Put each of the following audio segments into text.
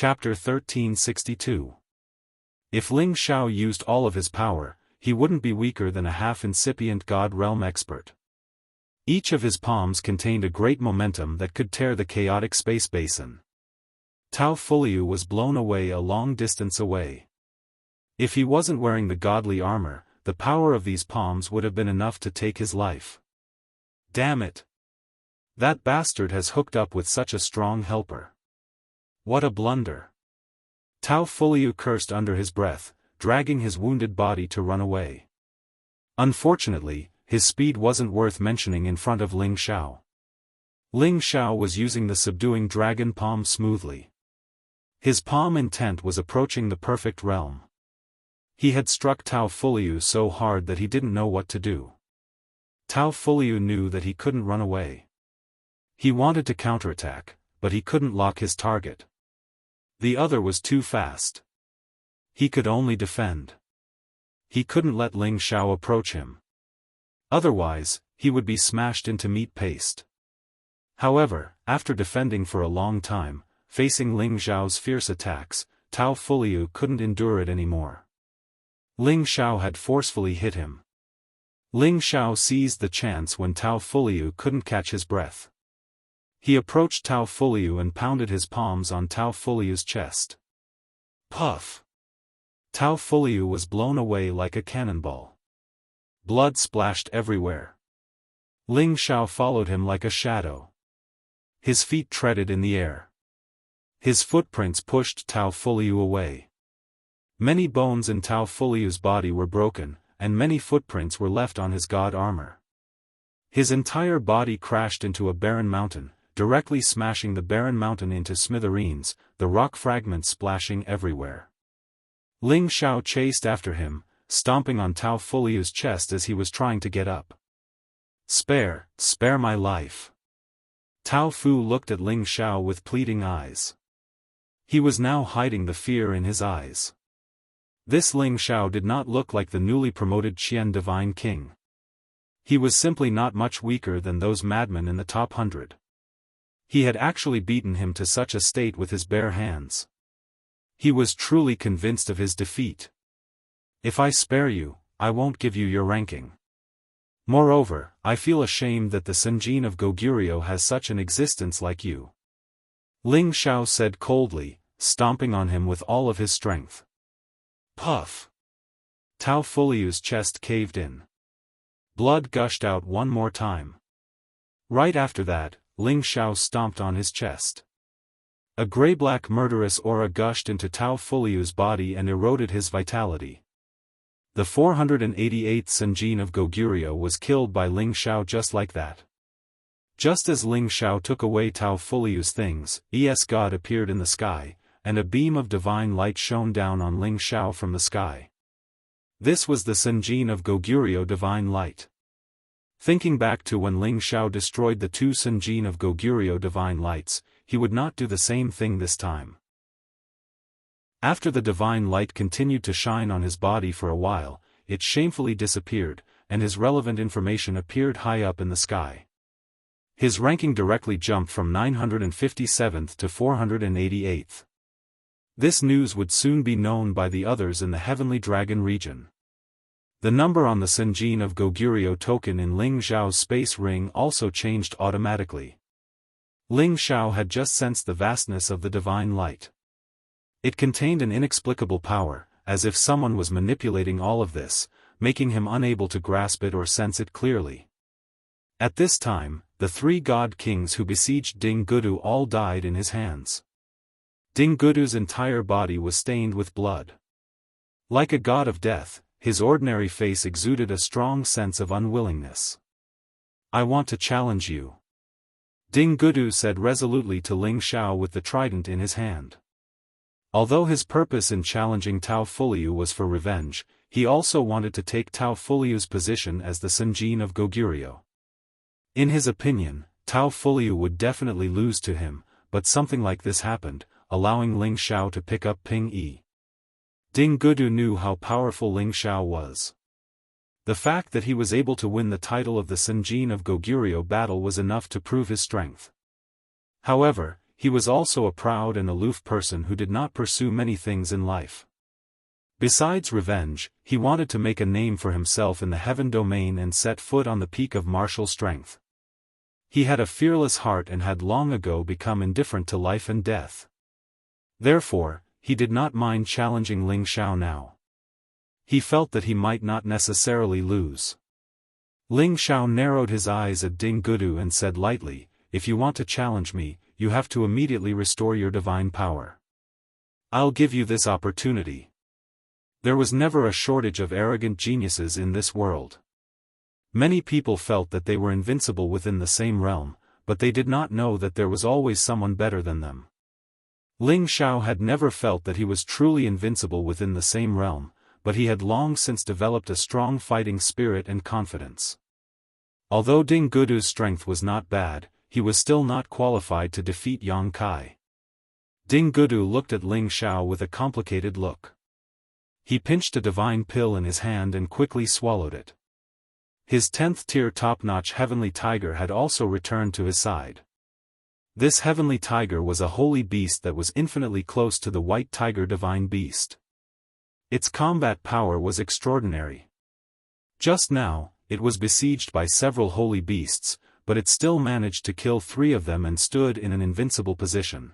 Chapter 1362. If Ling Xiao used all of his power, he wouldn't be weaker than a half-incipient God Realm expert. Each of his palms contained a great momentum that could tear the chaotic space basin. Tao Fuliu was blown away a long distance away. If he wasn't wearing the godly armor, the power of these palms would have been enough to take his life. Damn it! That bastard has hooked up with such a strong helper. What a blunder! Tao Fuliu cursed under his breath, dragging his wounded body to run away. Unfortunately, his speed wasn't worth mentioning in front of Ling Xiao. Ling Xiao was using the subduing dragon palm smoothly. His palm intent was approaching the perfect realm. He had struck Tao Fuliu so hard that he didn't know what to do. Tao Fuliu knew that he couldn't run away. He wanted to counterattack, but he couldn't lock his target. The other was too fast. He could only defend. He couldn't let Ling Xiao approach him. Otherwise, he would be smashed into meat paste. However, after defending for a long time, facing Ling Xiao's fierce attacks, Tao Fuliu couldn't endure it anymore. Ling Xiao had forcefully hit him. Ling Xiao seized the chance when Tao Fuliu couldn't catch his breath. He approached Tao Fuliu and pounded his palms on Tao Fuliu's chest. Puff! Tao Fuliu was blown away like a cannonball. Blood splashed everywhere. Ling Xiao followed him like a shadow. His feet treaded in the air. His footprints pushed Tao Fuliu away. Many bones in Tao Fuliu's body were broken, and many footprints were left on his god armor. His entire body crashed into a barren mountain, directly smashing the barren mountain into smithereens, the rock fragments splashing everywhere. Ling Xiao chased after him, stomping on Tao Fuliu's chest as he was trying to get up. Spare my life. Tao Fu looked at Ling Xiao with pleading eyes. He was now hiding the fear in his eyes. This Ling Xiao did not look like the newly promoted Qian Divine King. He was simply not much weaker than those madmen in the top 100. He had actually beaten him to such a state with his bare hands. He was truly convinced of his defeat. If I spare you, I won't give you your ranking. Moreover, I feel ashamed that the Senjin of Goguryeo has such an existence like you. Ling Xiao said coldly, stomping on him with all of his strength. Puff! Tao Fuliu's chest caved in. Blood gushed out one more time. Right after that, Ling Xiao stomped on his chest. A gray-black murderous aura gushed into Tao Fuliu's body and eroded his vitality. The 488th Senjin of Goguryeo was killed by Ling Xiao just like that. Just as Ling Xiao took away Tao Fuliu's things, God appeared in the sky, and a beam of divine light shone down on Ling Xiao from the sky. This was the Senjin of Goguryeo divine light. Thinking back to when Ling Xiao destroyed the two Senjin of Goguryeo divine lights, he would not do the same thing this time. After the divine light continued to shine on his body for a while, it shamefully disappeared, and his relevant information appeared high up in the sky. His ranking directly jumped from 957th to 488th. This news would soon be known by the others in the Heavenly Dragon region. The number on the Senjin of Goguryeo token in Ling Xiao's space ring also changed automatically. Ling Xiao had just sensed the vastness of the divine light. It contained an inexplicable power, as if someone was manipulating all of this, making him unable to grasp it or sense it clearly. At this time, the three god kings who besieged Ding Gudu all died in his hands. Ding Gudu's entire body was stained with blood. Like a god of death, his ordinary face exuded a strong sense of unwillingness. I want to challenge you. Ding Gudu said resolutely to Ling Xiao with the trident in his hand. Although his purpose in challenging Tao Fuliu was for revenge, he also wanted to take Tao Fuliu's position as the Senjin of Goguryeo. In his opinion, Tao Fuliu would definitely lose to him, but something like this happened, allowing Ling Xiao to pick up Ping Yi. Ding Gudu knew how powerful Ling Xiao was. The fact that he was able to win the title of the Senjin of Goguryeo battle was enough to prove his strength. However, he was also a proud and aloof person who did not pursue many things in life. Besides revenge, he wanted to make a name for himself in the heaven domain and set foot on the peak of martial strength. He had a fearless heart and had long ago become indifferent to life and death. Therefore, he did not mind challenging Ling Xiao now. He felt that he might not necessarily lose. Ling Xiao narrowed his eyes at Ding Gudu and said lightly, "If you want to challenge me, you have to immediately restore your divine power. I'll give you this opportunity." There was never a shortage of arrogant geniuses in this world. Many people felt that they were invincible within the same realm, but they did not know that there was always someone better than them. Ling Xiao had never felt that he was truly invincible within the same realm, but he had long since developed a strong fighting spirit and confidence. Although Ding Gudu's strength was not bad, he was still not qualified to defeat Yang Kai. Ding Gudu looked at Ling Xiao with a complicated look. He pinched a divine pill in his hand and quickly swallowed it. His 10th tier top-notch heavenly tiger had also returned to his side. This heavenly tiger was a holy beast that was infinitely close to the white tiger divine beast. Its combat power was extraordinary. Just now, it was besieged by several holy beasts, but it still managed to kill 3 of them and stood in an invincible position.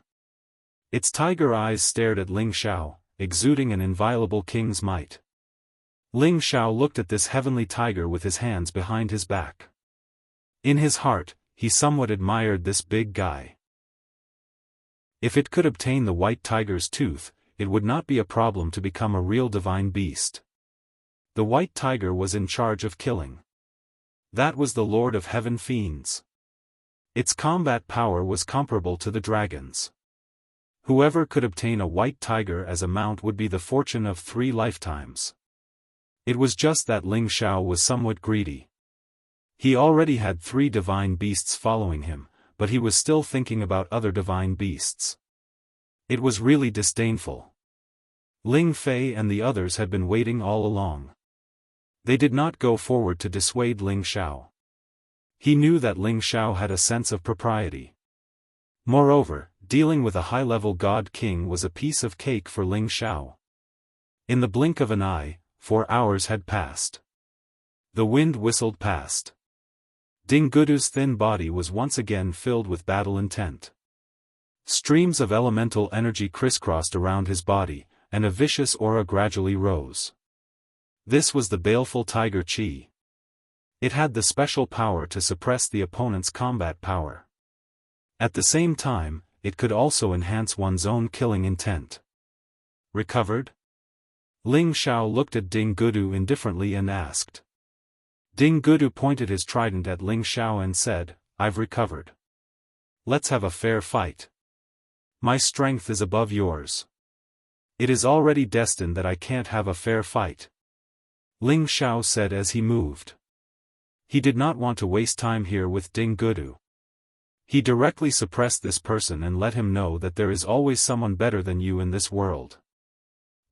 Its tiger eyes stared at Ling Xiao, exuding an inviolable king's might. Ling Xiao looked at this heavenly tiger with his hands behind his back. In his heart, he somewhat admired this big guy. If it could obtain the white tiger's tooth, it would not be a problem to become a real divine beast. The white tiger was in charge of killing. That was the Lord of Heaven Fiends. Its combat power was comparable to the dragon's. Whoever could obtain a white tiger as a mount would be the fortune of 3 lifetimes. It was just that Ling Xiao was somewhat greedy. He already had 3 divine beasts following him, but he was still thinking about other divine beasts. It was really disdainful. Ling Fei and the others had been waiting all along. They did not go forward to dissuade Ling Xiao. He knew that Ling Xiao had a sense of propriety. Moreover, dealing with a high-level god king was a piece of cake for Ling Xiao. In the blink of an eye, 4 hours had passed. The wind whistled past. Ding Gudu's thin body was once again filled with battle intent. Streams of elemental energy crisscrossed around his body, and a vicious aura gradually rose. This was the baleful tiger chi. It had the special power to suppress the opponent's combat power. At the same time, it could also enhance one's own killing intent. Recovered? Ling Xiao looked at Ding Gudu indifferently and asked. Ding Gudu pointed his trident at Ling Xiao and said, "I've recovered. Let's have a fair fight. My strength is above yours. It is already destined that I can't have a fair fight," Ling Xiao said as he moved. He did not want to waste time here with Ding Gudu. He directly suppressed this person and let him know that there is always someone better than you in this world.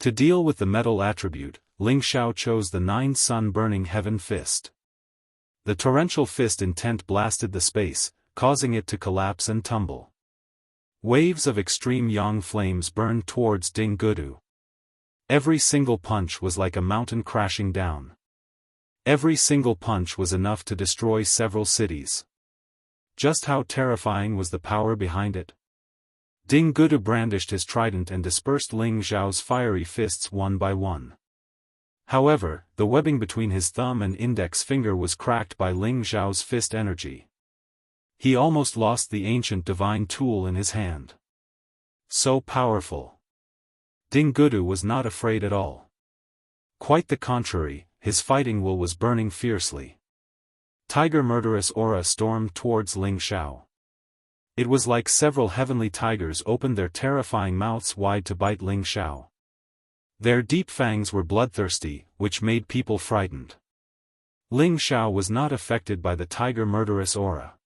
To deal with the metal attribute, Ling Xiao chose the 9 sun-burning heaven fist. The torrential fist intent blasted the space, causing it to collapse and tumble. Waves of extreme yang flames burned towards Ding Gudu. Every single punch was like a mountain crashing down. Every single punch was enough to destroy several cities. Just how terrifying was the power behind it? Ding Gudu brandished his trident and dispersed Ling Xiao's fiery fists one by one. However, the webbing between his thumb and index finger was cracked by Ling Xiao's fist energy. He almost lost the ancient divine tool in his hand. So powerful. Ding Gudu was not afraid at all. Quite the contrary, his fighting will was burning fiercely. Tiger murderous aura stormed towards Ling Xiao. It was like several heavenly tigers opened their terrifying mouths wide to bite Ling Xiao. Their deep fangs were bloodthirsty, which made people frightened. Ling Xiao was not affected by the tiger murderous aura.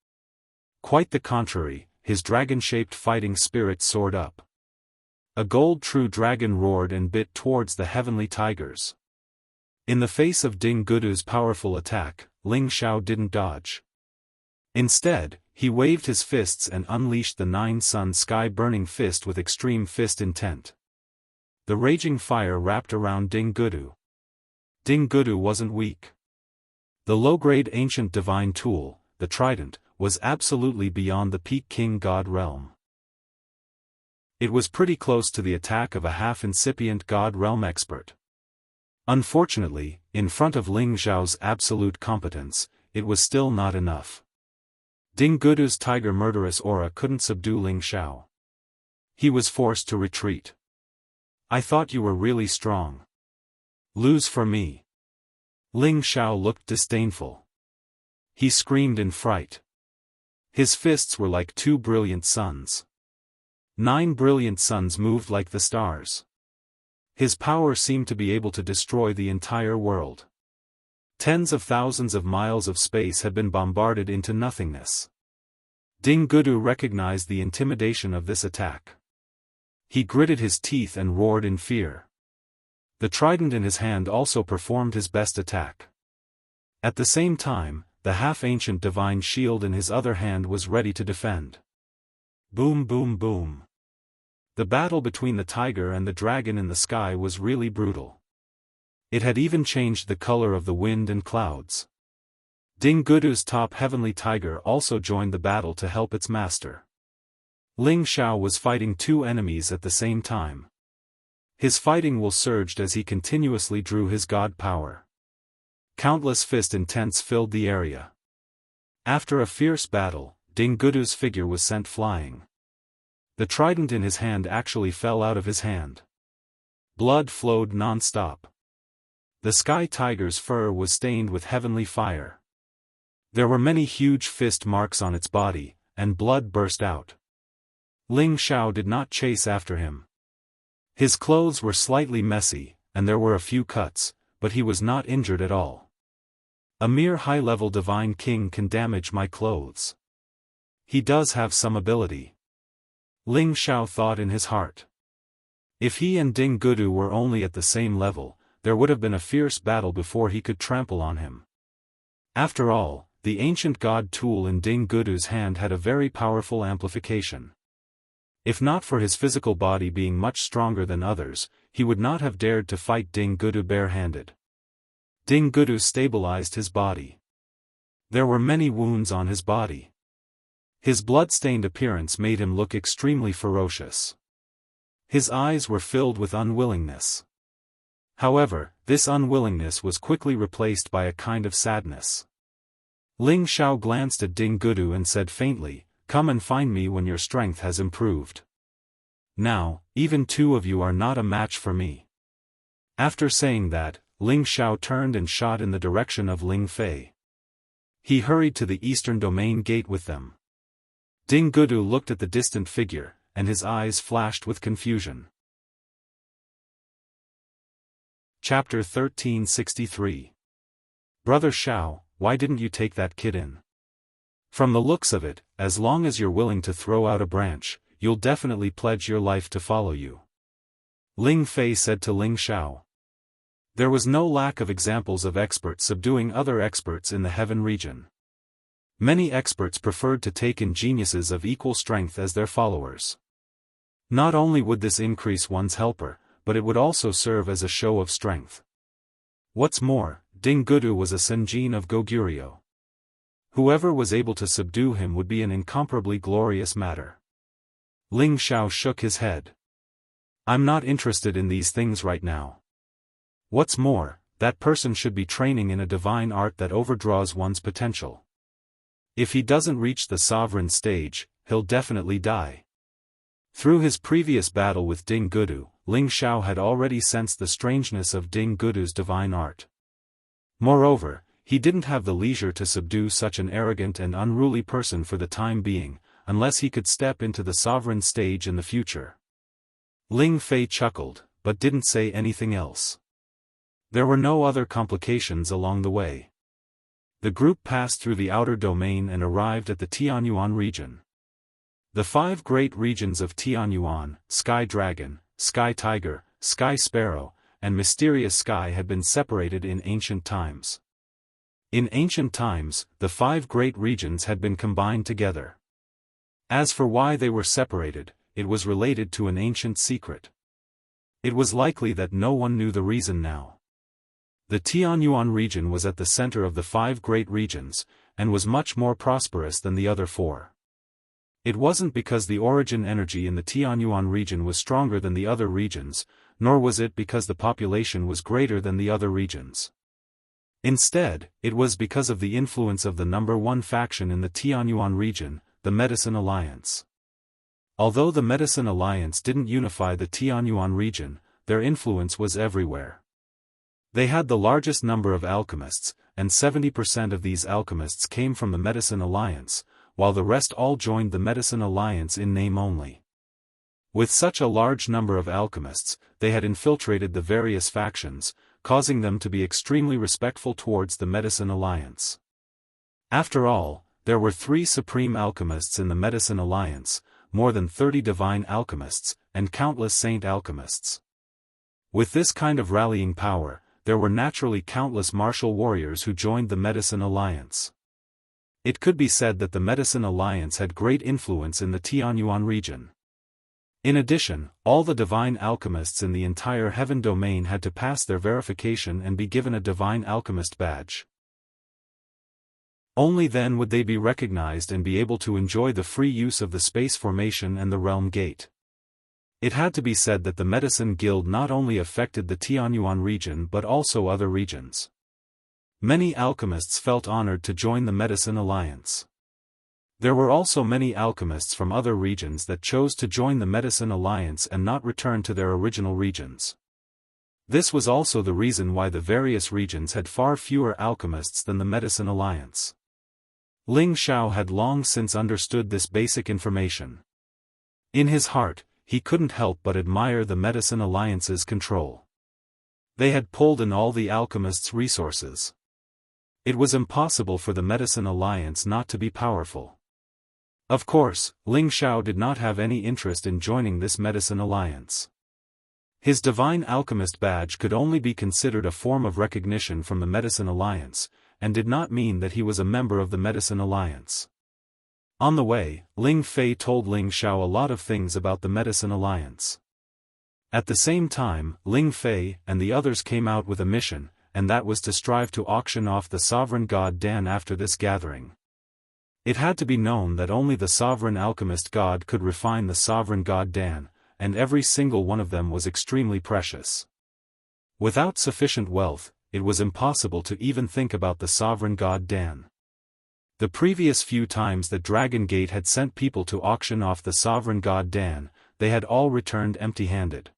Quite the contrary, his dragon-shaped fighting spirit soared up. A gold true dragon roared and bit towards the heavenly tigers. In the face of Ding Gudu's powerful attack, Ling Xiao didn't dodge. Instead, He waved his fists and unleashed the 9-sun sky-burning fist with extreme fist intent. The raging fire wrapped around Ding Gudu. Ding Gudu wasn't weak. The low-grade ancient divine tool, the trident, was absolutely beyond the peak king god realm. It was pretty close to the attack of a half-incipient god realm expert. Unfortunately, in front of Ling Xiao's absolute competence, it was still not enough. Ding Gudu's tiger murderous aura couldn't subdue Ling Xiao. He was forced to retreat. I thought you were really strong. Lose for me. Ling Xiao looked disdainful. He screamed in fright. His fists were like 2 brilliant suns. 9 brilliant suns moved like the stars. His power seemed to be able to destroy the entire world. Tens of thousands of miles of space had been bombarded into nothingness. Ding Gudu recognized the intimidation of this attack. He gritted his teeth and roared in fear. The trident in his hand also performed his best attack. At the same time, the half-ancient divine shield in his other hand was ready to defend. Boom boom boom. The battle between the tiger and the dragon in the sky was really brutal. It had even changed the color of the wind and clouds. Ding Gudu's top heavenly tiger also joined the battle to help its master. Ling Xiao was fighting 2 enemies at the same time. His fighting will surged as he continuously drew his god power. Countless fist intents filled the area. After a fierce battle, Ding Gudu's figure was sent flying. The trident in his hand actually fell out of his hand. Blood flowed non-stop. The sky tiger's fur was stained with heavenly fire. There were many huge fist marks on its body, and blood burst out. Ling Xiao did not chase after him. His clothes were slightly messy, and there were a few cuts, but he was not injured at all. A mere high-level divine king can damage my clothes. He does have some ability. Ling Xiao thought in his heart. If he and Ding Gudu were only at the same level, there would have been a fierce battle before he could trample on him. After all, the ancient god tool in Ding Gudu's hand had a very powerful amplification. If not for his physical body being much stronger than others, he would not have dared to fight Ding Gudu barehanded. Ding Gudu stabilized his body. There were many wounds on his body. His blood-stained appearance made him look extremely ferocious. His eyes were filled with unwillingness. However, this unwillingness was quickly replaced by a kind of sadness. Ling Xiao glanced at Ding Gudu and said faintly, "Come and find me when your strength has improved. Now, even 2 of you are not a match for me." After saying that, Ling Xiao turned and shot in the direction of Ling Fei. He hurried to the eastern domain gate with them. Ding Gudu looked at the distant figure, and his eyes flashed with confusion. Chapter 1363. Brother Xiao, why didn't you take that kid in? From the looks of it, as long as you're willing to throw out a branch, you'll definitely pledge your life to follow you. Ling Fei said to Ling Xiao. There was no lack of examples of experts subduing other experts in the heaven region. Many experts preferred to take in geniuses of equal strength as their followers. Not only would this increase one's helper, but it would also serve as a show of strength. What's more, Ding Gudu was a Senjin of Goguryeo. Whoever was able to subdue him would be an incomparably glorious matter. Ling Xiao shook his head. I'm not interested in these things right now. What's more, that person should be training in a divine art that overdraws one's potential. If he doesn't reach the sovereign stage, he'll definitely die. Through his previous battle with Ding Gudu, Ling Xiao had already sensed the strangeness of Ding Gudu's divine art. Moreover, he didn't have the leisure to subdue such an arrogant and unruly person for the time being, unless he could step into the sovereign stage in the future. Ling Fei chuckled, but didn't say anything else. There were no other complications along the way. The group passed through the outer domain and arrived at the Tianyuan region. The 5 great regions of Tianyuan, Sky Dragon, Sky Tiger, Sky Sparrow, and Mysterious Sky had been separated in ancient times. In ancient times, the 5 great regions had been combined together. As for why they were separated, it was related to an ancient secret. It was likely that no one knew the reason now. The Tianyuan region was at the center of the 5 great regions, and was much more prosperous than the other 4. It wasn't because the origin energy in the Tianyuan region was stronger than the other regions, nor was it because the population was greater than the other regions. Instead, it was because of the influence of the number 1 faction in the Tianyuan region, the Medicine Alliance. Although the Medicine Alliance didn't unify the Tianyuan region, their influence was everywhere. They had the largest number of alchemists, and 70% of these alchemists came from the Medicine Alliance, while the rest all joined the Medicine Alliance in name only. With such a large number of alchemists, they had infiltrated the various factions, causing them to be extremely respectful towards the Medicine Alliance. After all, there were 3 supreme alchemists in the Medicine Alliance, more than 30 divine alchemists, and countless saint alchemists. With this kind of rallying power, there were naturally countless martial warriors who joined the Medicine Alliance. It could be said that the Medicine Alliance had great influence in the Tianyuan region. In addition, all the divine alchemists in the entire heaven domain had to pass their verification and be given a divine alchemist badge. Only then would they be recognized and be able to enjoy the free use of the space formation and the realm gate. It had to be said that the Medicine Guild not only affected the Tianyuan region but also other regions. Many alchemists felt honored to join the Medicine Alliance. There were also many alchemists from other regions that chose to join the Medicine Alliance and not return to their original regions. This was also the reason why the various regions had far fewer alchemists than the Medicine Alliance. Ling Xiao had long since understood this basic information. In his heart, he couldn't help but admire the Medicine Alliance's control. They had pulled in all the alchemists' resources. It was impossible for the Medicine Alliance not to be powerful. Of course, Ling Xiao did not have any interest in joining this Medicine Alliance. His Divine Alchemist badge could only be considered a form of recognition from the Medicine Alliance, and did not mean that he was a member of the Medicine Alliance. On the way, Ling Fei told Ling Xiao a lot of things about the Medicine Alliance. At the same time, Ling Fei and the others came out with a mission, and that was to strive to auction off the sovereign god Dan after this gathering. It had to be known that only the sovereign alchemist god could refine the sovereign god Dan, and every single one of them was extremely precious. Without sufficient wealth, it was impossible to even think about the sovereign god Dan. The previous few times that Dragon Gate had sent people to auction off the sovereign god Dan, they had all returned empty-handed.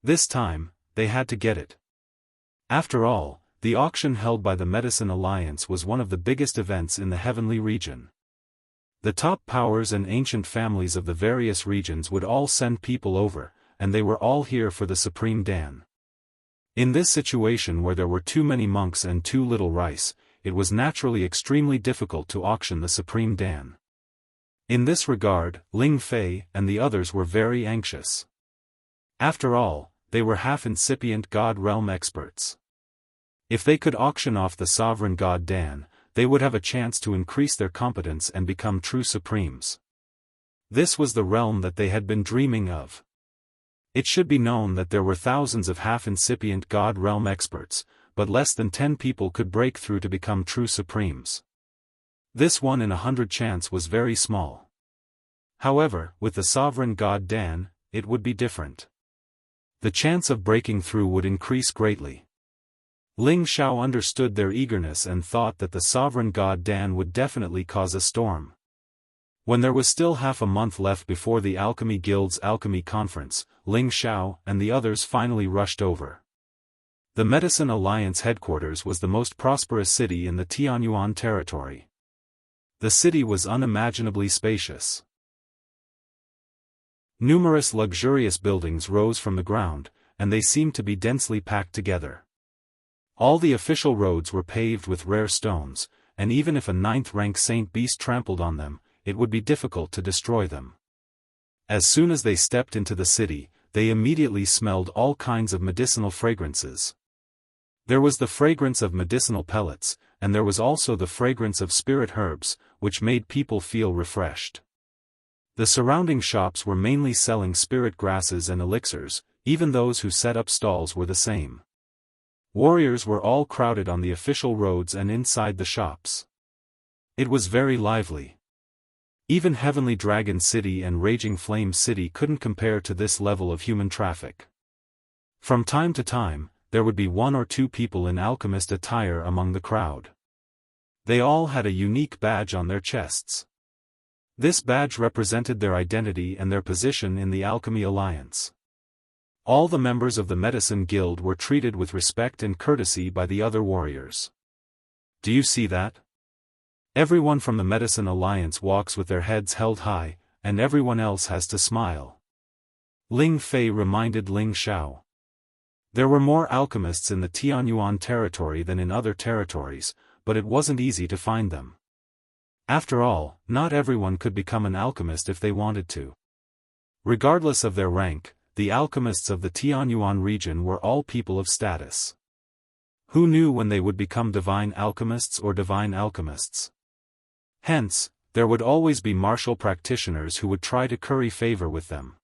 This time, they had to get it. After all, the auction held by the Medicine Alliance was one of the biggest events in the heavenly region. The top powers and ancient families of the various regions would all send people over, and they were all here for the Supreme Dan. In this situation where there were too many monks and too little rice, it was naturally extremely difficult to auction the Supreme Dan. In this regard, Ling Fei and the others were very anxious. After all, they were half-incipient God realm experts. If they could auction off the sovereign god Dan, they would have a chance to increase their competence and become true supremes. This was the realm that they had been dreaming of. It should be known that there were thousands of half-incipient god realm experts, but less than 10 people could break through to become true supremes. This 1 in 100 chance was very small. However, with the sovereign god Dan, it would be different. The chance of breaking through would increase greatly. Ling Xiao understood their eagerness and thought that the sovereign god Dan would definitely cause a storm. When there was still half a month left before the Alchemy Guild's Alchemy Conference, Ling Xiao and the others finally rushed over. The Medicine Alliance headquarters was the most prosperous city in the Tianyuan territory. The city was unimaginably spacious. Numerous luxurious buildings rose from the ground, and they seemed to be densely packed together. All the official roads were paved with rare stones, and even if a 9th-rank saint beast trampled on them, it would be difficult to destroy them. As soon as they stepped into the city, they immediately smelled all kinds of medicinal fragrances. There was the fragrance of medicinal pellets, and there was also the fragrance of spirit herbs, which made people feel refreshed. The surrounding shops were mainly selling spirit grasses and elixirs, even those who set up stalls were the same. Warriors were all crowded on the official roads and inside the shops. It was very lively. Even Heavenly Dragon City and Raging Flame City couldn't compare to this level of human traffic. From time to time, there would be one or two people in alchemist attire among the crowd. They all had a unique badge on their chests. This badge represented their identity and their position in the Alchemy Alliance. All the members of the Medicine Guild were treated with respect and courtesy by the other warriors. Do you see that? Everyone from the Medicine Alliance walks with their heads held high, and everyone else has to smile. Ling Fei reminded Ling Xiao. There were more alchemists in the Tianyuan territory than in other territories, but it wasn't easy to find them. After all, not everyone could become an alchemist if they wanted to. Regardless of their rank, the alchemists of the Tianyuan region were all people of status. Who knew when they would become divine alchemists or divine alchemists? Hence, there would always be martial practitioners who would try to curry favor with them.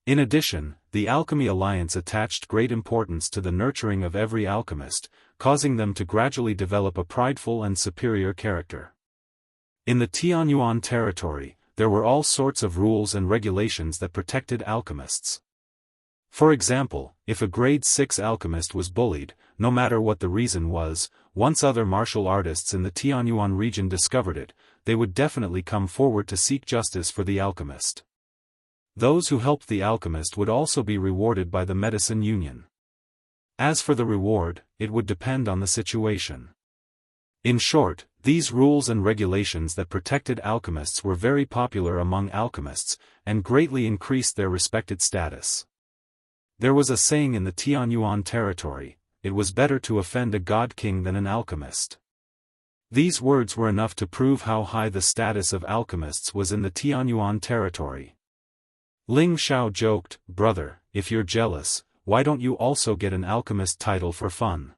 In addition, the Alchemy Alliance attached great importance to the nurturing of every alchemist, causing them to gradually develop a prideful and superior character. In the Tianyuan territory, there were all sorts of rules and regulations that protected alchemists. For example, if a grade 6 alchemist was bullied, no matter what the reason was, once other martial artists in the Tianyuan region discovered it, they would definitely come forward to seek justice for the alchemist. Those who helped the alchemist would also be rewarded by the Medicine Union. As for the reward, it would depend on the situation. In short, these rules and regulations that protected alchemists were very popular among alchemists, and greatly increased their respected status. There was a saying in the Tianyuan territory, "It was better to offend a god king than an alchemist." These words were enough to prove how high the status of alchemists was in the Tianyuan territory. Ling Xiao joked, "Brother, if you're jealous, why don't you also get an alchemist title for fun?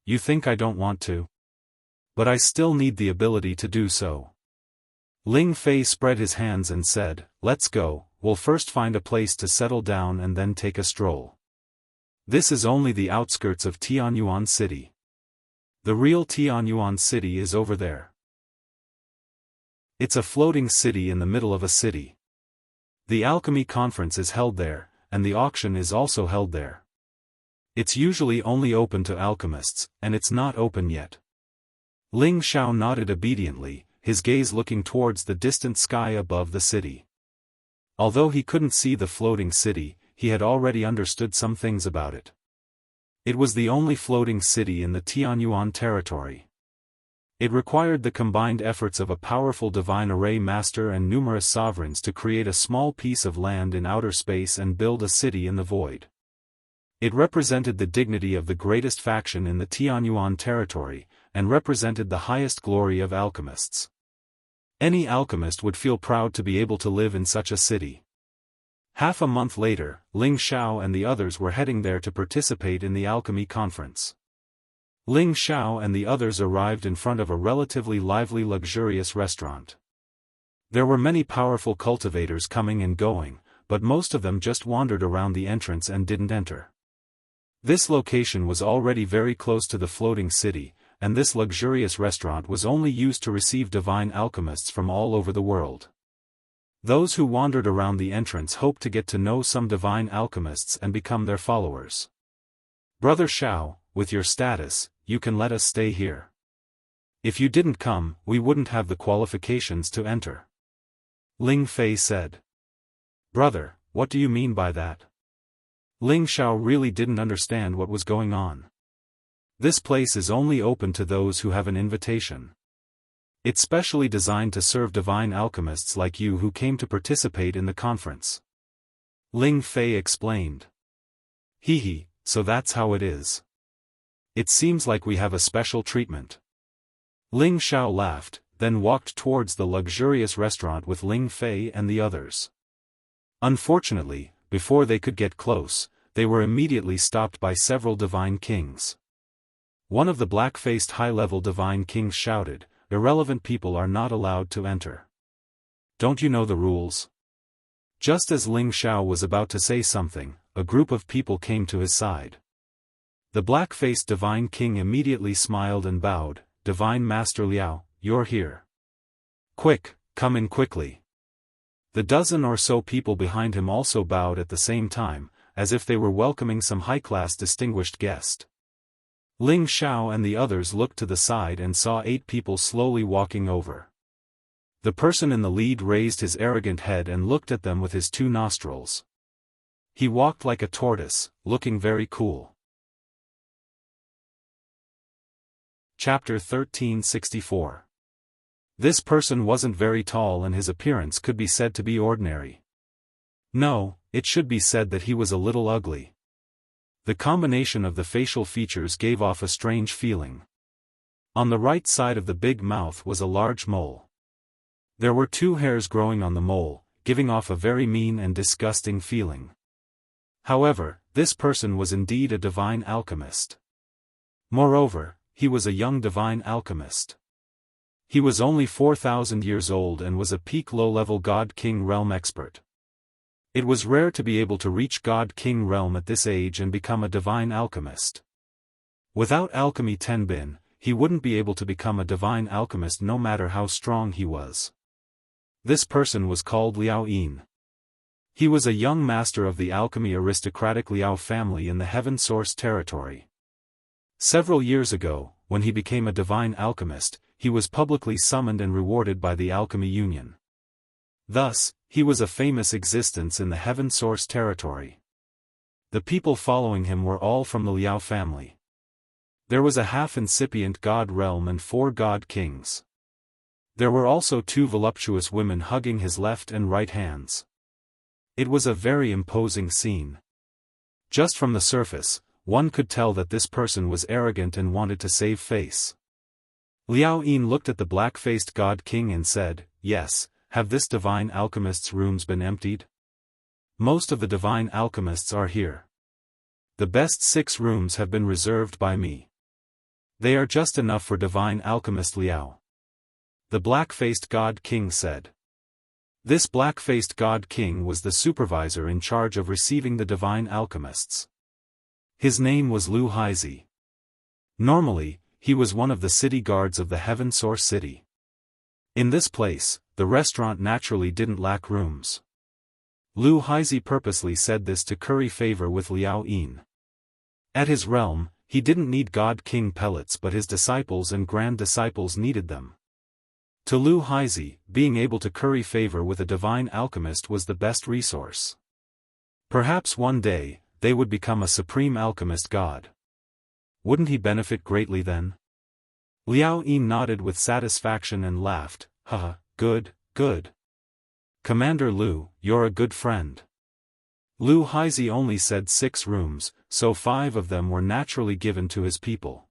You think I don't want to? But I still need the ability to do so." Ling Fei spread his hands and said, "Let's go, we'll first find a place to settle down and then take a stroll. This is only the outskirts of Tianyuan City. The real Tianyuan City is over there. It's a floating city in the middle of a city. The alchemy conference is held there, and the auction is also held there. It's usually only open to alchemists, and it's not open yet." Ling Xiao nodded obediently, his gaze looking towards the distant sky above the city. Although he couldn't see the floating city, he had already understood some things about it. It was the only floating city in the Tianyuan territory. It required the combined efforts of a powerful divine array master and numerous sovereigns to create a small piece of land in outer space and build a city in the void. It represented the dignity of the greatest faction in the Tianyuan territory, and represented the highest glory of alchemists. Any alchemist would feel proud to be able to live in such a city. Half a month later, Ling Xiao and the others were heading there to participate in the alchemy conference. Ling Xiao and the others arrived in front of a relatively lively luxurious restaurant. There were many powerful cultivators coming and going, but most of them just wandered around the entrance and didn't enter. This location was already very close to the floating city, and this luxurious restaurant was only used to receive divine alchemists from all over the world. Those who wandered around the entrance hoped to get to know some divine alchemists and become their followers. "Brother Xiao, with your status, you can let us stay here. If you didn't come, we wouldn't have the qualifications to enter," Ling Fei said. "Brother, what do you mean by that?" Ling Xiao really didn't understand what was going on. This place is only open to those who have an invitation. It's specially designed to serve divine alchemists like you who came to participate in the conference. Ling Fei explained. Hee, so that's how it is. It seems like we have a special treatment. Ling Xiao laughed, then walked towards the luxurious restaurant with Ling Fei and the others. Unfortunately, before they could get close, they were immediately stopped by several divine kings. One of the black-faced high-level divine kings shouted, "Irrelevant people are not allowed to enter. Don't you know the rules?" Just as Ling Xiao was about to say something, a group of people came to his side. The black-faced divine king immediately smiled and bowed, "Divine Master Liao, you're here. Quick, come in quickly." The dozen or so people behind him also bowed at the same time, as if they were welcoming some high-class distinguished guest. Ling Xiao and the others looked to the side and saw 8 people slowly walking over. The person in the lead raised his arrogant head and looked at them with his 2 nostrils. He walked like a tortoise, looking very cool. Chapter 1364. This person wasn't very tall and his appearance could be said to be ordinary. No, it should be said that he was a little ugly. The combination of the facial features gave off a strange feeling. On the right side of the big mouth was a large mole. There were 2 hairs growing on the mole, giving off a very mean and disgusting feeling. However, this person was indeed a divine alchemist. Moreover, he was a young divine alchemist. He was only 4,000 years old and was a peak low-level God King realm expert. It was rare to be able to reach God King realm at this age and become a divine alchemist. Without alchemy tenbin, he wouldn't be able to become a divine alchemist no matter how strong he was. This person was called Liao Yin. He was a young master of the alchemy aristocratic Liao family in the Heaven Source territory. Several years ago, when he became a divine alchemist, he was publicly summoned and rewarded by the Alchemy Union. Thus, he was a famous existence in the Heaven Source territory. The people following him were all from the Liao family. There was a half-incipient god realm and 4 god kings. There were also 2 voluptuous women hugging his left and right hands. It was a very imposing scene. Just from the surface, one could tell that this person was arrogant and wanted to save face. Liao Yin looked at the black-faced god king and said, "Yes, have this divine alchemist's rooms been emptied? Most of the divine alchemists are here. The best 6 rooms have been reserved by me. They are just enough for divine alchemist Liao." The black-faced god king said. This black-faced god king was the supervisor in charge of receiving the divine alchemists. His name was Lu Haizi. Normally, he was one of the city guards of the Heaven Source city. In this place, the restaurant naturally didn't lack rooms. Lu Haizi purposely said this to curry favor with Liao Yin. At his realm, he didn't need God King pellets but his disciples and grand disciples needed them. To Lu Haizi, being able to curry favor with a divine alchemist was the best resource. Perhaps one day, they would become a supreme alchemist god. Wouldn't he benefit greatly then? Liao Yin nodded with satisfaction and laughed, "Haha, good, good. Commander Lu, you're a good friend." Lu Haizi only said 6 rooms, so 5 of them were naturally given to his people.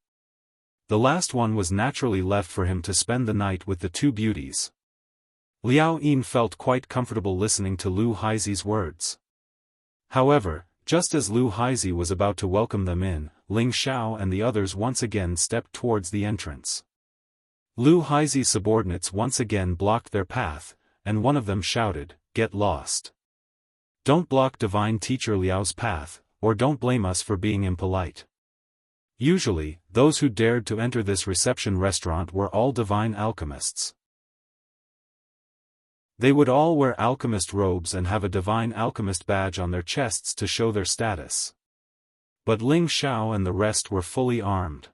The last one was naturally left for him to spend the night with the 2 beauties. Liao Yin felt quite comfortable listening to Lu Haizi's words. However, just as Lu Haizi was about to welcome them in, Ling Xiao and the others once again stepped towards the entrance. Lu Haizi's subordinates once again blocked their path, and one of them shouted, "Get lost. Don't block divine teacher Liao's path, or don't blame us for being impolite." Usually, those who dared to enter this reception restaurant were all divine alchemists. They would all wear alchemist robes and have a divine alchemist badge on their chests to show their status. But Ling Xiao and the rest were fully armed.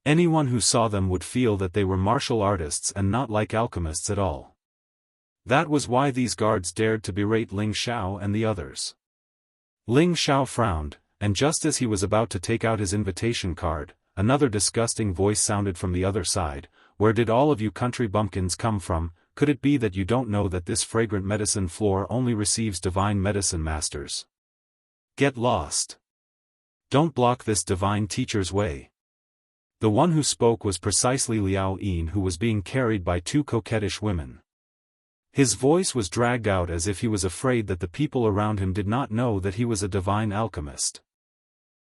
Anyone who saw them would feel that they were martial artists and not like alchemists at all. That was why these guards dared to berate Ling Xiao and the others. Ling Xiao frowned, and just as he was about to take out his invitation card, another disgusting voice sounded from the other side, "Where did all of you country bumpkins come from? Could it be that you don't know that this fragrant medicine floor only receives divine medicine masters? Get lost. Don't block this divine teacher's way." The one who spoke was precisely Liao Yin, who was being carried by 2 coquettish women. His voice was dragged out as if he was afraid that the people around him did not know that he was a divine alchemist.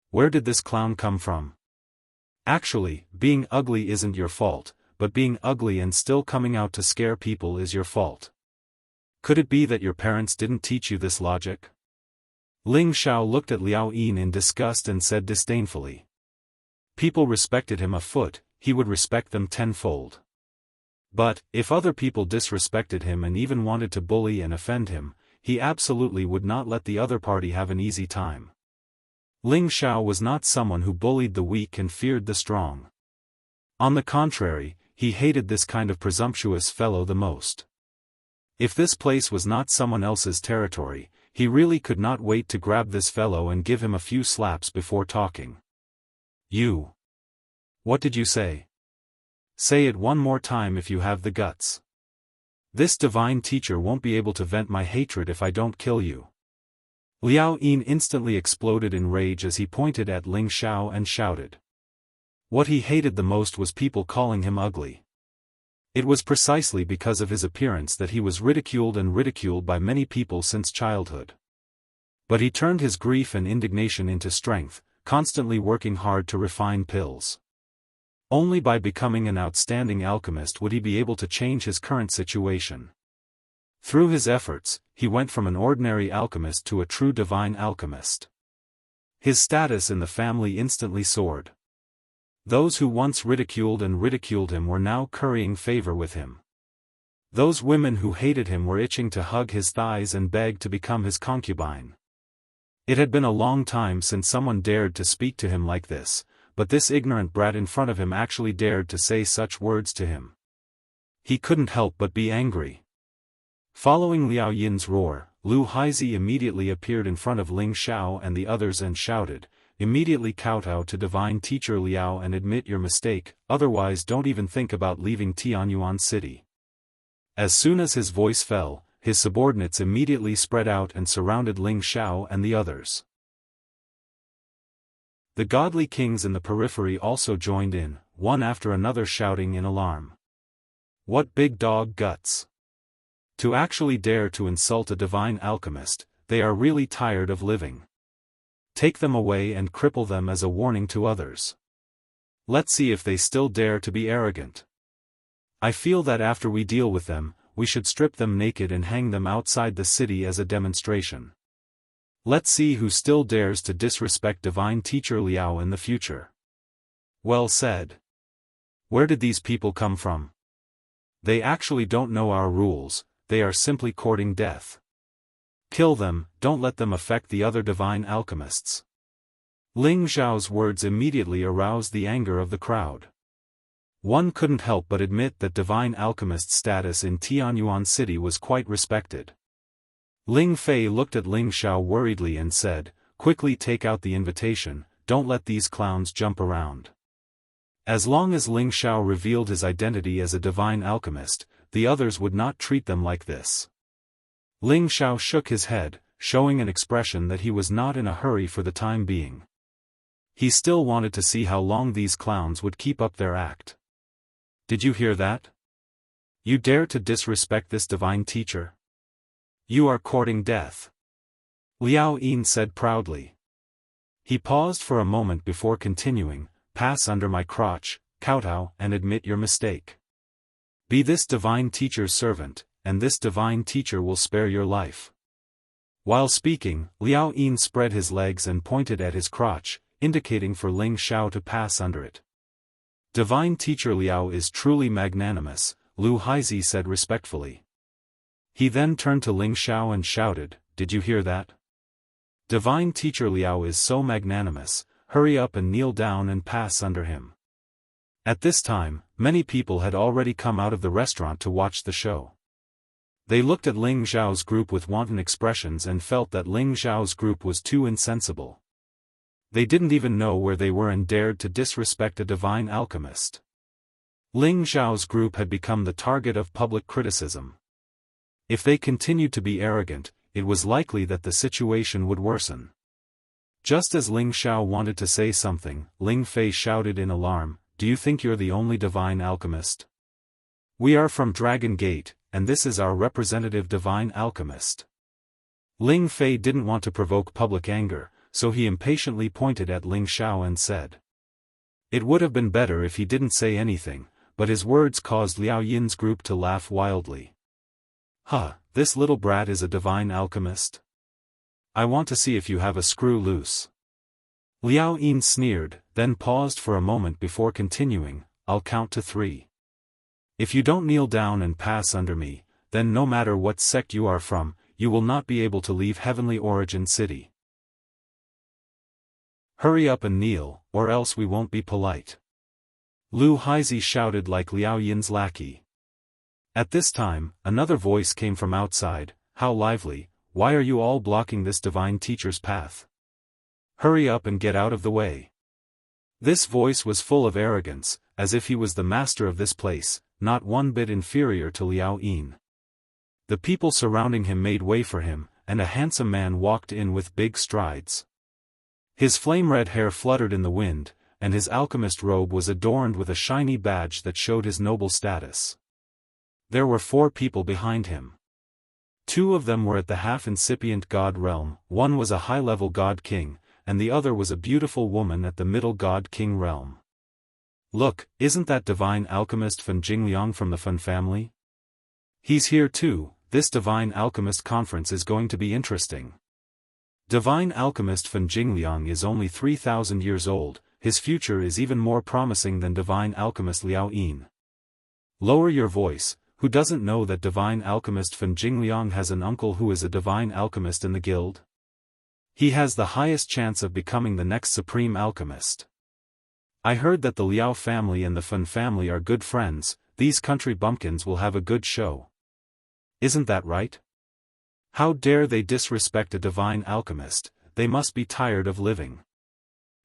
Where did this clown come from? Actually, being ugly isn't your fault, but being ugly and still coming out to scare people is your fault. Could it be that your parents didn't teach you this logic? Ling Xiao looked at Liao Yin in disgust and said disdainfully. People respected him a foot, he would respect them tenfold. But, if other people disrespected him and even wanted to bully and offend him, he absolutely would not let the other party have an easy time. Ling Xiao was not someone who bullied the weak and feared the strong. On the contrary, he hated this kind of presumptuous fellow the most. If this place was not someone else's territory, he really could not wait to grab this fellow and give him a few slaps before talking. You. What did you say? Say it one more time if you have the guts. This divine teacher won't be able to vent my hatred if I don't kill you. Liao Yin instantly exploded in rage as he pointed at Ling Xiao and shouted. What he hated the most was people calling him ugly. It was precisely because of his appearance that he was ridiculed and ridiculed by many people since childhood. But he turned his grief and indignation into strength, constantly working hard to refine pills. Only by becoming an outstanding alchemist would he be able to change his current situation. Through his efforts, he went from an ordinary alchemist to a true divine alchemist. His status in the family instantly soared. Those who once ridiculed him were now currying favor with him. Those women who hated him were itching to hug his thighs and beg to become his concubine. It had been a long time since someone dared to speak to him like this, but this ignorant brat in front of him actually dared to say such words to him. He couldn't help but be angry. Following Liao Yin's roar, Lu Haizi immediately appeared in front of Ling Xiao and the others and shouted, "Immediately kowtow to Divine Teacher Liao and admit your mistake, otherwise don't even think about leaving Tianyuan City." As soon as his voice fell, his subordinates immediately spread out and surrounded Ling Xiao and the others. The godly kings in the periphery also joined in, one after another shouting in alarm. What big dog guts! To actually dare to insult a divine alchemist, they are really tired of living. Take them away and cripple them as a warning to others. Let's see if they still dare to be arrogant. I feel that after we deal with them, we should strip them naked and hang them outside the city as a demonstration. Let's see who still dares to disrespect Divine Teacher Liao in the future. Well said. Where did these people come from? They actually don't know our rules, they are simply courting death. Kill them, don't let them affect the other divine alchemists. Ling Xiao's words immediately aroused the anger of the crowd. One couldn't help but admit that divine alchemist status in Tianyuan City was quite respected. Ling Fei looked at Ling Xiao worriedly and said, "Quickly take out the invitation, don't let these clowns jump around." As long as Ling Xiao revealed his identity as a divine alchemist, the others would not treat them like this. Ling Xiao shook his head, showing an expression that he was not in a hurry for the time being. He still wanted to see how long these clowns would keep up their act. Did you hear that? You dare to disrespect this divine teacher? You are courting death. Liao Yin said proudly. He paused for a moment before continuing, "Pass under my crotch, kowtow, and admit your mistake. Be this divine teacher's servant, and this divine teacher will spare your life." While speaking, Liao Yin spread his legs and pointed at his crotch, indicating for Ling Xiao to pass under it. Divine Teacher Liao is truly magnanimous, Lu Haizi said respectfully. He then turned to Ling Xiao and shouted, "Did you hear that? Divine Teacher Liao is so magnanimous, hurry up and kneel down and pass under him." At this time, many people had already come out of the restaurant to watch the show. They looked at Ling Xiao's group with wanton expressions and felt that Ling Xiao's group was too insensible. They didn't even know where they were and dared to disrespect a divine alchemist. Ling Xiao's group had become the target of public criticism. If they continued to be arrogant, it was likely that the situation would worsen. Just as Ling Xiao wanted to say something, Ling Fei shouted in alarm, "Do you think you're the only divine alchemist? We are from Dragon Gate, and this is our representative divine alchemist." Ling Fei didn't want to provoke public anger, so he impatiently pointed at Ling Xiao and said, It would have been better if he didn't say anything, but his words caused Liao Yin's group to laugh wildly. Huh, this little brat is a divine alchemist? I want to see if you have a screw loose. Liao Yin sneered, then paused for a moment before continuing, I'll count to 3. If you don't kneel down and pass under me, then no matter what sect you are from, you will not be able to leave Heavenly Origin City. Hurry up and kneel, or else we won't be polite. Lu Haizi shouted like Liao Yin's lackey. At this time, another voice came from outside, how lively, why are you all blocking this divine teacher's path? Hurry up and get out of the way. This voice was full of arrogance, as if he was the master of this place, not one bit inferior to Liao Yin. The people surrounding him made way for him, and a handsome man walked in with big strides. His flame-red hair fluttered in the wind, and his alchemist robe was adorned with a shiny badge that showed his noble status. There were 4 people behind him. 2 of them were at the half-incipient god realm, one was a high-level god king, and the other was a beautiful woman at the middle god king realm. Look, isn't that divine alchemist Fan Jingliang from the Fan family? He's here too. This divine alchemist conference is going to be interesting. Divine alchemist Fan Jingliang is only 3,000 years old, his future is even more promising than divine alchemist Liao Yin. Lower your voice, who doesn't know that divine alchemist Fan Jingliang has an uncle who is a divine alchemist in the guild? He has the highest chance of becoming the next supreme alchemist. I heard that the Liao family and the Fan family are good friends, these country bumpkins will have a good show. Isn't that right? How dare they disrespect a divine alchemist, they must be tired of living.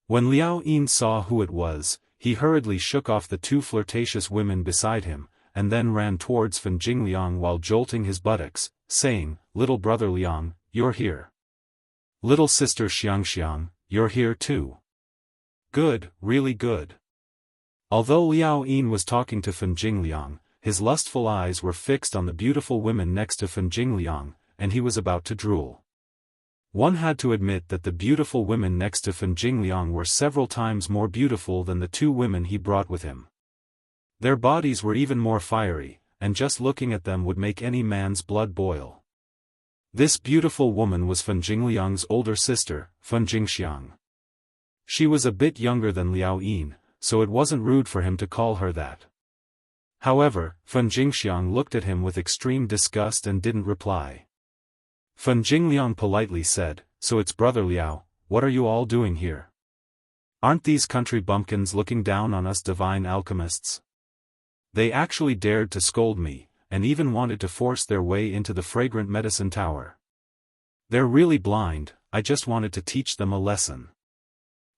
When Liao Yin saw who it was, he hurriedly shook off the 2 flirtatious women beside him, and then ran towards Fan Jingliang while jolting his buttocks, saying, Little brother Liang, you're here. Little sister Xianxia, you're here too. Good, really good. Although Liao Yin was talking to Fan Jingliang, his lustful eyes were fixed on the beautiful women next to Fan Jingliang, and he was about to drool. One had to admit that the beautiful women next to Fan Jingliang were several times more beautiful than the 2 women he brought with him. Their bodies were even more fiery, and just looking at them would make any man's blood boil. This beautiful woman was Fan Jingliang's older sister, Fan Jingxiang. She was a bit younger than Liao Yin, so it wasn't rude for him to call her that. However, Fan Jingxiang looked at him with extreme disgust and didn't reply. Fan Jingliang politely said, So it's brother Liao, what are you all doing here? Aren't these country bumpkins looking down on us divine alchemists? They actually dared to scold me, and even wanted to force their way into the fragrant medicine tower. They're really blind, I just wanted to teach them a lesson.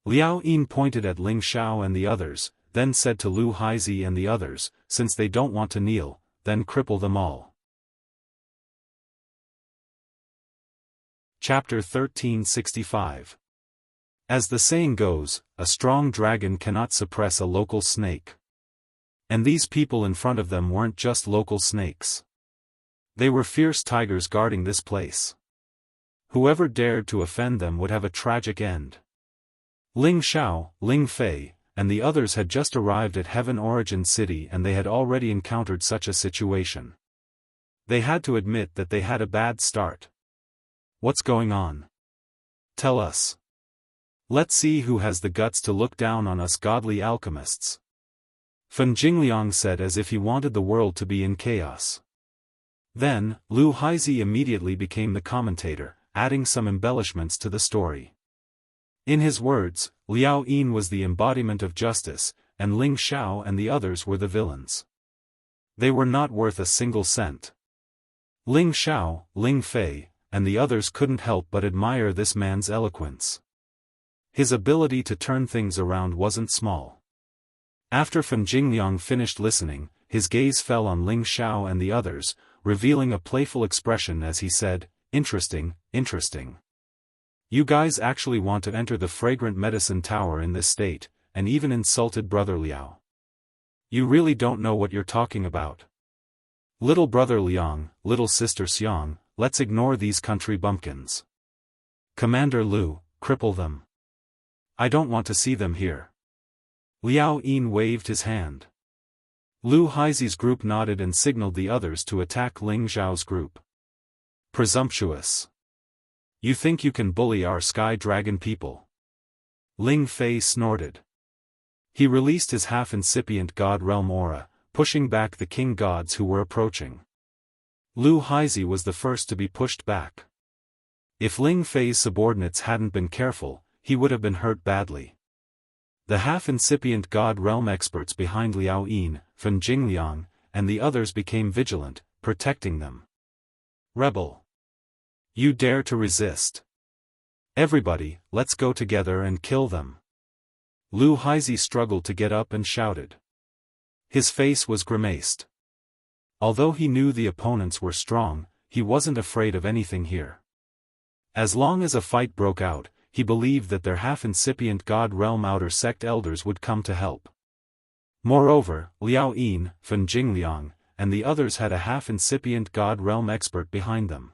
Liao Yin pointed at Ling Xiao and the others, then said to Lu Haizi and the others, since they don't want to kneel, then cripple them all. Chapter 1365. As the saying goes, a strong dragon cannot suppress a local snake. And these people in front of them weren't just local snakes. They were fierce tigers guarding this place. Whoever dared to offend them would have a tragic end. Ling Xiao, Ling Fei, and the others had just arrived at Heaven Origin City and they had already encountered such a situation. They had to admit that they had a bad start. What's going on? Tell us. Let's see who has the guts to look down on us godly alchemists. Fan Jingliang said as if he wanted the world to be in chaos. Then, Lu Haizi immediately became the commentator, adding some embellishments to the story. In his words, Liao Yin was the embodiment of justice, and Ling Xiao and the others were the villains. They were not worth a single cent. Ling Xiao, Ling Fei, and the others couldn't help but admire this man's eloquence. His ability to turn things around wasn't small. After Fan Jingliang finished listening, his gaze fell on Ling Xiao and the others, revealing a playful expression as he said, Interesting, interesting. You guys actually want to enter the fragrant medicine tower in this state, and even insulted brother Liao. You really don't know what you're talking about. Little brother Liang, little sister Xiang, let's ignore these country bumpkins. Commander Lu, cripple them. I don't want to see them here. Liao Yin waved his hand. Lu Haizi's group nodded and signaled the others to attack Ling Zhao's group. Presumptuous. You think you can bully our sky dragon people? Ling Fei snorted. He released his half-incipient god realm aura, pushing back the king gods who were approaching. Lu Haizi was the first to be pushed back. If Ling Fei's subordinates hadn't been careful, he would have been hurt badly. The half-incipient god realm experts behind Liao Yin, Fan Jingliang, and the others became vigilant, protecting them. Rebel! You dare to resist? Everybody, let's go together and kill them. Lu Haizi struggled to get up and shouted. His face was grimaced. Although he knew the opponents were strong, he wasn't afraid of anything here. As long as a fight broke out, he believed that their half-incipient god realm outer sect elders would come to help. Moreover, Liao Yin, Fan Jingliang, and the others had a half-incipient god realm expert behind them.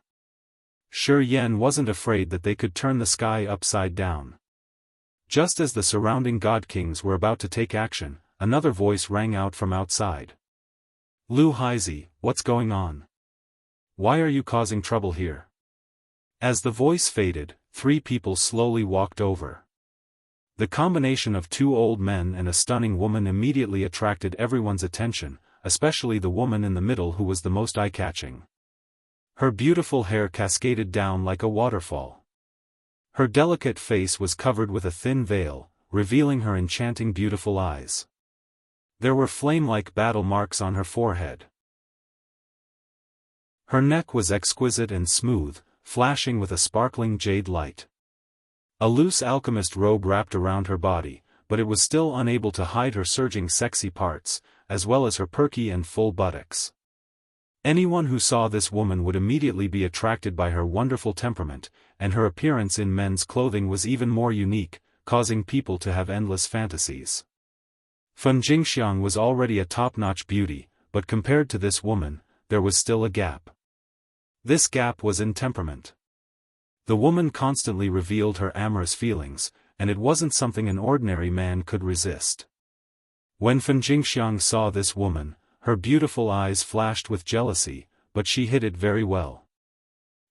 Shi Yan wasn't afraid that they could turn the sky upside down. Just as the surrounding god kings were about to take action, another voice rang out from outside. Lu Haizi, what's going on? Why are you causing trouble here? As the voice faded, 3 people slowly walked over. The combination of 2 old men and a stunning woman immediately attracted everyone's attention, especially the woman in the middle who was the most eye-catching. Her beautiful hair cascaded down like a waterfall. Her delicate face was covered with a thin veil, revealing her enchanting beautiful eyes. There were flame-like battle marks on her forehead. Her neck was exquisite and smooth, flashing with a sparkling jade light. A loose alchemist robe wrapped around her body, but it was still unable to hide her surging sexy parts, as well as her perky and full buttocks. Anyone who saw this woman would immediately be attracted by her wonderful temperament, and her appearance in men's clothing was even more unique, causing people to have endless fantasies. Fan Jingxiang was already a top-notch beauty, but compared to this woman, there was still a gap. This gap was in temperament. The woman constantly revealed her amorous feelings, and it wasn't something an ordinary man could resist. When Fan Jingxiang saw this woman, her beautiful eyes flashed with jealousy, but she hid it very well.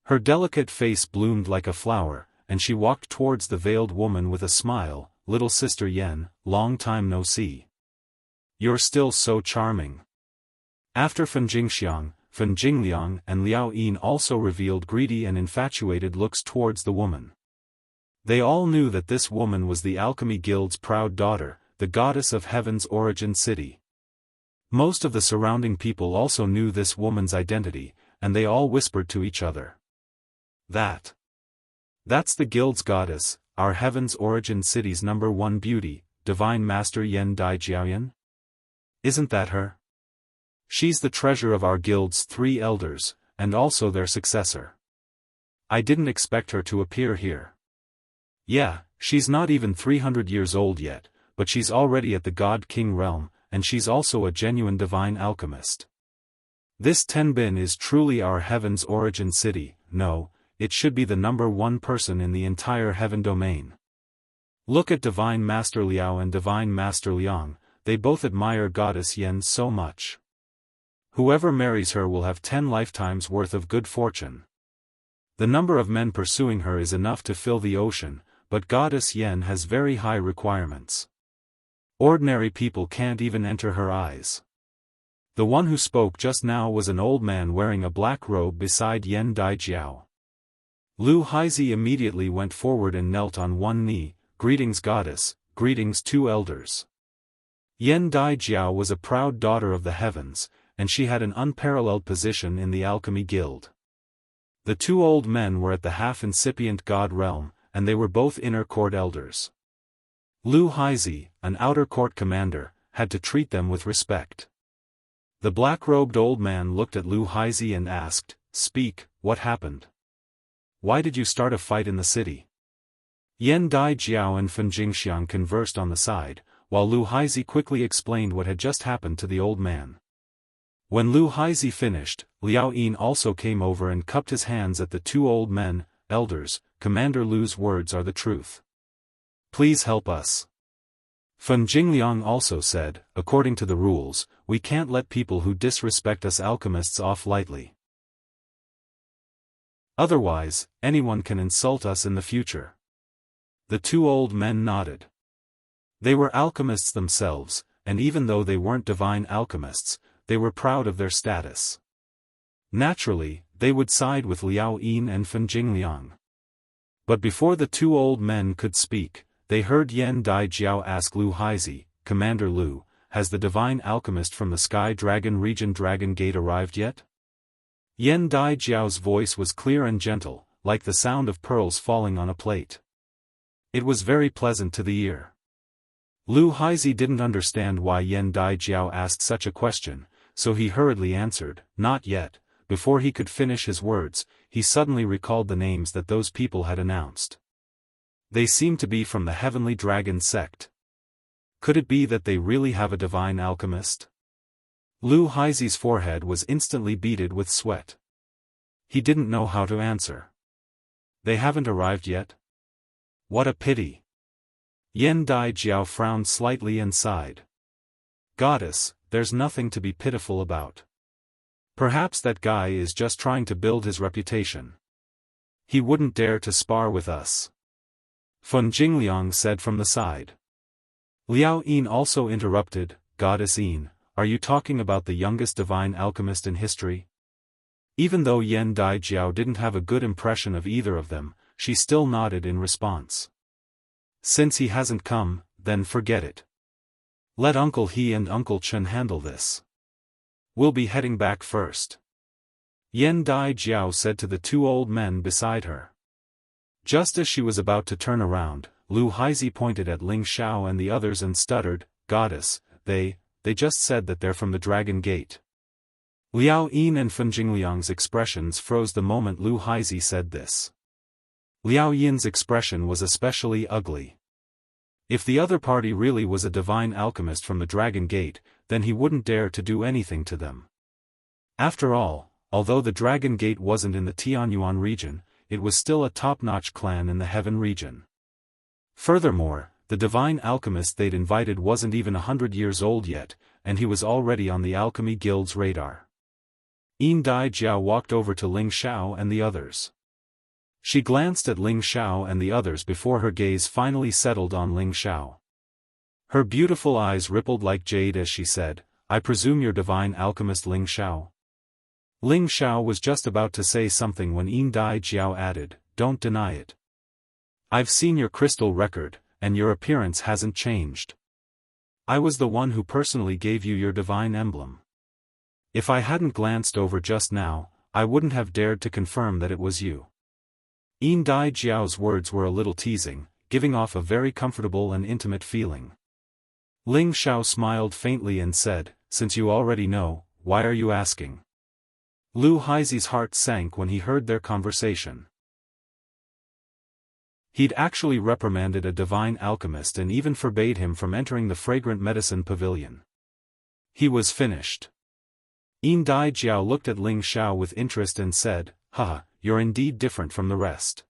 Her delicate face bloomed like a flower, and she walked towards the veiled woman with a smile. Little sister Yen, long time no see. You're still so charming. After Fan Jingxiang, Fan Jingliang and Liao Yin also revealed greedy and infatuated looks towards the woman. They all knew that this woman was the Alchemy Guild's proud daughter, the goddess of heaven's origin city. Most of the surrounding people also knew this woman's identity, and they all whispered to each other. That's the guild's goddess, our heaven's origin city's #1 beauty, Divine Master Yen Dai Jiaoyan? Isn't that her? She's the treasure of our guild's 3 elders, and also their successor. I didn't expect her to appear here. Yeah, she's not even 300 years old yet, but she's already at the God King realm, and she's also a genuine divine alchemist. This Tenbin is truly our heaven's origin city. No, it should be the #1 person in the entire heaven domain. Look at Divine Master Liao and Divine Master Liang, they both admire Goddess Yen so much. Whoever marries her will have 10 lifetimes worth of good fortune. The number of men pursuing her is enough to fill the ocean, but Goddess Yen has very high requirements. Ordinary people can't even enter her eyes. The one who spoke just now was an old man wearing a black robe beside Yen Dai Jiao. Lu Haizi immediately went forward and knelt on one knee. Greetings goddess, greetings 2 elders. Yen Dai Jiao was a proud daughter of the heavens, and she had an unparalleled position in the Alchemy Guild. The 2 old men were at the half-incipient god realm, and they were both inner court elders. Lu Haizi, an outer court commander, had to treat them with respect. The black-robed old man looked at Lu Haizi and asked, "Speak, what happened? Why did you start a fight in the city?" Yen Dai Jiao and Fan Jingxiang conversed on the side, while Lu Haizi quickly explained what had just happened to the old man. When Lu Haizi finished, Liao Yin also came over and cupped his hands at the 2 old men. Elders, Commander Lu's words are the truth. Please help us. Fen Jingliang also said, according to the rules, we can't let people who disrespect us alchemists off lightly. Otherwise, anyone can insult us in the future. The two old men nodded. They were alchemists themselves, and even though they weren't divine alchemists, they were proud of their status. Naturally, they would side with Liao Yin and Fen Jingliang. But before the two old men could speak, they heard Yan Dai Jiao ask Lu Haizi, Commander Lu, has the divine alchemist from the Sky Dragon region Dragon Gate arrived yet? Yan Dai Jiao's voice was clear and gentle, like the sound of pearls falling on a plate. It was very pleasant to the ear. Lu Haizi didn't understand why Yan Dai Jiao asked such a question, so he hurriedly answered, not yet. Before he could finish his words, he suddenly recalled the names that those people had announced. They seemed to be from the Heavenly Dragon sect. Could it be that they really have a divine alchemist? Lu Haizi's forehead was instantly beaded with sweat. He didn't know how to answer. They haven't arrived yet? What a pity. Yan Dai Jiao frowned slightly and sighed. Goddess, there's nothing to be pitiful about. Perhaps that guy is just trying to build his reputation. He wouldn't dare to spar with us. Fen Jingliang said from the side. Liao Yin also interrupted, Goddess Yin, are you talking about the youngest divine alchemist in history? Even though Yan Dai Jiao didn't have a good impression of either of them, she still nodded in response. Since he hasn't come, then forget it. Let Uncle He and Uncle Chen handle this. We'll be heading back first. Yan Dai Jiao said to the two old men beside her. Just as she was about to turn around, Lu Haizi pointed at Ling Xiao and the others and stuttered, Goddess, they just said that they're from the Dragon Gate. Liao Yin and Fen Jingliang's expressions froze the moment Lu Haizi said this. Liao Yin's expression was especially ugly. If the other party really was a divine alchemist from the Dragon Gate, then he wouldn't dare to do anything to them. After all, although the Dragon Gate wasn't in the Tianyuan region, it was still a top-notch clan in the Heaven region. Furthermore, the divine alchemist they'd invited wasn't even 100 years old yet, and he was already on the Alchemy Guild's radar. Yin Dai Jiao walked over to Ling Xiao and the others. She glanced at Ling Xiao and the others before her gaze finally settled on Ling Xiao. Her beautiful eyes rippled like jade as she said, I presume you're divine alchemist Ling Xiao. Ling Xiao was just about to say something when Yin Dai Jiao added, don't deny it. I've seen your crystal record, and your appearance hasn't changed. I was the one who personally gave you your divine emblem. If I hadn't glanced over just now, I wouldn't have dared to confirm that it was you. Yin Dai Jiao's words were a little teasing, giving off a very comfortable and intimate feeling. Ling Xiao smiled faintly and said, since you already know, why are you asking? Lu Haizi's heart sank when he heard their conversation. He'd actually reprimanded a divine alchemist and even forbade him from entering the fragrant medicine pavilion. He was finished. Yin Dai Jiao looked at Ling Xiao with interest and said, haha, you're indeed different from the rest.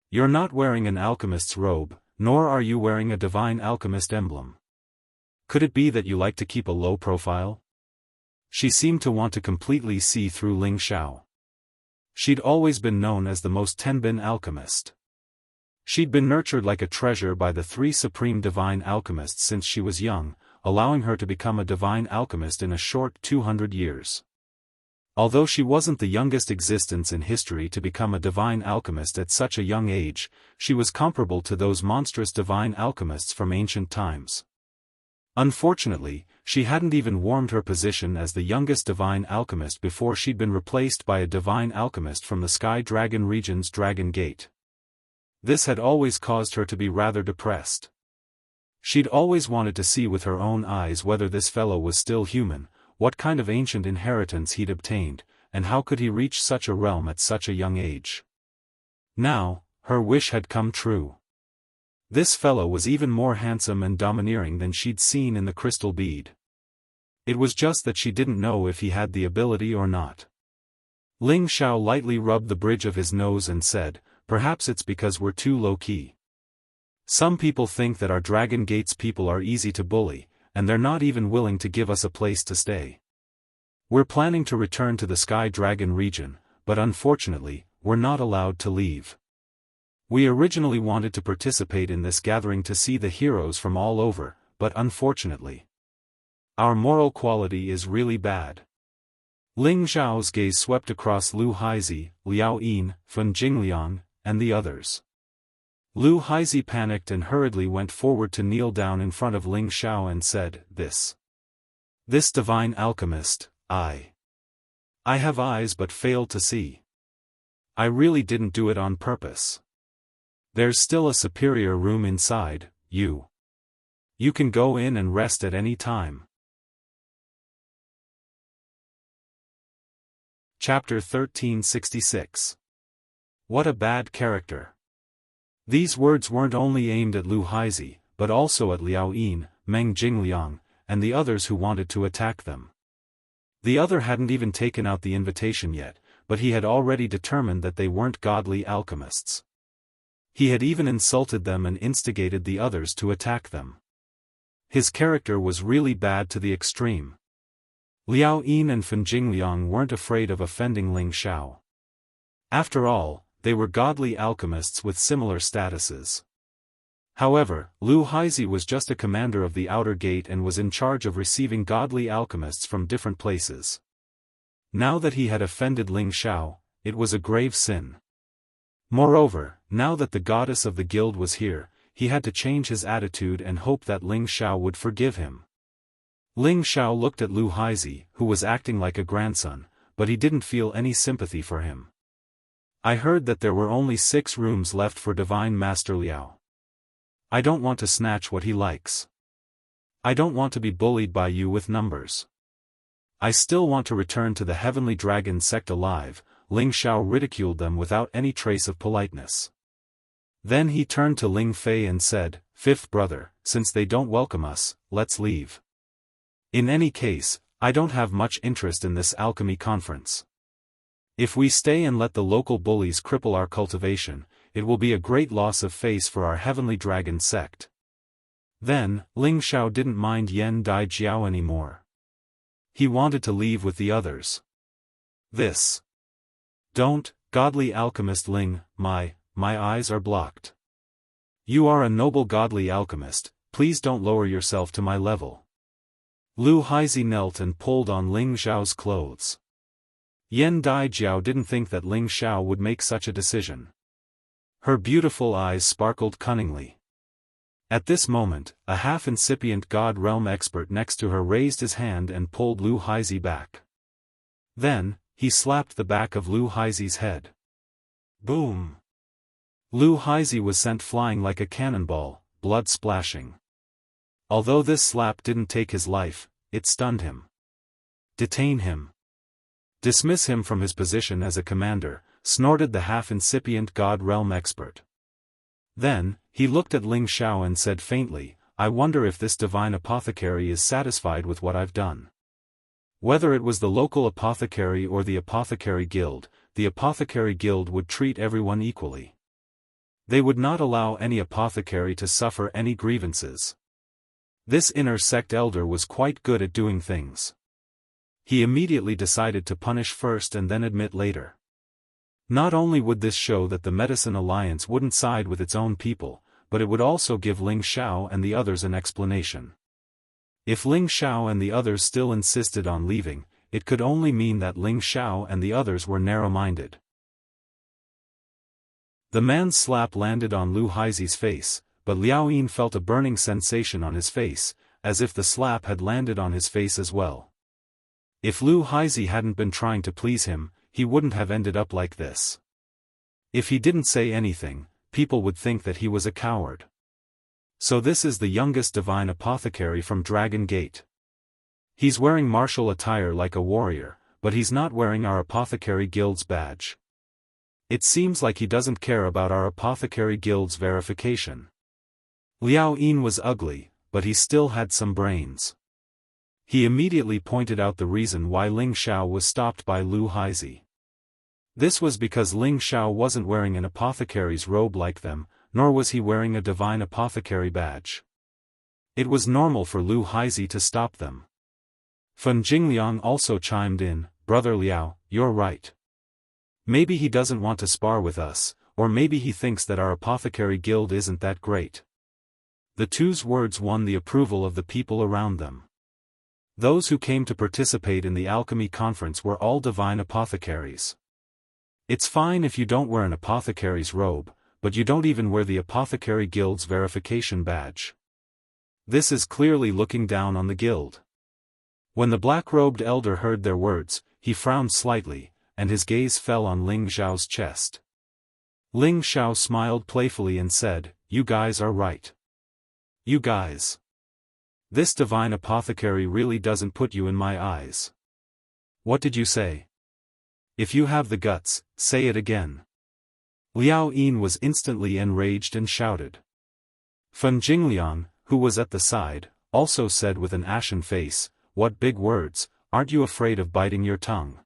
You're not wearing an alchemist's robe, nor are you wearing a divine alchemist emblem. Could it be that you like to keep a low profile? She seemed to want to completely see through Ling Xiao. She'd always been known as the most Tenbin alchemist. She'd been nurtured like a treasure by the three supreme divine alchemists since she was young, allowing her to become a divine alchemist in a short 200 years. Although she wasn't the youngest existence in history to become a divine alchemist at such a young age, she was comparable to those monstrous divine alchemists from ancient times. Unfortunately, she hadn't even warmed her position as the youngest divine alchemist before she'd been replaced by a divine alchemist from the Sky Dragon region's Dragon Gate. This had always caused her to be rather depressed. She'd always wanted to see with her own eyes whether this fellow was still human, what kind of ancient inheritance he'd obtained, and how could he reach such a realm at such a young age. Now, her wish had come true. This fellow was even more handsome and domineering than she'd seen in the crystal bead. It was just that she didn't know if he had the ability or not. Ling Xiao lightly rubbed the bridge of his nose and said, perhaps it's because we're too low-key. Some people think that our Dragon Gates people are easy to bully, and they're not even willing to give us a place to stay. We're planning to return to the Sky Dragon region, but unfortunately, we're not allowed to leave. We originally wanted to participate in this gathering to see the heroes from all over, but unfortunately, our moral quality is really bad. Ling Zhao's gaze swept across Lu Haizi, Liao Yin, Fen Jingliang, and the others. Lu Haizi panicked and hurriedly went forward to kneel down in front of Ling Zhao and said, This divine alchemist, I have eyes but failed to see. I really didn't do it on purpose. There's still a superior room inside, you can go in and rest at any time. Chapter 1366. What a bad character. These words weren't only aimed at Lu Haizi, but also at Liao Yin, Meng Jingliang, and the others who wanted to attack them. The other hadn't even taken out the invitation yet, but he had already determined that they weren't godly alchemists. He had even insulted them and instigated the others to attack them. His character was really bad to the extreme. Liao Yin and Fen Jingliang weren't afraid of offending Ling Zhao. After all, they were godly alchemists with similar statuses. However, Lu Haizi was just a commander of the outer gate and was in charge of receiving godly alchemists from different places. Now that he had offended Ling Zhao, it was a grave sin. Moreover, now that the goddess of the guild was here, he had to change his attitude and hope that Ling Zhao would forgive him. Ling Zhao looked at Lu Haizi, who was acting like a grandson, but he didn't feel any sympathy for him. I heard that there were only 6 rooms left for Divine Master Liao. I don't want to snatch what he likes. I don't want to be bullied by you with numbers. I still want to return to the Heavenly Dragon sect alive. Ling Zhao ridiculed them without any trace of politeness. Then he turned to Ling Fei and said, Fifth brother, since they don't welcome us, let's leave. In any case, I don't have much interest in this alchemy conference. If we stay and let the local bullies cripple our cultivation, it will be a great loss of face for our Heavenly Dragon sect. Then, Ling Zhao didn't mind Yan Dai Jiao anymore. He wanted to leave with the others. Don't, godly alchemist Ling, my eyes are blocked. You are a noble godly alchemist, please don't lower yourself to my level. Lu Haizi knelt and pulled on Ling Zhao's clothes. Yan Dai Jiao didn't think that Ling Zhao would make such a decision. Her beautiful eyes sparkled cunningly. At this moment, a half-incipient God Realm expert next to her raised his hand and pulled Lu Haizi back. Then, he slapped the back of Lu Haizi's head. Boom! Lu Haizi was sent flying like a cannonball, blood splashing. Although this slap didn't take his life, it stunned him. Detain him. Dismiss him from his position as a commander, snorted the half-incipient God Realm expert. Then, he looked at Ling Zhao and said faintly, I wonder if this divine apothecary is satisfied with what I've done. Whether it was the local apothecary or the apothecary guild would treat everyone equally. They would not allow any apothecary to suffer any grievances. This inner sect elder was quite good at doing things. He immediately decided to punish first and then admit later. Not only would this show that the Medicine Alliance wouldn't side with its own people, but it would also give Ling Zhao and the others an explanation. If Ling Zhao and the others still insisted on leaving, it could only mean that Ling Zhao and the others were narrow-minded. The man's slap landed on Lu Haizi's face, but Liao Yin felt a burning sensation on his face, as if the slap had landed on his face as well. If Lu Haizi hadn't been trying to please him, he wouldn't have ended up like this. If he didn't say anything, people would think that he was a coward. So this is the youngest divine apothecary from Dragon Gate. He's wearing martial attire like a warrior, but he's not wearing our apothecary guild's badge. It seems like he doesn't care about our apothecary guild's verification. Liao Yin was ugly, but he still had some brains. He immediately pointed out the reason why Ling Zhao was stopped by Lu Haizi. This was because Ling Zhao wasn't wearing an apothecary's robe like them, nor was he wearing a divine apothecary badge. It was normal for Lu Haizi to stop them. Fen Jingliang also chimed in, "Brother Liao, you're right. Maybe he doesn't want to spar with us, or maybe he thinks that our apothecary guild isn't that great." The two's words won the approval of the people around them. Those who came to participate in the alchemy conference were all divine apothecaries. It's fine if you don't wear an apothecary's robe, but you don't even wear the apothecary guild's verification badge. This is clearly looking down on the guild. When the black-robed elder heard their words, he frowned slightly, and his gaze fell on Ling Xiao's chest. Ling Xiao smiled playfully and said, "You guys are right. You guys. This divine apothecary really doesn't put you in my eyes." "What did you say? If you have the guts, say it again." Liao Yin was instantly enraged and shouted. Fen Jingliang, who was at the side, also said with an ashen face, "What big words, aren't you afraid of biting your tongue?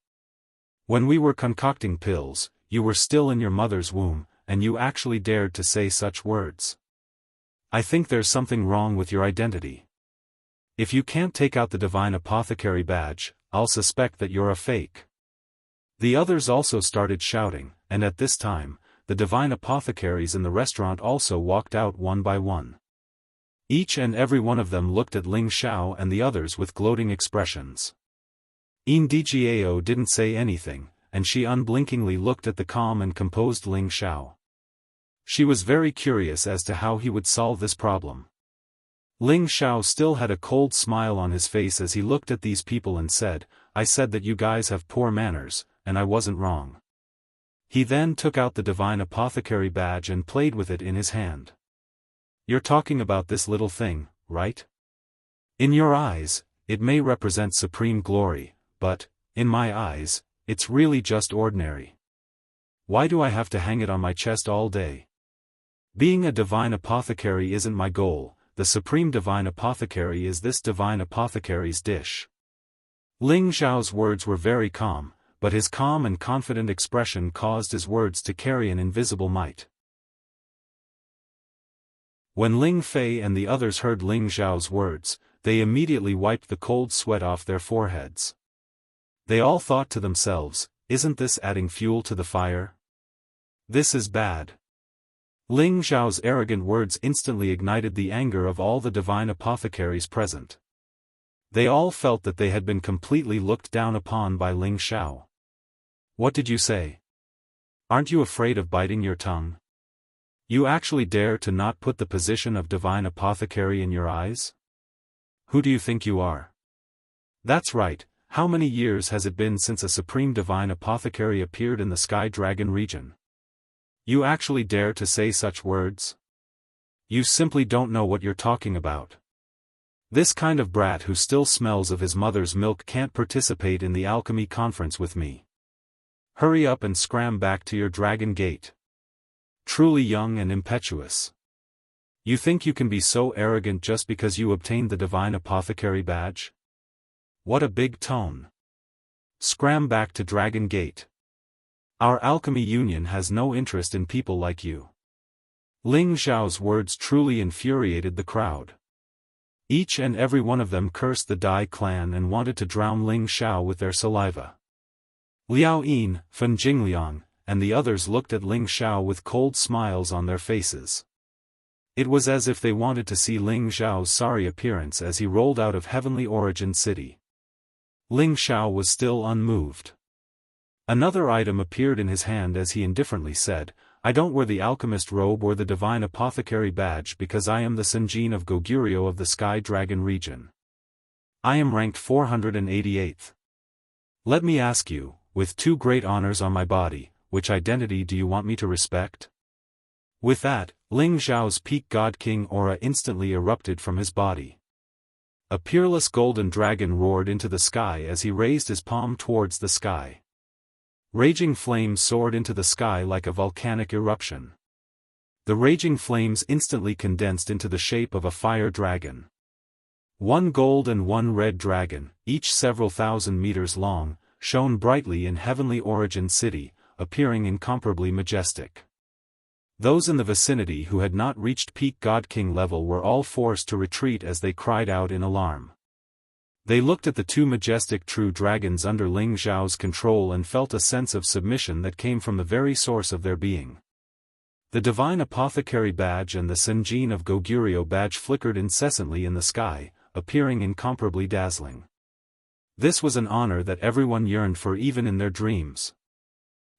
When we were concocting pills, you were still in your mother's womb, and you actually dared to say such words. I think there's something wrong with your identity. If you can't take out the divine apothecary badge, I'll suspect that you're a fake." The others also started shouting, and at this time, the divine apothecaries in the restaurant also walked out one by one. Each and every one of them looked at Ling Xiao and the others with gloating expressions. Ndijiao didn't say anything, and she unblinkingly looked at the calm and composed Ling Xiao. She was very curious as to how he would solve this problem. Ling Xiao still had a cold smile on his face as he looked at these people and said, "I said that you guys have poor manners, and I wasn't wrong." He then took out the divine apothecary badge and played with it in his hand. "You're talking about this little thing, right? In your eyes, it may represent supreme glory, but, in my eyes, it's really just ordinary. Why do I have to hang it on my chest all day? Being a divine apothecary isn't my goal, the supreme divine apothecary is this divine apothecary's dish." Ling Xiao's words were very calm, but his calm and confident expression caused his words to carry an invisible might. When Ling Fei and the others heard Ling Xiao's words, they immediately wiped the cold sweat off their foreheads. They all thought to themselves, "Isn't this adding fuel to the fire? This is bad." Ling Xiao's arrogant words instantly ignited the anger of all the divine apothecaries present. They all felt that they had been completely looked down upon by Ling Xiao. "What did you say? Aren't you afraid of biting your tongue? You actually dare to not put the position of divine apothecary in your eyes? Who do you think you are?" "That's right, how many years has it been since a supreme divine apothecary appeared in the Sky Dragon region? You actually dare to say such words? You simply don't know what you're talking about. This kind of brat who still smells of his mother's milk can't participate in the alchemy conference with me. Hurry up and scram back to your dragon gate. Truly young and impetuous. You think you can be so arrogant just because you obtained the divine apothecary badge? What a big tone. Scram back to Dragon Gate. Our alchemy union has no interest in people like you." Ling Xiao's words truly infuriated the crowd. Each and every one of them cursed the Dai clan and wanted to drown Ling Xiao with their saliva. Liao Yin, Fen Jingliang, and the others looked at Ling Xiao with cold smiles on their faces. It was as if they wanted to see Ling Xiao's sorry appearance as he rolled out of Heavenly Origin City. Ling Xiao was still unmoved. Another item appeared in his hand as he indifferently said, "I don't wear the alchemist robe or the divine apothecary badge because I am the Senjin of Goguryeo of the Sky Dragon region. I am ranked 488th. Let me ask you, with two great honors on my body, which identity do you want me to respect?" With that, Ling Xiao's peak God King aura instantly erupted from his body. A peerless golden dragon roared into the sky as he raised his palm towards the sky. Raging flames soared into the sky like a volcanic eruption. The raging flames instantly condensed into the shape of a fire dragon. One gold and one red dragon, each several thousand meters long, shone brightly in Heavenly Origin City, appearing incomparably majestic. Those in the vicinity who had not reached peak God King level were all forced to retreat as they cried out in alarm. They looked at the two majestic true dragons under Ling Xiao's control and felt a sense of submission that came from the very source of their being. The Divine Apothecary badge and the Senjin of Goguryeo badge flickered incessantly in the sky, appearing incomparably dazzling. This was an honor that everyone yearned for even in their dreams.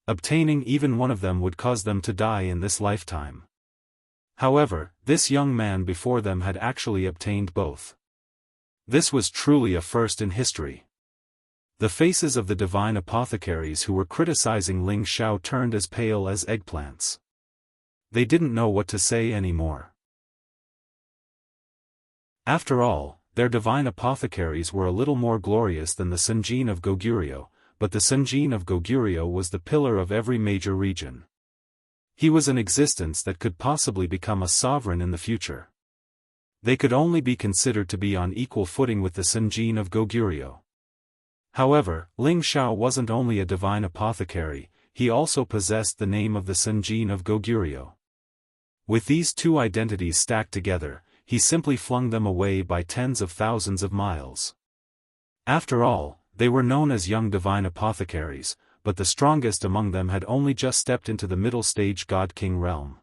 Obtaining even one of them would cause them to die in this lifetime. However, this young man before them had actually obtained both. This was truly a first in history. The faces of the divine apothecaries who were criticizing Ling Xiao turned as pale as eggplants. They didn't know what to say anymore. After all, their divine apothecaries were a little more glorious than the Senjin of Goguryeo, but the Senjin of Goguryeo was the pillar of every major region. He was an existence that could possibly become a sovereign in the future. They could only be considered to be on equal footing with the Senjin of Goguryeo. However, Ling Xiao wasn't only a divine apothecary, he also possessed the name of the Senjin of Goguryeo. With these two identities stacked together, he simply flung them away by tens of thousands of miles. After all, they were known as young divine apothecaries, but the strongest among them had only just stepped into the middle stage God King realm.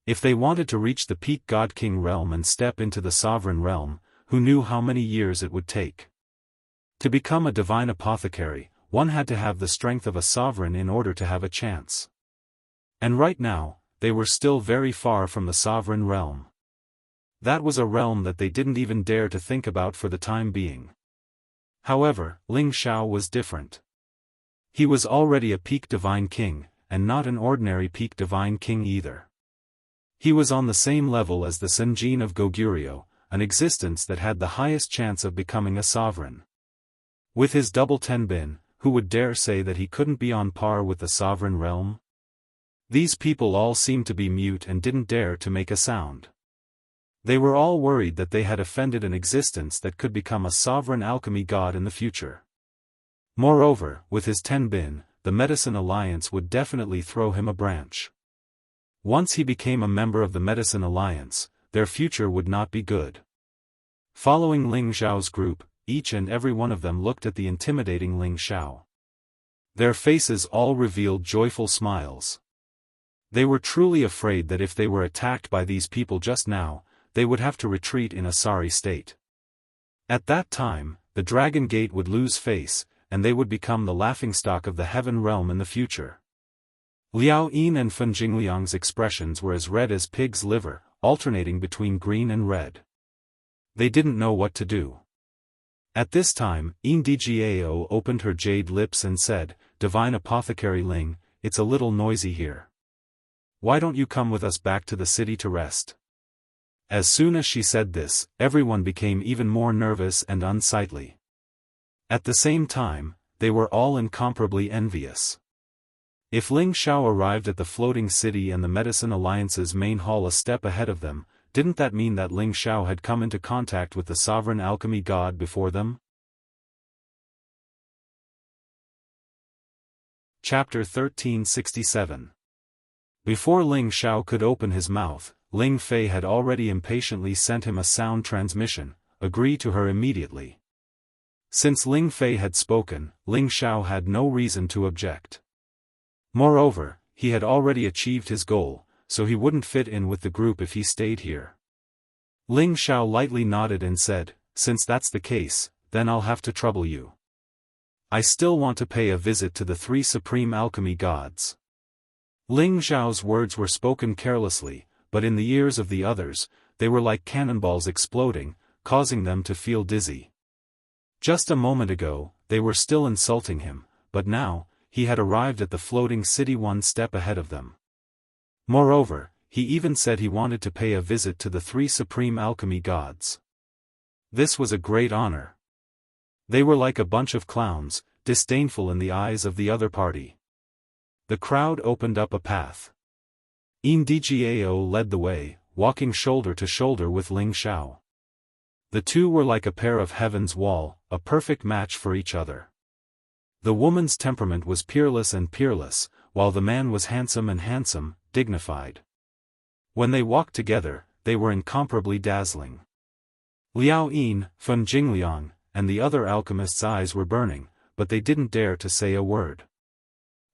If they wanted to reach the peak God King realm and step into the sovereign realm, who knew how many years it would take? To become a divine apothecary, one had to have the strength of a sovereign in order to have a chance. And right now, they were still very far from the sovereign realm. That was a realm that they didn't even dare to think about for the time being. However, Ling Xiao was different. He was already a peak divine king, and not an ordinary peak divine king either. He was on the same level as the Senjin of Goguryeo, an existence that had the highest chance of becoming a sovereign. With his double tenbin, who would dare say that he couldn't be on par with the sovereign realm? These people all seemed to be mute and didn't dare to make a sound. They were all worried that they had offended an existence that could become a sovereign alchemy god in the future. Moreover, with his tenbin, the Medicine Alliance would definitely throw him a branch. Once he became a member of the Medicine Alliance, their future would not be good. Following Ling Xiao's group, each and every one of them looked at the intimidating Ling Xiao. Their faces all revealed joyful smiles. They were truly afraid that if they were attacked by these people just now, they would have to retreat in a sorry state. At that time, the Dragon Gate would lose face, and they would become the laughingstock of the heaven realm in the future. Liao Yin and Fen Jingliang's expressions were as red as pig's liver, alternating between green and red. They didn't know what to do. At this time, Yin Dgao opened her jade lips and said, "Divine Apothecary Ling, it's a little noisy here. Why don't you come with us back to the city to rest?" As soon as she said this, everyone became even more nervous and unsightly. At the same time, they were all incomparably envious. If Ling Xiao arrived at the floating city and the Medicine Alliance's main hall a step ahead of them, didn't that mean that Ling Xiao had come into contact with the sovereign alchemy god before them? Chapter 1367. Before Ling Xiao could open his mouth, Ling Fei had already impatiently sent him a sound transmission, "Agree to her immediately." Since Ling Fei had spoken, Ling Xiao had no reason to object. Moreover, he had already achieved his goal, so he wouldn't fit in with the group if he stayed here. Ling Xiao lightly nodded and said, "Since that's the case, then I'll have to trouble you. I still want to pay a visit to the three supreme alchemy gods." Ling Xiao's words were spoken carelessly, but in the ears of the others, they were like cannonballs exploding, causing them to feel dizzy. Just a moment ago, they were still insulting him, but now, he had arrived at the floating city one step ahead of them. Moreover, he even said he wanted to pay a visit to the three supreme alchemy gods. This was a great honor. They were like a bunch of clowns, disdainful in the eyes of the other party. The crowd opened up a path. Yin Dgao led the way, walking shoulder to shoulder with Ling Xiao. The two were like a pair of heaven's wall, a perfect match for each other. The woman's temperament was peerless and peerless, while the man was handsome and handsome, dignified. When they walked together, they were incomparably dazzling. Liao Yin, Fen Jingliang, and the other alchemist's eyes were burning, but they didn't dare to say a word.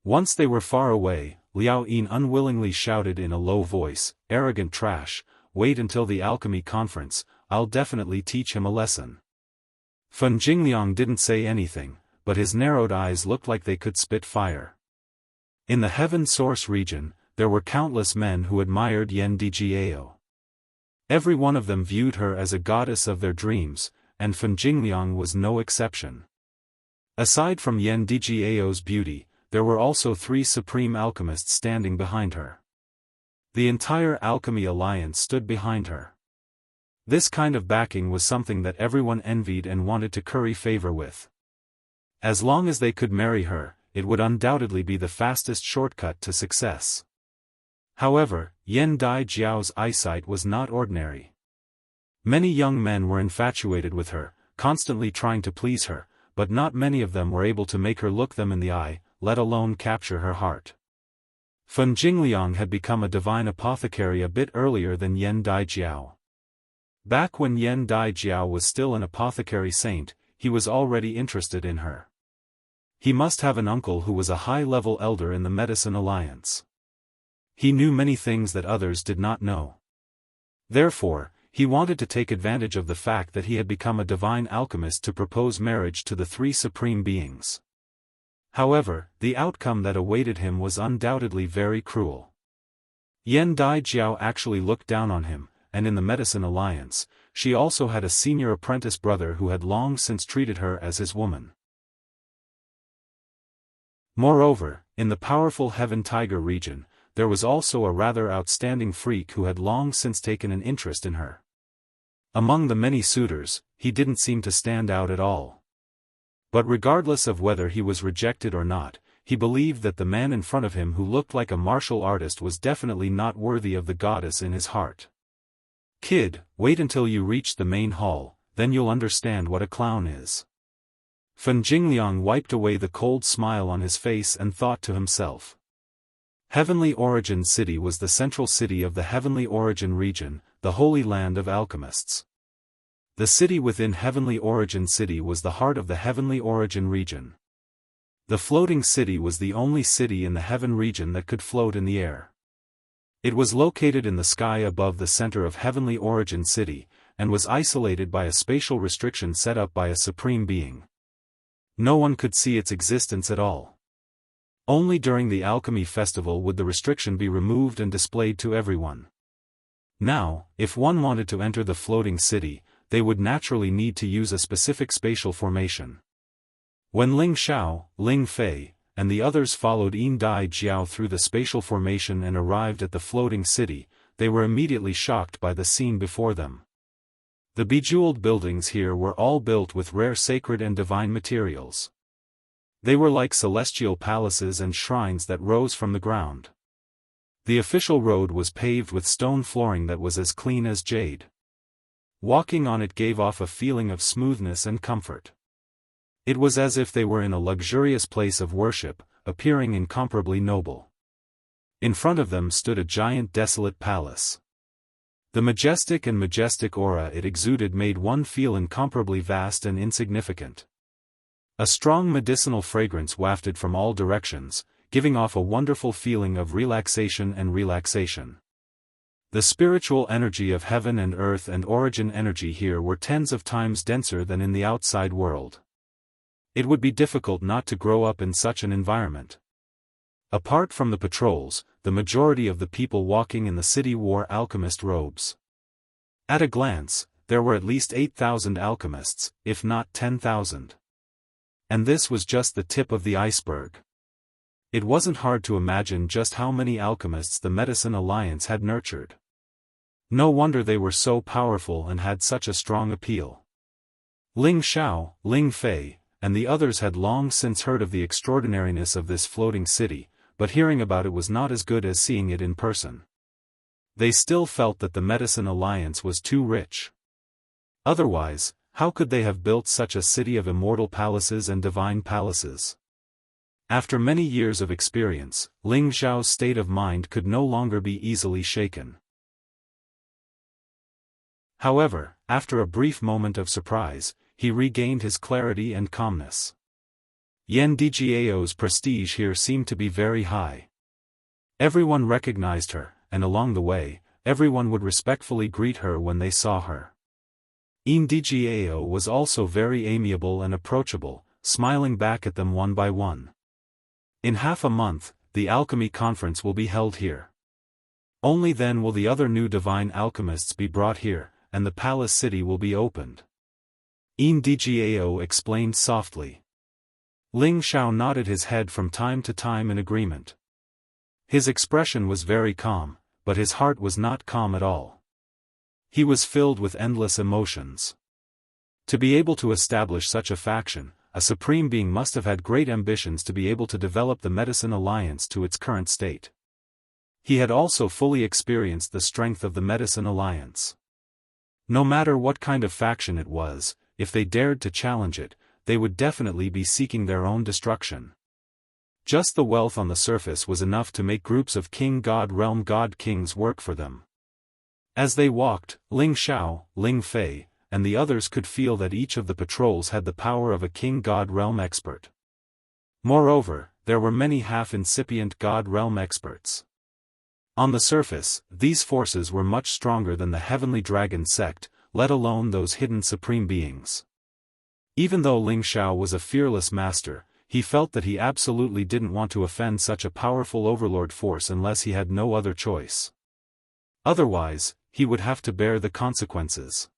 Once they were far away, Liao Yin unwillingly shouted in a low voice, "Arrogant trash, wait until the alchemy conference, I'll definitely teach him a lesson." Fen Jingliang didn't say anything, but his narrowed eyes looked like they could spit fire. In the Heaven Source region, there were countless men who admired Yen Djiao. Every one of them viewed her as a goddess of their dreams, and Fen Jingliang was no exception. Aside from Yen Djiao's beauty, there were also 3 supreme alchemists standing behind her. The entire alchemy alliance stood behind her. This kind of backing was something that everyone envied and wanted to curry favor with. As long as they could marry her, it would undoubtedly be the fastest shortcut to success. However, Yen Djiao's eyesight was not ordinary. Many young men were infatuated with her, constantly trying to please her, but not many of them were able to make her look them in the eye, let alone capture her heart. Fen Jingliang had become a divine apothecary a bit earlier than Yen Djiao. Back when Yen Djiao was still an apothecary saint, he was already interested in her. He must have an uncle who was a high-level elder in the Medicine Alliance. He knew many things that others did not know. Therefore, he wanted to take advantage of the fact that he had become a divine alchemist to propose marriage to the 3 supreme beings. However, the outcome that awaited him was undoubtedly very cruel. Yen Djiao actually looked down on him, and in the Medicine Alliance, she also had a senior apprentice brother who had long since treated her as his woman. Moreover, in the powerful Heaven Tiger region, there was also a rather outstanding freak who had long since taken an interest in her. Among the many suitors, he didn't seem to stand out at all. But regardless of whether he was rejected or not, he believed that the man in front of him who looked like a martial artist was definitely not worthy of the goddess in his heart. "Kid, wait until you reach the main hall, then you'll understand what a clown is." Fen Jingliang wiped away the cold smile on his face and thought to himself. Heavenly Origin City was the central city of the Heavenly Origin region, the Holy Land of Alchemists. The city within Heavenly Origin City was the heart of the Heavenly Origin region. The floating city was the only city in the Heaven region that could float in the air. It was located in the sky above the center of Heavenly Origin City, and was isolated by a spatial restriction set up by a supreme being. No one could see its existence at all. Only during the Alchemy Festival would the restriction be removed and displayed to everyone. Now, if one wanted to enter the floating city, they would naturally need to use a specific spatial formation. When Ling Xiao, Ling Fei, and the others followed Yin Djiao through the spatial formation and arrived at the floating city, they were immediately shocked by the scene before them. The bejeweled buildings here were all built with rare sacred and divine materials. They were like celestial palaces and shrines that rose from the ground. The official road was paved with stone flooring that was as clean as jade. Walking on it gave off a feeling of smoothness and comfort. It was as if they were in a luxurious place of worship, appearing incomparably noble. In front of them stood a giant desolate palace. The majestic aura it exuded made one feel incomparably vast and insignificant. A strong medicinal fragrance wafted from all directions, giving off a wonderful feeling of relaxation and relaxation. The spiritual energy of heaven and earth and origin energy here were tens of times denser than in the outside world. It would be difficult not to grow up in such an environment. Apart from the patrols, the majority of the people walking in the city wore alchemist robes. At a glance, there were at least 8,000 alchemists, if not 10,000. And this was just the tip of the iceberg. It wasn't hard to imagine just how many alchemists the Medicine Alliance had nurtured. No wonder they were so powerful and had such a strong appeal. Ling Xiao, Ling Fei, and the others had long since heard of the extraordinariness of this floating city, but hearing about it was not as good as seeing it in person. They still felt that the Medicine Alliance was too rich. Otherwise, how could they have built such a city of immortal palaces and divine palaces? After many years of experience, Ling Xiao's state of mind could no longer be easily shaken. However, after a brief moment of surprise, he regained his clarity and calmness. Yan Djiao's prestige here seemed to be very high. Everyone recognized her, and along the way, everyone would respectfully greet her when they saw her. Yan Djiao was also very amiable and approachable, smiling back at them one by one. In half a month, the alchemy conference will be held here. Only then will the other new divine alchemists be brought here, and the palace city will be opened. Yan Djiao explained softly. Ling Xiao nodded his head from time to time in agreement. His expression was very calm, but his heart was not calm at all. He was filled with endless emotions. To be able to establish such a faction, a supreme being must have had great ambitions to be able to develop the Medicine Alliance to its current state. He had also fully experienced the strength of the Medicine Alliance. No matter what kind of faction it was, if they dared to challenge it, they would definitely be seeking their own destruction. Just the wealth on the surface was enough to make groups of King God Realm God Kings work for them. As they walked, Ling Xiao, Ling Fei, and the others could feel that each of the patrols had the power of a King God Realm expert. Moreover, there were many half-incipient God Realm experts. On the surface, these forces were much stronger than the Heavenly Dragon sect, let alone those hidden supreme beings. Even though Ling Xiao was a fearless master, he felt that he absolutely didn't want to offend such a powerful overlord force unless he had no other choice. Otherwise, he would have to bear the consequences.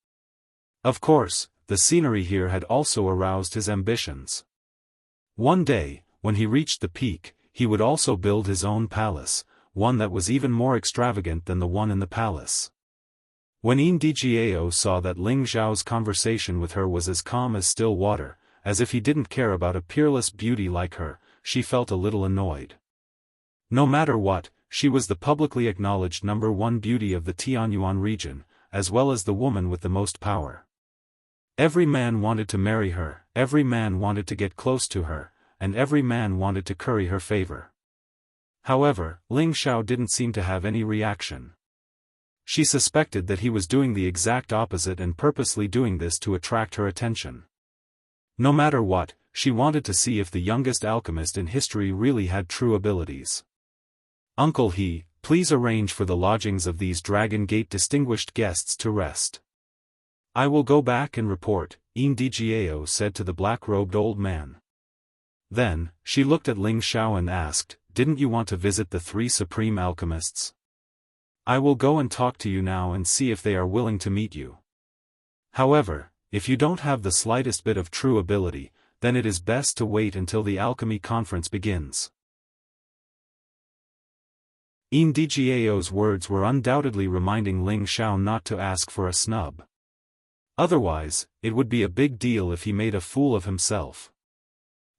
Of course, the scenery here had also aroused his ambitions. One day, when he reached the peak, he would also build his own palace, one that was even more extravagant than the one in the palace. When Yan Djiao saw that Ling Xiao's conversation with her was as calm as still water, as if he didn't care about a peerless beauty like her, she felt a little annoyed. No matter what, she was the publicly acknowledged #1 beauty of the Tianyuan region, as well as the woman with the most power. Every man wanted to marry her, every man wanted to get close to her, and every man wanted to curry her favor. However, Ling Xiao didn't seem to have any reaction. She suspected that he was doing the exact opposite and purposely doing this to attract her attention. No matter what, she wanted to see if the youngest alchemist in history really had true abilities. "Uncle He, please arrange for the lodgings of these Dragon Gate distinguished guests to rest. I will go back and report," Yan Djiao said to the black-robed old man. Then, she looked at Ling Xiao and asked, "Didn't you want to visit the 3 supreme alchemists? I will go and talk to you now and see if they are willing to meet you. However, if you don't have the slightest bit of true ability, then it is best to wait until the alchemy conference begins." Yan Djiao's words were undoubtedly reminding Ling Xiao not to ask for a snub. Otherwise, it would be a big deal if he made a fool of himself.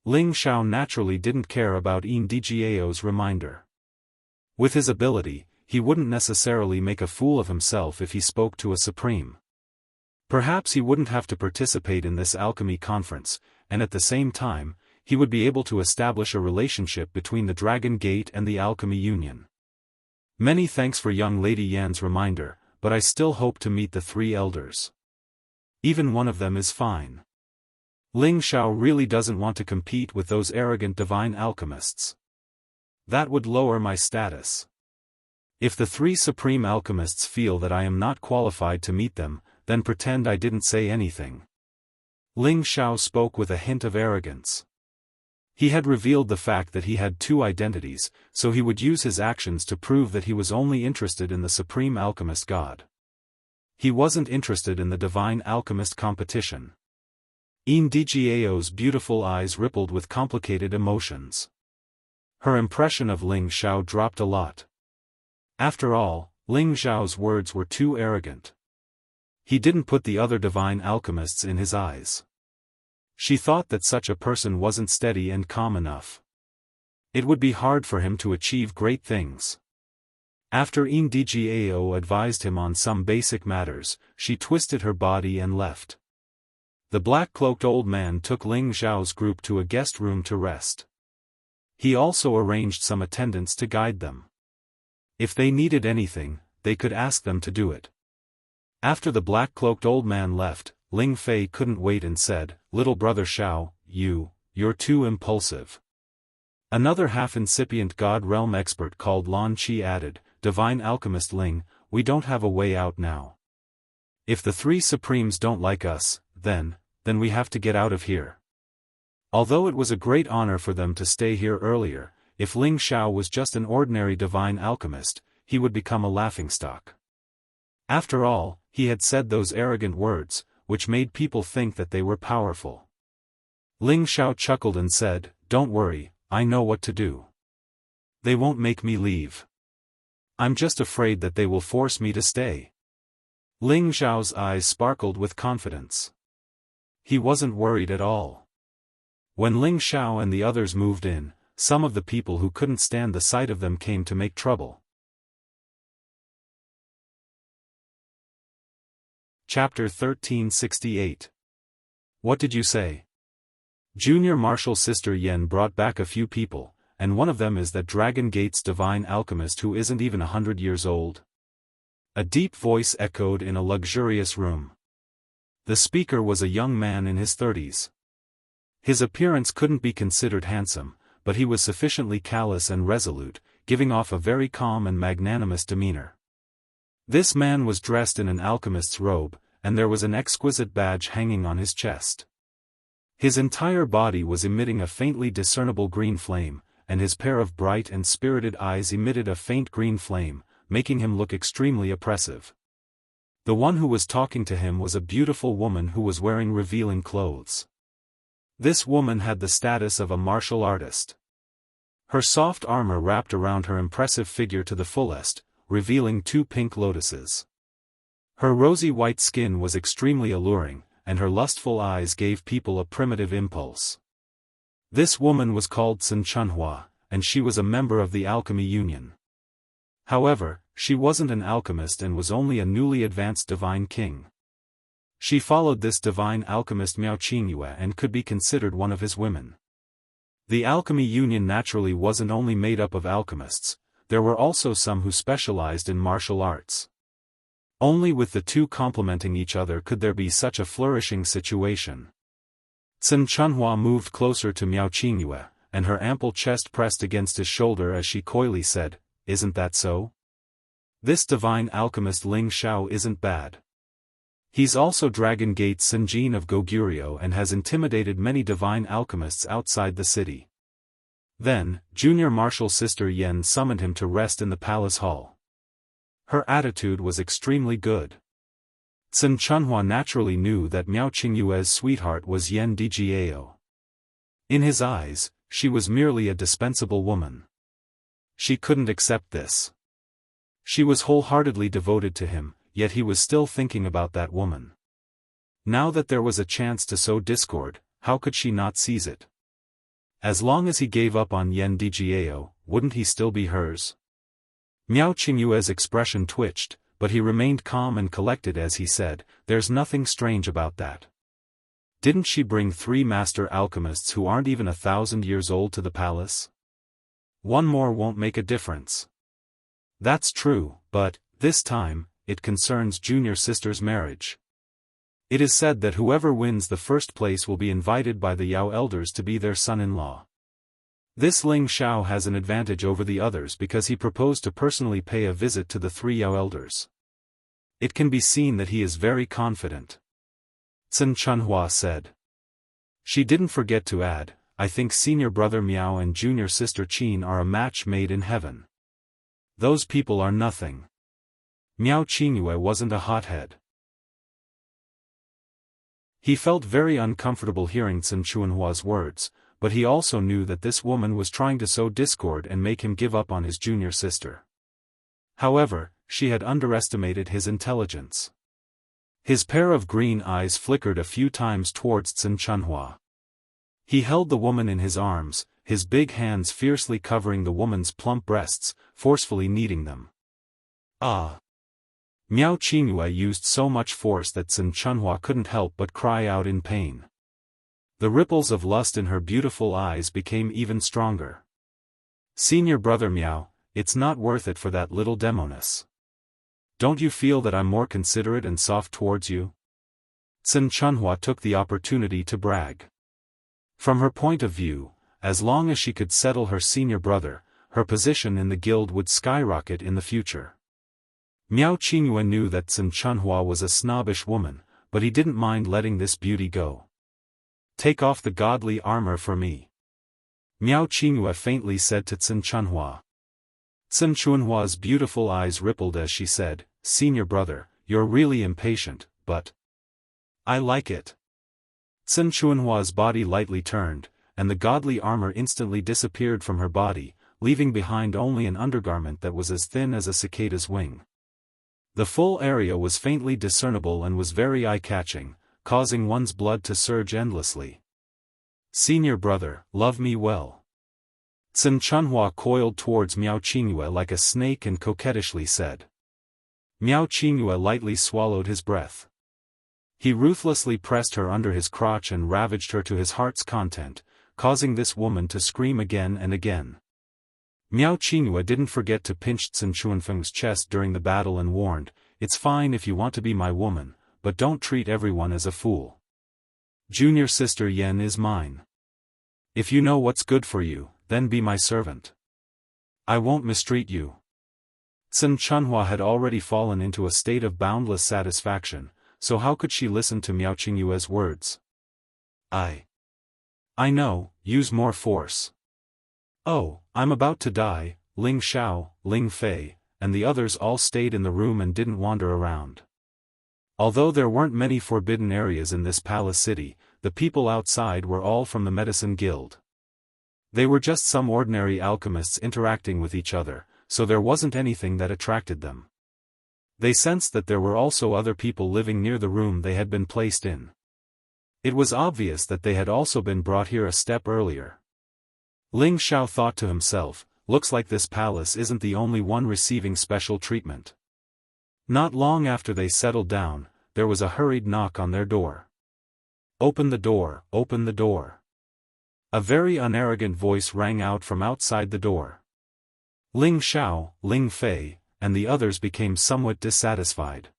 Ling Xiao naturally didn't care about Yan Djiao's reminder. With his ability, he wouldn't necessarily make a fool of himself if he spoke to a supreme. Perhaps he wouldn't have to participate in this alchemy conference, and at the same time, he would be able to establish a relationship between the Dragon Gate and the Alchemy Union. Many thanks for young Lady Yan's reminder, but I still hope to meet the 3 elders. Even one of them is fine. Ling Xiao really doesn't want to compete with those arrogant divine alchemists. That would lower my status. If the 3 supreme alchemists feel that I am not qualified to meet them, then pretend I didn't say anything. Ling Xiao spoke with a hint of arrogance. He had revealed the fact that he had 2 identities, so he would use his actions to prove that he was only interested in the supreme alchemist god. He wasn't interested in the divine alchemist competition. Yan Djiao's beautiful eyes rippled with complicated emotions. Her impression of Ling Xiao dropped a lot. After all, Ling Xiao's words were too arrogant. He didn't put the other divine alchemists in his eyes. She thought that such a person wasn't steady and calm enough. It would be hard for him to achieve great things. After Yan Djiao advised him on some basic matters, she twisted her body and left. The black-cloaked old man took Ling Xiao's group to a guest room to rest. He also arranged some attendants to guide them. If they needed anything, they could ask them to do it. After the black-cloaked old man left, Ling Fei couldn't wait and said, "Little brother Xiao, you're too impulsive." Another half-incipient God realm expert called Lan Qi added, "Divine Alchemist Ling, we don't have a way out now. If the three supremes don't like us, then we have to get out of here." Although it was a great honor for them to stay here earlier, if Ling Xiao was just an ordinary divine alchemist, he would become a laughingstock. After all, he had said those arrogant words, which made people think that they were powerful. Ling Xiao chuckled and said, "Don't worry, I know what to do. They won't make me leave. I'm just afraid that they will force me to stay." Ling Xiao's eyes sparkled with confidence. He wasn't worried at all. When Ling Xiao and the others moved in, some of the people who couldn't stand the sight of them came to make trouble. Chapter 1368. What did you say? Junior Martial Sister Yen brought back a few people, and one of them is that Dragon Gate's divine alchemist who isn't even 100 years old. A deep voice echoed in a luxurious room. The speaker was a young man in his 30s. His appearance couldn't be considered handsome, but he was sufficiently callous and resolute, giving off a very calm and magnanimous demeanor. This man was dressed in an alchemist's robe, and there was an exquisite badge hanging on his chest. His entire body was emitting a faintly discernible green flame, and his pair of bright and spirited eyes emitted a faint green flame, making him look extremely oppressive. The one who was talking to him was a beautiful woman who was wearing revealing clothes. This woman had the status of a martial artist. Her soft armor wrapped around her impressive figure to the fullest, revealing 2 pink lotuses. Her rosy white skin was extremely alluring, and her lustful eyes gave people a primitive impulse. This woman was called Sun Chunhua, and she was a member of the Alchemy Union. However, she wasn't an alchemist and was only a newly advanced divine king. She followed this divine alchemist Miao Qingyue and could be considered one of his women. The Alchemy Union naturally wasn't only made up of alchemists, there were also some who specialized in martial arts. Only with the two complementing each other could there be such a flourishing situation. Sun Chunhua moved closer to Miao Qingyue, and her ample chest pressed against his shoulder as she coyly said, "Isn't that so? This divine alchemist Ling Xiao isn't bad. He's also Dragon Gate Sinjin of Goguryeo and has intimidated many divine alchemists outside the city." Then, Junior Martial Sister Yen summoned him to rest in the palace hall. Her attitude was extremely good. Sun Chunhua naturally knew that Miao Qingyue's sweetheart was Yen Djiao. In his eyes, she was merely a dispensable woman. She couldn't accept this. She was wholeheartedly devoted to him, yet he was still thinking about that woman. Now that there was a chance to sow discord, how could she not seize it? As long as he gave up on Yen Djiao, wouldn't he still be hers? Miao Qingyue's expression twitched, but he remained calm and collected as he said, "There's nothing strange about that. Didn't she bring 3 master alchemists who aren't even 1,000 years old to the palace? One more won't make a difference." "That's true, but, this time, it concerns Junior Sister's marriage. It is said that whoever wins the first place will be invited by the Yao elders to be their son-in-law. This Ling Xiao has an advantage over the others because he proposed to personally pay a visit to the 3 Yao elders. It can be seen that he is very confident," Sun Chunhua said. She didn't forget to add, "I think senior brother Miao and junior sister Qin are a match made in heaven. Those people are nothing." Miao Qingyue wasn't a hothead. He felt very uncomfortable hearing Sun Chunhua's words, but he also knew that this woman was trying to sow discord and make him give up on his junior sister. However, she had underestimated his intelligence. His pair of green eyes flickered a few times towards Sun Chunhua. He held the woman in his arms, his big hands fiercely covering the woman's plump breasts, forcefully kneading them. "Ah!" Miao Qingyue used so much force that Sun Chunhua couldn't help but cry out in pain. The ripples of lust in her beautiful eyes became even stronger. Senior brother Miao, it's not worth it for that little demoness. Don't you feel that I'm more considerate and soft towards you? Sun Chunhua took the opportunity to brag. From her point of view, as long as she could settle her senior brother, her position in the guild would skyrocket in the future. Miao Qingyue knew that Sun Chunhua was a snobbish woman, but he didn't mind letting this beauty go. Take off the godly armor for me. Miao Qingyue faintly said to Sun Chunhua. Sun Chunhua's beautiful eyes rippled as she said, Senior brother, you're really impatient, but I like it. Sun Chunhua's body lightly turned, and the godly armor instantly disappeared from her body, leaving behind only an undergarment that was as thin as a cicada's wing. The full area was faintly discernible and was very eye-catching, causing one's blood to surge endlessly. Senior brother, love me well. Sun Chunhua coiled towards Miao Qingyue like a snake and coquettishly said. Miao Qingyue lightly swallowed his breath. He ruthlessly pressed her under his crotch and ravaged her to his heart's content, causing this woman to scream again and again. Miao Qingyue didn't forget to pinch Sun Chunfeng's chest during the battle and warned, it's fine if you want to be my woman, but don't treat everyone as a fool. Junior sister Yan is mine. If you know what's good for you, then be my servant. I won't mistreat you. Sun Chunhua had already fallen into a state of boundless satisfaction, so how could she listen to Miao Qingyue's words? I know, use more force. Oh, I'm about to die. Ling Xiao, Ling Fei, and the others all stayed in the room and didn't wander around. Although there weren't many forbidden areas in this palace city, the people outside were all from the Medicine Guild. They were just some ordinary alchemists interacting with each other, so there wasn't anything that attracted them. They sensed that there were also other people living near the room they had been placed in. It was obvious that they had also been brought here a step earlier. Ling Xiao thought to himself, looks like this palace isn't the only one receiving special treatment. Not long after they settled down, there was a hurried knock on their door. Open the door, open the door. A very unarrogant voice rang out from outside the door. Ling Xiao, Ling Fei, and the others became somewhat dissatisfied.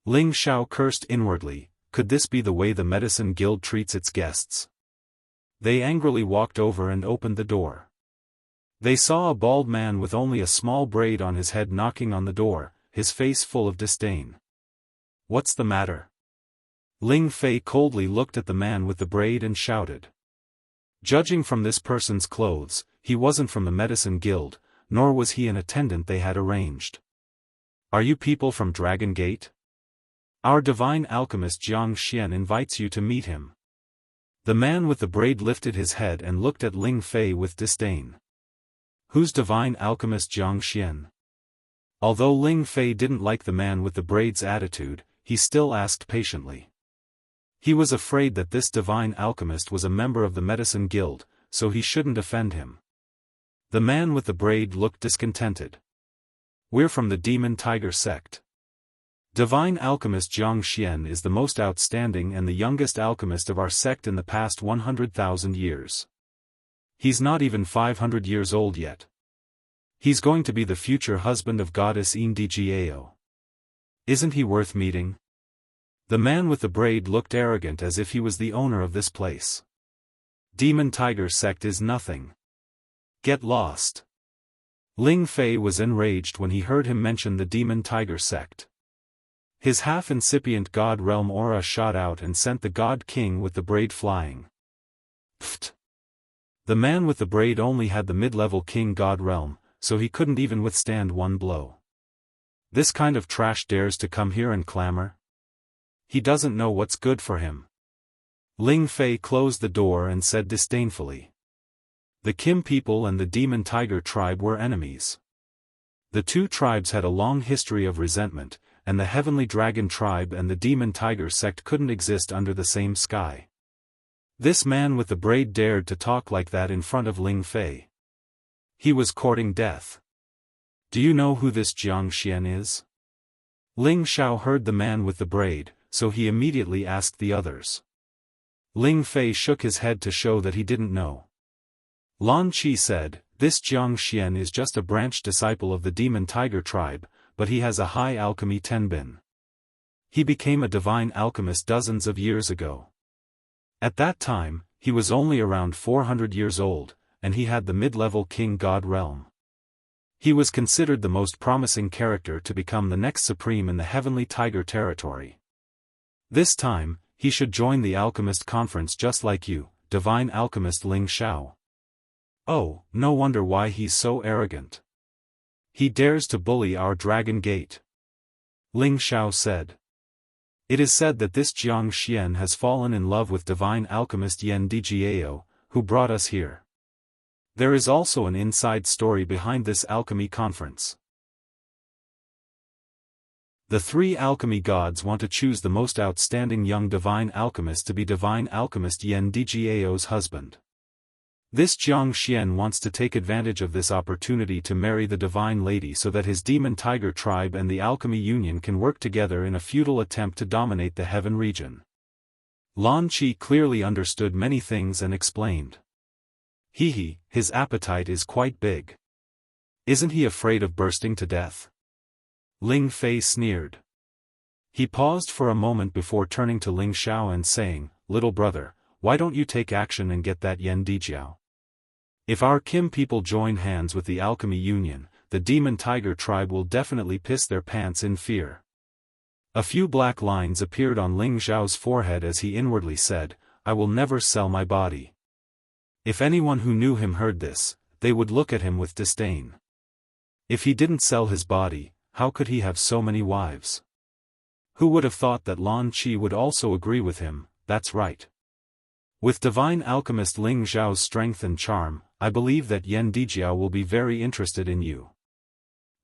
Ling Xiao cursed inwardly, could this be the way the Medicine Guild treats its guests? They angrily walked over and opened the door. They saw a bald man with only a small braid on his head knocking on the door, his face full of disdain. What's the matter? Ling Fei coldly looked at the man with the braid and shouted. Judging from this person's clothes, he wasn't from the Medicine Guild, nor was he an attendant they had arranged. Are you people from Dragon Gate? Our divine alchemist Jiang Xian invites you to meet him. The man with the braid lifted his head and looked at Ling Fei with disdain. Who's divine alchemist Jiang Xian? Although Ling Fei didn't like the man with the braid's attitude, he still asked patiently. He was afraid that this divine alchemist was a member of the Medicine Guild, so he shouldn't offend him. The man with the braid looked discontented. We're from the Demon Tiger sect. Divine alchemist Jiang Xian is the most outstanding and the youngest alchemist of our sect in the past 100,000 years. He's not even 500 years old yet. He's going to be the future husband of goddess Indgao. Isn't he worth meeting? The man with the braid looked arrogant as if he was the owner of this place. Demon Tiger sect is nothing. Get lost. Ling Fei was enraged when he heard him mention the Demon Tiger sect. His half-incipient god realm aura shot out and sent the god king with the braid flying. Pfft. The man with the braid only had the mid-level king god realm, so he couldn't even withstand one blow. This kind of trash dares to come here and clamor? He doesn't know what's good for him. Ling Fei closed the door and said disdainfully. The Kim people and the Demon Tiger tribe were enemies. The two tribes had a long history of resentment, and the Heavenly Dragon tribe and the Demon Tiger sect couldn't exist under the same sky. This man with the braid dared to talk like that in front of Ling Fei. He was courting death. Do you know who this Jiang Xian is? Ling Xiao heard the man with the braid, so he immediately asked the others. Ling Fei shook his head to show that he didn't know. Lan Qi said, "This Jiang Xian is just a branch disciple of the demon tiger tribe, but he has a high alchemy tenbin. He became a divine alchemist dozens of years ago. At that time, he was only around 400 years old, and he had the mid-level king god realm. He was considered the most promising character to become the next supreme in the heavenly tiger territory. This time, he should join the alchemist conference just like you, divine alchemist Ling Xiao. Oh, no wonder why he's so arrogant. He dares to bully our dragon gate." Ling Xiao said. "It is said that this Jiang Xian has fallen in love with divine alchemist Yan Djiao, who brought us here. There is also an inside story behind this alchemy conference. The three alchemy gods want to choose the most outstanding young divine alchemist to be divine alchemist Yan Djiao's husband. This Jiang Xian wants to take advantage of this opportunity to marry the divine lady so that his demon tiger tribe and the alchemy union can work together in a futile attempt to dominate the heaven region." Lan Qi clearly understood many things and explained. His appetite is quite big. Isn't he afraid of bursting to death?" Ling Fei sneered. He paused for a moment before turning to Ling Xiao and saying, "Little brother, why don't you take action and get that Yan Djiao? If our Kim people join hands with the alchemy union, the demon tiger tribe will definitely piss their pants in fear." A few black lines appeared on Ling Xiao's forehead as he inwardly said, "I will never sell my body." If anyone who knew him heard this, they would look at him with disdain. If he didn't sell his body, how could he have so many wives? Who would have thought that Lan Qi would also agree with him? That's right. With divine alchemist Ling Xiao's strength and charm, I believe that Yan Djiao will be very interested in you.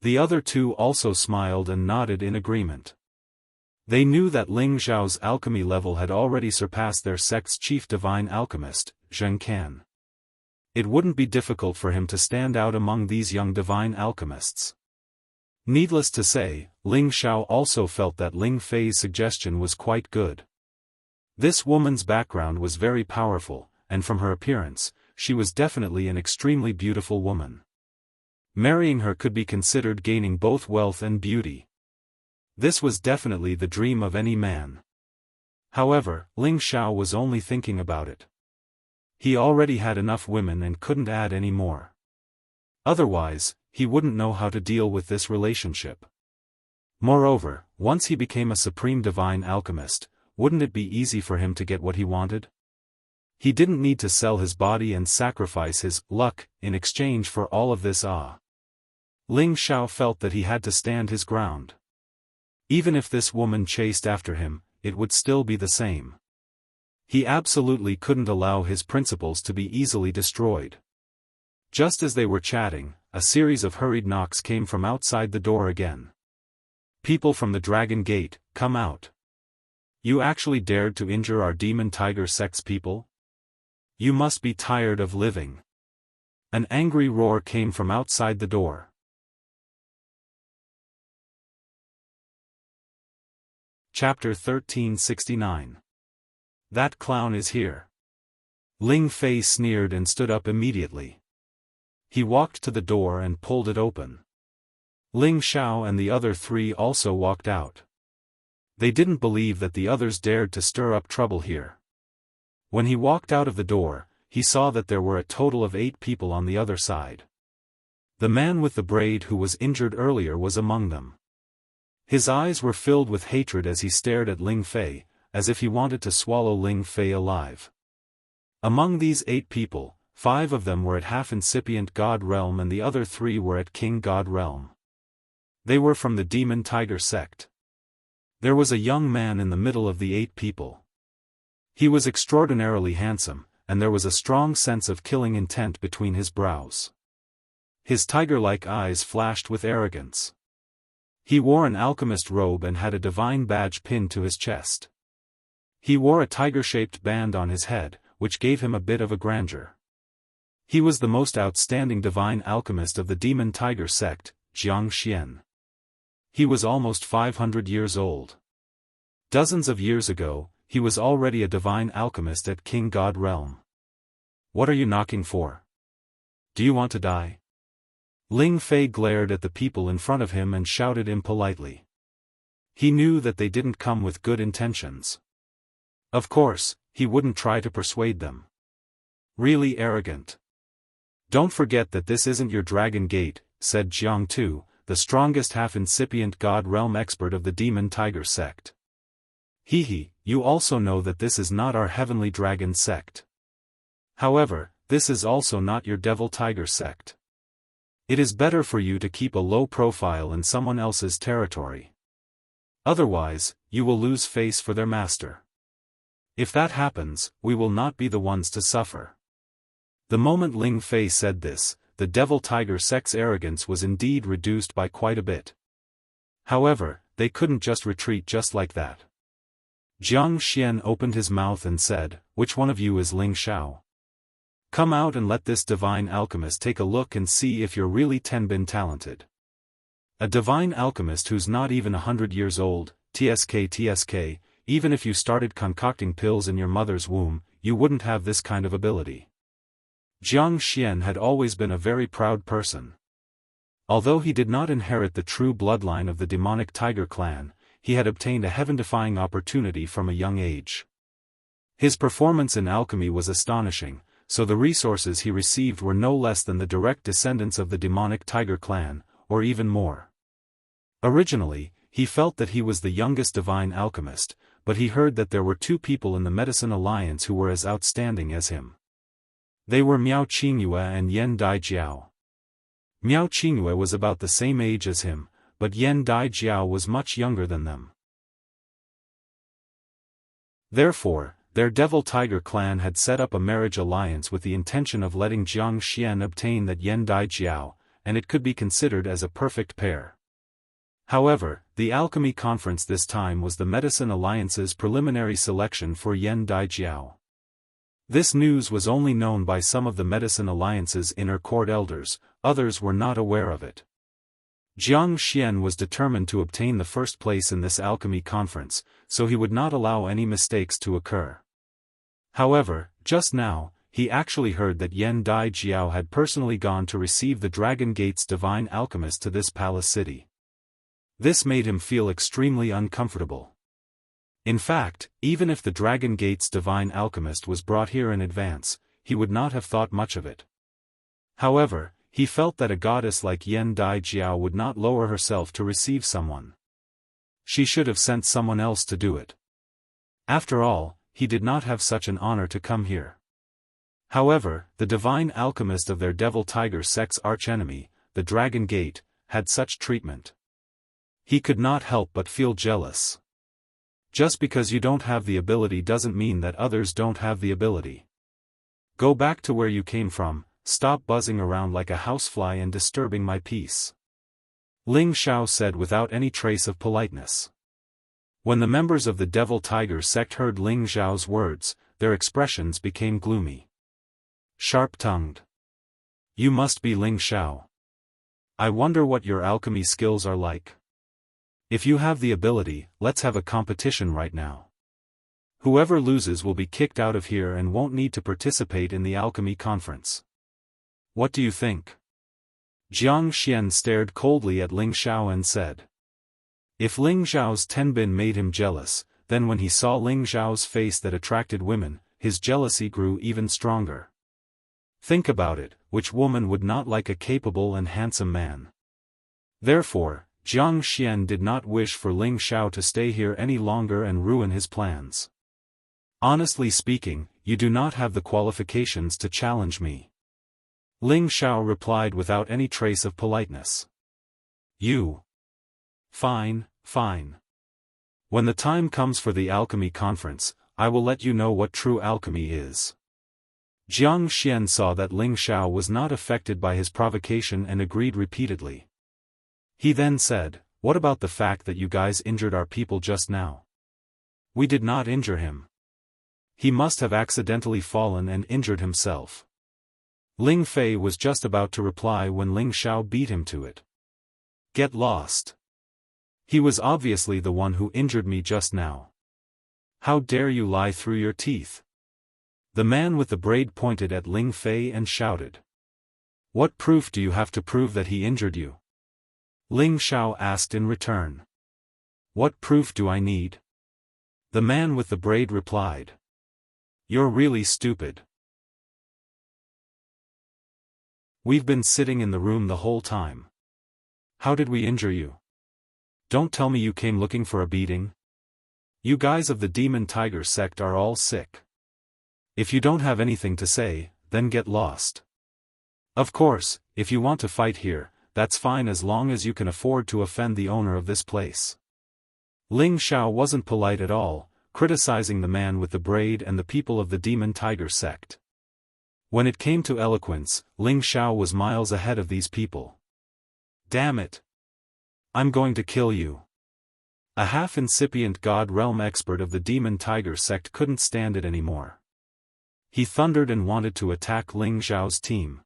The other two also smiled and nodded in agreement. They knew that Ling Xiao's alchemy level had already surpassed their sect's chief divine alchemist, Zheng Can. It wouldn't be difficult for him to stand out among these young divine alchemists. Needless to say, Ling Xiao also felt that Ling Fei's suggestion was quite good. This woman's background was very powerful, and from her appearance, she was definitely an extremely beautiful woman. Marrying her could be considered gaining both wealth and beauty. This was definitely the dream of any man. However, Ling Xiao was only thinking about it. He already had enough women and couldn't add any more. Otherwise, he wouldn't know how to deal with this relationship. Moreover, once he became a supreme divine alchemist, wouldn't it be easy for him to get what he wanted? He didn't need to sell his body and sacrifice his luck in exchange for all of this. Ling Xiao felt that he had to stand his ground. Even if this woman chased after him, it would still be the same. He absolutely couldn't allow his principles to be easily destroyed. Just as they were chatting, a series of hurried knocks came from outside the door again. "People from the Dragon Gate, come out. You actually dared to injure our demon tiger sect's people? You must be tired of living." An angry roar came from outside the door. Chapter 1369. That clown is here. Ling Fei sneered and stood up immediately. He walked to the door and pulled it open. Ling Xiao and the other three also walked out. They didn't believe that the others dared to stir up trouble here. When he walked out of the door, he saw that there were a total of 8 people on the other side. The man with the braid who was injured earlier was among them. His eyes were filled with hatred as he stared at Ling Fei, as if he wanted to swallow Ling Fei alive. Among these 8 people, 5 of them were at half-incipient God realm and the other 3 were at King God realm. They were from the Demon Tiger sect. There was a young man in the middle of the 8 people. He was extraordinarily handsome, and there was a strong sense of killing intent between his brows. His tiger-like eyes flashed with arrogance. He wore an alchemist robe and had a divine badge pinned to his chest. He wore a tiger-shaped band on his head, which gave him a bit of a grandeur. He was the most outstanding divine alchemist of the Demon Tiger sect, Jiang Xian. He was almost 500 years old. Dozens of years ago, he was already a divine alchemist at King God realm. "What are you knocking for?" Do you want to die? Ling Fei glared at the people in front of him and shouted impolitely. He knew that they didn't come with good intentions. Of course, he wouldn't try to persuade them. Really arrogant. Don't forget that this isn't your Dragon Gate, said Jianghu, the strongest half-incipient God Realm expert of the Demon Tiger sect. Hehe, you also know that this is not our Heavenly Dragon sect. However, this is also not your Devil Tiger sect. It is better for you to keep a low profile in someone else's territory. Otherwise, you will lose face for their master. If that happens, we will not be the ones to suffer. The moment Ling Fei said this, the Devil Tiger sect's arrogance was indeed reduced by quite a bit. However, they couldn't just retreat just like that. Jiang Xian opened his mouth and said, "Which one of you is Ling Shao? Come out and let this divine alchemist take a look and see if you're really Tenbin talented." A divine alchemist who's not even 100 years old, TSK, even if you started concocting pills in your mother's womb, you wouldn't have this kind of ability. Jiang Xian had always been a very proud person. Although he did not inherit the true bloodline of the demonic tiger clan, he had obtained a heaven-defying opportunity from a young age. His performance in alchemy was astonishing, so the resources he received were no less than the direct descendants of the demonic tiger clan, or even more. Originally, he felt that he was the youngest divine alchemist, but he heard that there were two people in the Medicine Alliance who were as outstanding as him. They were Miao Qingyue and Yan Daijiao. Miao Qingyue was about the same age as him, but Yan Daijiao was much younger than them. Therefore, their Devil Tiger clan had set up a marriage alliance with the intention of letting Jiang Xian obtain that Yan Daijiao, and it could be considered as a perfect pair. However, the alchemy conference this time was the Medicine Alliance's preliminary selection for Yan Daijiao. This news was only known by some of the Medicine Alliance's inner court elders, others were not aware of it. Jiang Xian was determined to obtain the first place in this alchemy conference, so he would not allow any mistakes to occur. However, just now, he actually heard that Yan Daijiao had personally gone to receive the Dragon Gate's divine alchemist to this palace city. This made him feel extremely uncomfortable. In fact, even if the Dragon Gate's divine alchemist was brought here in advance, he would not have thought much of it. However, he felt that a goddess like Yan Daijiao would not lower herself to receive someone. She should have sent someone else to do it. After all, he did not have such an honor to come here. However, the divine alchemist of their Devil Tiger sect's archenemy, the Dragon Gate, had such treatment. He could not help but feel jealous. Just because you don't have the ability doesn't mean that others don't have the ability. Go back to where you came from, stop buzzing around like a housefly and disturbing my peace. Ling Shao said without any trace of politeness. When the members of the Devil Tiger sect heard Ling Xiao's words, their expressions became gloomy. Sharp-tongued. You must be Ling Xiao. I wonder what your alchemy skills are like. If you have the ability, let's have a competition right now. Whoever loses will be kicked out of here and won't need to participate in the alchemy conference. What do you think? Jiang Xian stared coldly at Ling Xiao and said. If Ling Xiao's Tenbin made him jealous, then when he saw Ling Xiao's face that attracted women, his jealousy grew even stronger. Think about it, which woman would not like a capable and handsome man? Therefore, Jiang Xian did not wish for Ling Xiao to stay here any longer and ruin his plans. Honestly speaking, you do not have the qualifications to challenge me. Ling Xiao replied without any trace of politeness. You. Fine, fine. When the time comes for the alchemy conference, I will let you know what true alchemy is. Jiang Xian saw that Ling Xiao was not affected by his provocation and agreed repeatedly. He then said, what about the fact that you guys injured our people just now? We did not injure him. He must have accidentally fallen and injured himself. Ling Fei was just about to reply when Ling Xiao beat him to it. Get lost. He was obviously the one who injured me just now. How dare you lie through your teeth? The man with the braid pointed at Ling Fei and shouted. What proof do you have to prove that he injured you? Ling Xiao asked in return. What proof do I need? The man with the braid replied. You're really stupid. We've been sitting in the room the whole time. How did we injure you? Don't tell me you came looking for a beating. You guys of the Demon Tiger sect are all sick. If you don't have anything to say, then get lost. Of course, if you want to fight here, that's fine as long as you can afford to offend the owner of this place. Ling Xiao wasn't polite at all, criticizing the man with the braid and the people of the Demon Tiger sect. When it came to eloquence, Ling Xiao was miles ahead of these people. Damn it! I'm going to kill you. A half-incipient God realm expert of the Demon Tiger sect couldn't stand it anymore. He thundered and wanted to attack Ling Xiao's team.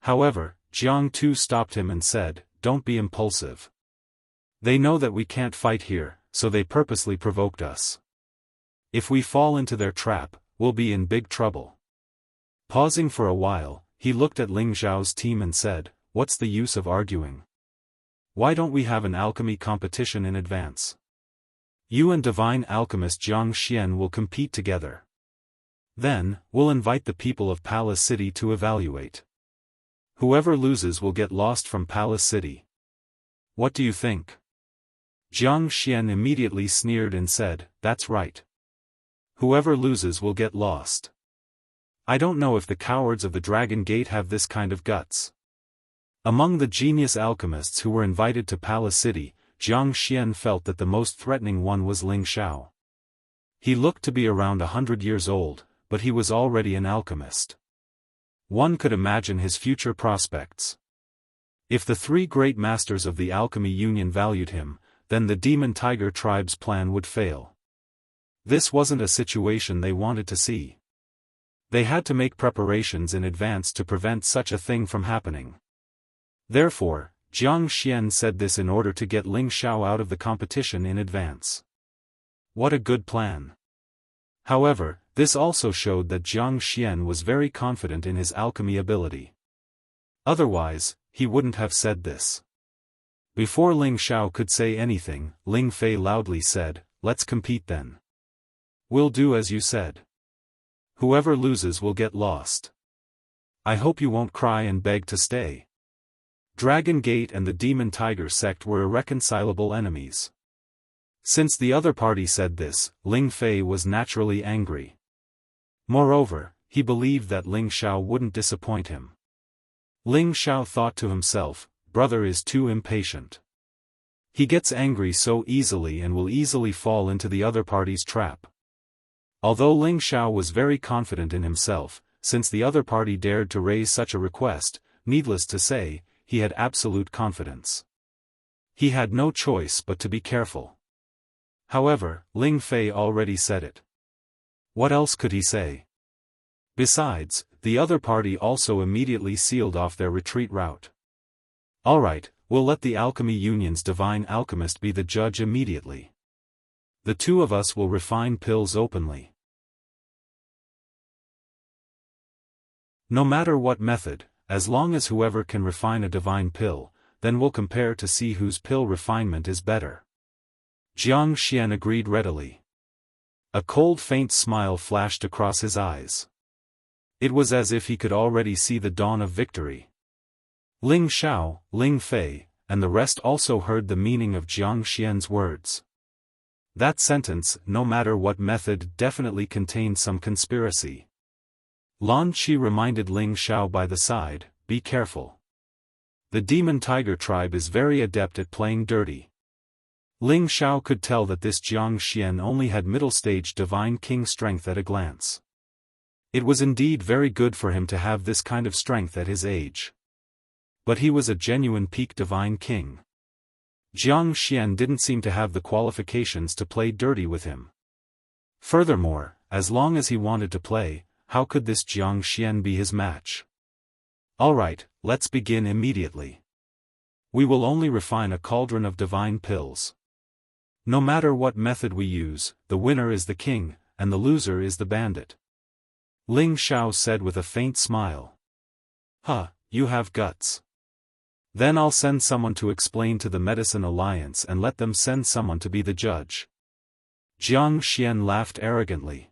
However, Jianghu stopped him and said, "Don't be impulsive. They know that we can't fight here, so they purposely provoked us. If we fall into their trap, we'll be in big trouble." Pausing for a while, he looked at Ling Xiao's team and said, "What's the use of arguing? Why don't we have an alchemy competition in advance? You and Divine Alchemist Jiang Xian will compete together. Then, we'll invite the people of Palace City to evaluate. Whoever loses will get lost from Palace City. What do you think?" Jiang Xian immediately sneered and said, "That's right. Whoever loses will get lost. I don't know if the cowards of the Dragon Gate have this kind of guts." Among the genius alchemists who were invited to Palace City, Jiang Xian felt that the most threatening one was Ling Xiao. He looked to be around 100 years old, but he was already an alchemist. One could imagine his future prospects. If the three great masters of the Alchemy Union valued him, then the Demon Tiger tribe's plan would fail. This wasn't a situation they wanted to see. They had to make preparations in advance to prevent such a thing from happening. Therefore, Jiang Xian said this in order to get Ling Xiao out of the competition in advance. What a good plan. However, this also showed that Jiang Xian was very confident in his alchemy ability. Otherwise, he wouldn't have said this. Before Ling Xiao could say anything, Ling Fei loudly said, "Let's compete then. We'll do as you said. Whoever loses will get lost. I hope you won't cry and beg to stay." Dragon Gate and the Demon Tiger sect were irreconcilable enemies. Since the other party said this, Ling Fei was naturally angry. Moreover, he believed that Ling Xiao wouldn't disappoint him. Ling Xiao thought to himself, "Brother is too impatient. He gets angry so easily and will easily fall into the other party's trap." Although Ling Xiao was very confident in himself, since the other party dared to raise such a request, needless to say, he had absolute confidence. He had no choice but to be careful. However, Ling Fei already said it. What else could he say? Besides, the other party also immediately sealed off their retreat route. "Alright, we'll let the Alchemy Union's Divine Alchemist be the judge immediately. The two of us will refine pills openly. No matter what method, as long as whoever can refine a divine pill, then we'll compare to see whose pill refinement is better." Jiang Xian agreed readily. A cold faint smile flashed across his eyes. It was as if he could already see the dawn of victory. Ling Xiao, Ling Fei, and the rest also heard the meaning of Jiang Xian's words. That sentence, "no matter what method," definitely contained some conspiracy. Lan Qi reminded Ling Xiao by the side, "Be careful. The Demon Tiger tribe is very adept at playing dirty." Ling Xiao could tell that this Jiang Xian only had middle-stage Divine King strength at a glance. It was indeed very good for him to have this kind of strength at his age. But he was a genuine peak Divine King. Jiang Xian didn't seem to have the qualifications to play dirty with him. Furthermore, as long as he wanted to play, how could this Jiang Xian be his match? "Alright, let's begin immediately. We will only refine a cauldron of divine pills. No matter what method we use, the winner is the king, and the loser is the bandit." Ling Xiao said with a faint smile. "Huh, you have guts. Then I'll send someone to explain to the Medicine Alliance and let them send someone to be the judge. Jiang Xian laughed arrogantly.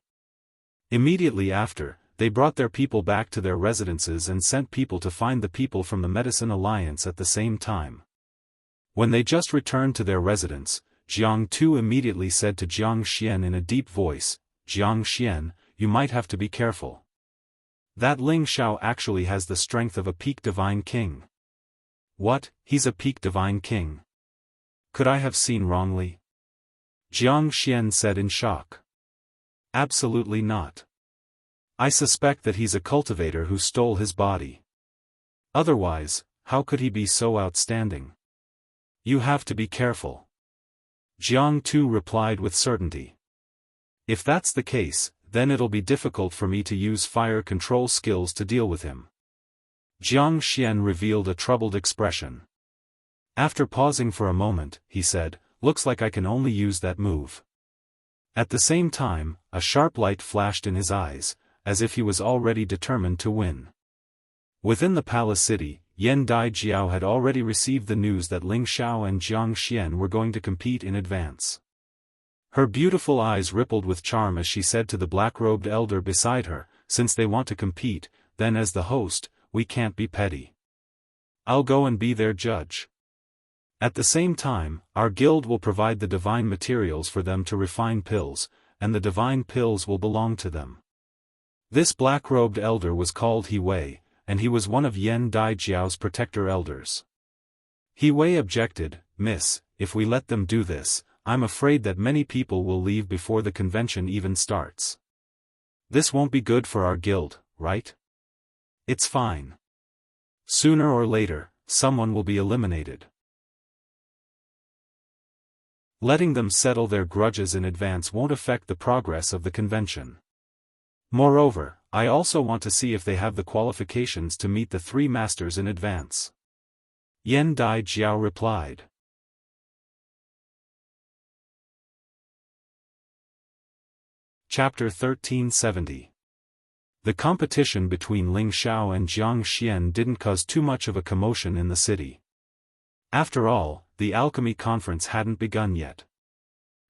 Immediately after, they brought their people back to their residences and sent people to find the people from the Medicine Alliance at the same time. When they just returned to their residence, Jiang Tu immediately said to Jiang Xian in a deep voice, "Jiang Xian, you might have to be careful. That Ling Shao actually has the strength of a peak divine king." "What, he's a peak divine king? Could I have seen wrongly?" Jiang Xian said in shock. "Absolutely not. I suspect that he's a cultivator who stole his body. Otherwise, how could he be so outstanding? You have to be careful." Jiang Tu replied with certainty. "If that's the case, then it'll be difficult for me to use fire control skills to deal with him." Jiang Xian revealed a troubled expression. After pausing for a moment, he said, "Looks like I can only use that move." At the same time, a sharp light flashed in his eyes, as if he was already determined to win. Within the palace city, Yan Dai Jiao had already received the news that Ling Shao and Jiang Xian were going to compete in advance. Her beautiful eyes rippled with charm as she said to the black-robed elder beside her, "Since they want to compete, then as the host, we can't be petty. I'll go and be their judge. At the same time, our guild will provide the divine materials for them to refine pills, and the divine pills will belong to them." This black-robed elder was called He Wei, and he was one of Yan Dai Jiao's protector elders. He Wei objected, "Miss, if we let them do this, I'm afraid that many people will leave before the convention even starts. This won't be good for our guild, right? It's fine. Sooner or later, someone will be eliminated. Letting them settle their grudges in advance won't affect the progress of the convention. Moreover, I also want to see if they have the qualifications to meet the three masters in advance." Yan Dai Jiao replied. Chapter 1370. The competition between Ling Shao and Jiang Xian didn't cause too much of a commotion in the city. After all, the alchemy conference hadn't begun yet.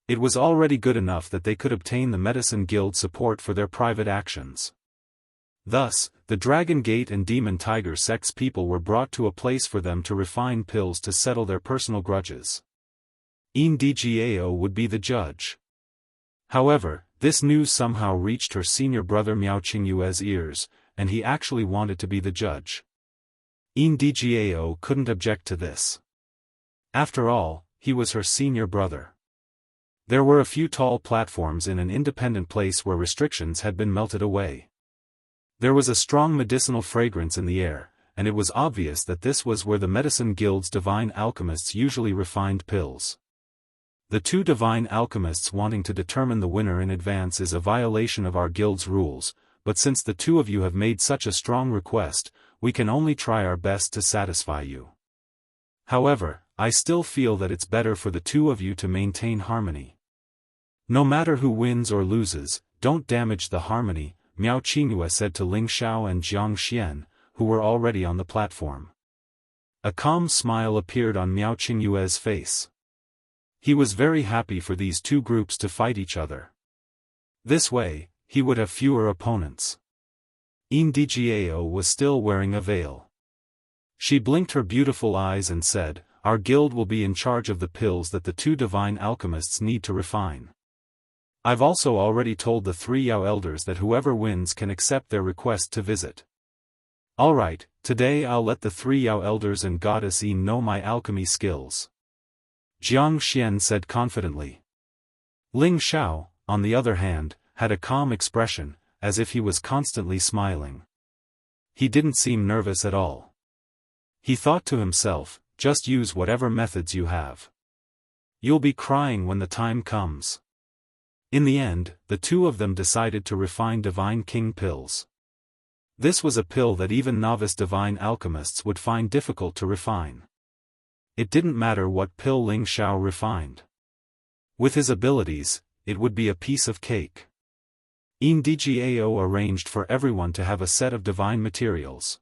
It was already good enough that they could obtain the Medicine Guild support for their private actions. Thus, the Dragon Gate and Demon Tiger sects people were brought to a place for them to refine pills to settle their personal grudges. Ndgao would be the judge. However, this news somehow reached her senior brother Miao Qingyue's ears, and he actually wanted to be the judge. Ndgao couldn't object to this. After all, he was her senior brother. There were a few tall platforms in an independent place where restrictions had been melted away. There was a strong medicinal fragrance in the air, and it was obvious that this was where the Medicine Guild's divine alchemists usually refined pills. The two divine alchemists wanting to determine the winner in advance is a violation of our guild's rules, but since the two of you have made such a strong request, we can only try our best to satisfy you. However, I still feel that it's better for the two of you to maintain harmony. No matter who wins or loses, don't damage the harmony, Miao Qingyue said to Ling Shao and Jiang Xian, who were already on the platform. A calm smile appeared on Miao Qingyue's face. He was very happy for these two groups to fight each other. This way, he would have fewer opponents. Ndgao was still wearing a veil. She blinked her beautiful eyes and said, "Our guild will be in charge of the pills that the two divine alchemists need to refine. I've also already told the three Yao elders that whoever wins can accept their request to visit. Alright, today I'll let the three Yao elders and Goddess Yi know my alchemy skills." Jiang Xian said confidently. Ling Shao, on the other hand, had a calm expression, as if he was constantly smiling. He didn't seem nervous at all. He thought to himself, just use whatever methods you have. You'll be crying when the time comes. In the end, the two of them decided to refine Divine King pills. This was a pill that even novice divine alchemists would find difficult to refine. It didn't matter what pill Ling Shao refined. With his abilities, it would be a piece of cake. Ndgao arranged for everyone to have a set of divine materials.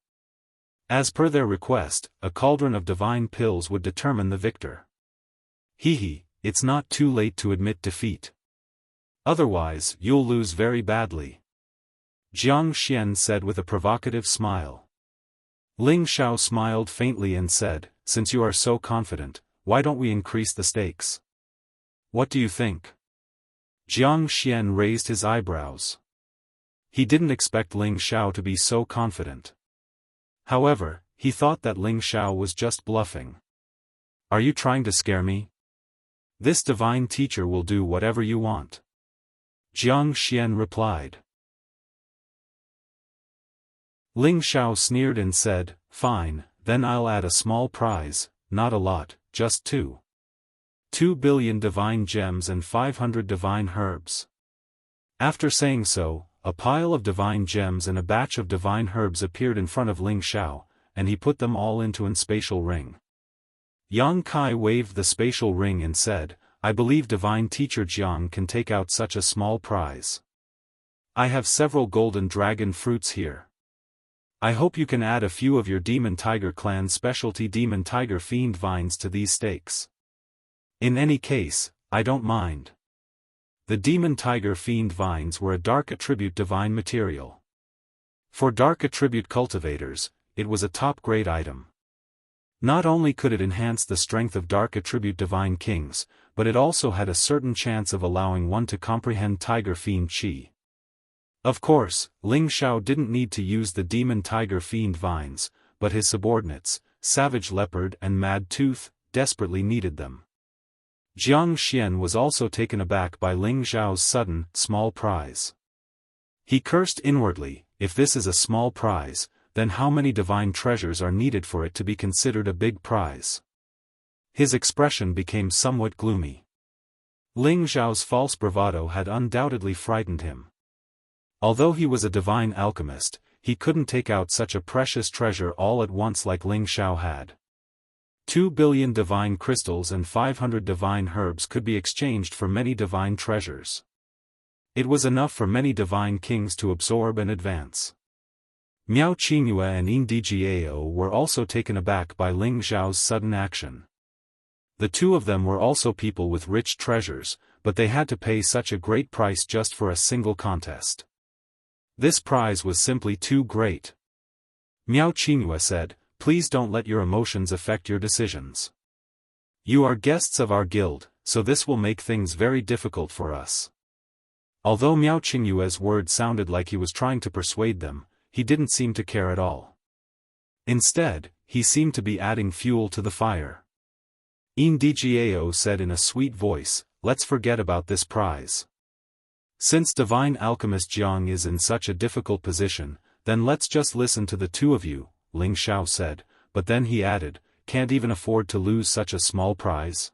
As per their request, a cauldron of divine pills would determine the victor. Hee, it's not too late to admit defeat. Otherwise, you'll lose very badly. Jiang Xian said with a provocative smile. Ling Xiao smiled faintly and said, since you are so confident, why don't we increase the stakes? What do you think? Jiang Xian raised his eyebrows. He didn't expect Ling Xiao to be so confident. However, he thought that Ling Xiao was just bluffing. Are you trying to scare me? This divine teacher will do whatever you want. Jiang Xian replied. Ling Xiao sneered and said, fine, then I'll add a small prize, not a lot, just 2 billion divine gems and 500 divine herbs. After saying so, a pile of divine gems and a batch of divine herbs appeared in front of Ling Xiao, and he put them all into an spatial ring. Yang Kai waved the spatial ring and said, I believe divine teacher Jiang can take out such a small prize. I have several golden dragon fruits here. I hope you can add a few of your Demon Tiger clan specialty Demon Tiger Fiend vines to these stakes. In any case, I don't mind. The Demon Tiger Fiend vines were a dark attribute divine material. For dark attribute cultivators, it was a top-grade item. Not only could it enhance the strength of dark attribute divine kings, but it also had a certain chance of allowing one to comprehend Tiger Fiend Chi. Of course, Ling Xiao didn't need to use the Demon Tiger Fiend vines, but his subordinates, Savage Leopard and Mad Tooth, desperately needed them. Jiang Xian was also taken aback by Ling Xiao's sudden, small prize. He cursed inwardly, if this is a small prize, then how many divine treasures are needed for it to be considered a big prize? His expression became somewhat gloomy. Ling Xiao's false bravado had undoubtedly frightened him. Although he was a divine alchemist, he couldn't take out such a precious treasure all at once like Ling Xiao had. 2 billion divine crystals and 500 divine herbs could be exchanged for many divine treasures. It was enough for many divine kings to absorb and advance. Miao Qingyue and Yingdijiao were also taken aback by Ling Xiao's sudden action. The two of them were also people with rich treasures, but they had to pay such a great price just for a single contest. This prize was simply too great. Miao Qingyue said, please don't let your emotions affect your decisions. You are guests of our guild, so this will make things very difficult for us. Although Miao Qingyue's words sounded like he was trying to persuade them, he didn't seem to care at all. Instead, he seemed to be adding fuel to the fire. Yingdijiao said in a sweet voice, let's forget about this prize. Since divine alchemist Jiang is in such a difficult position, then let's just listen to the two of you, Ling Xiao said, but then he added, can't even afford to lose such a small prize?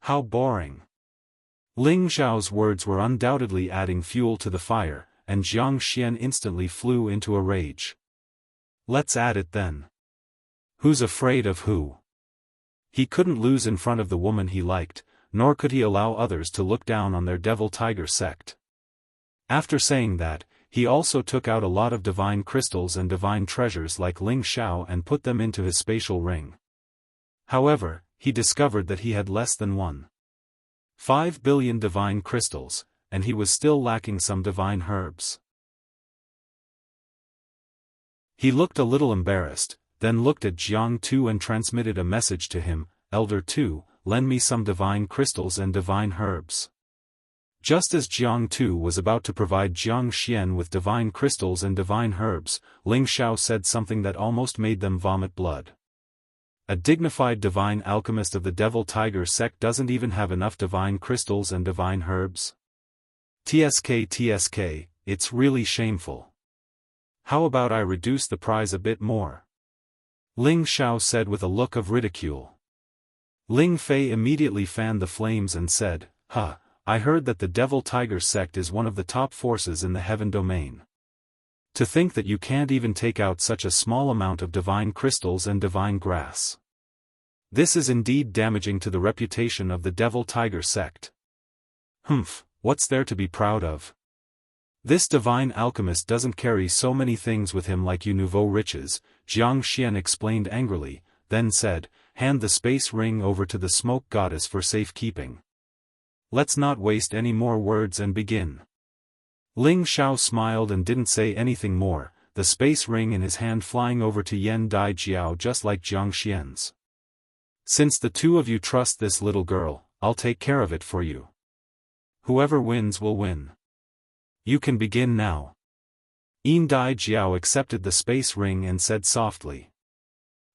How boring. Ling Xiao's words were undoubtedly adding fuel to the fire, and Jiang Xian instantly flew into a rage. Let's add it then. Who's afraid of who? He couldn't lose in front of the woman he liked, nor could he allow others to look down on their Devil Tiger sect. After saying that, he also took out a lot of divine crystals and divine treasures like Ling Xiao and put them into his spatial ring. However, he discovered that he had less than 1.5 billion divine crystals, and he was still lacking some divine herbs. He looked a little embarrassed, then looked at Jiang Tu and transmitted a message to him, Elder Tu, lend me some divine crystals and divine herbs. Just as Jiang Tu was about to provide Jiang Xian with divine crystals and divine herbs, Ling Xiao said something that almost made them vomit blood. A dignified divine alchemist of the Devil Tiger sect doesn't even have enough divine crystals and divine herbs? TSK, it's really shameful. How about I reduce the prize a bit more? Ling Xiao said with a look of ridicule. Ling Fei immediately fanned the flames and said, I heard that the Devil Tiger sect is one of the top forces in the heaven domain. To think that you can't even take out such a small amount of divine crystals and divine grass. This is indeed damaging to the reputation of the Devil Tiger sect. What's there to be proud of? This divine alchemist doesn't carry so many things with him like you nouveau riches, Jiang Xian explained angrily, then said, hand the space ring over to the smoke goddess for safekeeping. Let's not waste any more words and begin. Ling Xiao smiled and didn't say anything more, the space ring in his hand flying over to Yan Dai Jiao just like Jiang Xian's. Since the two of you trust this little girl, I'll take care of it for you. Whoever wins will win. You can begin now. Yan Dai Jiao accepted the space ring and said softly.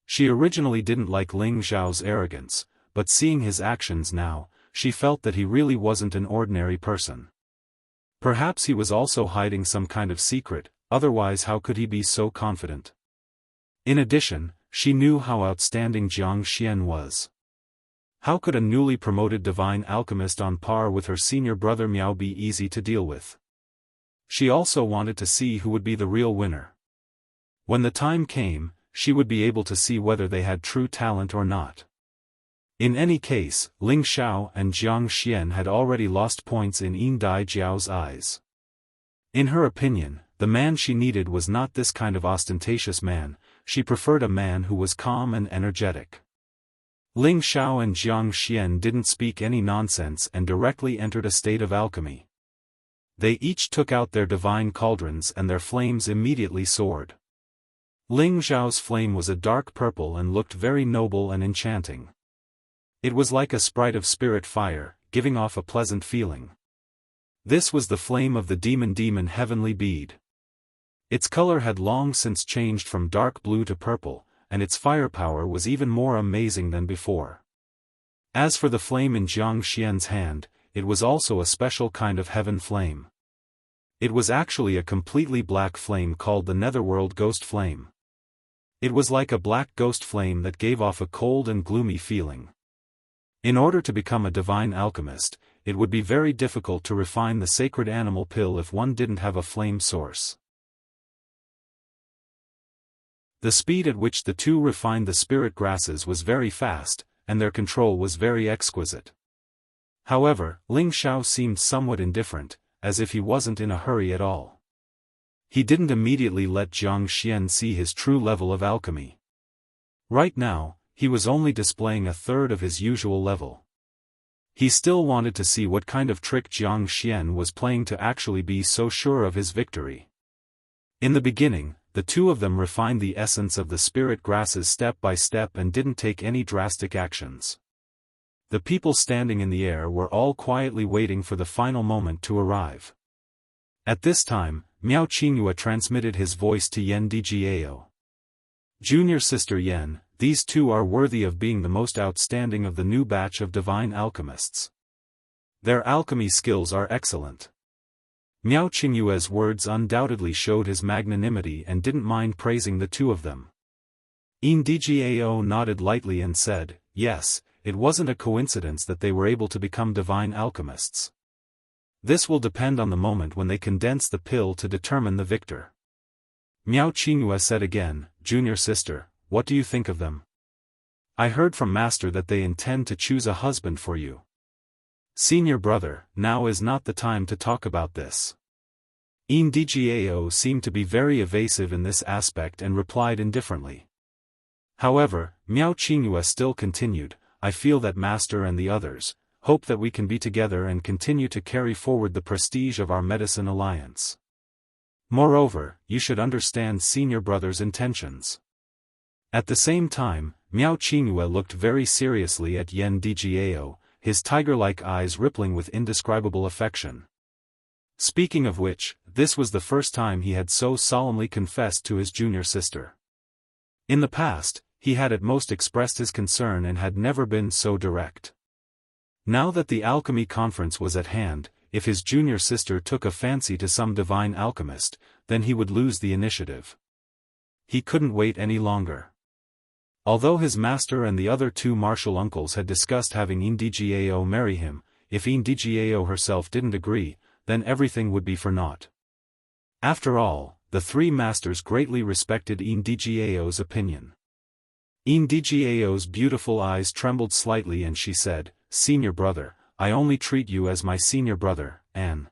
She originally didn't like Ling Xiao's arrogance, but seeing his actions now, she felt that he really wasn't an ordinary person. Perhaps he was also hiding some kind of secret, otherwise how could he be so confident? In addition, she knew how outstanding Jiang Xian was. How could a newly promoted divine alchemist on par with her senior brother Miao be easy to deal with? She also wanted to see who would be the real winner. When the time came, she would be able to see whether they had true talent or not. In any case, Ling Xiao and Jiang Xian had already lost points in Yan Dai Jiao's eyes. In her opinion, the man she needed was not this kind of ostentatious man, she preferred a man who was calm and energetic. Ling Xiao and Jiang Xian didn't speak any nonsense and directly entered a state of alchemy. They each took out their divine cauldrons and their flames immediately soared. Ling Xiao's flame was a dark purple and looked very noble and enchanting. It was like a sprite of spirit fire, giving off a pleasant feeling. This was the flame of the demon heavenly bead. Its color had long since changed from dark blue to purple, and its firepower was even more amazing than before. As for the flame in Jiang Xian's hand, it was also a special kind of heaven flame. It was actually a completely black flame called the Netherworld Ghost Flame. It was like a black ghost flame that gave off a cold and gloomy feeling. In order to become a divine alchemist, it would be very difficult to refine the sacred animal pill if one didn't have a flame source. The speed at which the two refined the spirit grasses was very fast, and their control was very exquisite. However, Ling Xiao seemed somewhat indifferent, as if he wasn't in a hurry at all. He didn't immediately let Jiang Xian see his true level of alchemy. Right now, he was only displaying a third of his usual level. He still wanted to see what kind of trick Jiang Xian was playing to actually be so sure of his victory. In the beginning, the two of them refined the essence of the spirit grasses step by step and didn't take any drastic actions. The people standing in the air were all quietly waiting for the final moment to arrive. At this time, Miao Qingyue transmitted his voice to Yan Djiao. Junior sister Yan, these two are worthy of being the most outstanding of the new batch of divine alchemists. Their alchemy skills are excellent. Miao Qingyue's words undoubtedly showed his magnanimity and didn't mind praising the two of them. Yan Djiao nodded lightly and said, yes, it wasn't a coincidence that they were able to become divine alchemists. This will depend on the moment when they condense the pill to determine the victor. Miao Qingyue said again, junior sister, what do you think of them? I heard from Master that they intend to choose a husband for you. Senior brother, now is not the time to talk about this. Yan Djiao seemed to be very evasive in this aspect and replied indifferently. However, Miao Qingyue still continued, I feel that Master and the others hope that we can be together and continue to carry forward the prestige of our medicine alliance. Moreover, you should understand senior brother's intentions. At the same time, Miao Qingyue looked very seriously at Yan Djiao, his tiger-like eyes rippling with indescribable affection. Speaking of which, this was the first time he had so solemnly confessed to his junior sister. In the past, he had at most expressed his concern and had never been so direct. Now that the alchemy conference was at hand, if his junior sister took a fancy to some divine alchemist, then he would lose the initiative. He couldn't wait any longer. Although his master and the other two martial uncles had discussed having Yan Djiao marry him, if Yan Djiao herself didn't agree, then everything would be for naught. After all, the three masters greatly respected Yan Djiao's opinion. Yan Djiao's beautiful eyes trembled slightly and she said, Senior brother, I only treat you as my senior brother, An.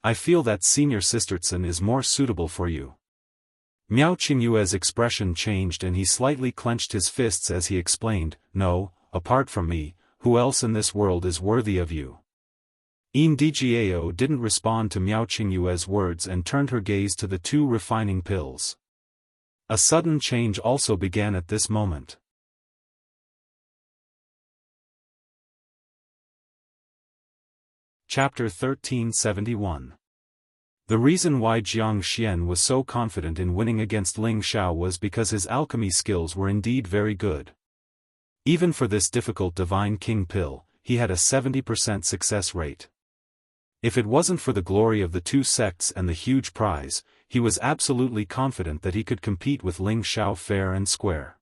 I feel that Senior Sisterson is more suitable for you. Miao Qingyue's expression changed and he slightly clenched his fists as he explained, no, apart from me, who else in this world is worthy of you? Ndjiao didn't respond to Miao Qingyue's words and turned her gaze to the two refining pills. A sudden change also began at this moment. Chapter 1371. The reason why Jiang Xian was so confident in winning against Ling Xiao was because his alchemy skills were indeed very good. Even for this difficult Divine King pill, he had a 70% success rate. If it wasn't for the glory of the two sects and the huge prize, he was absolutely confident that he could compete with Ling Xiao fair and square.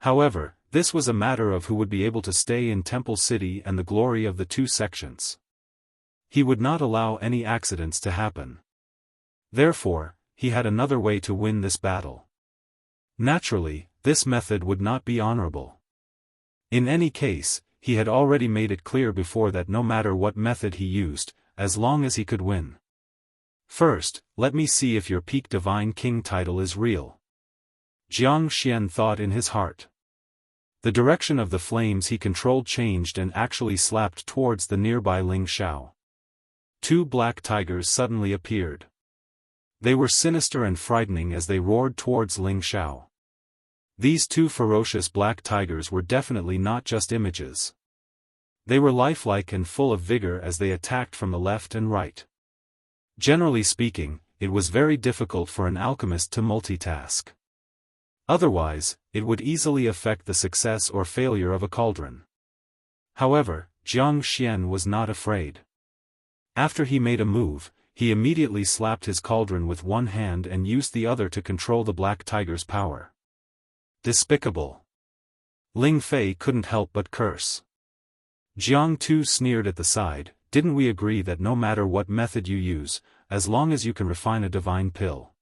However, this was a matter of who would be able to stay in Temple City and the glory of the two sections. He would not allow any accidents to happen. Therefore, he had another way to win this battle. Naturally, this method would not be honorable. In any case, he had already made it clear before that no matter what method he used, as long as he could win. First, let me see if your peak Divine King title is real. Jiang Xian thought in his heart. The direction of the flames he controlled changed and actually slapped towards the nearby Ling Xiao. Two black tigers suddenly appeared. They were sinister and frightening as they roared towards Ling Xiao. These two ferocious black tigers were definitely not just images. They were lifelike and full of vigor as they attacked from the left and right. Generally speaking, it was very difficult for an alchemist to multitask. Otherwise, it would easily affect the success or failure of a cauldron. However, Jiang Xian was not afraid. After he made a move, he immediately slapped his cauldron with one hand and used the other to control the black tiger's power. Despicable. Ling Fei couldn't help but curse. Jiang Tu sneered at the side, didn't we agree that no matter what method you use, as long as you can refine a divine pill?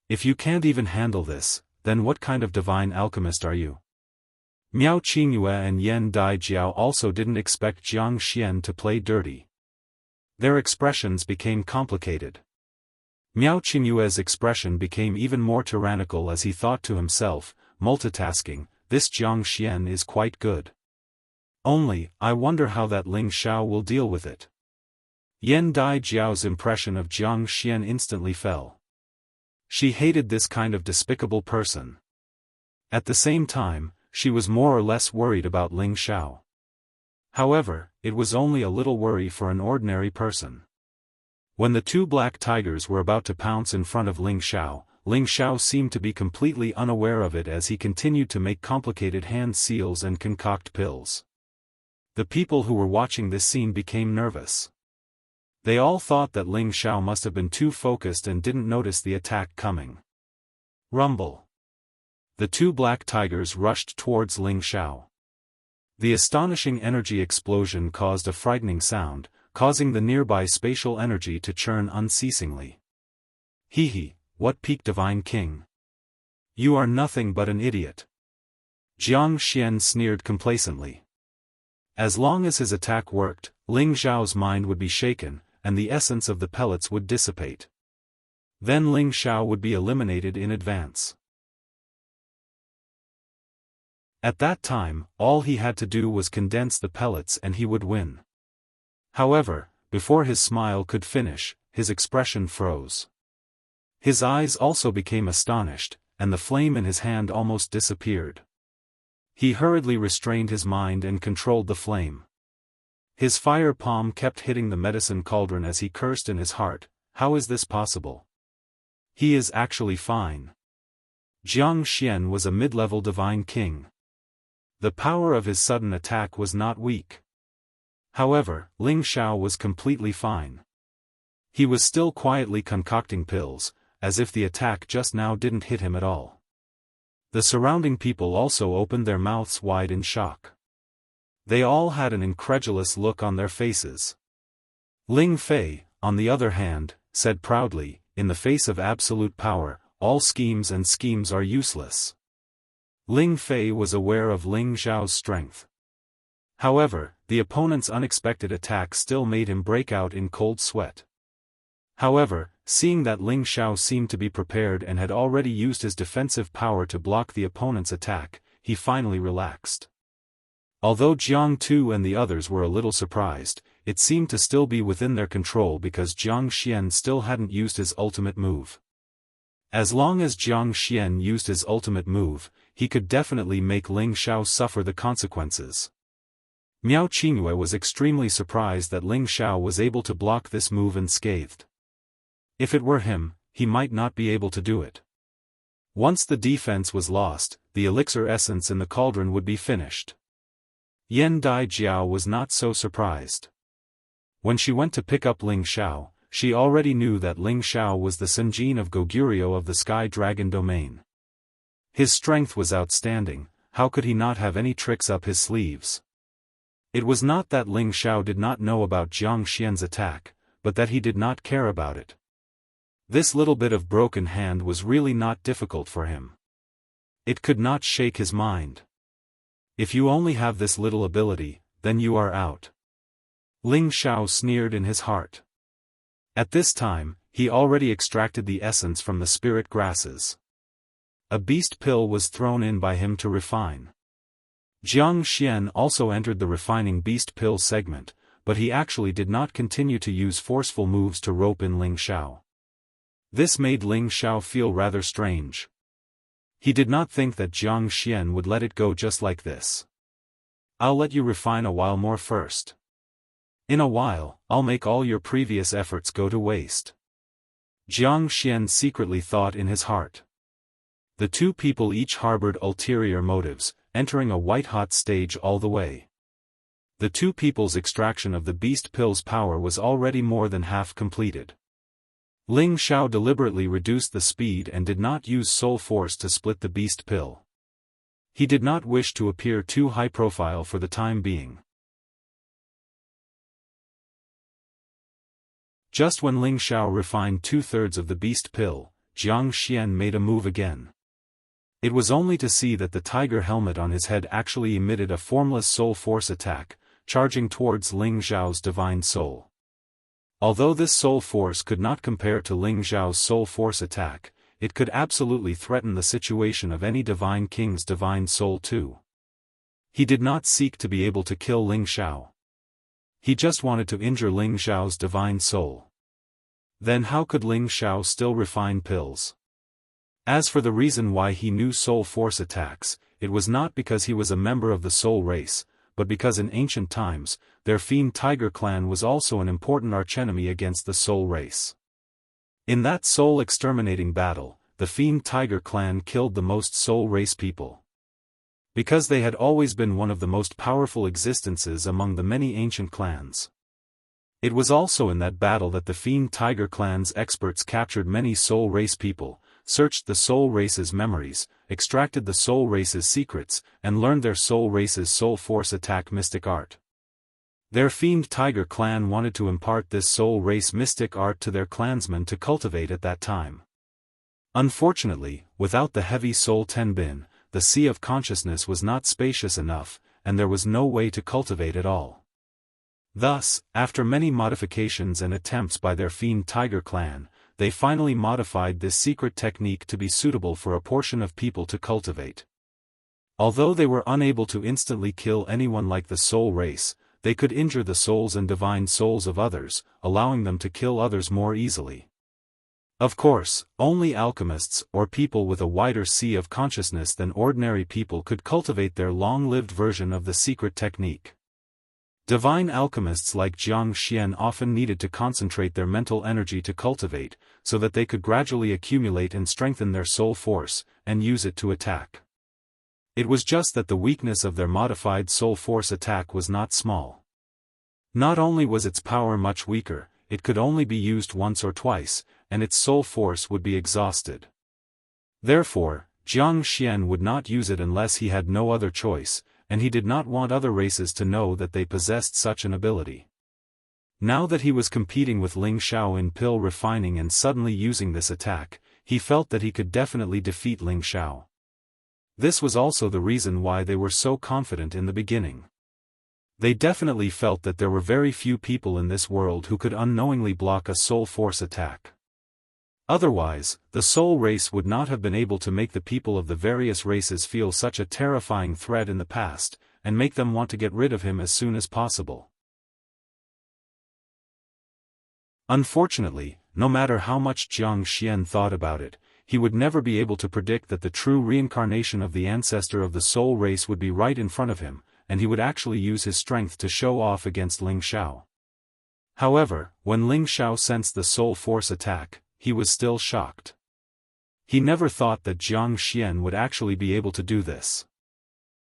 If you can't even handle this, then what kind of divine alchemist are you? Miao Qingyue and Yan Daijiao also didn't expect Jiang Xian to play dirty. Their expressions became complicated. Miao Qingyue's expression became even more tyrannical as he thought to himself, multitasking, this Jiang Xian is quite good. Only, I wonder how that Ling Xiao will deal with it. Yan Daijiao's impression of Jiang Xian instantly fell. She hated this kind of despicable person. At the same time, she was more or less worried about Ling Xiao. However, it was only a little worry for an ordinary person. When the two black tigers were about to pounce in front of Ling Xiao seemed to be completely unaware of it as he continued to make complicated hand seals and concoct pills. The people who were watching this scene became nervous. They all thought that Ling Xiao must have been too focused and didn't notice the attack coming. Rumble. The two black tigers rushed towards Ling Xiao. The astonishing energy explosion caused a frightening sound, causing the nearby spatial energy to churn unceasingly. Hee, what peak Divine King? You are nothing but an idiot. Jiang Xian sneered complacently. As long as his attack worked, Ling Xiao's mind would be shaken, and the essence of the pellets would dissipate. Then Ling Xiao would be eliminated in advance. At that time, all he had to do was condense the pellets and he would win. However, before his smile could finish, his expression froze. His eyes also became astonished, and the flame in his hand almost disappeared. He hurriedly restrained his mind and controlled the flame. His fire palm kept hitting the medicine cauldron as he cursed in his heart, how is this possible? He is actually fine. Jiang Xian was a mid-level divine king. The power of his sudden attack was not weak. However, Ling Xiao was completely fine. He was still quietly concocting pills, as if the attack just now didn't hit him at all. The surrounding people also opened their mouths wide in shock. They all had an incredulous look on their faces. Ling Fei, on the other hand, said proudly, in the face of absolute power, all schemes are useless. Ling Fei was aware of Ling Xiao's strength. However, the opponent's unexpected attack still made him break out in cold sweat. However, seeing that Ling Xiao seemed to be prepared and had already used his defensive power to block the opponent's attack, he finally relaxed. Although Jianghu and the others were a little surprised, it seemed to still be within their control because Jiang Xian still hadn't used his ultimate move. As long as Jiang Xian used his ultimate move, he could definitely make Ling Xiao suffer the consequences. Miao Qingyue was extremely surprised that Ling Xiao was able to block this move unscathed. If it were him, he might not be able to do it. Once the defense was lost, the elixir essence in the cauldron would be finished. Yan Dai Jiao was not so surprised. When she went to pick up Ling Xiao, she already knew that Ling Xiao was the Senjin of Goguryeo of the Sky Dragon domain. His strength was outstanding, how could he not have any tricks up his sleeves? It was not that Ling Xiao did not know about Jiang Xian's attack, but that he did not care about it. This little bit of broken hand was really not difficult for him. It could not shake his mind. If you only have this little ability, then you are out. Ling Xiao sneered in his heart. At this time, he already extracted the essence from the spirit grasses. A beast pill was thrown in by him to refine. Jiang Xian also entered the refining beast pill segment, but he actually did not continue to use forceful moves to rope in Ling Xiao. This made Ling Xiao feel rather strange. He did not think that Jiang Xian would let it go just like this. I'll let you refine a while more first. In a while, I'll make all your previous efforts go to waste. Jiang Xian secretly thought in his heart. The two people each harbored ulterior motives, entering a white-hot stage all the way. The two people's extraction of the beast pill's power was already more than half completed. Ling Xiao deliberately reduced the speed and did not use soul force to split the beast pill. He did not wish to appear too high-profile for the time being. Just when Ling Xiao refined 2/3 of the beast pill, Jiang Xian made a move again. It was only to see that the tiger helmet on his head actually emitted a formless soul force attack, charging towards Ling Xiao's divine soul. Although this soul force could not compare to Ling Xiao's soul force attack, it could absolutely threaten the situation of any divine king's divine soul too. He did not seek to be able to kill Ling Xiao. He just wanted to injure Ling Xiao's divine soul. Then how could Ling Xiao still refine pills? As for the reason why he knew soul force attacks, it was not because he was a member of the soul race, but because in ancient times, their Fiend Tiger clan was also an important archenemy against the soul race. In that soul-exterminating battle, the Fiend Tiger clan killed the most soul race people. Because they had always been one of the most powerful existences among the many ancient clans. It was also in that battle that the Fiend Tiger clan's experts captured many soul race people, searched the soul race's memories, extracted the soul race's secrets, and learned their soul race's soul force attack mystic art. Their Fiend Tiger clan wanted to impart this soul race mystic art to their clansmen to cultivate at that time. Unfortunately, without the heavy soul tenbin, the sea of consciousness was not spacious enough, and there was no way to cultivate at all. Thus, after many modifications and attempts by their Fiend Tiger clan, they finally modified this secret technique to be suitable for a portion of people to cultivate. Although they were unable to instantly kill anyone like the soul race, they could injure the souls and divine souls of others, allowing them to kill others more easily. Of course, only alchemists or people with a wider sea of consciousness than ordinary people could cultivate their long-lived version of the secret technique. Divine alchemists like Jiang Xian often needed to concentrate their mental energy to cultivate, so that they could gradually accumulate and strengthen their soul force, and use it to attack. It was just that the weakness of their modified soul force attack was not small. Not only was its power much weaker, it could only be used once or twice, and its soul force would be exhausted. Therefore, Jiang Xian would not use it unless he had no other choice, and he did not want other races to know that they possessed such an ability. Now that he was competing with Ling Xiao in pill refining and suddenly using this attack, he felt that he could definitely defeat Ling Xiao. This was also the reason why they were so confident in the beginning. They definitely felt that there were very few people in this world who could unknowingly block a soul force attack. Otherwise, the soul race would not have been able to make the people of the various races feel such a terrifying threat in the past, and make them want to get rid of him as soon as possible. Unfortunately, no matter how much Jiang Xian thought about it, he would never be able to predict that the true reincarnation of the ancestor of the soul race would be right in front of him, and he would actually use his strength to show off against Ling Xiao. However, when Ling Xiao sensed the soul force attack, he was still shocked. He never thought that Jiang Xian would actually be able to do this.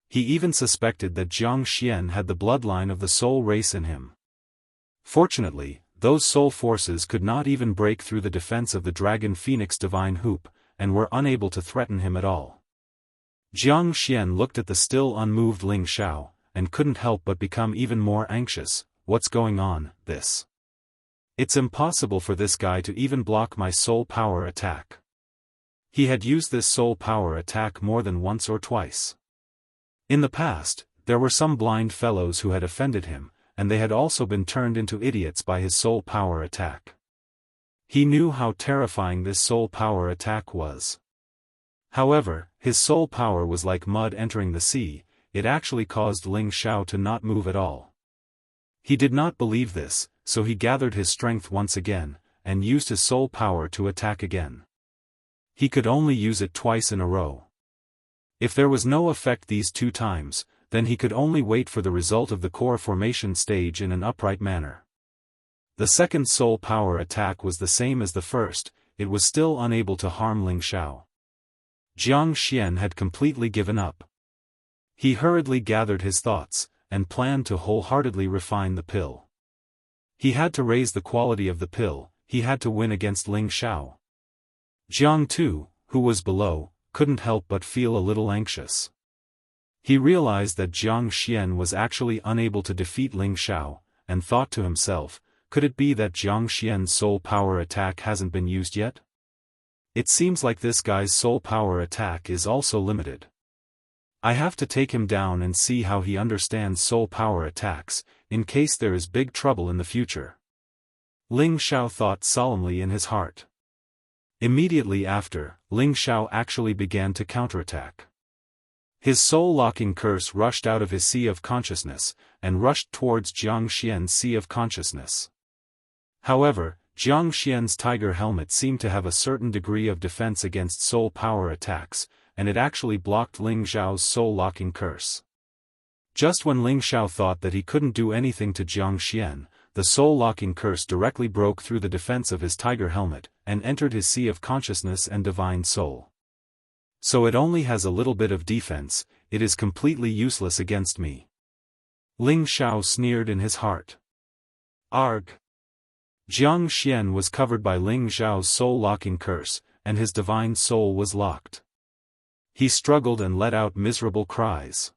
He even suspected that Jiang Xian had the bloodline of the soul race in him. Fortunately, those soul forces could not even break through the defense of the Dragon Phoenix Divine Hoop, and were unable to threaten him at all. Jiang Xian looked at the still unmoved Ling Xiao, and couldn't help but become even more anxious. What's going on, this? It's impossible for this guy to even block my soul power attack. He had used this soul power attack more than once or twice. In the past, there were some blind fellows who had offended him, and they had also been turned into idiots by his soul power attack. He knew how terrifying this soul power attack was. However, his soul power was like mud entering the sea. It actually caused Ling Xiao to not move at all. He did not believe this, so he gathered his strength once again, and used his soul power to attack again. He could only use it twice in a row. If there was no effect these 2 times, then he could only wait for the result of the core formation stage in an upright manner. The second soul power attack was the same as the first. It was still unable to harm Ling Xiao. Jiang Xian had completely given up. He hurriedly gathered his thoughts, and planned to wholeheartedly refine the pill. He had to raise the quality of the pill. He had to win against Ling Xiao. Jiang Tu, who was below, couldn't help but feel a little anxious. He realized that Jiang Xian was actually unable to defeat Ling Xiao, and thought to himself, could it be that Jiang Xian's soul power attack hasn't been used yet? It seems like this guy's soul power attack is also limited. I have to take him down and see how he understands soul power attacks, in case there is big trouble in the future. Ling Xiao thought solemnly in his heart. Immediately after, Ling Xiao actually began to counterattack. His soul-locking curse rushed out of his sea of consciousness, and rushed towards Jiang Xian's sea of consciousness. However, Jiang Xian's tiger helmet seemed to have a certain degree of defense against soul power attacks, and it actually blocked Ling Xiao's soul-locking curse. Just when Ling Xiao thought that he couldn't do anything to Jiang Xian, the soul-locking curse directly broke through the defense of his tiger helmet, and entered his sea of consciousness and divine soul. So it only has a little bit of defense, it is completely useless against me. Ling Xiao sneered in his heart. Arg! Jiang Xian was covered by Ling Xiao's soul-locking curse, and his divine soul was locked. He struggled and let out miserable cries.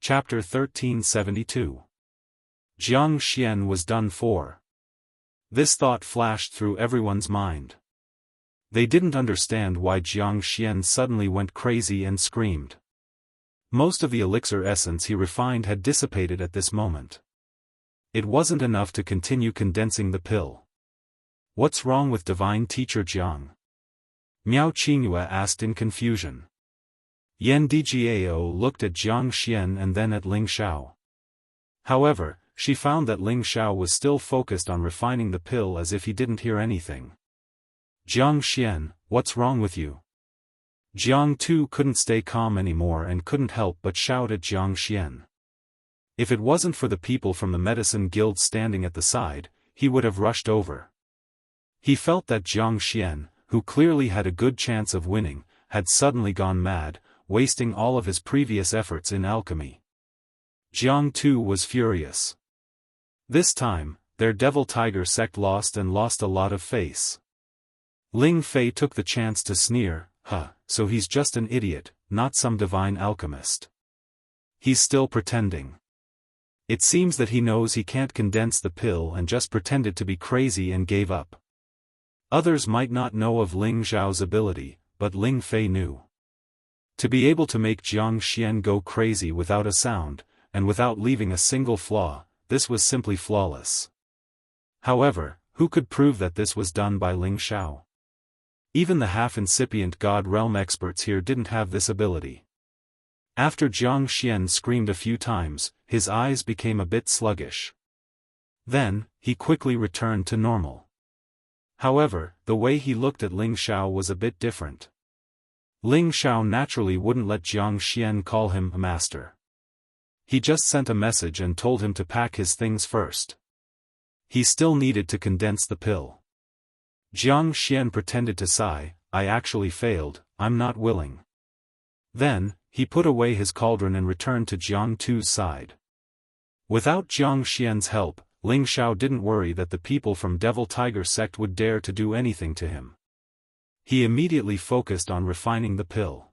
Chapter 1372. Jiang Xian was done for. This thought flashed through everyone's mind. They didn't understand why Jiang Xian suddenly went crazy and screamed. Most of the elixir essence he refined had dissipated at this moment. It wasn't enough to continue condensing the pill. What's wrong with Divine Teacher Jiang? Miao Qingyue asked in confusion. Yan Djiao looked at Jiang Xian and then at Ling Xiao. However, she found that Ling Xiao was still focused on refining the pill as if he didn't hear anything. Jiang Xian, what's wrong with you? Jiang Tu couldn't stay calm anymore and couldn't help but shout at Jiang Xian. If it wasn't for the people from the medicine guild standing at the side, he would have rushed over. He felt that Jiang Xian, who clearly had a good chance of winning, had suddenly gone mad, wasting all of his previous efforts in alchemy. Jiang Tu was furious. This time, their Devil Tiger sect lost a lot of face. Ling Fei took the chance to sneer, so he's just an idiot, not some divine alchemist. He's still pretending. It seems that he knows he can't condense the pill and just pretended to be crazy and gave up. Others might not know of Ling Zhao's ability, but Ling Fei knew. To be able to make Jiang Xian go crazy without a sound, and without leaving a single flaw, this was simply flawless. However, who could prove that this was done by Ling Xiao? Even the half-incipient God Realm experts here didn't have this ability. After Jiang Xian screamed a few times, his eyes became a bit sluggish. Then, he quickly returned to normal. However, the way he looked at Ling Xiao was a bit different. Ling Xiao naturally wouldn't let Jiang Xian call him a master. He just sent a message and told him to pack his things first. He still needed to condense the pill. Jiang Xian pretended to sigh, "I actually failed, I'm not willing." Then, he put away his cauldron and returned to Jiang Tu's side. Without Jiang Xian's help, Ling Xiao didn't worry that the people from Devil Tiger sect would dare to do anything to him. He immediately focused on refining the pill.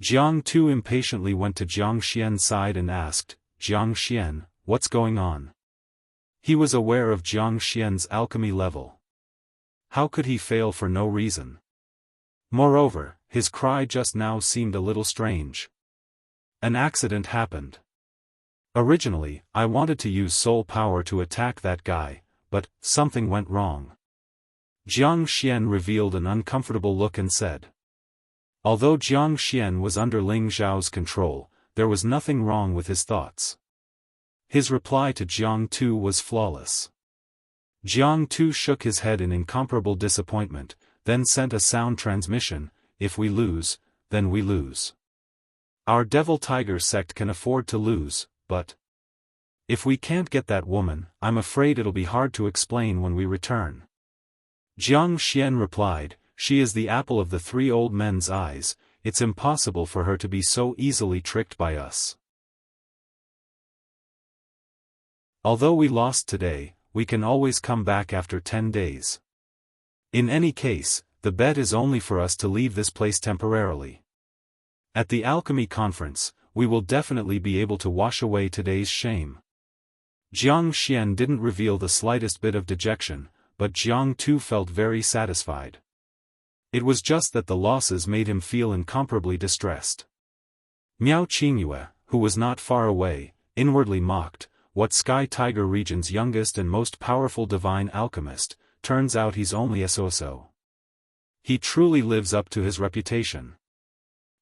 Jiang Tu impatiently went to Jiang Xian's side and asked, "Jiang Xian, what's going on?" He was aware of Jiang Xian's alchemy level. How could he fail for no reason? Moreover, his cry just now seemed a little strange. An accident happened. Originally, I wanted to use soul power to attack that guy, but something went wrong. Jiang Xian revealed an uncomfortable look and said. Although Jiang Xian was under Ling Xiao's control, there was nothing wrong with his thoughts. His reply to Jiang Tu was flawless. Jiang Tu shook his head in incomparable disappointment, then sent a sound transmission, "If we lose, then we lose. Our Devil Tiger sect can afford to lose, but if we can't get that woman, I'm afraid it'll be hard to explain when we return." Jiang Xian replied, "She is the apple of the three old men's eyes, it's impossible for her to be so easily tricked by us. Although we lost today, we can always come back after 10 days. In any case, the bet is only for us to leave this place temporarily. At the alchemy conference, we will definitely be able to wash away today's shame." Jiang Xian didn't reveal the slightest bit of dejection, but Jiang Tu felt very satisfied. It was just that the losses made him feel incomparably distressed. Miao Qingyue, who was not far away, inwardly mocked, "What Sky Tiger region's youngest and most powerful divine alchemist, turns out he's only a so-so. He truly lives up to his reputation."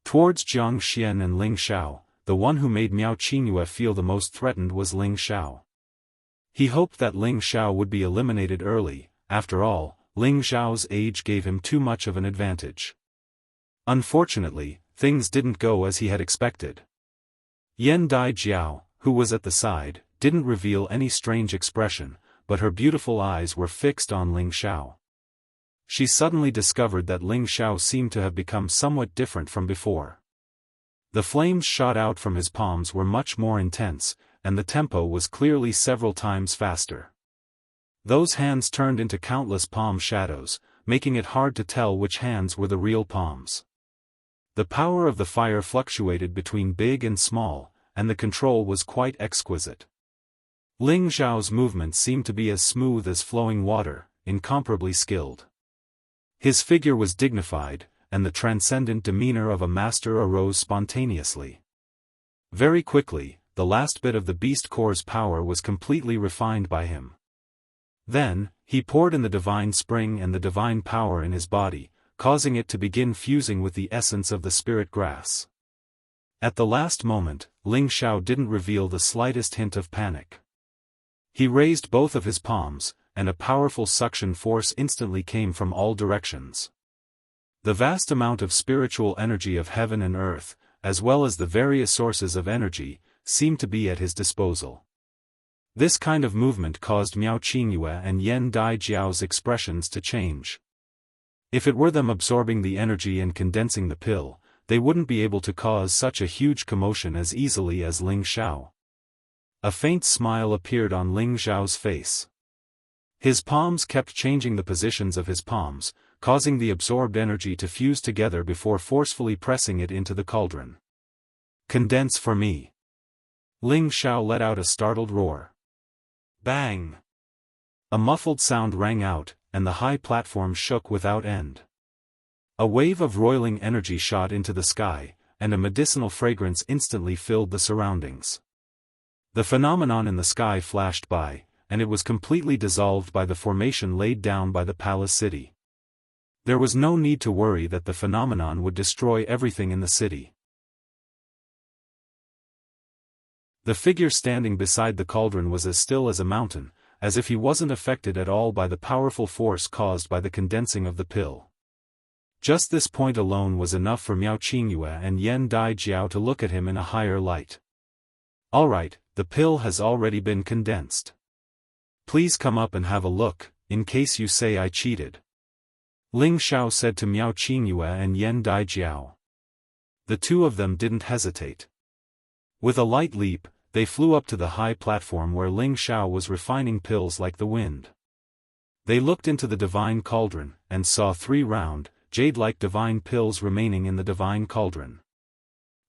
Towards Jiang Xian and Ling Xiao, the one who made Miao Qingyue feel the most threatened was Ling Xiao. He hoped that Ling Xiao would be eliminated early. After all, Ling Xiao's age gave him too much of an advantage. Unfortunately, things didn't go as he had expected. Yan Dai Jiao, who was at the side, didn't reveal any strange expression, but her beautiful eyes were fixed on Ling Xiao. She suddenly discovered that Ling Xiao seemed to have become somewhat different from before. The flames shot out from his palms were much more intense, and the tempo was clearly several times faster. Those hands turned into countless palm shadows, making it hard to tell which hands were the real palms. The power of the fire fluctuated between big and small, and the control was quite exquisite. Ling Xiao's movements seemed to be as smooth as flowing water, incomparably skilled. His figure was dignified, and the transcendent demeanor of a master arose spontaneously. Very quickly, the last bit of the beast core's power was completely refined by him. Then, he poured in the divine spring and the divine power in his body, causing it to begin fusing with the essence of the spirit grass. At the last moment, Ling Xiao didn't reveal the slightest hint of panic. He raised both of his palms, and a powerful suction force instantly came from all directions. The vast amount of spiritual energy of heaven and earth, as well as the various sources of energy, seemed to be at his disposal. This kind of movement caused Miao Qingyue and Yan Dai Jiao's expressions to change. If it were them absorbing the energy and condensing the pill, they wouldn't be able to cause such a huge commotion as easily as Ling Xiao. A faint smile appeared on Ling Xiao's face. His palms kept changing the positions of his palms, causing the absorbed energy to fuse together before forcefully pressing it into the cauldron. "Condense for me." Ling Xiao let out a startled roar. Bang! A muffled sound rang out, and the high platform shook without end. A wave of roiling energy shot into the sky, and a medicinal fragrance instantly filled the surroundings. The phenomenon in the sky flashed by, and it was completely dissolved by the formation laid down by the palace city. There was no need to worry that the phenomenon would destroy everything in the city. The figure standing beside the cauldron was as still as a mountain, as if he wasn't affected at all by the powerful force caused by the condensing of the pill. Just this point alone was enough for Miao Qingyue and Yan Daijiao to look at him in a higher light. "Alright, the pill has already been condensed. Please come up and have a look, in case you say I cheated," Ling Xiao said to Miao Qingyue and Yan Daijiao. The two of them didn't hesitate. With a light leap, they flew up to the high platform where Ling Xiao was refining pills like the wind. They looked into the divine cauldron, and saw 3 round, jade-like divine pills remaining in the divine cauldron.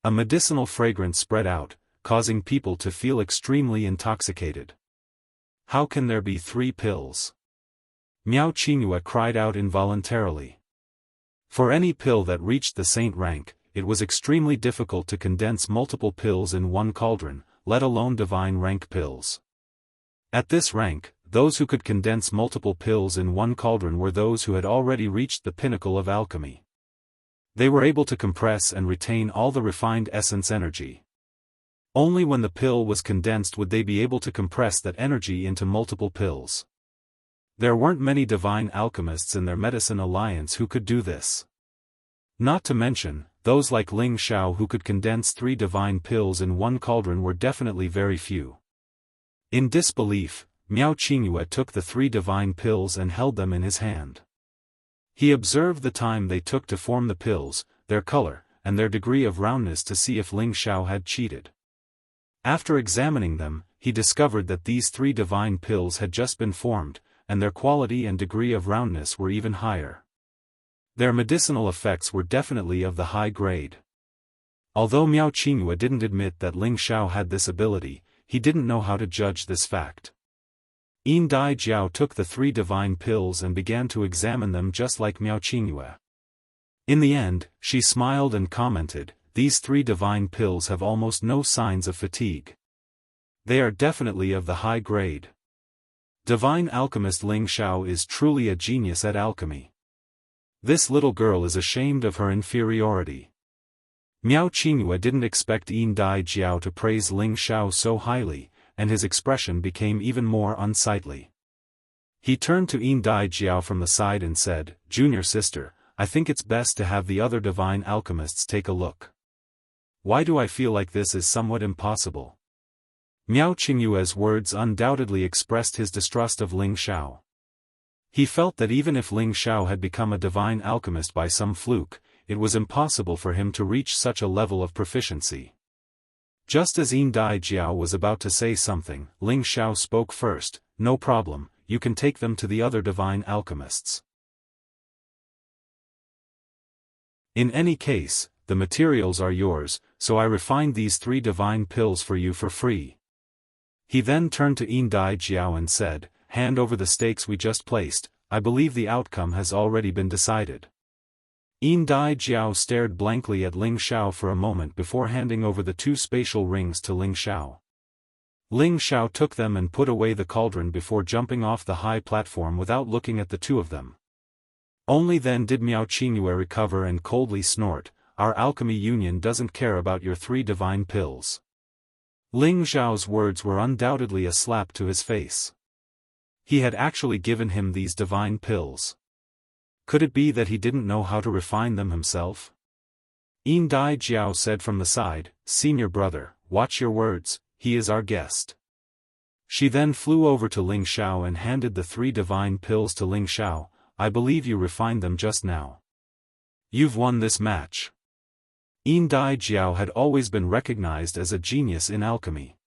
A medicinal fragrance spread out, causing people to feel extremely intoxicated. "How can there be 3 pills?" Miao Qingyue cried out involuntarily. For any pill that reached the saint rank, it was extremely difficult to condense multiple pills in one cauldron, let alone divine rank pills. At this rank, those who could condense multiple pills in one cauldron were those who had already reached the pinnacle of alchemy. They were able to compress and retain all the refined essence energy. Only when the pill was condensed would they be able to compress that energy into multiple pills. There weren't many divine alchemists in their medicine alliance who could do this. Not to mention, those like Ling Xiao who could condense 3 divine pills in one cauldron were definitely very few. In disbelief, Miao Qingyue took the 3 divine pills and held them in his hand. He observed the time they took to form the pills, their color, and their degree of roundness to see if Ling Xiao had cheated. After examining them, he discovered that these 3 divine pills had just been formed, and their quality and degree of roundness were even higher. Their medicinal effects were definitely of the high grade. Although Miao Qingyue didn't admit that Ling Xiao had this ability, he didn't know how to judge this fact. Yan Daijiao took the 3 divine pills and began to examine them just like Miao Qingyue. In the end, she smiled and commented, "These 3 divine pills have almost no signs of fatigue. They are definitely of the high grade. Divine alchemist Ling Xiao is truly a genius at alchemy. This little girl is ashamed of her inferiority." Miao Qingyue didn't expect Yan Daijiao to praise Ling Xiao so highly, and his expression became even more unsightly. He turned to Yan Daijiao from the side and said, "Junior sister, I think it's best to have the other divine alchemists take a look. Why do I feel like this is somewhat impossible?" Miao Qingyue's words undoubtedly expressed his distrust of Ling Xiao. He felt that even if Ling Xiao had become a divine alchemist by some fluke, it was impossible for him to reach such a level of proficiency. Just as Yan Daijiao was about to say something, Ling Xiao spoke first, "No problem, you can take them to the other divine alchemists. In any case, the materials are yours, so I refined these 3 divine pills for you for free." He then turned to Yan Daijiao and said, "Hand over the stakes we just placed, I believe the outcome has already been decided." Yan Daijiao stared blankly at Ling Xiao for a moment before handing over the 2 spatial rings to Ling Xiao. Ling Xiao took them and put away the cauldron before jumping off the high platform without looking at the 2 of them. Only then did Miao Qingyue recover and coldly snort, "Our alchemy union doesn't care about your 3 divine pills." Ling Xiao's words were undoubtedly a slap to his face. He had actually given him these divine pills. Could it be that he didn't know how to refine them himself? Yan Daijiao said from the side, "Senior brother, watch your words, he is our guest." She then flew over to Ling Xiao and handed the 3 divine pills to Ling Xiao. "I believe you refined them just now. You've won this match." Yan Daijiao had always been recognized as a genius in alchemy.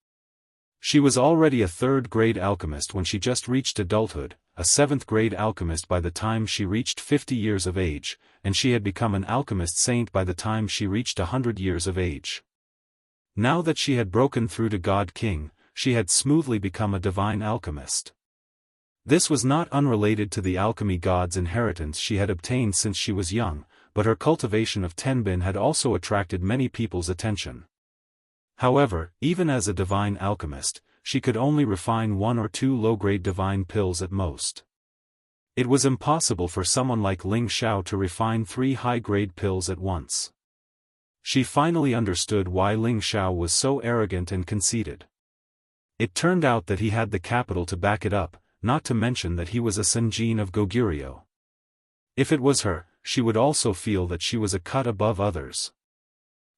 She was already a 3rd-grade alchemist when she just reached adulthood, a 7th-grade alchemist by the time she reached 50 years of age, and she had become an alchemist saint by the time she reached 100 years of age. Now that she had broken through to God King, she had smoothly become a divine alchemist. This was not unrelated to the alchemy god's inheritance she had obtained since she was young, but her cultivation of tenbin had also attracted many people's attention. However, even as a divine alchemist, she could only refine 1 or 2 low-grade divine pills at most. It was impossible for someone like Ling Xiao to refine 3 high-grade pills at once. She finally understood why Ling Xiao was so arrogant and conceited. It turned out that he had the capital to back it up, not to mention that he was a Senjin of Goguryeo. If it was her, she would also feel that she was a cut above others.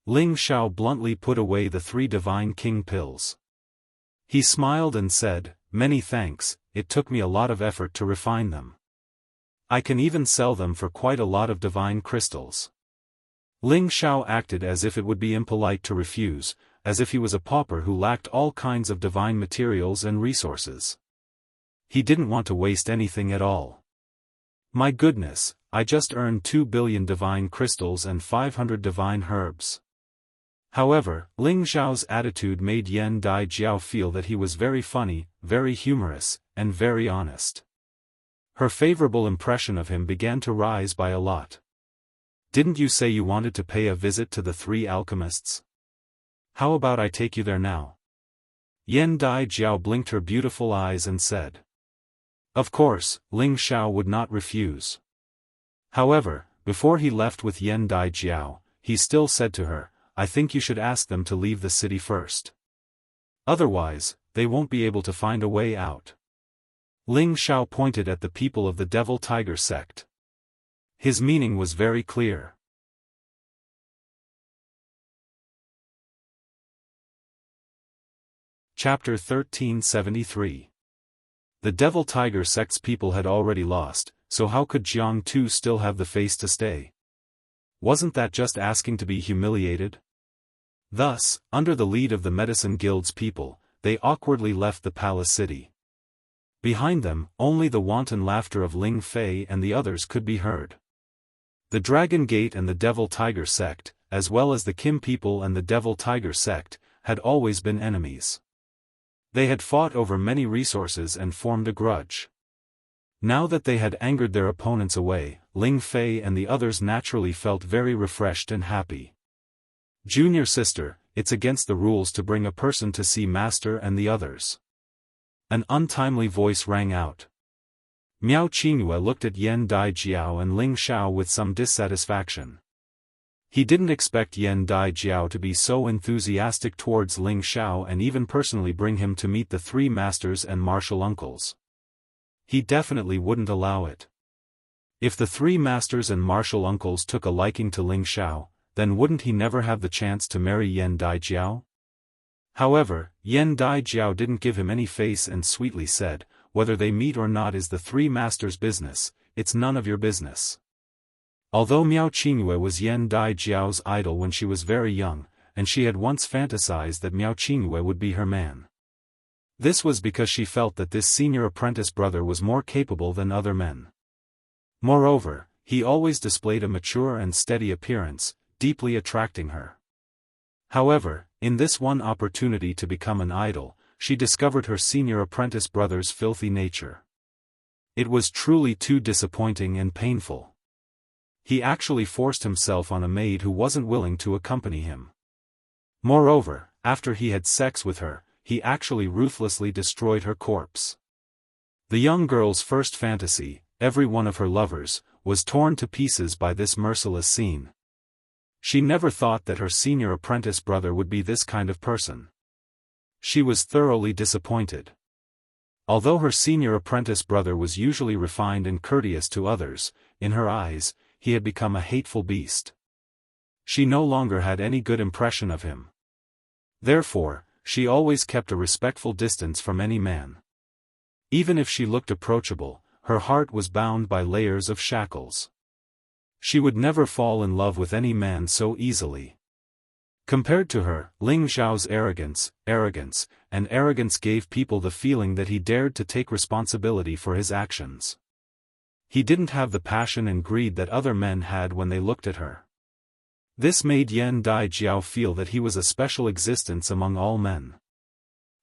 Ling Xiao bluntly put away the 3 divine king pills. He smiled and said, "Many thanks, it took me a lot of effort to refine them. I can even sell them for quite a lot of divine crystals." Ling Xiao acted as if it would be impolite to refuse, as if he was a pauper who lacked all kinds of divine materials and resources. He didn't want to waste anything at all. "My goodness, I just earned 2 billion divine crystals and 500 divine herbs." However, Ling Xiao's attitude made Yan Dai Jiao feel that he was very funny, very humorous, and very honest. Her favorable impression of him began to rise by a lot. "Didn't you say you wanted to pay a visit to the 3 alchemists? How about I take you there now?" Yan Dai Jiao blinked her beautiful eyes and said. Of course, Ling Xiao would not refuse. However, before he left with Yan Dai Jiao, he still said to her, "I think you should ask them to leave the city first. Otherwise, they won't be able to find a way out." Ling Xiao pointed at the people of the Devil Tiger sect. His meaning was very clear. Chapter 1373. The Devil Tiger sect's people had already lost, so how could Jianghu still have the face to stay? Wasn't that just asking to be humiliated? Thus, under the lead of the Medicine Guild's people, they awkwardly left the palace city. Behind them, only the wanton laughter of Ling Fei and the others could be heard. The Dragon Gate and the Devil Tiger sect, as well as the Kim people and the Devil Tiger sect, had always been enemies. They had fought over many resources and formed a grudge. Now that they had angered their opponents away, Ling Fei and the others naturally felt very refreshed and happy. "Junior sister, it's against the rules to bring a person to see Master and the others." An untimely voice rang out. Miao Qingyue looked at Yan Dai Jiao and Ling Xiao with some dissatisfaction. He didn't expect Yan Dai Jiao to be so enthusiastic towards Ling Xiao and even personally bring him to meet the 3 masters and martial uncles. He definitely wouldn't allow it. If the 3 masters and martial uncles took a liking to Ling Xiao, then wouldn't he never have the chance to marry Yan Dai Jiao? However, Yan Dai Jiao didn't give him any face and sweetly said, "Whether they meet or not is the 3 masters' business, it's none of your business." Although Miao Qingyue was Yan Dai Jiao's idol when she was very young, and she had once fantasized that Miao Qingyue would be her man. This was because she felt that this senior apprentice brother was more capable than other men. Moreover, he always displayed a mature and steady appearance, deeply attracting her. However, in this one opportunity to become an idol, she discovered her senior apprentice brother's filthy nature. It was truly too disappointing and painful. He actually forced himself on a maid who wasn't willing to accompany him. Moreover, after he had sex with her, he actually ruthlessly destroyed her corpse. The young girl's first fantasy, every one of her lovers, was torn to pieces by this merciless scene. She never thought that her senior apprentice brother would be this kind of person. She was thoroughly disappointed. Although her senior apprentice brother was usually refined and courteous to others, in her eyes, he had become a hateful beast. She no longer had any good impression of him. Therefore, she always kept a respectful distance from any man. Even if she looked approachable, her heart was bound by layers of shackles. She would never fall in love with any man so easily. Compared to her, Ling Xiao's arrogance gave people the feeling that he dared to take responsibility for his actions. He didn't have the passion and greed that other men had when they looked at her. This made Yan Dai Jiao feel that he was a special existence among all men.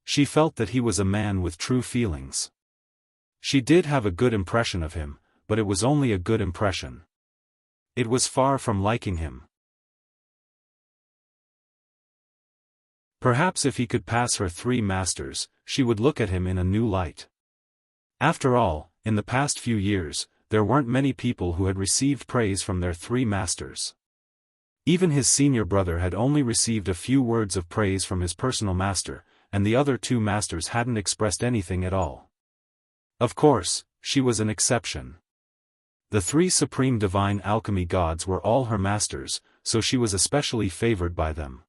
She felt that he was a man with true feelings. She did have a good impression of him, but it was only a good impression. It was far from liking him. Perhaps if he could pass her 3 masters, she would look at him in a new light. After all, in the past few years, there weren't many people who had received praise from their 3 masters. Even his senior brother had only received a few words of praise from his personal master, and the other 2 masters hadn't expressed anything at all. Of course, she was an exception. The 3 supreme divine alchemy gods were all her masters, so she was especially favored by them.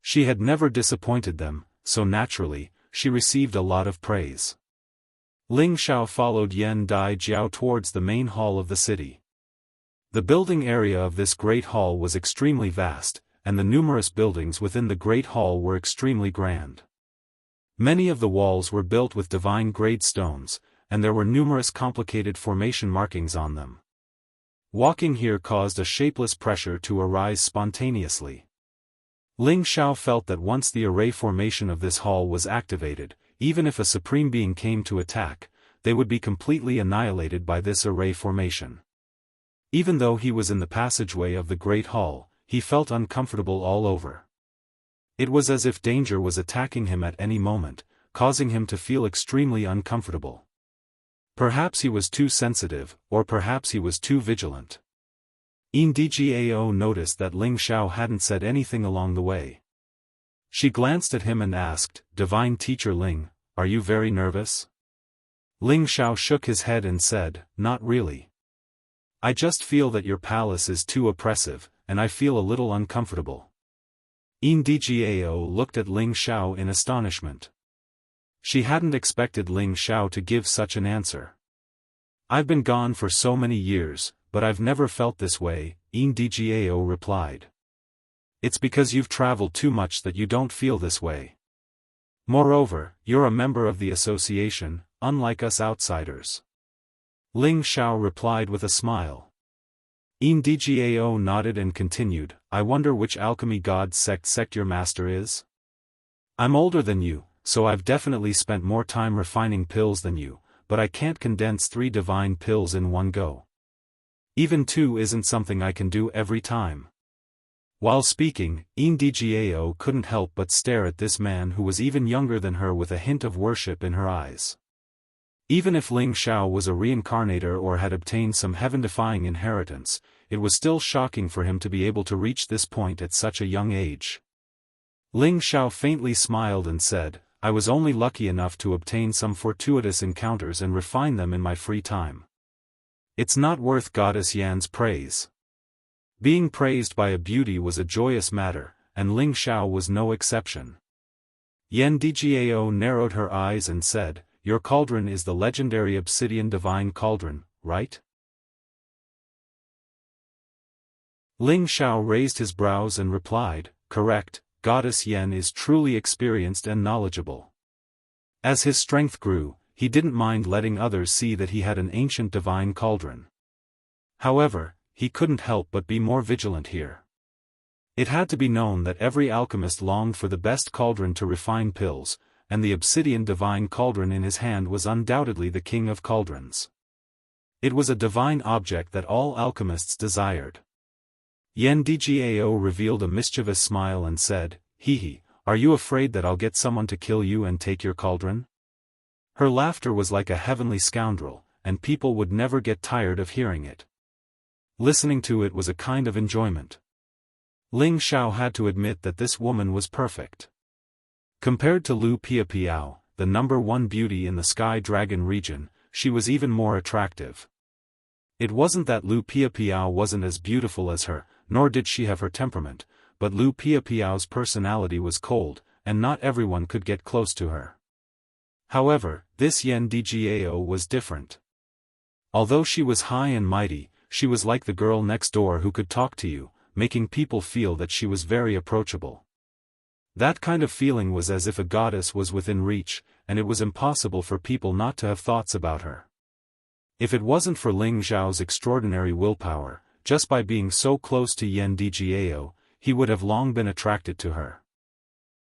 She had never disappointed them, so naturally, she received a lot of praise. Ling Xiao followed Yan Dai Jiao towards the main hall of the city. The building area of this great hall was extremely vast, and the numerous buildings within the great hall were extremely grand. Many of the walls were built with divine-grade stones, and there were numerous complicated formation markings on them. Walking here caused a shapeless pressure to arise spontaneously. Ling Xiao felt that once the array formation of this hall was activated, even if a supreme being came to attack, they would be completely annihilated by this array formation. Even though he was in the passageway of the great hall, he felt uncomfortable all over. It was as if danger was attacking him at any moment, causing him to feel extremely uncomfortable. Perhaps he was too sensitive, or perhaps he was too vigilant. Ndgao noticed that Ling Xiao hadn't said anything along the way. She glanced at him and asked, "Divine Teacher Ling, are you very nervous?" Ling Xiao shook his head and said, "Not really. I just feel that your palace is too oppressive, and I feel a little uncomfortable." Ndgao looked at Ling Xiao in astonishment. She hadn't expected Ling Xiao to give such an answer. "I've been gone for so many years, but I've never felt this way," Ndgao replied. "It's because you've traveled too much that you don't feel this way. Moreover, you're a member of the association, unlike us outsiders." Ling Xiao replied with a smile. Ndgao nodded and continued, "I wonder which alchemy god sect your master is? I'm older than you, so I've definitely spent more time refining pills than you, but I can't condense 3 divine pills in one go. Even 2 isn't something I can do every time." While speaking, Ndgao couldn't help but stare at this man who was even younger than her with a hint of worship in her eyes. Even if Ling Xiao was a reincarnator or had obtained some heaven-defying inheritance, it was still shocking for him to be able to reach this point at such a young age. Ling Xiao faintly smiled and said, "I was only lucky enough to obtain some fortuitous encounters and refine them in my free time. It's not worth Goddess Yan's praise." Being praised by a beauty was a joyous matter, and Ling Xiao was no exception. Ndgao narrowed her eyes and said, "Your cauldron is the legendary obsidian divine cauldron, right?" Ling Xiao raised his brows and replied, "Correct, Goddess Yan is truly experienced and knowledgeable." As his strength grew, he didn't mind letting others see that he had an ancient divine cauldron. However, he couldn't help but be more vigilant here. It had to be known that every alchemist longed for the best cauldron to refine pills, and the obsidian divine cauldron in his hand was undoubtedly the king of cauldrons. It was a divine object that all alchemists desired. Ndgao revealed a mischievous smile and said, "Hee, are you afraid that I'll get someone to kill you and take your cauldron?" Her laughter was like a heavenly scoundrel, and people would never get tired of hearing it. Listening to it was a kind of enjoyment. Ling Xiao had to admit that this woman was perfect. Compared to Lu Piapiao, the #1 beauty in the Sky Dragon region, she was even more attractive. It wasn't that Lu Piapiao wasn't as beautiful as her, nor did she have her temperament, but Lu Piapiao's personality was cold, and not everyone could get close to her. However, this Ndgao was different. Although she was high and mighty, she was like the girl next door who could talk to you, making people feel that she was very approachable. That kind of feeling was as if a goddess was within reach, and it was impossible for people not to have thoughts about her. If it wasn't for Ling Xiao's extraordinary willpower, just by being so close to Ndgao, he would have long been attracted to her.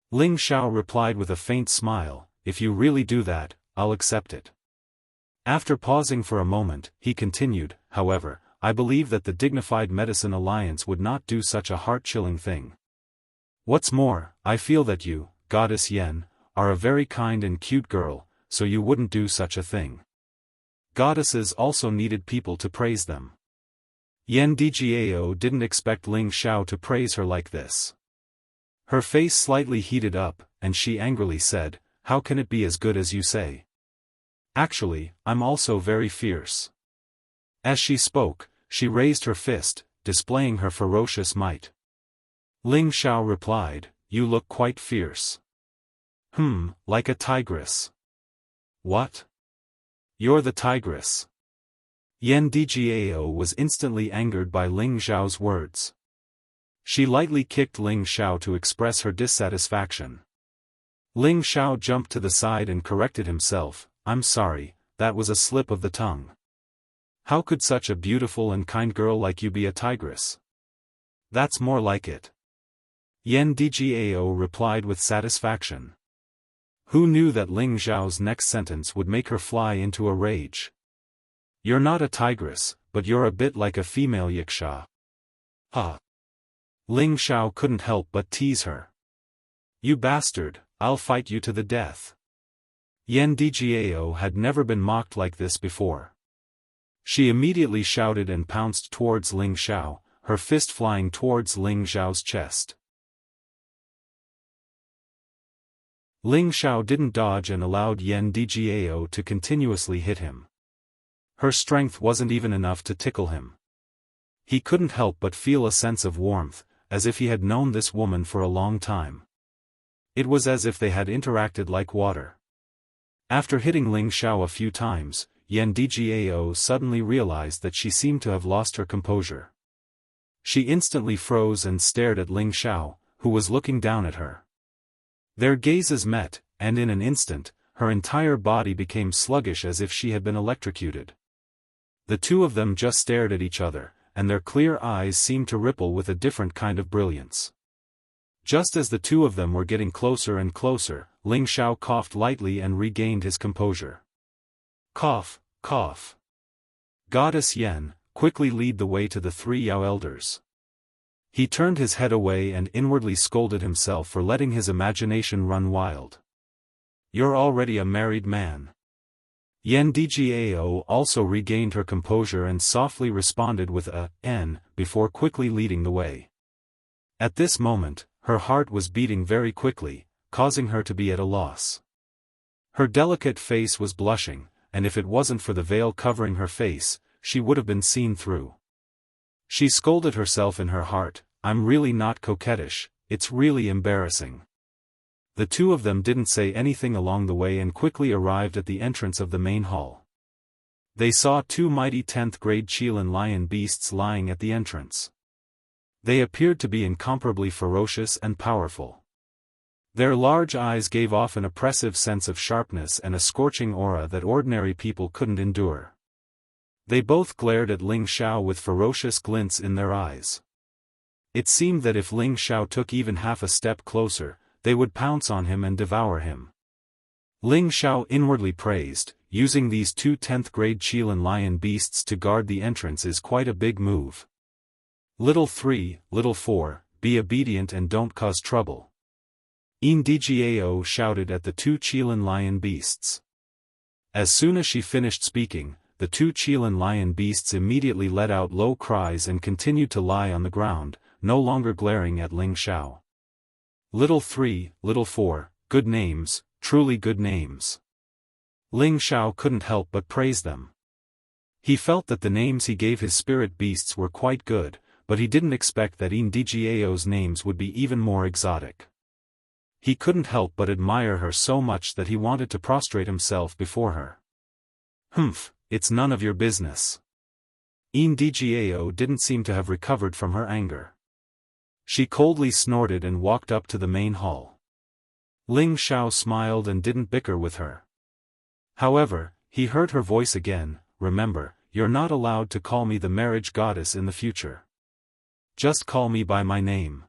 Ling Xiao replied with a faint smile, "If you really do that, I'll accept it." After pausing for a moment, he continued, "However, I believe that the Dignified Medicine Alliance would not do such a heart-chilling thing. What's more, I feel that you, Goddess Yen, are a very kind and cute girl, so you wouldn't do such a thing. Goddesses also needed people to praise them. Yen Dgao didn't expect Ling Xiao to praise her like this. Her face slightly heated up, and she angrily said, "How can it be as good as you say? Actually, I'm also very fierce." As she spoke, she raised her fist, displaying her ferocious might. Ling Xiao replied, "You look quite fierce." Like a tigress." "What? You're the tigress?" Yen Dgao was instantly angered by Ling Xiao's words. She lightly kicked Ling Xiao to express her dissatisfaction. Ling Xiao jumped to the side and corrected himself, "I'm sorry, that was a slip of the tongue. How could such a beautiful and kind girl like you be a tigress?" "That's more like it." Yen Dgao replied with satisfaction. Who knew that Ling Xiao's next sentence would make her fly into a rage? "You're not a tigress, but you're a bit like a female yiksha." "Huh." Ling Xiao couldn't help but tease her. "You bastard, I'll fight you to the death." Yen Dgao had never been mocked like this before. She immediately shouted and pounced towards Ling Xiao, her fist flying towards Ling Xiao's chest. Ling Xiao didn't dodge and allowed Yen Dgao to continuously hit him. Her strength wasn't even enough to tickle him. He couldn't help but feel a sense of warmth, as if he had known this woman for a long time. It was as if they had interacted like water. After hitting Ling Xiao a few times, Yen Dgao suddenly realized that she seemed to have lost her composure. She instantly froze and stared at Ling Xiao, who was looking down at her. Their gazes met, and in an instant, her entire body became sluggish as if she had been electrocuted. The two of them just stared at each other, and their clear eyes seemed to ripple with a different kind of brilliance. Just as the two of them were getting closer and closer, Ling Xiao coughed lightly and regained his composure. "Cough, cough. Goddess Yen, quickly lead the way to the three Yao elders." He turned his head away and inwardly scolded himself for letting his imagination run wild. "You're already a married man." Yen Dgao also regained her composure and softly responded with a "N" before quickly leading the way. At this moment, her heart was beating very quickly, causing her to be at a loss. Her delicate face was blushing, and if it wasn't for the veil covering her face, she would have been seen through. She scolded herself in her heart, "I'm really not coquettish, it's really embarrassing." The two of them didn't say anything along the way and quickly arrived at the entrance of the main hall. They saw two mighty 10th grade Qilin lion beasts lying at the entrance. They appeared to be incomparably ferocious and powerful. Their large eyes gave off an oppressive sense of sharpness and a scorching aura that ordinary people couldn't endure. They both glared at Ling Xiao with ferocious glints in their eyes. It seemed that if Ling Xiao took even half a step closer, they would pounce on him and devour him. Ling Xiao inwardly praised, using these two 10th grade Qilin lion beasts to guard the entrance is quite a big move. Little 3, little 4, be obedient and don't cause trouble. Yen Dgao shouted at the two Qilin lion beasts. As soon as she finished speaking, the two Qilin lion beasts immediately let out low cries and continued to lie on the ground, no longer glaring at Ling Xiao. Little 3, little 4, good names, truly good names. Ling Xiao couldn't help but praise them. He felt that the names he gave his spirit beasts were quite good, but he didn't expect that Yen Dgao's names would be even more exotic. He couldn't help but admire her so much that he wanted to prostrate himself before her. It's none of your business." Yen Dgao didn't seem to have recovered from her anger. She coldly snorted and walked up to the main hall. Ling Xiao smiled and didn't bicker with her. However, he heard her voice again, "Remember, you're not allowed to call me the marriage goddess in the future. Just call me by my name."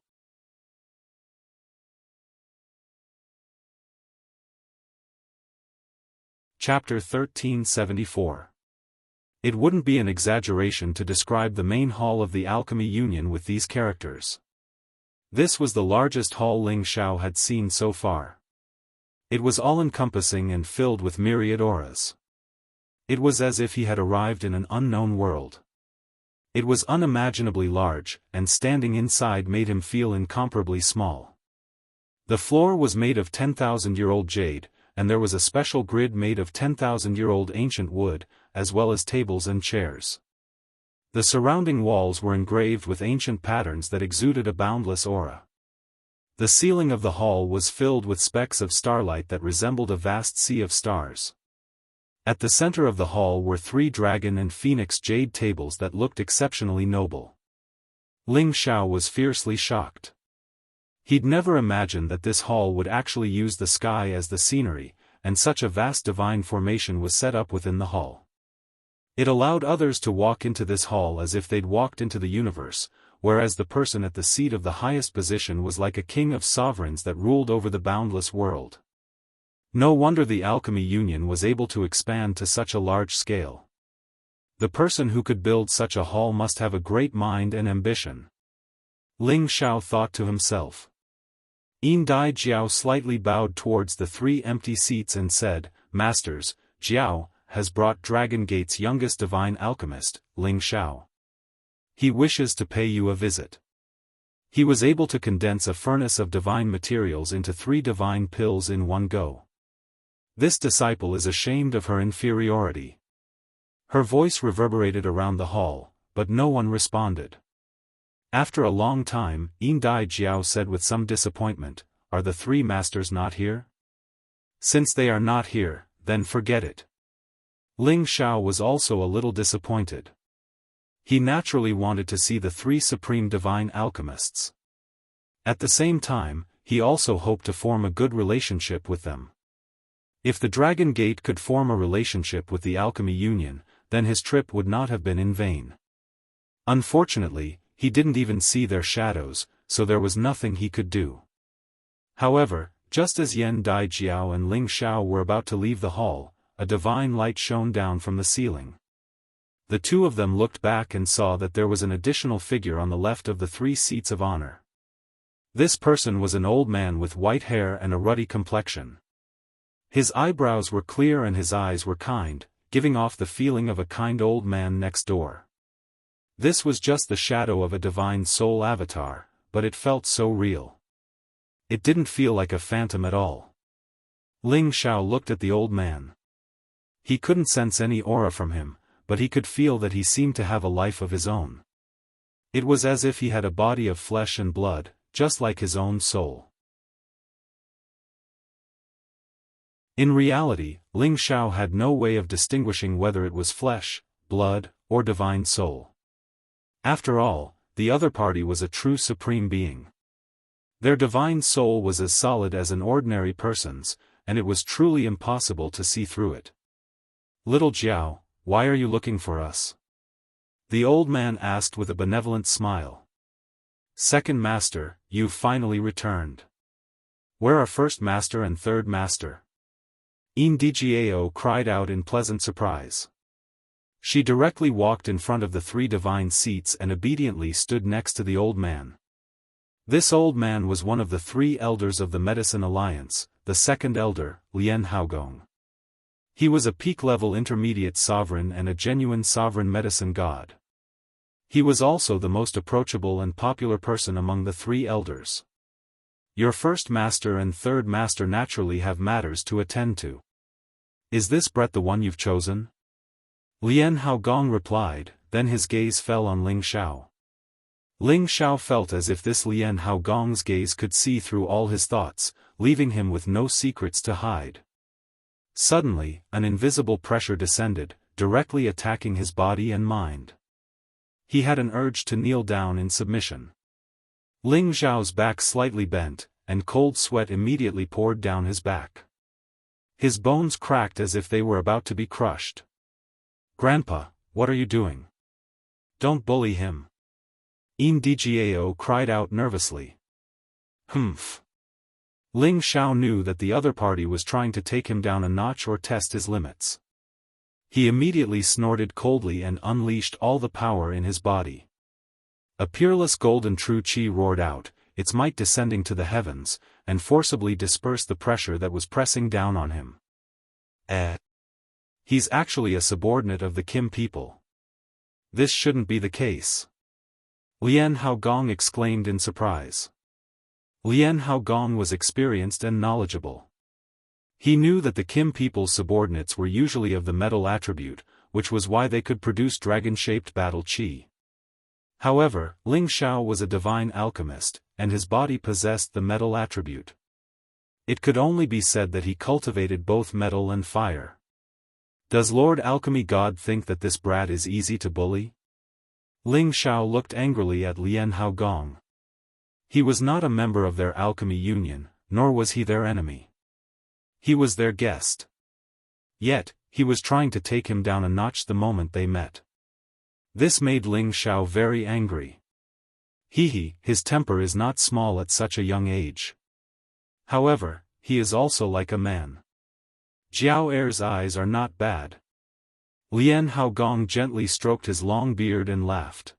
Chapter 1374. It wouldn't be an exaggeration to describe the main hall of the Alchemy Union with these characters. This was the largest hall Ling Xiao had seen so far. It was all-encompassing and filled with myriad auras. It was as if he had arrived in an unknown world. It was unimaginably large, and standing inside made him feel incomparably small. The floor was made of 10,000-year-old jade, and there was a special grid made of 10,000-year-old ancient wood, as well as tables and chairs. The surrounding walls were engraved with ancient patterns that exuded a boundless aura. The ceiling of the hall was filled with specks of starlight that resembled a vast sea of stars. At the center of the hall were 3 dragon and phoenix jade tables that looked exceptionally noble. Ling Xiao was fiercely shocked. He'd never imagined that this hall would actually use the sky as the scenery, and such a vast divine formation was set up within the hall. It allowed others to walk into this hall as if they'd walked into the universe, whereas the person at the seat of the highest position was like a king of sovereigns that ruled over the boundless world. No wonder the Alchemy Union was able to expand to such a large scale. The person who could build such a hall must have a great mind and ambition. Ling Xiao thought to himself. Yin Dai Jiao slightly bowed towards the 3 empty seats and said, "Masters, Jiao has brought Dragon Gate's youngest divine alchemist, Ling Xiao. He wishes to pay you a visit." He was able to condense a furnace of divine materials into 3 divine pills in one go. This disciple is ashamed of her inferiority. Her voice reverberated around the hall, but no one responded. After a long time, Yin Dai Jiao said with some disappointment, "Are the 3 masters not here? Since they are not here, then forget it." Ling Xiao was also a little disappointed. He naturally wanted to see the 3 supreme divine alchemists. At the same time, he also hoped to form a good relationship with them. If the Dragon Gate could form a relationship with the Alchemy Union, then his trip would not have been in vain. Unfortunately, he didn't even see their shadows, so there was nothing he could do. However, just as Yin Dai Jiao and Ling Xiao were about to leave the hall, a divine light shone down from the ceiling. The 2 of them looked back and saw that there was an additional figure on the left of the 3 seats of honor. This person was an old man with white hair and a ruddy complexion. His eyebrows were clear and his eyes were kind, giving off the feeling of a kind old man next door. This was just the shadow of a divine soul avatar, but it felt so real. It didn't feel like a phantom at all. Ling Xiao looked at the old man. He couldn't sense any aura from him, but he could feel that he seemed to have a life of his own. It was as if he had a body of flesh and blood, just like his own soul. In reality, Ling Xiao had no way of distinguishing whether it was flesh, blood, or divine soul. After all, the other party was a true supreme being. Their divine soul was as solid as an ordinary person's, and it was truly impossible to see through it. "Little Jiao, why are you looking for us?" the old man asked with a benevolent smile. "Second master, you've finally returned. Where are first master and third master?" Yin Dai cried out in pleasant surprise. She directly walked in front of the 3 divine seats and obediently stood next to the old man. This old man was one of the 3 elders of the Medicine Alliance, the second elder, Lian Haogong. He was a peak-level intermediate sovereign and a genuine sovereign medicine god. He was also the most approachable and popular person among the 3 elders. Your first master and third master naturally have matters to attend to. Is this Brett the one you've chosen? Lian Haogong replied, then his gaze fell on Ling Xiao. Ling Xiao felt as if this Lian Haogong's gaze could see through all his thoughts, leaving him with no secrets to hide. Suddenly, an invisible pressure descended, directly attacking his body and mind. He had an urge to kneel down in submission. Ling Xiao's back slightly bent, and cold sweat immediately poured down his back. His bones cracked as if they were about to be crushed. "Grandpa, what are you doing? Don't bully him." Yin Dai cried out nervously. "Humph." Ling Xiao knew that the other party was trying to take him down a notch or test his limits. He immediately snorted coldly and unleashed all the power in his body. A peerless golden true chi roared out, its might descending to the heavens, and forcibly dispersed the pressure that was pressing down on him. He's actually a subordinate of the Kim people. This shouldn't be the case. Lian Haogong exclaimed in surprise. Lian Haogong was experienced and knowledgeable. He knew that the Kim people's subordinates were usually of the metal attribute, which was why they could produce dragon-shaped battle chi. However, Ling Xiao was a divine alchemist, and his body possessed the metal attribute. It could only be said that he cultivated both metal and fire. Does Lord Alchemy God think that this brat is easy to bully? Ling Xiao looked angrily at Lian Haogong. He was not a member of their alchemy union, nor was he their enemy. He was their guest. Yet, he was trying to take him down a notch the moment they met. This made Ling Xiao very angry. His temper is not small at such a young age. However, he is also like a man. Jiao Er's eyes are not bad. Lian Haogong gently stroked his long beard and laughed.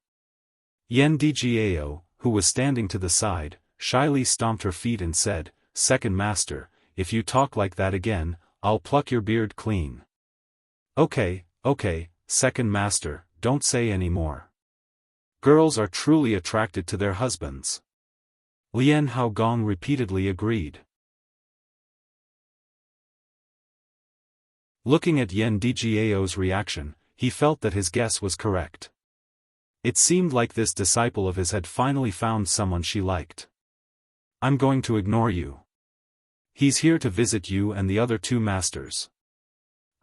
Yan Djiao, who was standing to the side, shyly stomped her feet and said, "Second master, if you talk like that again, I'll pluck your beard clean." Okay, second master, don't say any more. Girls are truly attracted to their husbands. Lian Haogong repeatedly agreed. Looking at Yan Djiao's reaction, he felt that his guess was correct. It seemed like this disciple of his had finally found someone she liked. "I'm going to ignore you. He's here to visit you and the other two masters.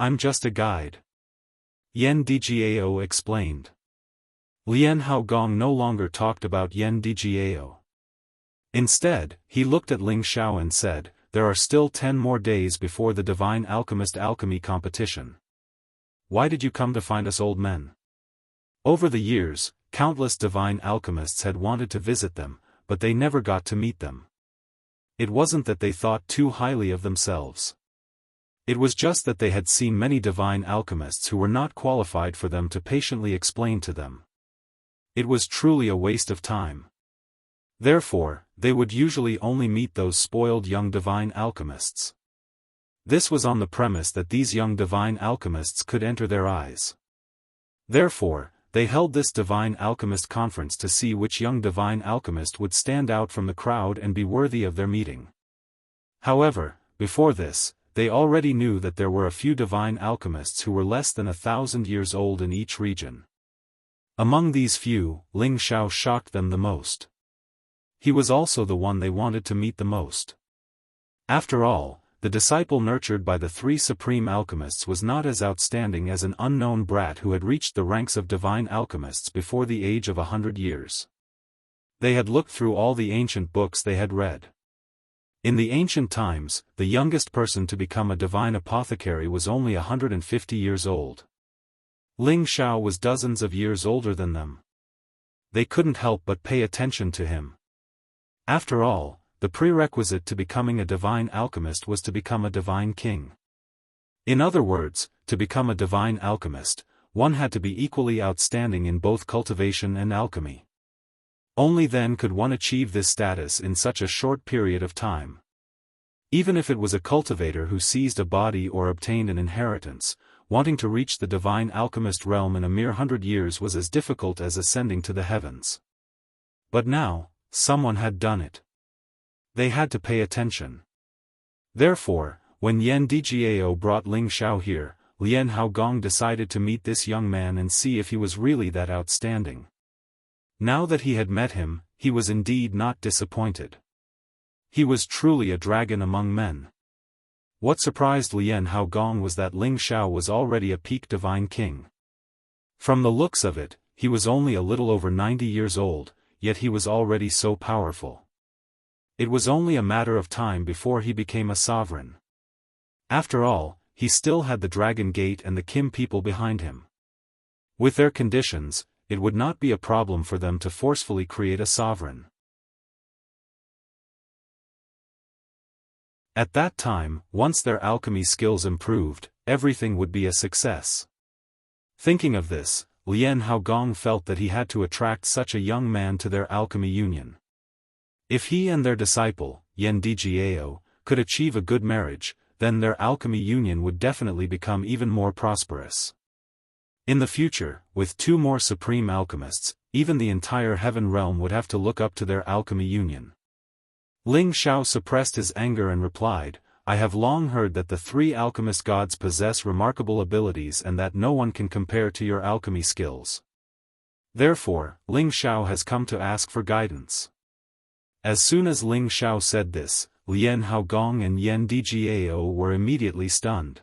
I'm just a guide." Yan Djiao explained. Lian Haogong no longer talked about Yan Djiao. Instead, he looked at Ling Xiao and said, "There are still 10 more days before the Divine Alchemist Alchemy competition. Why did you come to find us old men?" Over the years, countless divine alchemists had wanted to visit them, but they never got to meet them. It wasn't that they thought too highly of themselves. It was just that they had seen many divine alchemists who were not qualified for them to patiently explain to them. It was truly a waste of time. Therefore, they would usually only meet those spoiled young divine alchemists. This was on the premise that these young divine alchemists could enter their eyes. Therefore, they held this divine alchemist conference to see which young divine alchemist would stand out from the crowd and be worthy of their meeting. However, before this, they already knew that there were a few divine alchemists who were less than 1,000 years old in each region. Among these few, Ling Xiao shocked them the most. He was also the one they wanted to meet the most. After all, the disciple nurtured by the 3 supreme alchemists was not as outstanding as an unknown brat who had reached the ranks of divine alchemists before the age of 100 years. They had looked through all the ancient books they had read. In the ancient times, the youngest person to become a divine apothecary was only 150 years old. Ling Xiao was dozens of years older than them. They couldn't help but pay attention to him. After all, the prerequisite to becoming a divine alchemist was to become a divine king. In other words, to become a divine alchemist, one had to be equally outstanding in both cultivation and alchemy. Only then could one achieve this status in such a short period of time. Even if it was a cultivator who seized a body or obtained an inheritance, wanting to reach the divine alchemist realm in a mere 100 years was as difficult as ascending to the heavens. But now, someone had done it. They had to pay attention. Therefore, when Yan Djiao brought Ling Xiao here, Lian Haogong decided to meet this young man and see if he was really that outstanding. Now that he had met him, he was indeed not disappointed. He was truly a dragon among men. What surprised Lian Haogong was that Ling Xiao was already a peak divine king. From the looks of it, he was only a little over 90 years old, yet he was already so powerful. It was only a matter of time before he became a sovereign. After all, he still had the Dragon Gate and the Kim people behind him. With their conditions, it would not be a problem for them to forcefully create a sovereign. At that time, once their alchemy skills improved, everything would be a success. Thinking of this, Lian Haogong felt that he had to attract such a young man to their alchemy union. If he and their disciple, Yan Djiao, could achieve a good marriage, then their alchemy union would definitely become even more prosperous. In the future, with 2 more supreme alchemists, even the entire heaven realm would have to look up to their alchemy union. Ling Xiao suppressed his anger and replied, I have long heard that the 3 alchemist gods possess remarkable abilities and that no one can compare to your alchemy skills. Therefore, Ling Xiao has come to ask for guidance. As soon as Ling Xiao said this, Lian Haogong and Yan Djiao were immediately stunned.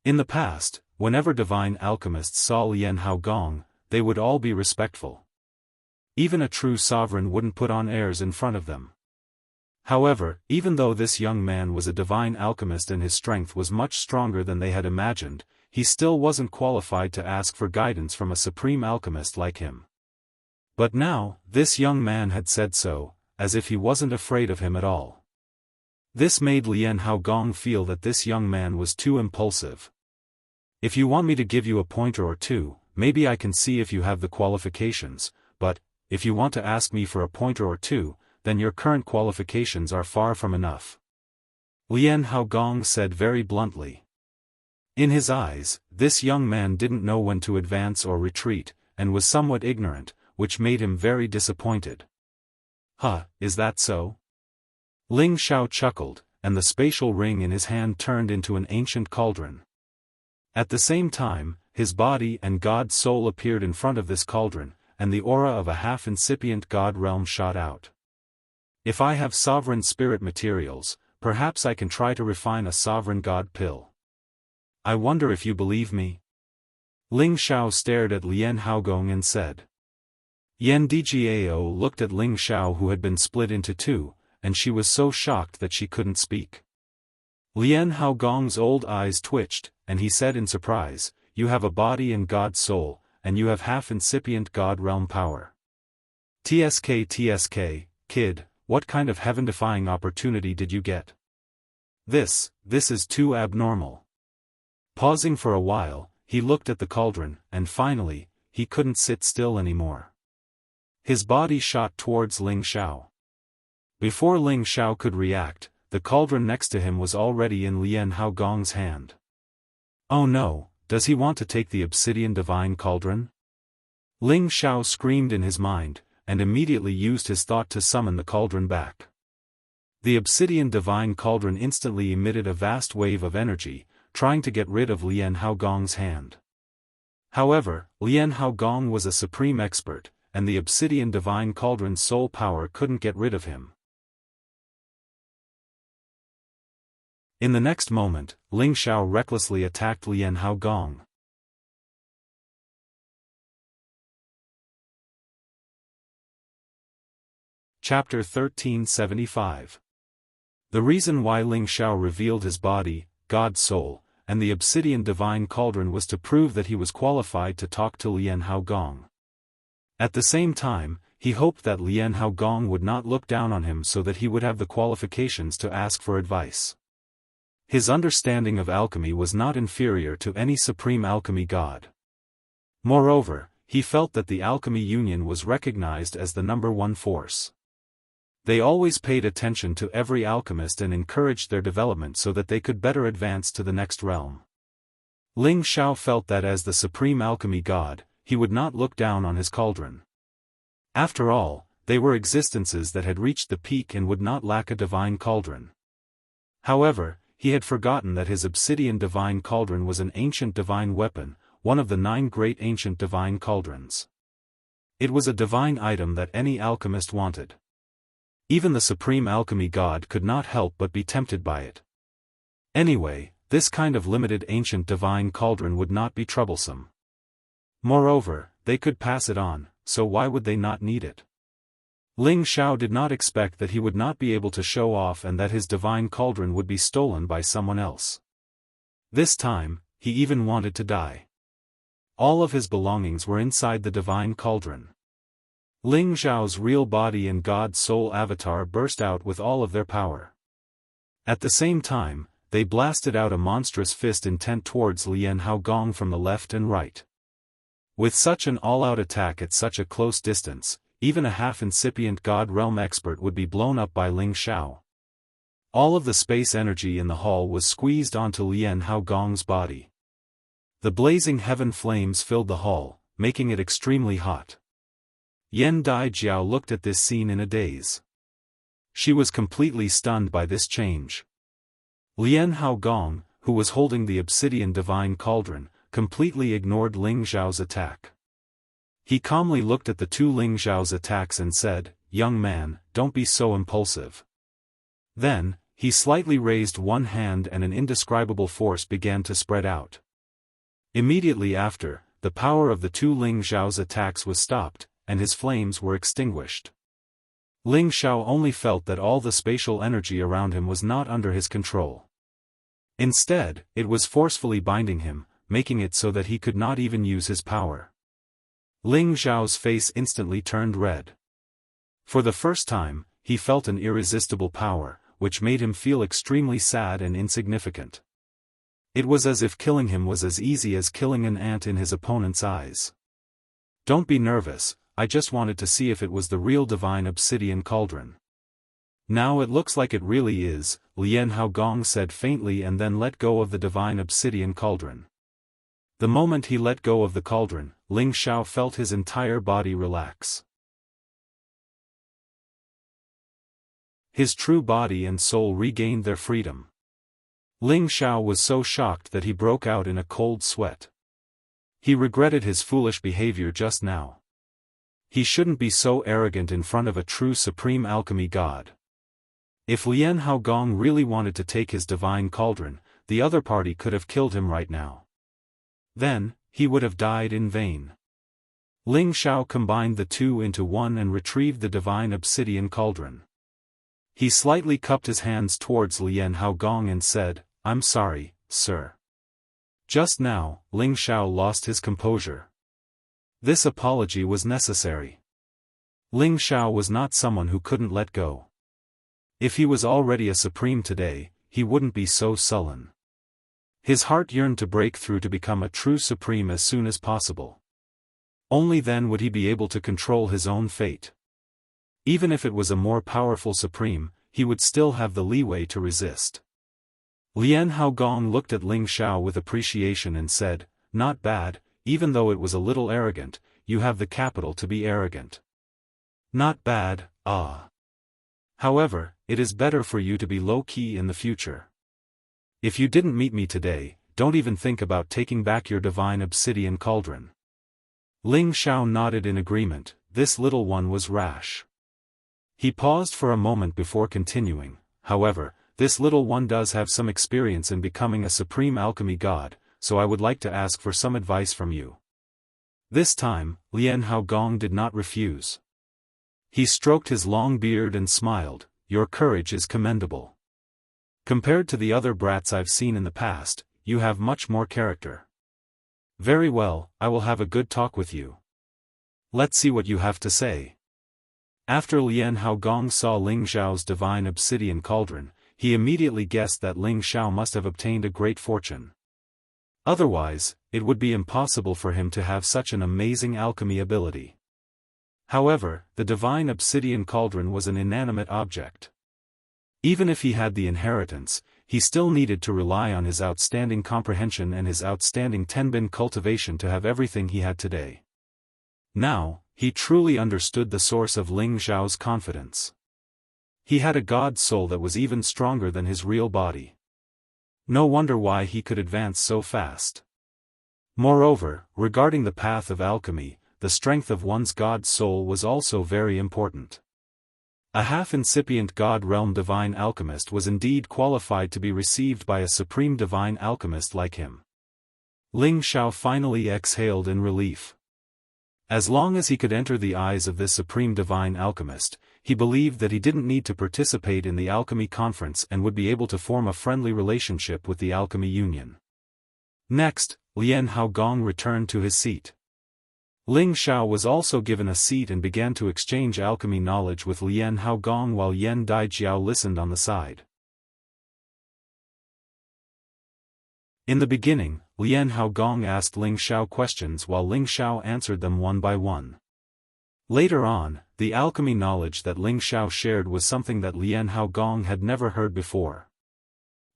In the past, whenever divine alchemists saw Lian Haogong, they would all be respectful. Even a true sovereign wouldn't put on airs in front of them. However, even though this young man was a divine alchemist and his strength was much stronger than they had imagined, he still wasn't qualified to ask for guidance from a supreme alchemist like him. But now, this young man had said so, as if he wasn't afraid of him at all. This made Lian Haogong feel that this young man was too impulsive. If you want me to give you a pointer or 2, maybe I can see if you have the qualifications, but, if you want to ask me for a pointer or 2, then your current qualifications are far from enough. Lian Haogong said very bluntly. In his eyes, this young man didn't know when to advance or retreat, and was somewhat ignorant, which made him very disappointed. Huh, is that so? Ling Xiao chuckled, and the spatial ring in his hand turned into an ancient cauldron. At the same time, his body and god soul appeared in front of this cauldron, and the aura of a half-incipient god realm shot out. If I have sovereign spirit materials, perhaps I can try to refine a sovereign god pill. I wonder if you believe me? Ling Xiao stared at Lian Haogong and said. Yan Djiao looked at Ling Xiao, who had been split into 2, and she was so shocked that she couldn't speak. Lian Haogong's old eyes twitched, and he said in surprise, You have a body and god soul, and you have half-incipient god realm power. TSK, kid, what kind of heaven-defying opportunity did you get? This is too abnormal. Pausing for a while, he looked at the cauldron, and finally, he couldn't sit still anymore. His body shot towards Ling Xiao. Before Ling Xiao could react, the cauldron next to him was already in Lian Haogong's hand. Oh no, does he want to take the obsidian divine cauldron? Ling Xiao screamed in his mind, and immediately used his thought to summon the cauldron back. The obsidian divine cauldron instantly emitted a vast wave of energy, trying to get rid of Lian Haogong's hand. However, Lian Haogong was a supreme expert, and the obsidian divine cauldron's soul power couldn't get rid of him. In the next moment, Ling Xiao recklessly attacked Lian Haogong. Chapter 1375. The reason why Ling Xiao revealed his body, god soul, and the obsidian divine cauldron was to prove that he was qualified to talk to Lian Haogong. At the same time, he hoped that Lian Haogong would not look down on him so that he would have the qualifications to ask for advice. His understanding of alchemy was not inferior to any supreme alchemy god. Moreover, he felt that the alchemy union was recognized as the #1 force. They always paid attention to every alchemist and encouraged their development so that they could better advance to the next realm. Ling Xiao felt that as the supreme alchemy god, he would not look down on his cauldron. After all, they were existences that had reached the peak and would not lack a divine cauldron. However, he had forgotten that his obsidian divine cauldron was an ancient divine weapon, one of the 9 great ancient divine cauldrons. It was a divine item that any alchemist wanted. Even the supreme alchemy god could not help but be tempted by it. Anyway, this kind of limited ancient divine cauldron would not be troublesome. Moreover, they could pass it on, so why would they not need it? Ling Xiao did not expect that he would not be able to show off and that his divine cauldron would be stolen by someone else. This time, he even wanted to die. All of his belongings were inside the divine cauldron. Ling Xiao's real body and god soul avatar burst out with all of their power. At the same time, they blasted out a monstrous fist intent towards Lian Haogong from the left and right. With such an all-out attack at such a close distance, even a half-incipient God Realm expert would be blown up by Ling Xiao. All of the space energy in the hall was squeezed onto Lian Haogong's body. The blazing heaven flames filled the hall, making it extremely hot. Yan Daijiao looked at this scene in a daze. She was completely stunned by this change. Lian Haogong, who was holding the obsidian divine cauldron, completely ignored Ling Xiao's attack. He calmly looked at the two Ling Xiao's attacks and said, "Young man, don't be so impulsive." Then, he slightly raised one hand and an indescribable force began to spread out. Immediately after, the power of the two Ling Xiao's attacks was stopped, and his flames were extinguished. Ling Xiao only felt that all the spatial energy around him was not under his control. Instead, it was forcefully binding him, making it so that he could not even use his power. Ling Xiao's face instantly turned red. For the first time, he felt an irresistible power, which made him feel extremely sad and insignificant. It was as if killing him was as easy as killing an ant in his opponent's eyes. "Don't be nervous, I just wanted to see if it was the real divine obsidian cauldron." "Now it looks like it really is," Lian Haogong said faintly and then let go of the divine obsidian cauldron. The moment he let go of the cauldron, Ling Xiao felt his entire body relax. His true body and soul regained their freedom. Ling Xiao was so shocked that he broke out in a cold sweat. He regretted his foolish behavior just now. He shouldn't be so arrogant in front of a true supreme alchemy god. If Lian Haogong really wanted to take his divine cauldron, the other party could have killed him right now. Then, he would have died in vain. Ling Xiao combined the two into one and retrieved the divine obsidian cauldron. He slightly cupped his hands towards Lian Haogong and said, "I'm sorry, sir." Just now, Ling Xiao lost his composure. This apology was necessary. Ling Xiao was not someone who couldn't let go. If he was already a supreme today, he wouldn't be so sullen. His heart yearned to break through to become a true supreme as soon as possible. Only then would he be able to control his own fate. Even if it was a more powerful supreme, he would still have the leeway to resist. Lian Haogong looked at Ling Xiao with appreciation and said, "Not bad, even though it was a little arrogant, you have the capital to be arrogant." "Not bad, ah. However, it is better for you to be low-key in the future. If you didn't meet me today, don't even think about taking back your divine obsidian cauldron." Ling Xiao nodded in agreement. This little one was rash. He paused for a moment before continuing, "However, this little one does have some experience in becoming a supreme alchemy god, so I would like to ask for some advice from you." This time, Lian Haogong did not refuse. He stroked his long beard and smiled, "Your courage is commendable. Compared to the other brats I've seen in the past, you have much more character. Very well, I will have a good talk with you. Let's see what you have to say." After Lian Haogong saw Ling Xiao's divine obsidian cauldron, he immediately guessed that Ling Xiao must have obtained a great fortune. Otherwise, it would be impossible for him to have such an amazing alchemy ability. However, the divine obsidian cauldron was an inanimate object. Even if he had the inheritance, he still needed to rely on his outstanding comprehension and his outstanding Tenbin cultivation to have everything he had today. Now, he truly understood the source of Ling Xiao's confidence. He had a god soul that was even stronger than his real body. No wonder why he could advance so fast. Moreover, regarding the path of alchemy, the strength of one's god soul was also very important. A half-incipient god realm divine alchemist was indeed qualified to be received by a supreme divine alchemist like him. Ling Xiao finally exhaled in relief. As long as he could enter the eyes of this supreme divine alchemist, he believed that he didn't need to participate in the alchemy conference and would be able to form a friendly relationship with the alchemy union. Next, Lian Haogong returned to his seat. Ling Xiao was also given a seat and began to exchange alchemy knowledge with Lian Haogong while Yan Daijiao listened on the side. In the beginning, Lian Haogong asked Ling Xiao questions while Ling Xiao answered them one by one. Later on, the alchemy knowledge that Ling Xiao shared was something that Lian Haogong had never heard before.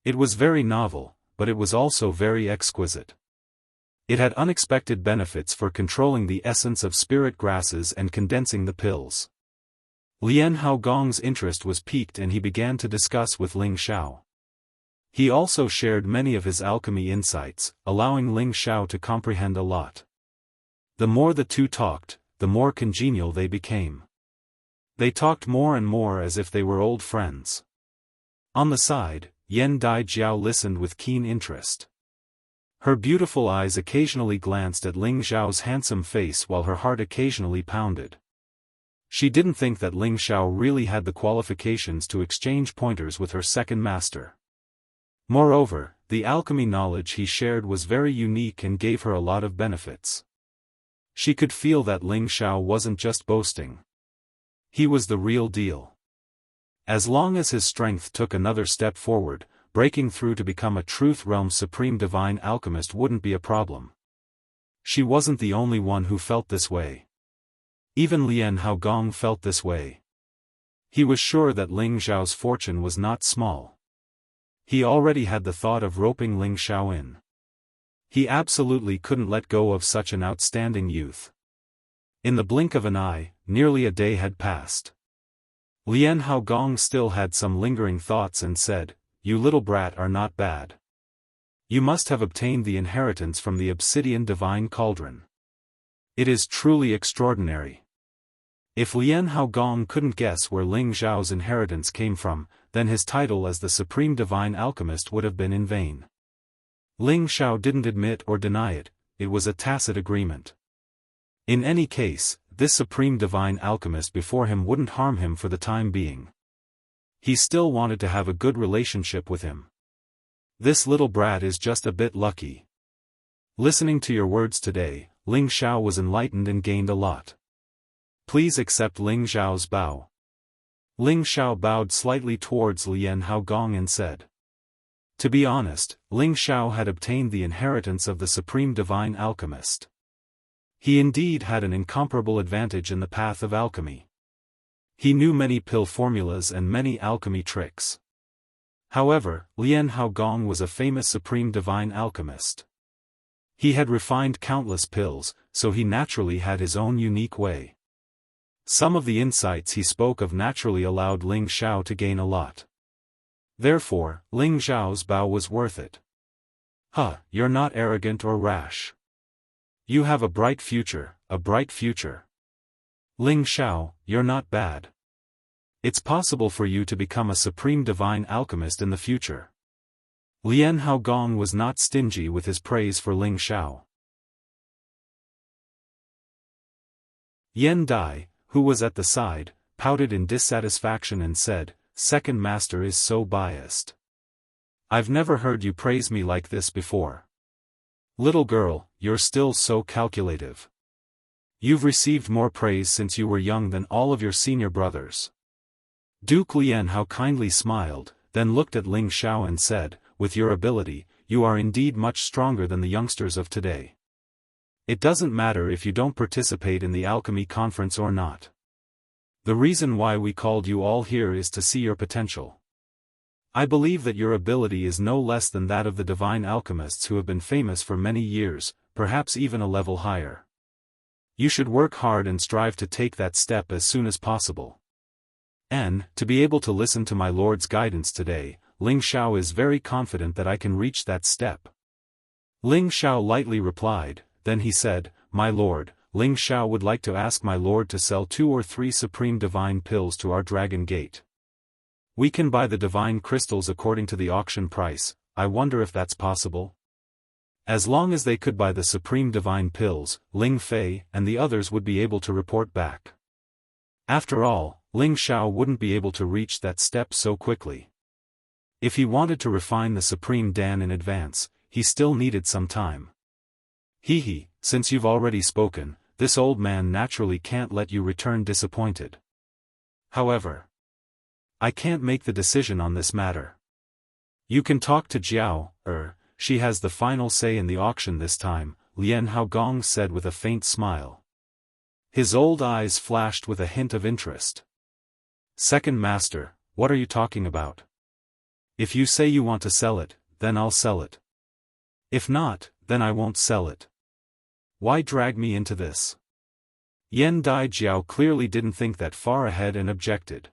It was very novel, but it was also very exquisite. It had unexpected benefits for controlling the essence of spirit grasses and condensing the pills. Lian Haogong's interest was piqued and he began to discuss with Ling Xiao. He also shared many of his alchemy insights, allowing Ling Xiao to comprehend a lot. The more the two talked, the more congenial they became. They talked more and more as if they were old friends. On the side, Yan Dai Jiao listened with keen interest. Her beautiful eyes occasionally glanced at Ling Xiao's handsome face while her heart occasionally pounded. She didn't think that Ling Xiao really had the qualifications to exchange pointers with her second master. Moreover, the alchemy knowledge he shared was very unique and gave her a lot of benefits. She could feel that Ling Xiao wasn't just boasting. He was the real deal. As long as his strength took another step forward, breaking through to become a Truth Realm Supreme Divine Alchemist wouldn't be a problem. She wasn't the only one who felt this way. Even Lian Haogong felt this way. He was sure that Ling Xiao's fortune was not small. He already had the thought of roping Ling Xiao in. He absolutely couldn't let go of such an outstanding youth. In the blink of an eye, nearly a day had passed. Lian Haogong still had some lingering thoughts and said, "You little brat are not bad. You must have obtained the inheritance from the obsidian divine cauldron. It is truly extraordinary." If Lian Haogong couldn't guess where Ling Xiao's inheritance came from, then his title as the Supreme Divine Alchemist would have been in vain. Ling Xiao didn't admit or deny it, it was a tacit agreement. In any case, this Supreme Divine Alchemist before him wouldn't harm him for the time being. He still wanted to have a good relationship with him. This little brat is just a bit lucky. Listening to your words today, Ling Xiao was enlightened and gained a lot. Please accept Ling Xiao's bow. Ling Xiao bowed slightly towards Lian Haogong and said. To be honest, Ling Xiao had obtained the inheritance of the Supreme Divine Alchemist. He indeed had an incomparable advantage in the path of alchemy. He knew many pill formulas and many alchemy tricks. However, Lian Haogong was a famous Supreme Divine Alchemist. He had refined countless pills, so he naturally had his own unique way. Some of the insights he spoke of naturally allowed Ling Xiao to gain a lot. Therefore, Ling Xiao's bow was worth it. You're not arrogant or rash. You have a bright future, a bright future. Ling Xiao, you're not bad. It's possible for you to become a Supreme Divine Alchemist in the future. Lian Haogong was not stingy with his praise for Ling Xiao. Yan Dai, who was at the side, pouted in dissatisfaction and said, "Second Master is so biased. I've never heard you praise me like this before. Little girl, you're still so calculative. You've received more praise since you were young than all of your senior brothers." Duke Lian Hao kindly smiled, then looked at Ling Xiao and said, "With your ability, you are indeed much stronger than the youngsters of today. It doesn't matter if you don't participate in the alchemy conference or not. The reason why we called you all here is to see your potential. I believe that your ability is no less than that of the divine alchemists who have been famous for many years, perhaps even a level higher. You should work hard and strive to take that step as soon as possible. And, to be able to listen to my Lord's guidance today, Ling Xiao is very confident that I can reach that step." Ling Xiao lightly replied, then he said, "My Lord, Ling Xiao would like to ask my Lord to sell 2 or 3 Supreme Divine Pills to our Dragon Gate. We can buy the divine crystals according to the auction price. I wonder if that's possible?" As long as they could buy the Supreme Divine Pills, Ling Fei and the others would be able to report back. After all, Ling Xiao wouldn't be able to reach that step so quickly. If he wanted to refine the Supreme Dan in advance, he still needed some time. Since you've already spoken, this old man naturally can't let you return disappointed. However, I can't make the decision on this matter. You can talk to she has the final say in the auction this time, Lian Haogong said with a faint smile. His old eyes flashed with a hint of interest. Second Master, what are you talking about? If you say you want to sell it, then I'll sell it. If not, then I won't sell it. Why drag me into this? Yan Daijiao clearly didn't think that far ahead and objected.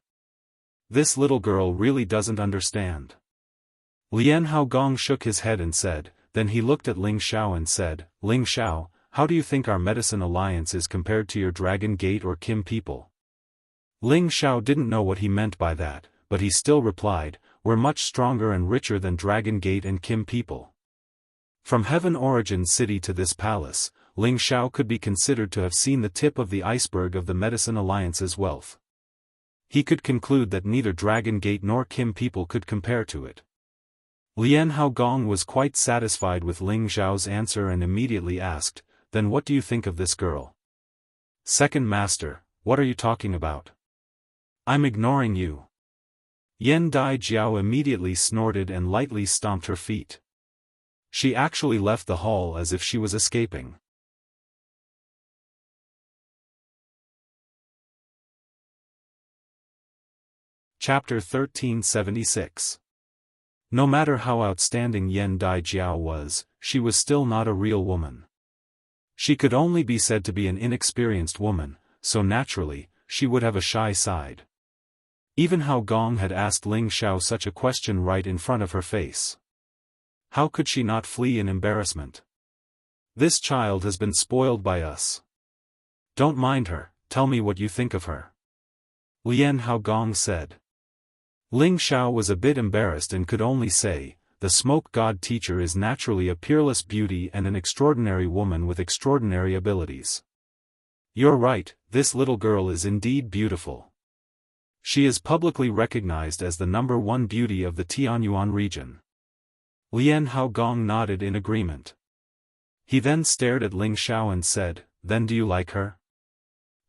This little girl really doesn't understand. Lian Haogong shook his head and said, then he looked at Ling Xiao and said, Ling Xiao, how do you think our medicine alliance is compared to your Dragon Gate or Kim people? Ling Xiao didn't know what he meant by that, but he still replied, we're much stronger and richer than Dragon Gate and Kim people. From Heaven Origin City to this palace, Ling Xiao could be considered to have seen the tip of the iceberg of the Medicine Alliance's wealth. He could conclude that neither Dragon Gate nor Kim people could compare to it. Lian Haogong was quite satisfied with Ling Xiao's answer and immediately asked, then what do you think of this girl? Second Master, what are you talking about? I'm ignoring you. Yan Daijiao immediately snorted and lightly stomped her feet. She actually left the hall as if she was escaping. Chapter 1376. No matter how outstanding Yan Daijiao was, she was still not a real woman. She could only be said to be an inexperienced woman, so naturally, she would have a shy side. Even Haogong had asked Ling Xiao such a question right in front of her face. How could she not flee in embarrassment? This child has been spoiled by us. Don't mind her, tell me what you think of her. Lian Haogong said. Ling Xiao was a bit embarrassed and could only say, the smoke god teacher is naturally a peerless beauty and an extraordinary woman with extraordinary abilities. You're right, this little girl is indeed beautiful. She is publicly recognized as the #1 beauty of the Tianyuan region. Lian Haogong nodded in agreement. He then stared at Ling Xiao and said, then do you like her?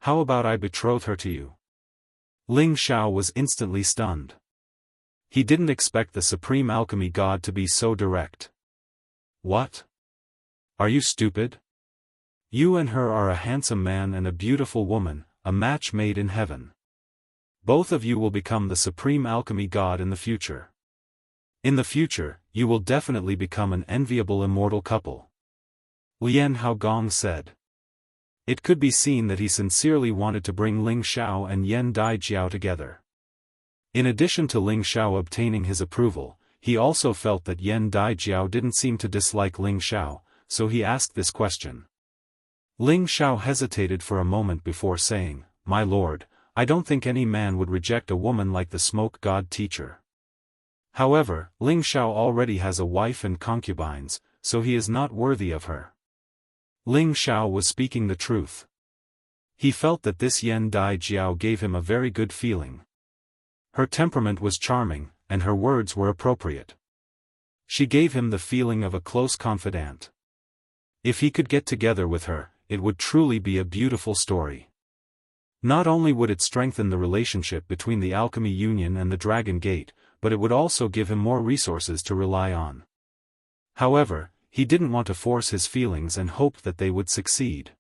How about I betroth her to you? Ling Xiao was instantly stunned. He didn't expect the supreme alchemy god to be so direct. What? Are you stupid? You and her are a handsome man and a beautiful woman, a match made in heaven. Both of you will become the supreme alchemy god in the future. In the future, you will definitely become an enviable immortal couple. Lian Haogong said. It could be seen that he sincerely wanted to bring Ling Xiao and Yan Daijiao together. In addition to Ling Xiao obtaining his approval, he also felt that Yan Daijiao didn't seem to dislike Ling Xiao, so he asked this question. Ling Xiao hesitated for a moment before saying, my lord, I don't think any man would reject a woman like the smoke god teacher. However, Ling Xiao already has a wife and concubines, so he is not worthy of her. Ling Xiao was speaking the truth. He felt that this Yan Daijiao gave him a very good feeling. Her temperament was charming, and her words were appropriate. She gave him the feeling of a close confidant. If he could get together with her, it would truly be a beautiful story. Not only would it strengthen the relationship between the Alchemy Union and the Dragon Gate, but it would also give him more resources to rely on. However, he didn't want to force his feelings and hoped that they would succeed.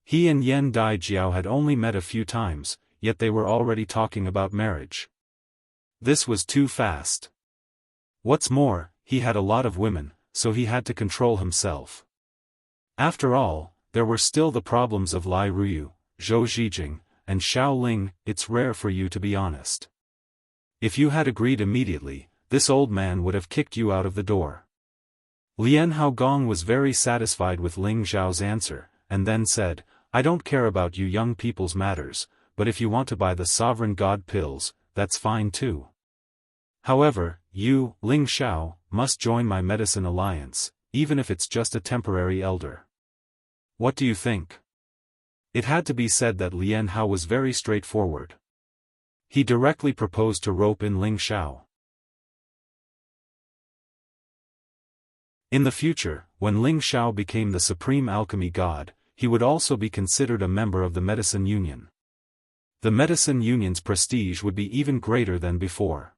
He and Yan Daijiao had only met a few times, yet they were already talking about marriage. This was too fast. What's more, he had a lot of women, so he had to control himself. After all, there were still the problems of Lai Ruyu, Zhou Zhijing, and Xiao Ling. It's rare for you to be honest. If you had agreed immediately, this old man would have kicked you out of the door. Lian Haogong was very satisfied with Ling Xiao's answer, and then said, I don't care about you young people's matters, but if you want to buy the sovereign god pills, that's fine too. However, you, Ling Xiao, must join my medicine alliance, even if it's just a temporary elder. What do you think? It had to be said that Lian Hao was very straightforward. He directly proposed to rope in Ling Xiao. In the future, when Ling Xiao became the supreme alchemy god, he would also be considered a member of the Medicine Union. The Medicine Union's prestige would be even greater than before.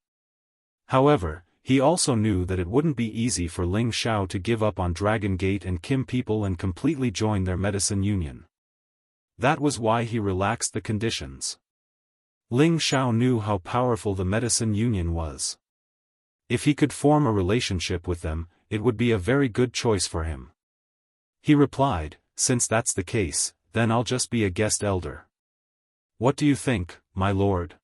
However, he also knew that it wouldn't be easy for Ling Xiao to give up on Dragon Gate and Kim people and completely join their medicine union. That was why he relaxed the conditions. Ling Xiao knew how powerful the medicine union was. If he could form a relationship with them, it would be a very good choice for him. He replied, "Since that's the case, then I'll just be a guest elder." "What do you think, my lord?"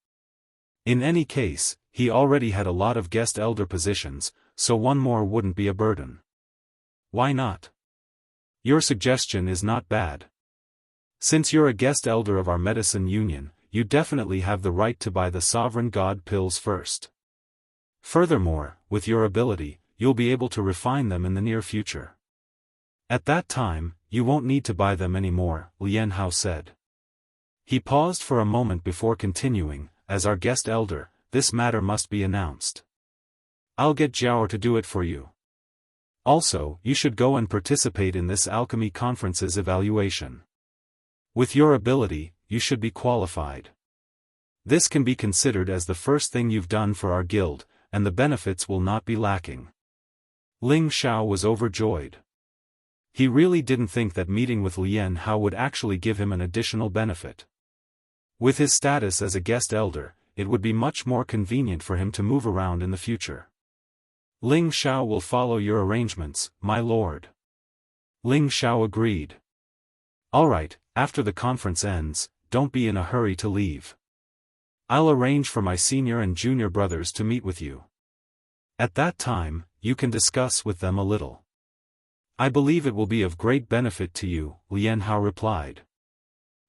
In any case, he already had a lot of guest elder positions, so one more wouldn't be a burden. "Why not? Your suggestion is not bad. Since you're a guest elder of our medicine union, you definitely have the right to buy the sovereign god pills first. Furthermore, with your ability, you'll be able to refine them in the near future. At that time, you won't need to buy them anymore," Lian Hao said. He paused for a moment before continuing, "As our guest elder, this matter must be announced. I'll get Jiao to do it for you. Also, you should go and participate in this alchemy conference's evaluation. With your ability, you should be qualified. This can be considered as the first thing you've done for our guild, and the benefits will not be lacking." Ling Xiao was overjoyed. He really didn't think that meeting with Lian Hao would actually give him an additional benefit. With his status as a guest elder, it would be much more convenient for him to move around in the future. "Ling Xiao will follow your arrangements, my lord." Ling Xiao agreed. "Alright, after the conference ends, don't be in a hurry to leave. I'll arrange for my senior and junior brothers to meet with you. At that time, you can discuss with them a little. I believe it will be of great benefit to you," Lian Hao replied.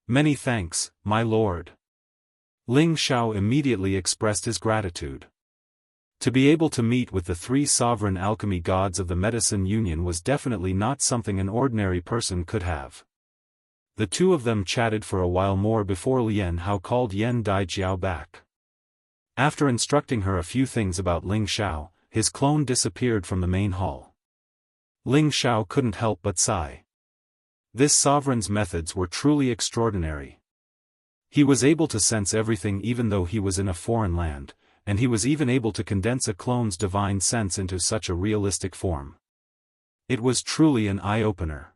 "Many thanks, my lord." Ling Xiao immediately expressed his gratitude. To be able to meet with the three sovereign alchemy gods of the medicine union was definitely not something an ordinary person could have. The two of them chatted for a while more before Lian Hao called Yan Daijiao back. After instructing her a few things about Ling Xiao, his clone disappeared from the main hall. Ling Xiao couldn't help but sigh. This sovereign's methods were truly extraordinary. He was able to sense everything even though he was in a foreign land, and he was even able to condense a clone's divine sense into such a realistic form. It was truly an eye-opener.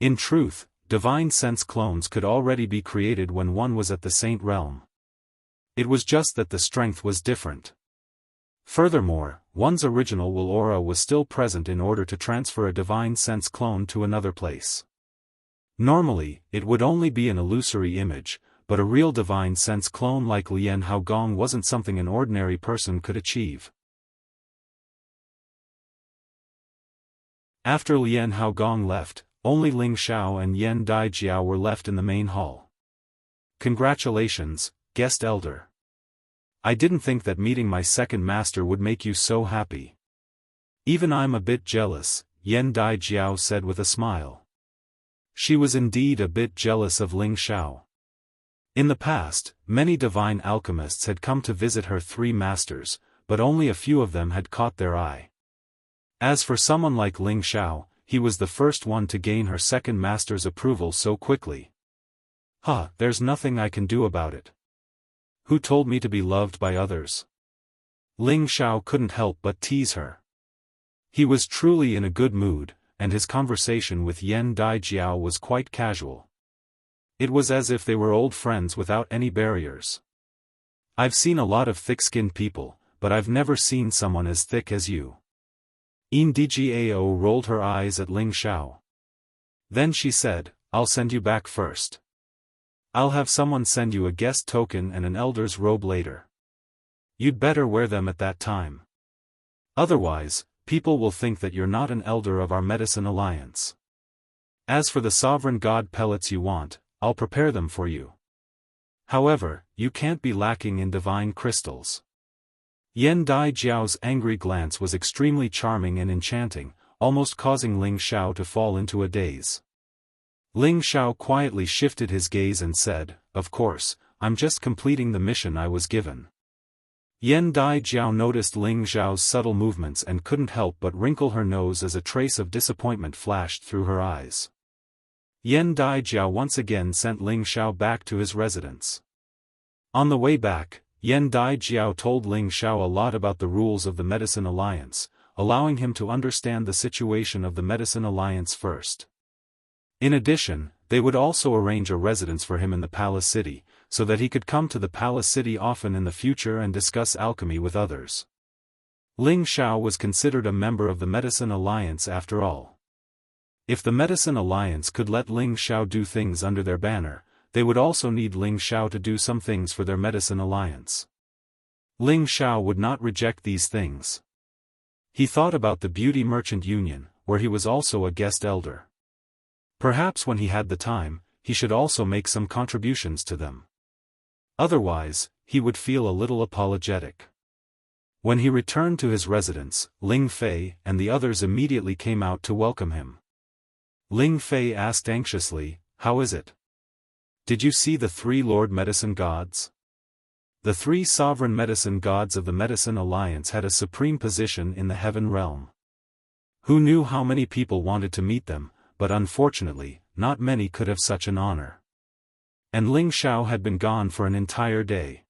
In truth, divine sense clones could already be created when one was at the Saint Realm. It was just that the strength was different. Furthermore, one's original will aura was still present in order to transfer a divine sense clone to another place. Normally, it would only be an illusory image, but a real divine sense clone like Lian Hao Gong wasn't something an ordinary person could achieve. After Lian Hao Gong left, only Ling Xiao and Yan Daijiao were left in the main hall. "Congratulations, guest elder. I didn't think that meeting my second master would make you so happy. Even I'm a bit jealous," Yan Daijiao said with a smile. She was indeed a bit jealous of Ling Xiao. In the past, many divine alchemists had come to visit her three masters, but only a few of them had caught their eye. As for someone like Ling Xiao, he was the first one to gain her second master's approval so quickly. There's nothing I can do about it. Who told me to be loved by others?" Ling Xiao couldn't help but tease her. He was truly in a good mood, and his conversation with Yan Daijiao was quite casual. It was as if they were old friends without any barriers. "I've seen a lot of thick-skinned people, but I've never seen someone as thick as you." Ndgao rolled her eyes at Ling Xiao. Then she said, "I'll send you back first. I'll have someone send you a guest token and an elder's robe later. You'd better wear them at that time. Otherwise, people will think that you're not an elder of our medicine alliance. As for the sovereign god pellets you want, I'll prepare them for you. However, you can't be lacking in divine crystals." Yan Daijiao's angry glance was extremely charming and enchanting, almost causing Ling Xiao to fall into a daze. Ling Xiao quietly shifted his gaze and said, "Of course, I'm just completing the mission I was given." Yan Daijiao noticed Ling Xiao's subtle movements and couldn't help but wrinkle her nose as a trace of disappointment flashed through her eyes. Yan Daijiao once again sent Ling Xiao back to his residence. On the way back, Yan Dai Jiao told Ling Xiao a lot about the rules of the Medicine Alliance, allowing him to understand the situation of the Medicine Alliance first. In addition, they would also arrange a residence for him in the Palace City, so that he could come to the Palace City often in the future and discuss alchemy with others. Ling Xiao was considered a member of the Medicine Alliance after all. If the Medicine Alliance could let Ling Xiao do things under their banner, they would also need Ling Xiao to do some things for their Medicine Alliance. Ling Xiao would not reject these things. He thought about the Beauty Merchant Union, where he was also a guest elder. Perhaps when he had the time, he should also make some contributions to them. Otherwise, he would feel a little apologetic. When he returned to his residence, Ling Fei and the others immediately came out to welcome him. Ling Fei asked anxiously, "How is it? Did you see the 3 Lord Medicine Gods?" The 3 sovereign medicine gods of the Medicine Alliance had a supreme position in the heaven realm. Who knew how many people wanted to meet them, but unfortunately, not many could have such an honor. And Ling Xiao had been gone for an entire day.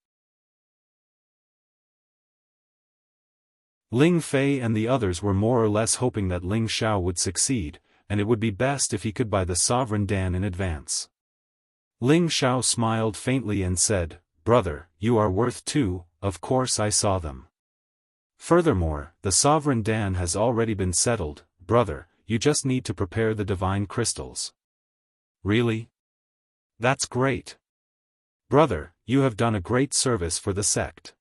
Ling Fei and the others were more or less hoping that Ling Xiao would succeed, and it would be best if he could buy the Sovereign Dan in advance. Ling Xiao smiled faintly and said, "Brother, you are worth 2, of course I saw them. Furthermore, the Sovereign Dan has already been settled, brother, you just need to prepare the divine crystals." "Really? That's great. Brother, you have done a great service for the sect."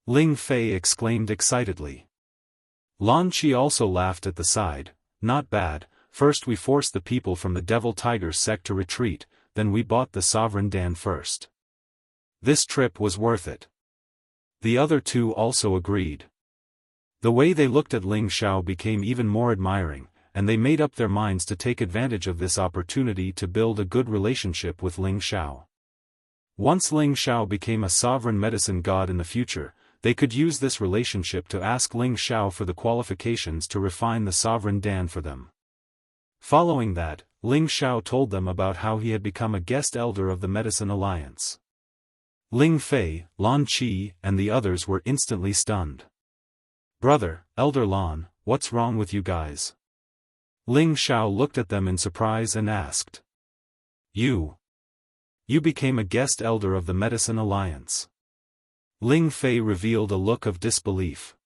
Ling Fei exclaimed excitedly. Lan Qi also laughed at the side, "Not bad, first we forced the people from the Devil Tiger sect to retreat, then we bought the Sovereign Dan first. This trip was worth it." The other 2 also agreed. The way they looked at Ling Xiao became even more admiring, and they made up their minds to take advantage of this opportunity to build a good relationship with Ling Xiao. Once Ling Xiao became a sovereign medicine god in the future, they could use this relationship to ask Ling Xiao for the qualifications to refine the Sovereign Dan for them. Following that, Ling Xiao told them about how he had become a guest elder of the Medicine Alliance. Ling Fei, Lan Qi, and the others were instantly stunned. "Brother, Elder Lan, what's wrong with you guys?" Ling Xiao looked at them in surprise and asked. You became a guest elder of the Medicine Alliance." Ling Fei revealed a look of disbelief.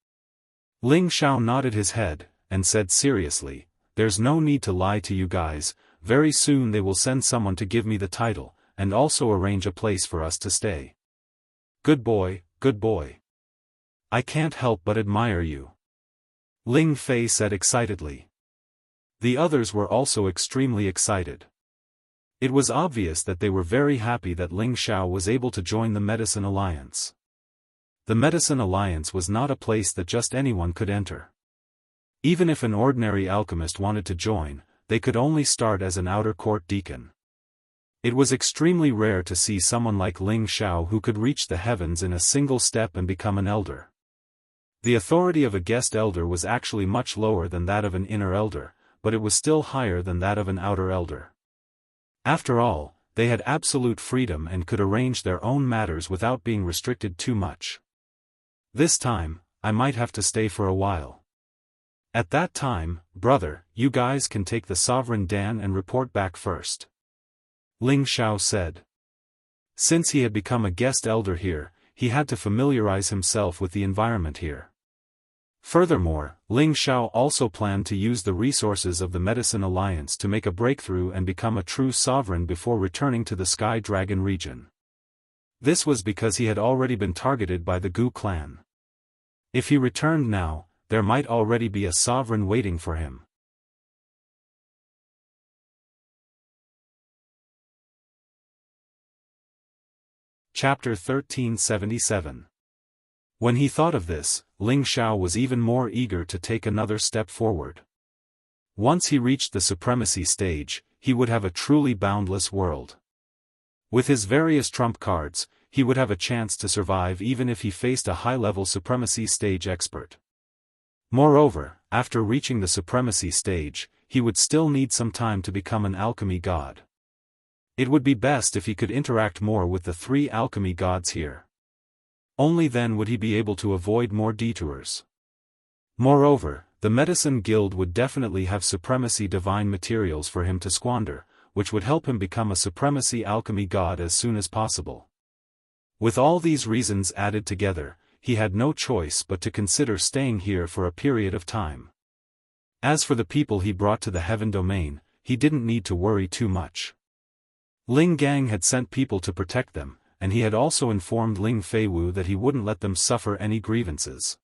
Ling Xiao nodded his head, and said seriously, "There's no need to lie to you guys, very soon they will send someone to give me the title, and also arrange a place for us to stay." Good boy, good boy. I can't help but admire you," Ling Fei said excitedly. The others were also extremely excited. It was obvious that they were very happy that Ling Xiao was able to join the Medicine Alliance. The Medicine Alliance was not a place that just anyone could enter. Even if an ordinary alchemist wanted to join, they could only start as an outer court deacon. It was extremely rare to see someone like Ling Xiao who could reach the heavens in a single step and become an elder. The authority of a guest elder was actually much lower than that of an inner elder, but it was still higher than that of an outer elder. After all, they had absolute freedom and could arrange their own matters without being restricted too much. This time, I might have to stay for a while. At that time, brother, you guys can take the Sovereign Dan and report back first," Ling Xiao said. Since he had become a guest elder here, he had to familiarize himself with the environment here. Furthermore, Ling Xiao also planned to use the resources of the Medicine Alliance to make a breakthrough and become a true sovereign before returning to the Sky Dragon region. This was because he had already been targeted by the Gu clan. If he returned now, there might already be a sovereign waiting for him. Chapter 1377. When he thought of this, Ling Xiao was even more eager to take another step forward. Once he reached the supremacy stage, he would have a truly boundless world. With his various trump cards, he would have a chance to survive even if he faced a high-level supremacy stage expert. Moreover, after reaching the supremacy stage, he would still need some time to become an alchemy god. It would be best if he could interact more with the 3 alchemy gods here. Only then would he be able to avoid more detours. Moreover, the medicine guild would definitely have supremacy divine materials for him to squander, which would help him become a supremacy alchemy god as soon as possible. With all these reasons added together, he had no choice but to consider staying here for a period of time. As for the people he brought to the heaven domain, he didn't need to worry too much. Ling Gang had sent people to protect them, and he had also informed Ling Feiwu that he wouldn't let them suffer any grievances.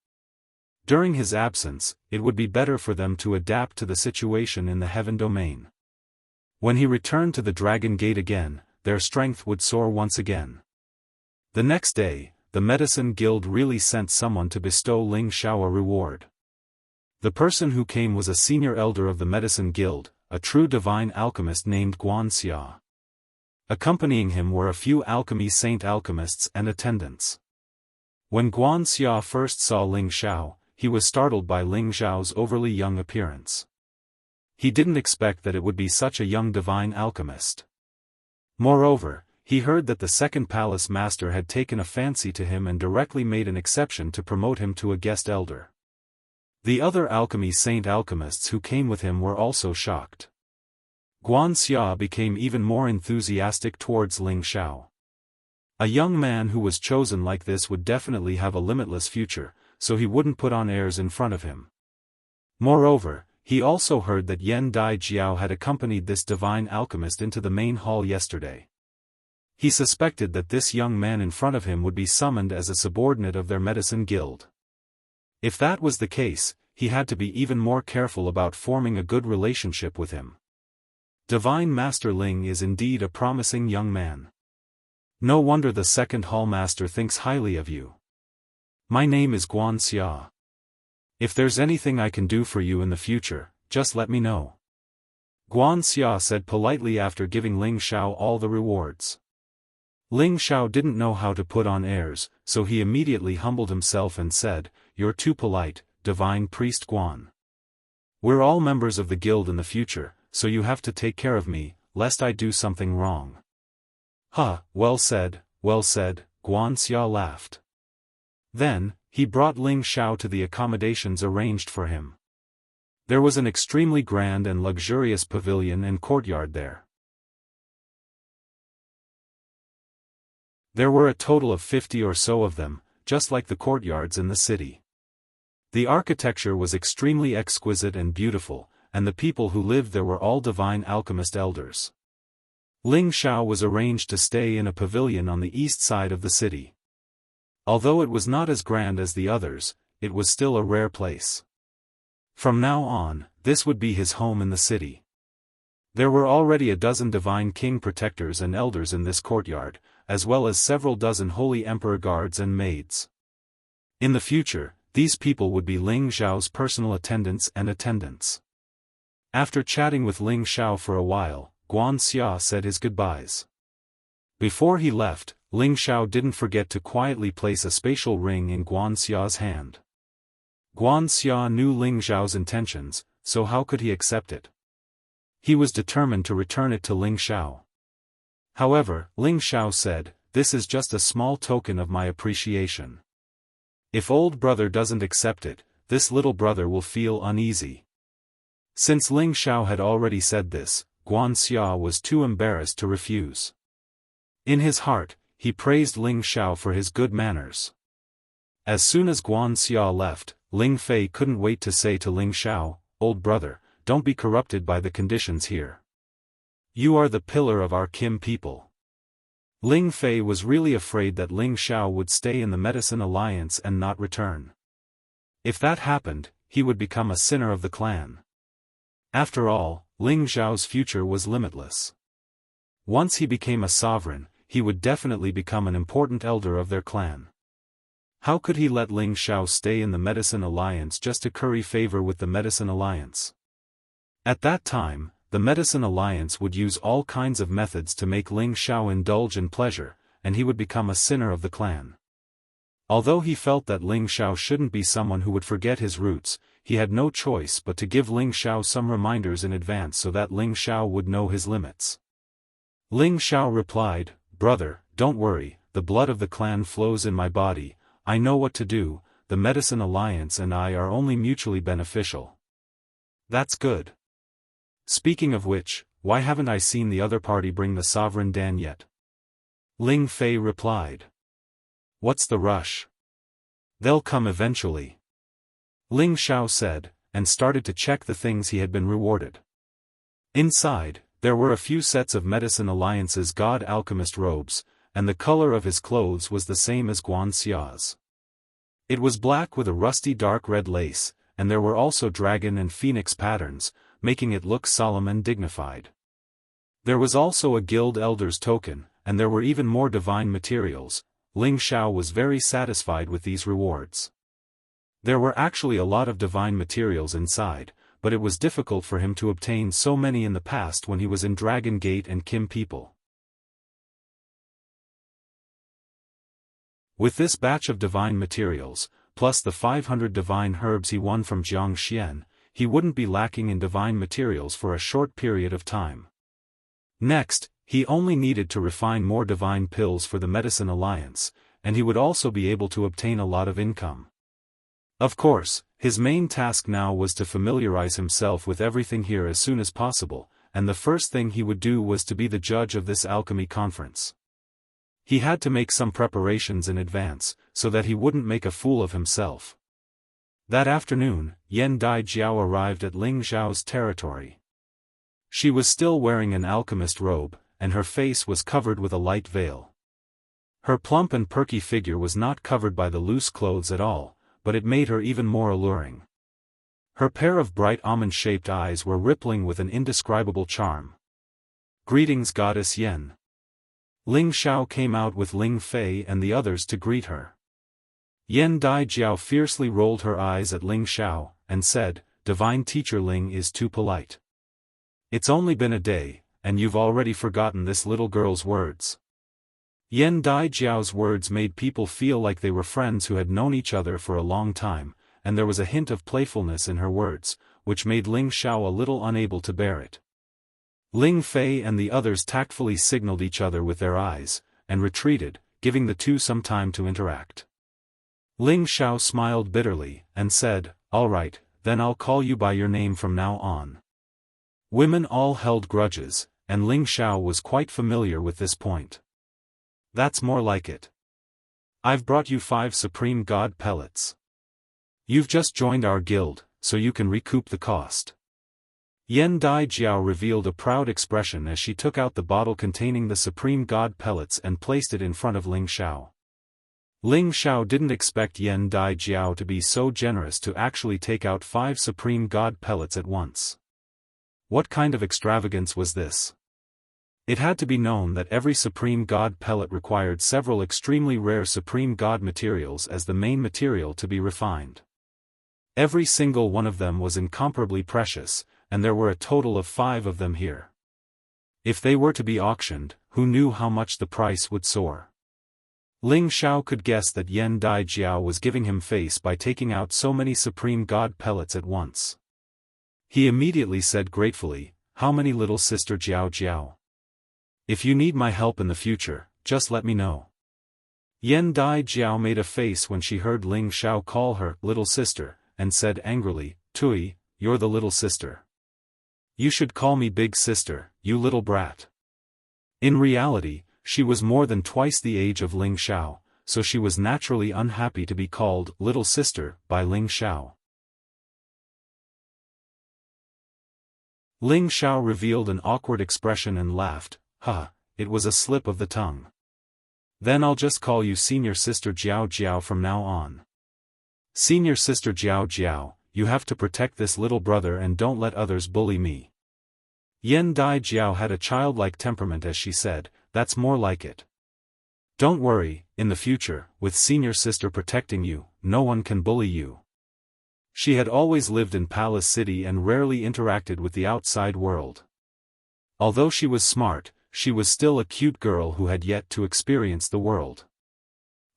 During his absence, it would be better for them to adapt to the situation in the heaven domain. When he returned to the Dragon Gate again, their strength would soar once again. The next day, the Medicine Guild really sent someone to bestow Ling Xiao a reward. The person who came was a senior elder of the Medicine Guild, a true divine alchemist named Guanxia. Accompanying him were a few alchemy saint alchemists and attendants. When Guanxia first saw Ling Xiao, he was startled by Ling Xiao's overly young appearance. He didn't expect that it would be such a young divine alchemist. Moreover, he heard that the second palace master had taken a fancy to him and directly made an exception to promote him to a guest elder. The other alchemy saint alchemists who came with him were also shocked. Guanxia became even more enthusiastic towards Ling Xiao. A young man who was chosen like this would definitely have a limitless future, so he wouldn't put on airs in front of him. Moreover, he also heard that Yen Dai Jiao had accompanied this divine alchemist into the main hall yesterday. He suspected that this young man in front of him would be summoned as a subordinate of their medicine guild. If that was the case, he had to be even more careful about forming a good relationship with him. Divine Master Ling is indeed a promising young man. No wonder the second hall master thinks highly of you. My name is Guanxia. If there's anything I can do for you in the future, just let me know. Guanxia said politely after giving Ling Xiao all the rewards. Ling Xiao didn't know how to put on airs, so he immediately humbled himself and said, "You're too polite, Divine Priest Guan. We're all members of the guild in the future, so you have to take care of me, lest I do something wrong." Well said, Guanxia laughed. Then, he brought Ling Xiao to the accommodations arranged for him. There was an extremely grand and luxurious pavilion and courtyard there. There were a total of 50 or so of them, just like the courtyards in the city. The architecture was extremely exquisite and beautiful, and the people who lived there were all divine alchemist elders. Ling Xiao was arranged to stay in a pavilion on the east side of the city. Although it was not as grand as the others, it was still a rare place. From now on, this would be his home in the city. There were already a dozen divine king protectors and elders in this courtyard, as well as several dozen holy emperor guards and maids. In the future, these people would be Ling Xiao's personal attendants and attendants. After chatting with Ling Xiao for a while, Guanxia said his goodbyes. Before he left, Ling Xiao didn't forget to quietly place a spatial ring in Guanxia's hand. Guanxia knew Ling Xiao's intentions, so how could he accept it? He was determined to return it to Ling Xiao. However, Ling Xiao said, "This is just a small token of my appreciation. If old brother doesn't accept it, this little brother will feel uneasy." Since Ling Xiao had already said this, Guanxia was too embarrassed to refuse. In his heart, he praised Ling Xiao for his good manners. As soon as Guanxia left, Ling Fei couldn't wait to say to Ling Xiao, "Old brother, don't be corrupted by the conditions here. You are the pillar of our Kim people." Ling Fei was really afraid that Ling Xiao would stay in the Medicine Alliance and not return. If that happened, he would become a sinner of the clan. After all, Ling Xiao's future was limitless. Once he became a sovereign, he would definitely become an important elder of their clan. How could he let Ling Xiao stay in the Medicine Alliance just to curry favor with the Medicine Alliance? At that time, the Medicine Alliance would use all kinds of methods to make Ling Xiao indulge in pleasure, and he would become a sinner of the clan. Although he felt that Ling Xiao shouldn't be someone who would forget his roots, he had no choice but to give Ling Xiao some reminders in advance so that Ling Xiao would know his limits. Ling Xiao replied, "Brother, don't worry, the blood of the clan flows in my body, I know what to do, the Medicine Alliance and I are only mutually beneficial. That's good. Speaking of which, why haven't I seen the other party bring the Sovereign Dan yet? Ling Fei replied. What's the rush? They'll come eventually. Ling Xiao said, and started to check the things he had been rewarded. Inside, there were a few sets of Medicine Alliance's God Alchemist robes, and the color of his clothes was the same as Guan Xia's. It was black with a rusty dark red lace, and there were also dragon and phoenix patterns, making it look solemn and dignified. There was also a guild elder's token, and there were even more divine materials. Ling Xiao was very satisfied with these rewards. There were actually a lot of divine materials inside, but it was difficult for him to obtain so many in the past when he was in Dragon Gate and Kim People. With this batch of divine materials, plus the 500 divine herbs he won from Jianghu, he wouldn't be lacking in divine materials for a short period of time. Next, he only needed to refine more divine pills for the Medicine Alliance, and he would also be able to obtain a lot of income. Of course, his main task now was to familiarize himself with everything here as soon as possible, and the first thing he would do was to be the judge of this alchemy conference. He had to make some preparations in advance, so that he wouldn't make a fool of himself. That afternoon, Yan Dai Jiao arrived at Ling Xiao's territory. She was still wearing an alchemist robe, and her face was covered with a light veil. Her plump and perky figure was not covered by the loose clothes at all, but it made her even more alluring. Her pair of bright almond-shaped eyes were rippling with an indescribable charm. Greetings, Goddess Yen. Ling Xiao came out with Ling Fei and the others to greet her. Yan Dai Jiao fiercely rolled her eyes at Ling Xiao, and said, Divine Teacher Ling is too polite. It's only been a day, and you've already forgotten this little girl's words. Yan Dai Jiao's words made people feel like they were friends who had known each other for a long time, and there was a hint of playfulness in her words, which made Ling Xiao a little unable to bear it. Ling Fei and the others tactfully signaled each other with their eyes, and retreated, giving the two some time to interact. Ling Xiao smiled bitterly, and said, All right, then I'll call you by your name from now on. Women all held grudges, and Ling Xiao was quite familiar with this point. That's more like it. I've brought you 5 Supreme God pellets. You've just joined our guild, so you can recoup the cost. Yan Dai Jiao revealed a proud expression as she took out the bottle containing the Supreme God pellets and placed it in front of Ling Xiao. Ling Xiao didn't expect Yan Dai Jiao to be so generous to actually take out 5 Supreme God pellets at once. What kind of extravagance was this? It had to be known that every Supreme God pellet required several extremely rare Supreme God materials as the main material to be refined. Every single one of them was incomparably precious, and there were a total of 5 of them here. If they were to be auctioned, who knew how much the price would soar? Ling Xiao could guess that Yan Dai Jiao was giving him face by taking out so many Supreme God pellets at once. He immediately said gratefully, How many, little sister Jiao Jiao? If you need my help in the future, just let me know. Yan Dai Jiao made a face when she heard Ling Xiao call her little sister, and said angrily, Tui, you're the little sister. You should call me big sister, you little brat. In reality, she was more than twice the age of Ling Xiao, so she was naturally unhappy to be called little sister by Ling Xiao. Ling Xiao revealed an awkward expression and laughed, it was a slip of the tongue. Then I'll just call you Senior Sister Jiao Jiao from now on. Senior Sister Jiao Jiao, you have to protect this little brother and don't let others bully me. Yan Dai Jiao had a childlike temperament as she said, That's more like it. Don't worry, in the future, with Senior Sister protecting you, no one can bully you. She had always lived in Palace City and rarely interacted with the outside world. Although she was smart, she was still a cute girl who had yet to experience the world.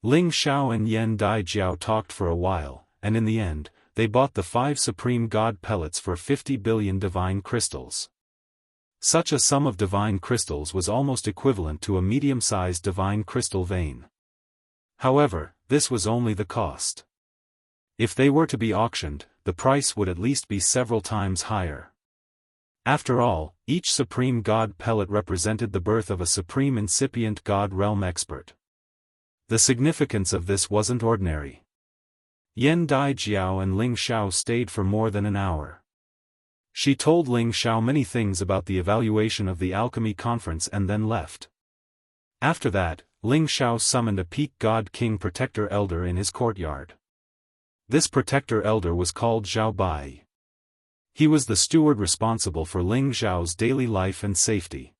Ling Xiao and Yan Dai Jiao talked for a while, and in the end, they bought the 5 Supreme God pellets for 50 billion divine crystals. Such a sum of divine crystals was almost equivalent to a medium-sized divine crystal vein. However, this was only the cost. If they were to be auctioned, the price would at least be several times higher. After all, each supreme god pellet represented the birth of a supreme incipient god realm expert. The significance of this wasn't ordinary. Yan Daijiao and Ling Xiao stayed for more than an hour. She told Ling Xiao many things about the evaluation of the alchemy conference and then left. After that, Ling Xiao summoned a peak god king protector elder in his courtyard. This protector elder was called Zhao Bai. He was the steward responsible for Ling Xiao's daily life and safety.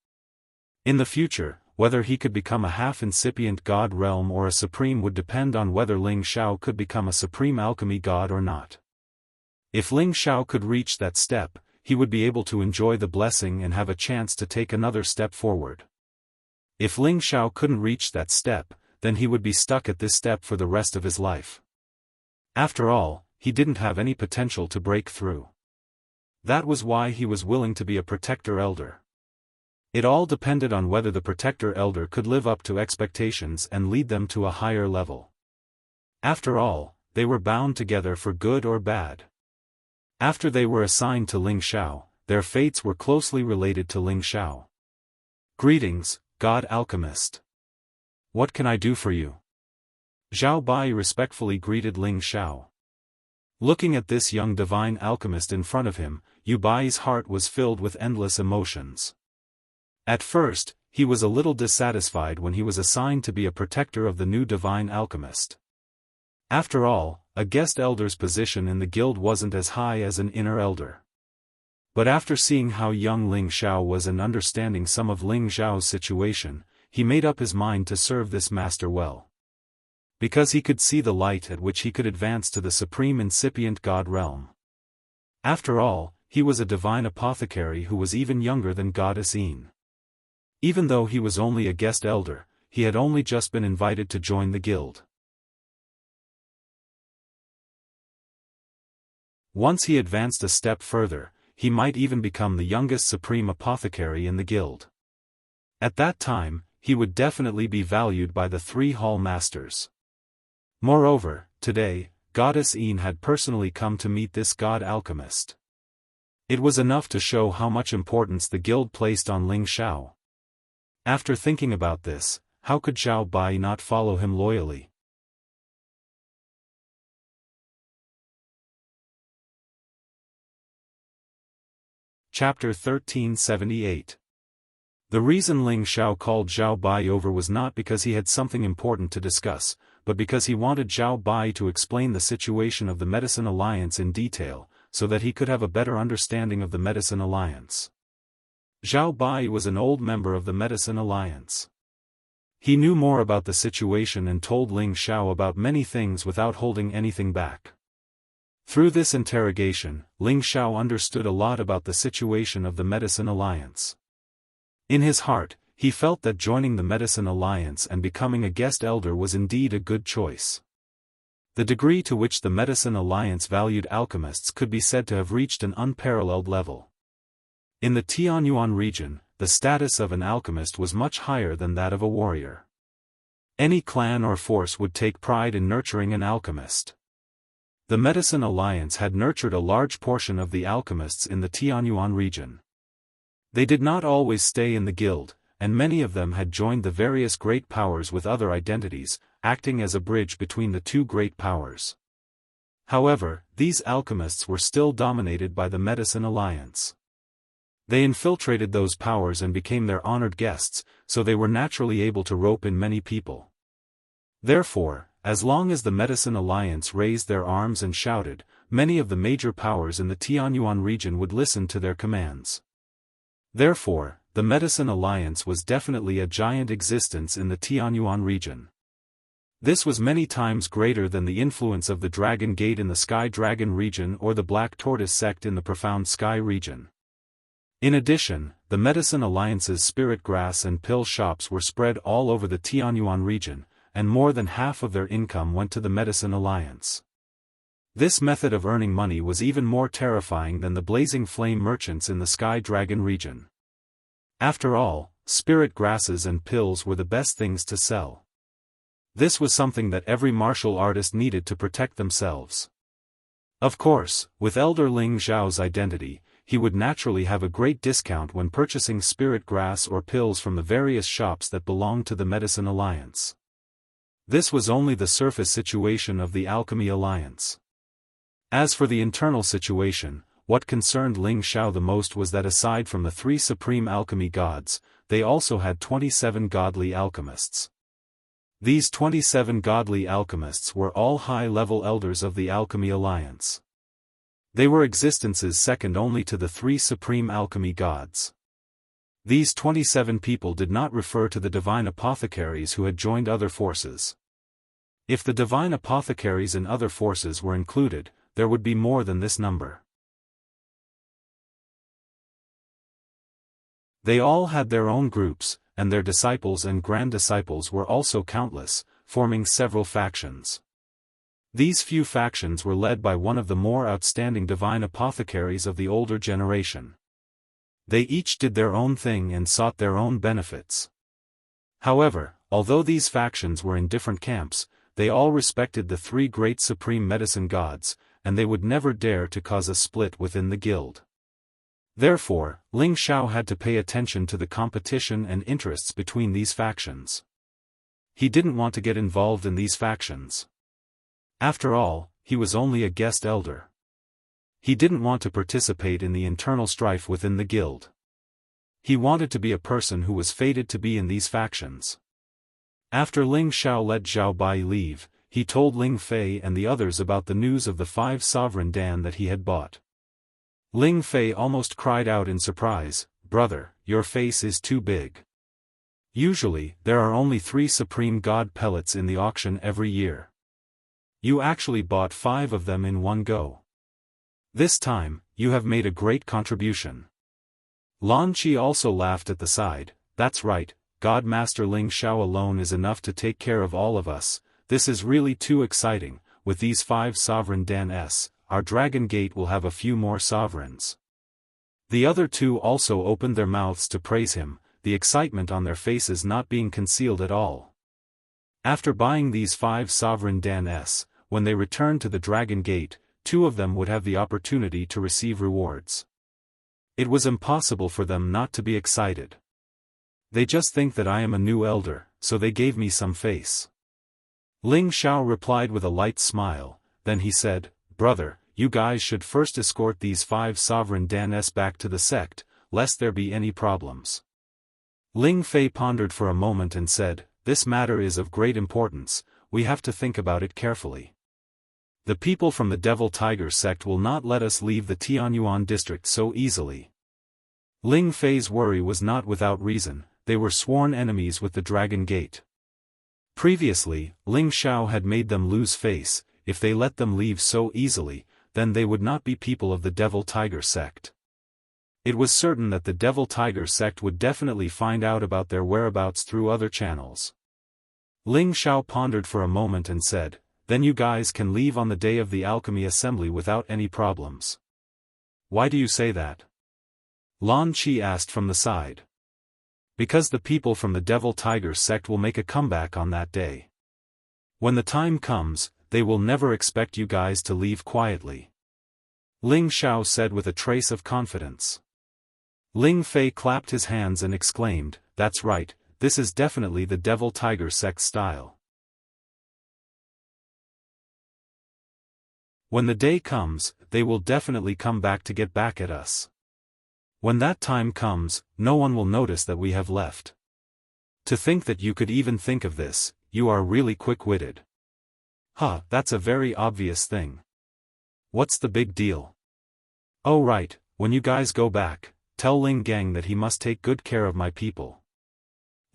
In the future, whether he could become a half-incipient god realm or a supreme would depend on whether Ling Xiao could become a supreme alchemy god or not. If Ling Xiao could reach that step, he would be able to enjoy the blessing and have a chance to take another step forward. If Ling Xiao couldn't reach that step, then he would be stuck at this step for the rest of his life. After all, he didn't have any potential to break through. That was why he was willing to be a protector elder. It all depended on whether the protector elder could live up to expectations and lead them to a higher level. After all, they were bound together for good or bad. After they were assigned to Ling Xiao, their fates were closely related to Ling Xiao. Greetings, God Alchemist. What can I do for you? Zhao Bai respectfully greeted Ling Xiao. Looking at this young divine alchemist in front of him, Yu Bai's heart was filled with endless emotions. At first, he was a little dissatisfied when he was assigned to be a protector of the new divine alchemist. After all, a guest elder's position in the guild wasn't as high as an inner elder. But after seeing how young Ling Xiao was and understanding some of Ling Xiao's situation, he made up his mind to serve this master well. Because he could see the light at which he could advance to the supreme incipient god realm. After all, he was a divine apothecary who was even younger than Goddess Yin. Even though he was only a guest elder, he had only just been invited to join the guild. Once he advanced a step further, he might even become the youngest supreme apothecary in the guild. At that time, he would definitely be valued by the 3 hall masters. Moreover, today, Goddess Yin had personally come to meet this god alchemist. It was enough to show how much importance the guild placed on Ling Xiao. After thinking about this, how could Zhao Bai not follow him loyally? Chapter 1378. The reason Ling Xiao called Zhao Bai over was not because he had something important to discuss, but because he wanted Zhao Bai to explain the situation of the Medicine Alliance in detail, so that he could have a better understanding of the Medicine Alliance. Zhao Bai was an old member of the Medicine Alliance. He knew more about the situation and told Ling Xiao about many things without holding anything back. Through this interrogation, Ling Xiao understood a lot about the situation of the Medicine Alliance. In his heart, he felt that joining the Medicine Alliance and becoming a guest elder was indeed a good choice. The degree to which the Medicine Alliance valued alchemists could be said to have reached an unparalleled level. In the Tianyuan region, the status of an alchemist was much higher than that of a warrior. Any clan or force would take pride in nurturing an alchemist. The Medicine Alliance had nurtured a large portion of the alchemists in the Tianyuan region. They did not always stay in the guild, and many of them had joined the various great powers with other identities, acting as a bridge between the 2 great powers. However, these alchemists were still dominated by the Medicine Alliance. They infiltrated those powers and became their honored guests, so they were naturally able to rope in many people. Therefore, as long as the Medicine Alliance raised their arms and shouted, many of the major powers in the Tianyuan region would listen to their commands. Therefore, the Medicine Alliance was definitely a giant existence in the Tianyuan region. This was many times greater than the influence of the Dragon Gate in the Sky Dragon region or the Black Tortoise sect in the Profound Sky region. In addition, the Medicine Alliance's spirit grass and pill shops were spread all over the Tianyuan region, and more than half of their income went to the Medicine Alliance. This method of earning money was even more terrifying than the blazing flame merchants in the Sky Dragon region. After all, spirit grasses and pills were the best things to sell. This was something that every martial artist needed to protect themselves. Of course, with Elder Ling Xiao's identity, he would naturally have a great discount when purchasing spirit grass or pills from the various shops that belonged to the Medicine Alliance. This was only the surface situation of the Alchemy Alliance. As for the internal situation, what concerned Ling Xiao the most was that aside from the 3 supreme alchemy gods, they also had 27 godly alchemists. These 27 godly alchemists were all high-level elders of the Alchemy Alliance. They were existences second only to the 3 supreme alchemy gods. These 27 people did not refer to the divine apothecaries who had joined other forces. If the divine apothecaries and other forces were included, there would be more than this number. They all had their own groups, and their disciples and grand disciples were also countless, forming several factions. These few factions were led by one of the more outstanding divine apothecaries of the older generation. They each did their own thing and sought their own benefits. However, although these factions were in different camps, they all respected the 3 great supreme medicine gods, and they would never dare to cause a split within the guild. Therefore, Ling Xiao had to pay attention to the competition and interests between these factions. He didn't want to get involved in these factions. After all, he was only a guest elder. He didn't want to participate in the internal strife within the guild. He wanted to be a person who was fated to be in these factions. After Ling Xiao let Zhao Bai leave, he told Ling Fei and the others about the news of the 5 sovereign Dan that he had bought. Ling Fei almost cried out in surprise, "Brother, your face is too big. Usually, there are only 3 supreme god pellets in the auction every year. You actually bought 5 of them in one go. This time, you have made a great contribution." Lan Qi also laughed at the side. "That's right, God Master Ling Xiao alone is enough to take care of all of us. This is really too exciting. With these 5 sovereign Dan-s, our Dragon Gate will have a few more sovereigns." The other 2 also opened their mouths to praise him, the excitement on their faces not being concealed at all. After buying these 5 sovereign Dan-s, when they returned to the Dragon Gate, 2 of them would have the opportunity to receive rewards. It was impossible for them not to be excited. "They just think that I am a new elder, so they gave me some face." Ling Xiao replied with a light smile, then he said, "Brother, you guys should first escort these 5 sovereign Dan-s back to the sect, lest there be any problems." Ling Fei pondered for a moment and said, "This matter is of great importance, we have to think about it carefully. The people from the Devil Tiger sect will not let us leave the Tianyuan district so easily." Ling Fei's worry was not without reason. They were sworn enemies with the Dragon Gate. Previously, Ling Xiao had made them lose face. If they let them leave so easily, then they would not be people of the Devil Tiger sect. It was certain that the Devil Tiger sect would definitely find out about their whereabouts through other channels. Ling Xiao pondered for a moment and said, "Then you guys can leave on the day of the alchemy assembly without any problems." "Why do you say that?" Lan Qi asked from the side. "Because the people from the Devil Tiger sect will make a comeback on that day. When the time comes, they will never expect you guys to leave quietly," Ling Xiao said with a trace of confidence. Ling Fei clapped his hands and exclaimed, "That's right, this is definitely the Devil Tiger sect style. When the day comes, they will definitely come back to get back at us. When that time comes, no one will notice that we have left. To think that you could even think of this, you are really quick-witted." "Huh, that's a very obvious thing. What's the big deal?" "Oh right, when you guys go back, tell Ling Gang that he must take good care of my people."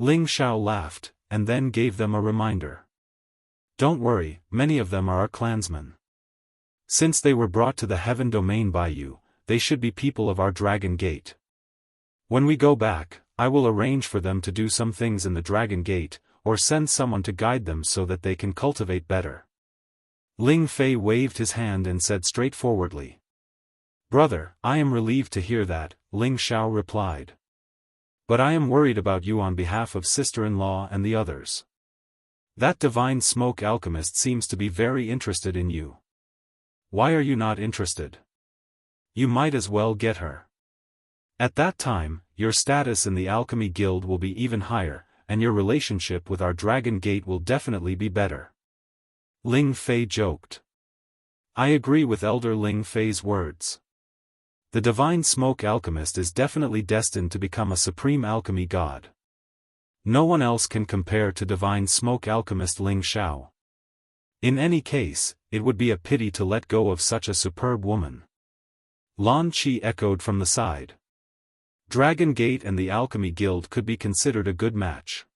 Ling Xiao laughed, and then gave them a reminder. "Don't worry, many of them are our clansmen. Since they were brought to the heaven domain by you, they should be people of our Dragon Gate. When we go back, I will arrange for them to do some things in the Dragon Gate, or send someone to guide them so that they can cultivate better." Ling Fei waved his hand and said straightforwardly. "Brother, I am relieved to hear that," Ling Xiao replied. "But I am worried about you on behalf of sister-in-law and the others. That divine smoke alchemist seems to be very interested in you. Why are you not interested? You might as well get her. At that time, your status in the alchemy guild will be even higher, and your relationship with our Dragon Gate will definitely be better. Ling Fei joked. I agree with Elder Ling Fei's words. The divine smoke alchemist is definitely destined to become a supreme alchemy god. No one else can compare to divine smoke alchemist Ling Xiao. In any case, it would be a pity to let go of such a superb woman. Lan Qi echoed from the side. Dragon Gate and the Alchemy Guild could be considered a good match.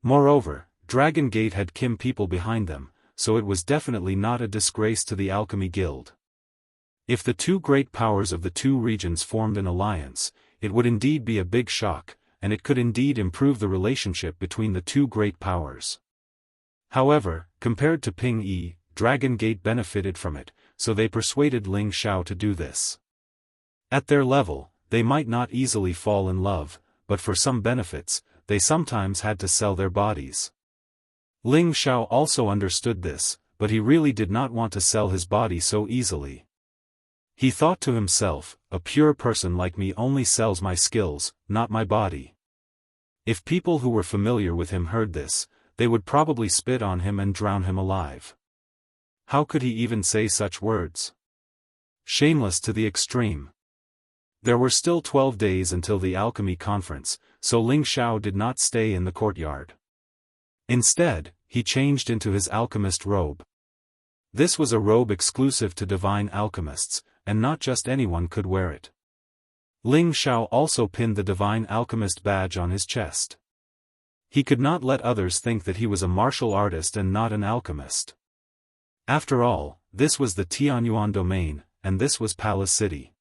Moreover, Dragon Gate had Kim people behind them, so it was definitely not a disgrace to the Alchemy Guild. If the two great powers of the two regions formed an alliance, it would indeed be a big shock, and it could indeed improve the relationship between the two great powers. However, compared to Ping Yi, Dragon Gate benefited from it, so they persuaded Ling Xiao to do this. At their level, they might not easily fall in love, but for some benefits, they sometimes had to sell their bodies. Ling Xiao also understood this, but he really did not want to sell his body so easily. He thought to himself, a pure person like me only sells my skills, not my body. If people who were familiar with him heard this, they would probably spit on him and drown him alive. How could he even say such words? Shameless to the extreme. There were still 12 days until the alchemy conference, so Ling Xiao did not stay in the courtyard. Instead, he changed into his alchemist robe. This was a robe exclusive to divine alchemists, and not just anyone could wear it. Ling Xiao also pinned the divine alchemist badge on his chest. He could not let others think that he was a martial artist and not an alchemist. After all, this was the Tianyuan domain, and this was Palace City.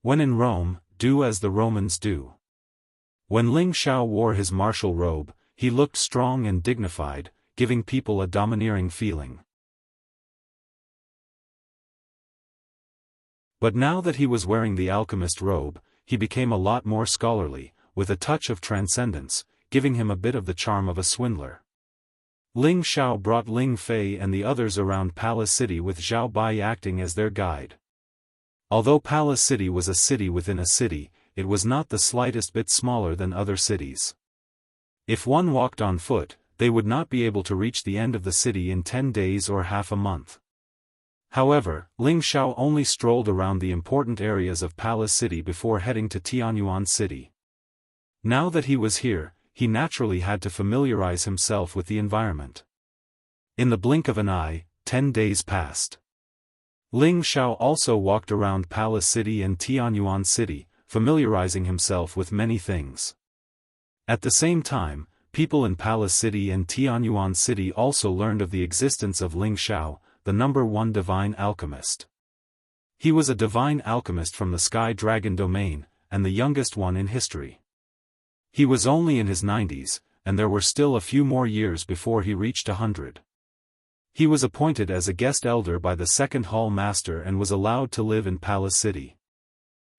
When in Rome, do as the Romans do. When Ling Xiao wore his martial robe, he looked strong and dignified, giving people a domineering feeling. But now that he was wearing the alchemist robe, he became a lot more scholarly, with a touch of transcendence, giving him a bit of the charm of a swindler. Ling Xiao brought Ling Fei and the others around Palace City with Zhao Bai acting as their guide. Although Palace City was a city within a city, it was not the slightest bit smaller than other cities. If one walked on foot, they would not be able to reach the end of the city in 10 days or half a month. However, Ling Xiao only strolled around the important areas of Palace City before heading to Tianyuan City. Now that he was here, he naturally had to familiarize himself with the environment. In the blink of an eye, 10 days passed. Ling Xiao also walked around Palace City and Tianyuan City, familiarizing himself with many things. At the same time, people in Palace City and Tianyuan City also learned of the existence of Ling Xiao, the #1 divine alchemist. He was a divine alchemist from the Sky Dragon domain, and the youngest one in history. He was only in his 90s, and there were still a few more years before he reached 100. He was appointed as a guest elder by the second hall master and was allowed to live in Palace City.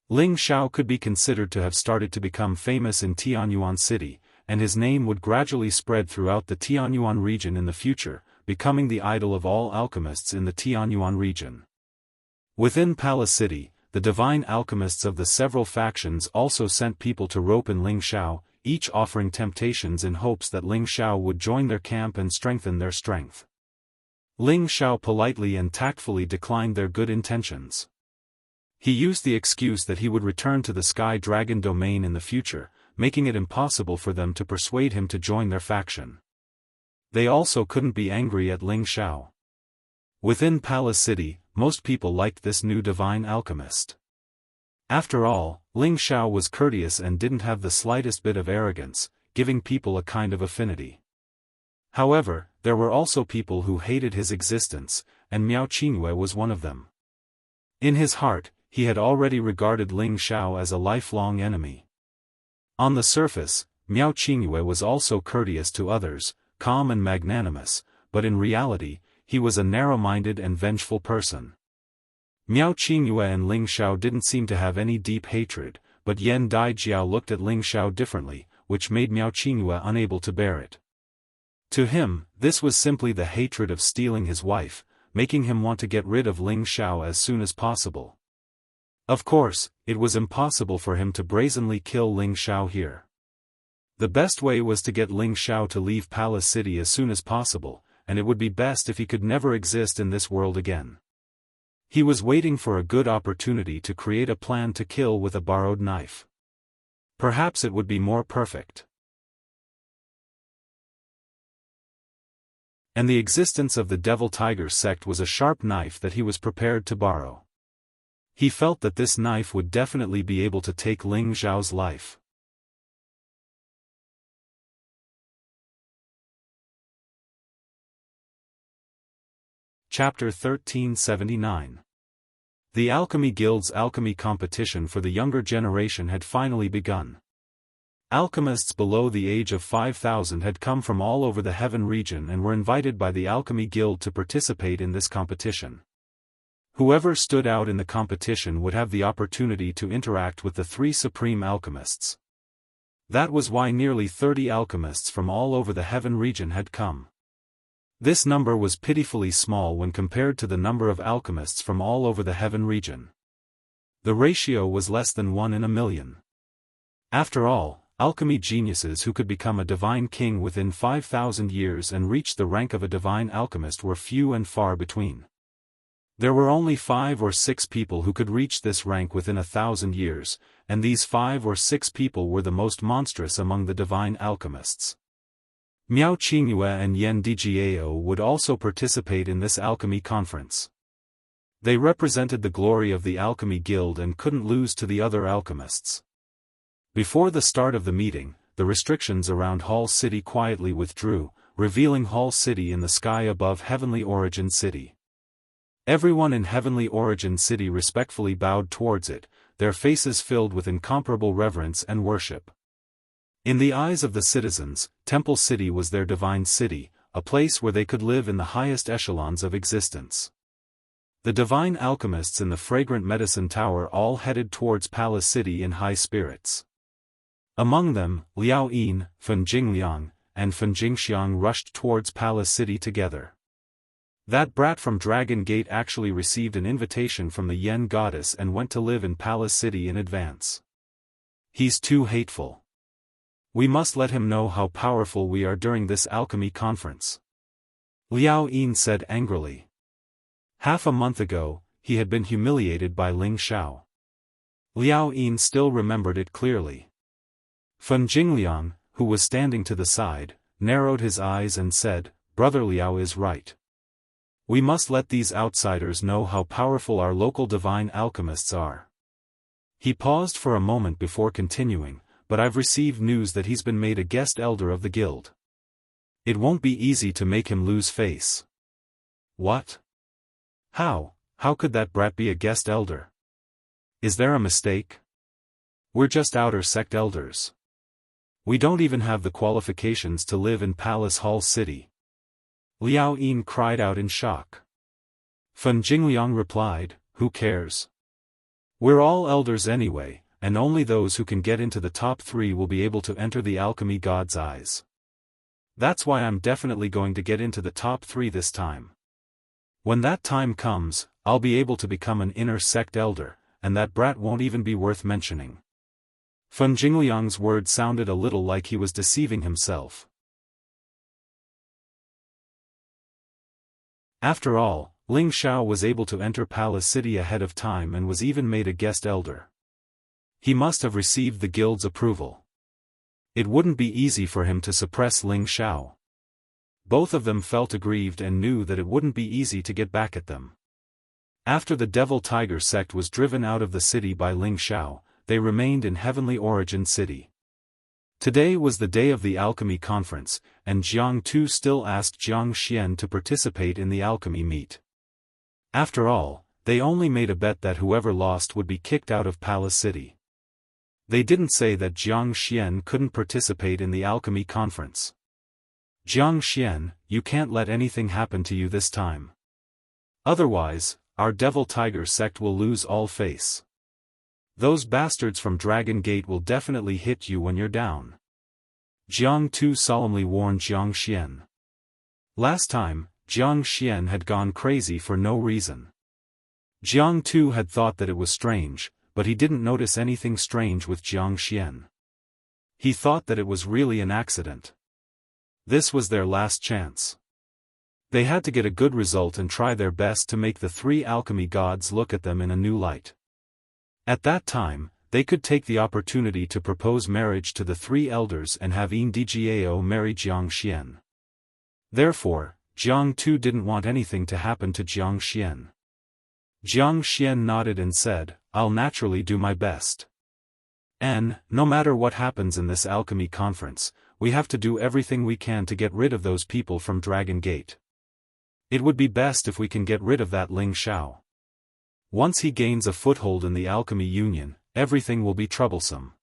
Ling Xiao could be considered to have started to become famous in Tianyuan City, and his name would gradually spread throughout the Tianyuan region in the future, becoming the idol of all alchemists in the Tianyuan region. Within Palace City, the divine alchemists of the several factions also sent people to rope in Ling Xiao, each offering temptations in hopes that Ling Xiao would join their camp and strengthen their strength. Ling Xiao politely and tactfully declined their good intentions. He used the excuse that he would return to the Sky Dragon domain in the future, making it impossible for them to persuade him to join their faction. They also couldn't be angry at Ling Xiao. Within Palace City, most people liked this new divine alchemist. After all, Ling Xiao was courteous and didn't have the slightest bit of arrogance, giving people a kind of affinity. However, there were also people who hated his existence, and Miao Qingyue was one of them. In his heart, he had already regarded Ling Xiao as a lifelong enemy. On the surface, Miao Qingyue was also courteous to others, calm and magnanimous, but in reality, he was a narrow-minded and vengeful person. Miao Qingyue and Ling Xiao didn't seem to have any deep hatred, but Yan Daijiao looked at Ling Xiao differently, which made Miao Qingyue unable to bear it. To him, this was simply the hatred of stealing his wife, making him want to get rid of Ling Xiao as soon as possible. Of course, it was impossible for him to brazenly kill Ling Xiao here. The best way was to get Ling Xiao to leave Palace City as soon as possible, and it would be best if he could never exist in this world again. He was waiting for a good opportunity to create a plan to kill with a borrowed knife. Perhaps it would be more perfect. And the existence of the Devil Tiger sect was a sharp knife that he was prepared to borrow. He felt that this knife would definitely be able to take Ling Xiao's life. Chapter 1379. The Alchemy Guild's alchemy competition for the younger generation had finally begun. Alchemists below the age of 5,000 had come from all over the Heaven region and were invited by the Alchemy Guild to participate in this competition. Whoever stood out in the competition would have the opportunity to interact with the three supreme alchemists. That was why nearly 30 alchemists from all over the Heaven region had come. This number was pitifully small when compared to the number of alchemists from all over the Heaven region. The ratio was less than 1 in a million. After all, alchemy geniuses who could become a divine king within 5,000 years and reach the rank of a divine alchemist were few and far between. There were only 5 or 6 people who could reach this rank within 1,000 years, and these 5 or 6 people were the most monstrous among the divine alchemists. Miao Qingyue and Yan Dijiao would also participate in this alchemy conference. They represented the glory of the Alchemy Guild and couldn't lose to the other alchemists. Before the start of the meeting, the restrictions around Hall City quietly withdrew, revealing Hall City in the sky above Heavenly Origin City. Everyone in Heavenly Origin City respectfully bowed towards it, their faces filled with incomparable reverence and worship. In the eyes of the citizens, Temple City was their divine city, a place where they could live in the highest echelons of existence. The divine alchemists in the fragrant medicine tower all headed towards Palace City in high spirits. Among them, Liao Yin, Fen Jingliang, and Fen Jingxiang rushed towards Palace City together. That brat from Dragon Gate actually received an invitation from the Yen goddess and went to live in Palace City in advance. He's too hateful. We must let him know how powerful we are during this alchemy conference. Liao Yin said angrily. Half a month ago, he had been humiliated by Ling Xiao. Liao Yin still remembered it clearly. Fen Jingliang, who was standing to the side, narrowed his eyes and said, "Brother Liao is right. We must let these outsiders know how powerful our local divine alchemists are." He paused for a moment before continuing, "But I've received news that he's been made a guest elder of the guild. It won't be easy to make him lose face." "What? How could that brat be a guest elder? Is there a mistake? We're just outer sect elders. We don't even have the qualifications to live in Palace Hall City." Liao Yin cried out in shock. Fen Jingliang replied, "Who cares? We're all elders anyway, and only those who can get into the top 3 will be able to enter the alchemy god's eyes. That's why I'm definitely going to get into the top 3 this time. When that time comes, I'll be able to become an inner sect elder, and that brat won't even be worth mentioning." Fen Jingliang's words sounded a little like he was deceiving himself. After all, Ling Xiao was able to enter Palace City ahead of time and was even made a guest elder. He must have received the guild's approval. It wouldn't be easy for him to suppress Ling Xiao. Both of them felt aggrieved and knew that it wouldn't be easy to get back at them. After the Devil Tiger sect was driven out of the city by Ling Xiao, they remained in Heavenly Origin City. Today was the day of the alchemy conference, and Jianghu still asked Jiang Xian to participate in the alchemy meet. After all, they only made a bet that whoever lost would be kicked out of Palace City. They didn't say that Jiang Xian couldn't participate in the alchemy conference. "Jiang Xian, you can't let anything happen to you this time. Otherwise, our Devil Tiger sect will lose all face. Those bastards from Dragon Gate will definitely hit you when you're down." Jianghu solemnly warned Jiang Xian. Last time, Jiang Xian had gone crazy for no reason. Jiang too had thought that it was strange, but he didn't notice anything strange with Jiang Xian. He thought that it was really an accident. This was their last chance. They had to get a good result and try their best to make the three alchemy gods look at them in a new light. At that time, they could take the opportunity to propose marriage to the three elders and have Ndgao marry Jiang Xian. Therefore, Jiang too didn't want anything to happen to Jiang Xian. Jiang Xian nodded and said, "I'll naturally do my best. And, no matter what happens in this alchemy conference, we have to do everything we can to get rid of those people from Dragon Gate. It would be best if we can get rid of that Ling Shao. Once he gains a foothold in the Alchemy Union, everything will be troublesome."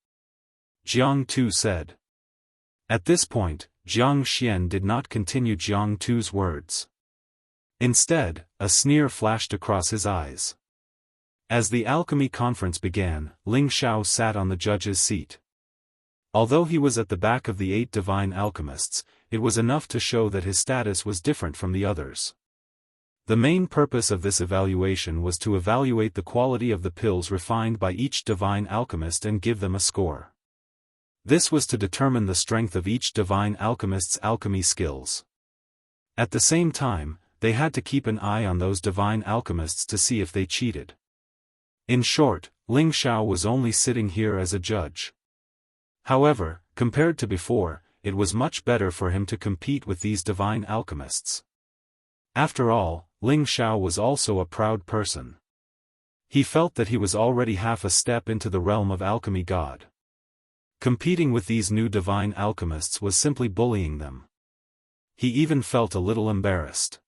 Jiang Tu said. At this point, Jiang Xian did not continue Jiang Tu's words. Instead, a sneer flashed across his eyes. As the alchemy conference began, Ling Shao sat on the judge's seat. Although he was at the back of the 8 divine alchemists, it was enough to show that his status was different from the others. The main purpose of this evaluation was to evaluate the quality of the pills refined by each divine alchemist and give them a score. This was to determine the strength of each divine alchemist's alchemy skills. At the same time, they had to keep an eye on those divine alchemists to see if they cheated. In short, Ling Shao was only sitting here as a judge. However, compared to before, it was much better for him to compete with these divine alchemists. After all, Ling Shao was also a proud person. He felt that he was already half a step into the realm of alchemy god. Competing with these new divine alchemists was simply bullying them. He even felt a little embarrassed.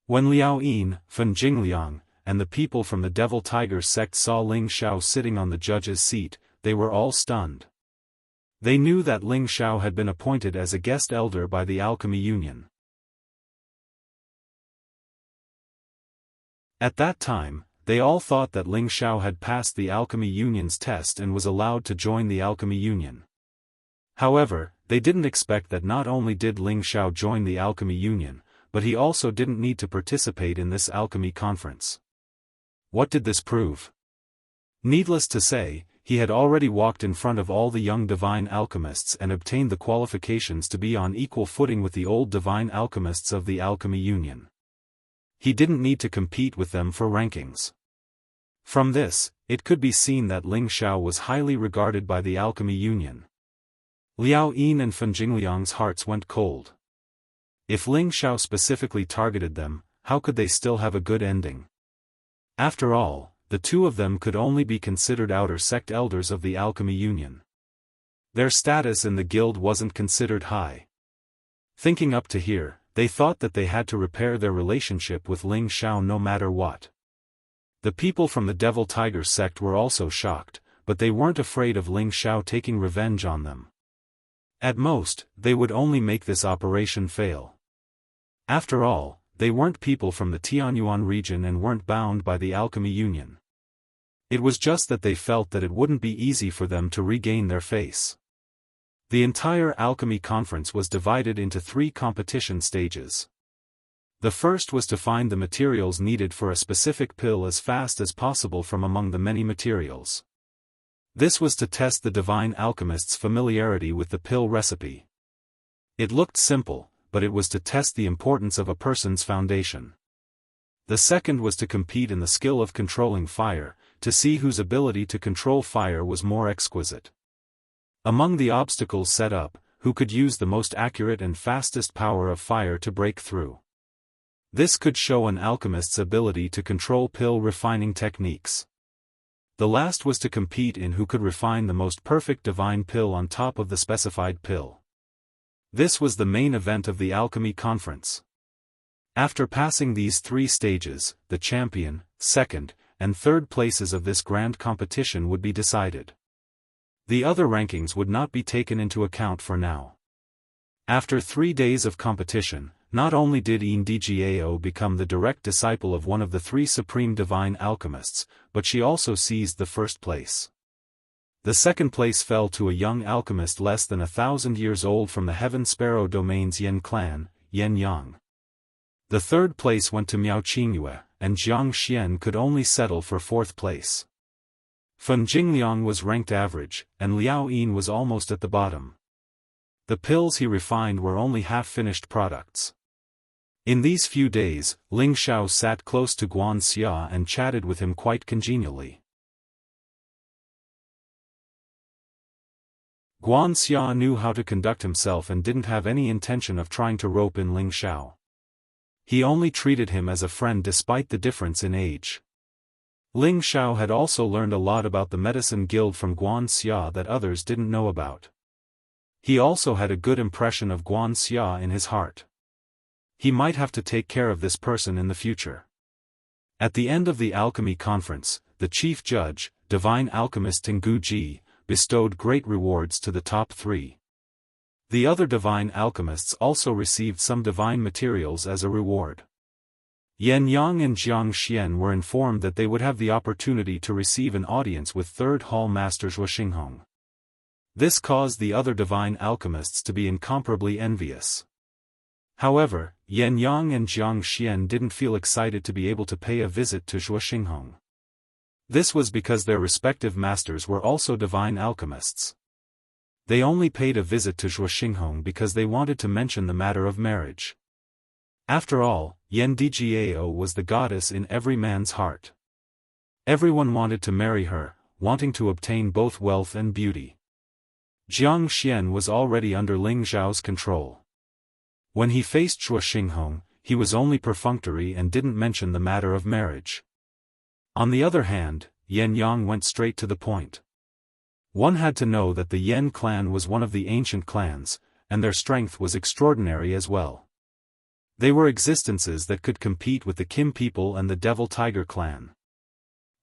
When Liao Yin, Fen Jingliang, and the people from the Devil Tiger sect saw Ling Shao sitting on the judge's seat, they were all stunned. They knew that Ling Shao had been appointed as a guest elder by the Alchemy Union. At that time, they all thought that Ling Shao had passed the Alchemy Union's test and was allowed to join the Alchemy Union. However, they didn't expect that not only did Ling Shao join the Alchemy Union, but he also didn't need to participate in this alchemy conference. What did this prove? Needless to say, he had already walked in front of all the young divine alchemists and obtained the qualifications to be on equal footing with the old divine alchemists of the Alchemy Union. He didn't need to compete with them for rankings. From this, it could be seen that Ling Shao was highly regarded by the Alchemy Union. Liao Yin and Fen Jingliang's hearts went cold. If Ling Shao specifically targeted them, how could they still have a good ending? After all, the two of them could only be considered outer sect elders of the Alchemy Union. Their status in the guild wasn't considered high. Thinking up to here, they thought that they had to repair their relationship with Ling Shao no matter what. The people from the Devil Tiger sect were also shocked, but they weren't afraid of Ling Shao taking revenge on them. At most, they would only make this operation fail. After all, they weren't people from the Tianyuan region and weren't bound by the Alchemy Union. It was just that they felt that it wouldn't be easy for them to regain their face. The entire alchemy conference was divided into 3 competition stages. The first was to find the materials needed for a specific pill as fast as possible from among the many materials. This was to test the divine alchemist's familiarity with the pill recipe. It looked simple, but it was to test the importance of a person's foundation. The second was to compete in the skill of controlling fire, to see whose ability to control fire was more exquisite. Among the obstacles set up, who could use the most accurate and fastest power of fire to break through. This could show an alchemist's ability to control pill refining techniques. The last was to compete in who could refine the most perfect divine pill on top of the specified pill. This was the main event of the alchemy conference. After passing these 3 stages, the champion, second, and third places of this grand competition would be decided. The other rankings would not be taken into account for now. After 3 days of competition, not only did Ndgao become the direct disciple of one of the 3 supreme divine alchemists, but she also seized the first place. The second place fell to a young alchemist less than 1,000 years old from the Heaven Sparrow Domain's Yin clan, Yan Yang. The third place went to Miao Qingyue, and Jiang Xian could only settle for fourth place. Fen Jingliang was ranked average, and Liao Yin was almost at the bottom. The pills he refined were only half-finished products. In these few days, Ling Xiao sat close to Guan Xia and chatted with him quite congenially. Guan Xia knew how to conduct himself and didn't have any intention of trying to rope in Ling Xiao. He only treated him as a friend despite the difference in age. Ling Xiao had also learned a lot about the medicine guild from Guan Xia that others didn't know about. He also had a good impression of Guan Xia in his heart. He might have to take care of this person in the future. At the end of the alchemy conference, the chief judge, divine alchemist Tengu Ji, bestowed great rewards to the top 3. The other divine alchemists also received some divine materials as a reward. Yan Yang and Jiang Xian were informed that they would have the opportunity to receive an audience with Third Hall Master Zhuo Xinghong. This caused the other divine alchemists to be incomparably envious. However, Yan Yang and Jiang Xian didn't feel excited to be able to pay a visit to Zhuo Xinghong. This was because their respective masters were also divine alchemists. They only paid a visit to Zhuo Xinghong because they wanted to mention the matter of marriage. After all, Yan Djiao was the goddess in every man's heart. Everyone wanted to marry her, wanting to obtain both wealth and beauty. Jiang Xian was already under Ling Xiao's control. When he faced Zhuo Xinghong, he was only perfunctory and didn't mention the matter of marriage. On the other hand, Yan Yang went straight to the point. One had to know that the Yan clan was one of the ancient clans, and their strength was extraordinary as well. They were existences that could compete with the Kim people and the Devil Tiger clan.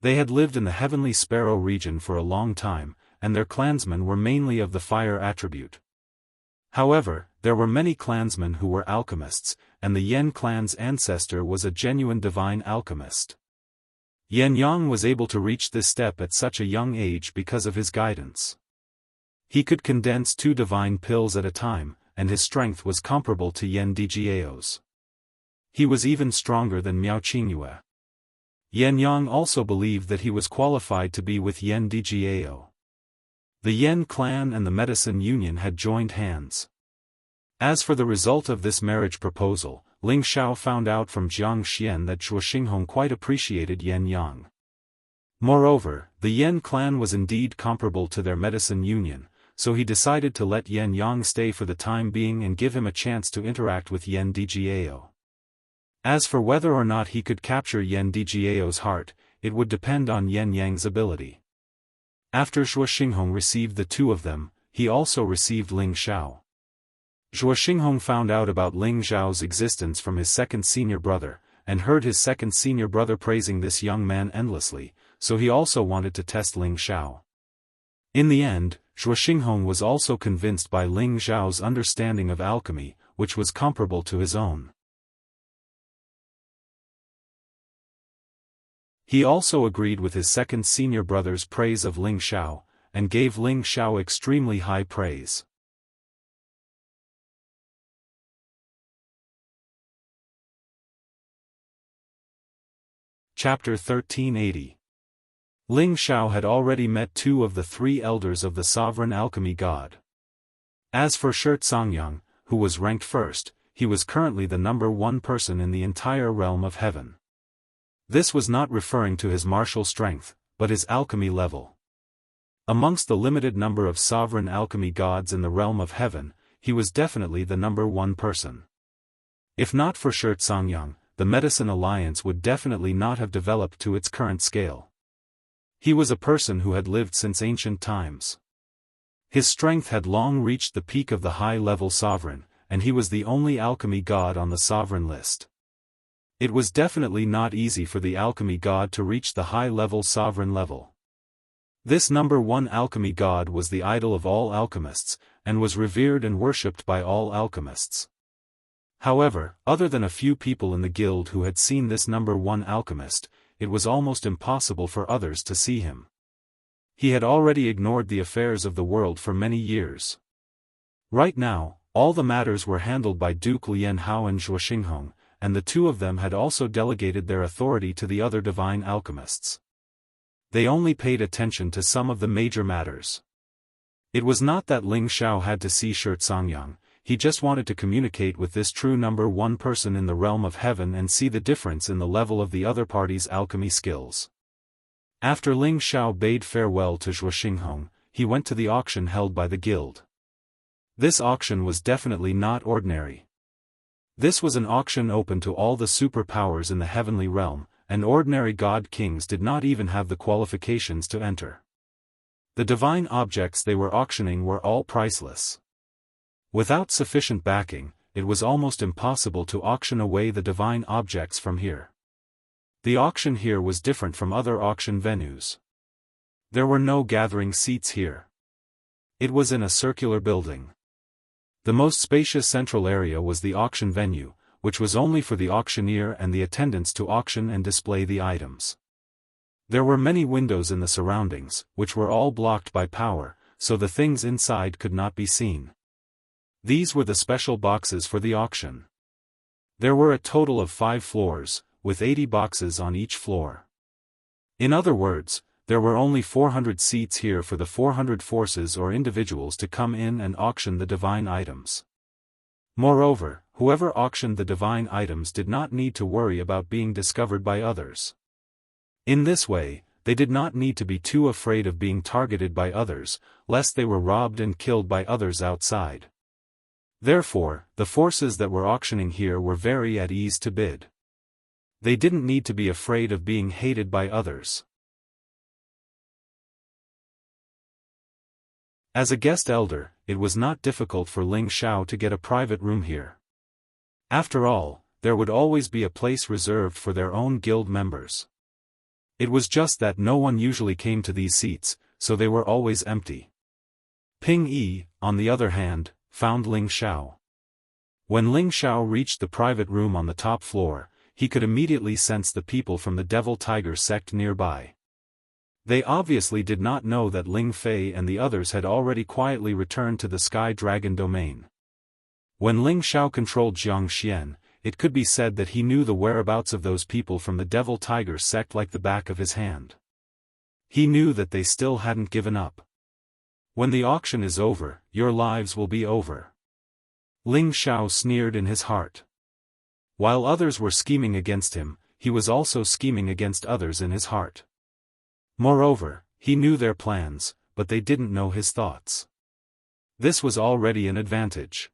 They had lived in the Heavenly Sparrow region for a long time, and their clansmen were mainly of the fire attribute. However, there were many clansmen who were alchemists, and the Yan clan's ancestor was a genuine divine alchemist. Yan Yang was able to reach this step at such a young age because of his guidance. He could condense 2 divine pills at a time, and his strength was comparable to Yan Djiao's. He was even stronger than Miao Qingyue. Yan Yang also believed that he was qualified to be with Yan Djiao. The Yan clan and the Medicine Union had joined hands. As for the result of this marriage proposal, Ling Xiao found out from Jiang Xian that Zhuo Xinghong quite appreciated Yan Yang. Moreover, the Yan clan was indeed comparable to their Medicine Union, so he decided to let Yan Yang stay for the time being and give him a chance to interact with Yan Djiao. As for whether or not he could capture Yan Djiao's heart, it would depend on Yan Yang's ability. After Zhuo Xinghong received the 2 of them, he also received Ling Xiao. Zhuo Xinghong found out about Ling Xiao's existence from his second senior brother, and heard his second senior brother praising this young man endlessly, so he also wanted to test Ling Xiao. In the end, Zhuo Xinghong was also convinced by Ling Xiao's understanding of alchemy, which was comparable to his own. He also agreed with his second senior brother's praise of Ling Xiao, and gave Ling Xiao extremely high praise. Chapter 1380. Ling Xiao had already met 2 of the 3 elders of the sovereign alchemy god. As for Shi Xiangyang, who was ranked first, he was currently the number 1 person in the entire realm of heaven. This was not referring to his martial strength, but his alchemy level. Amongst the limited number of sovereign alchemy gods in the realm of heaven, he was definitely the number 1 person. If not for Shi Xiangyang, the Medicine Alliance would definitely not have developed to its current scale. He was a person who had lived since ancient times. His strength had long reached the peak of the high-level sovereign, and he was the only alchemy god on the sovereign list. It was definitely not easy for the alchemy god to reach the high-level sovereign level. This number 1 alchemy god was the idol of all alchemists, and was revered and worshipped by all alchemists. However, other than a few people in the guild who had seen this number 1 alchemist, it was almost impossible for others to see him. He had already ignored the affairs of the world for many years. Right now, All the matters were handled by Duke Lian Hao and Zhuo Xinghong, and the two of them had also delegated their authority to the other divine alchemists. They only paid attention to some of the major matters. It was not that Ling Xiao had to see Shangyang, he just wanted to communicate with this true number one person in the realm of heaven and see the difference in the level of the other party's alchemy skills. After Ling Xiao bade farewell to Zhuo Xinghong, he went to the auction held by the guild. This auction was definitely not ordinary. This was an auction open to all the superpowers in the heavenly realm, and ordinary god kings did not even have the qualifications to enter. The divine objects they were auctioning were all priceless. Without sufficient backing, it was almost impossible to auction away the divine objects from here. The auction here was different from other auction venues. There were no gathering seats here. It was in a circular building. The most spacious central area was the auction venue, which was only for the auctioneer and the attendants to auction and display the items. There were many windows in the surroundings, which were all blocked by power, so the things inside could not be seen. These were the special boxes for the auction. There were a total of 5 floors, with 80 boxes on each floor. In other words, there were only 400 seats here for the 400 forces or individuals to come in and auction the divine items. Moreover, whoever auctioned the divine items did not need to worry about being discovered by others. In this way, they did not need to be too afraid of being targeted by others, lest they were robbed and killed by others outside. Therefore, the forces that were auctioning here were very at ease to bid. They didn't need to be afraid of being hated by others. As a guest elder, it was not difficult for Ling Xiao to get a private room here. After all, there would always be a place reserved for their own guild members. It was just that no one usually came to these seats, so they were always empty. Ping Yi, on the other hand, found Ling Xiao. When Ling Xiao reached the private room on the top floor, he could immediately sense the people from the Devil Tiger sect nearby. They obviously did not know that Ling Fei and the others had already quietly returned to the Sky Dragon domain. When Ling Xiao controlled Jianghu, it could be said that he knew the whereabouts of those people from the Devil Tiger sect like the back of his hand. He knew that they still hadn't given up. When the auction is over, your lives will be over. Ling Xiao sneered in his heart. While others were scheming against him, he was also scheming against others in his heart. Moreover, he knew their plans, but they didn't know his thoughts. This was already an advantage.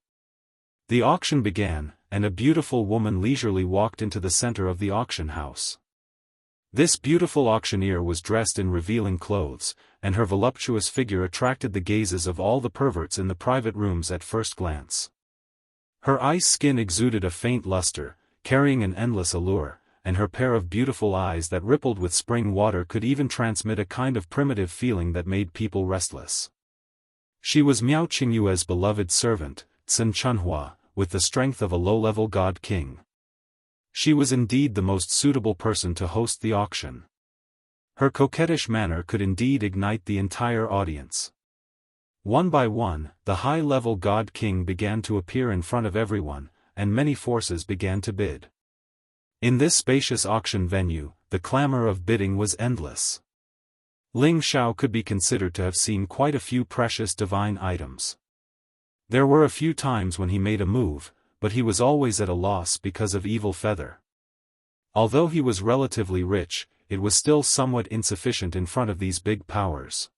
The auction began, and a beautiful woman leisurely walked into the center of the auction house. This beautiful auctioneer was dressed in revealing clothes, and her voluptuous figure attracted the gazes of all the perverts in the private rooms at first glance. Her ice skin exuded a faint luster, carrying an endless allure, and her pair of beautiful eyes that rippled with spring water could even transmit a kind of primitive feeling that made people restless. She was Miao Qingyue's beloved servant, Sun Chunhua, with the strength of a low-level god king. She was indeed the most suitable person to host the auction. Her coquettish manner could indeed ignite the entire audience. One by one, the high-level god king began to appear in front of everyone, and many forces began to bid. In this spacious auction venue, the clamor of bidding was endless. Ling Xiao could be considered to have seen quite a few precious divine items. There were a few times when he made a move, but he was always at a loss because of evil feather. Although he was relatively rich, it was still somewhat insufficient in front of these big powers.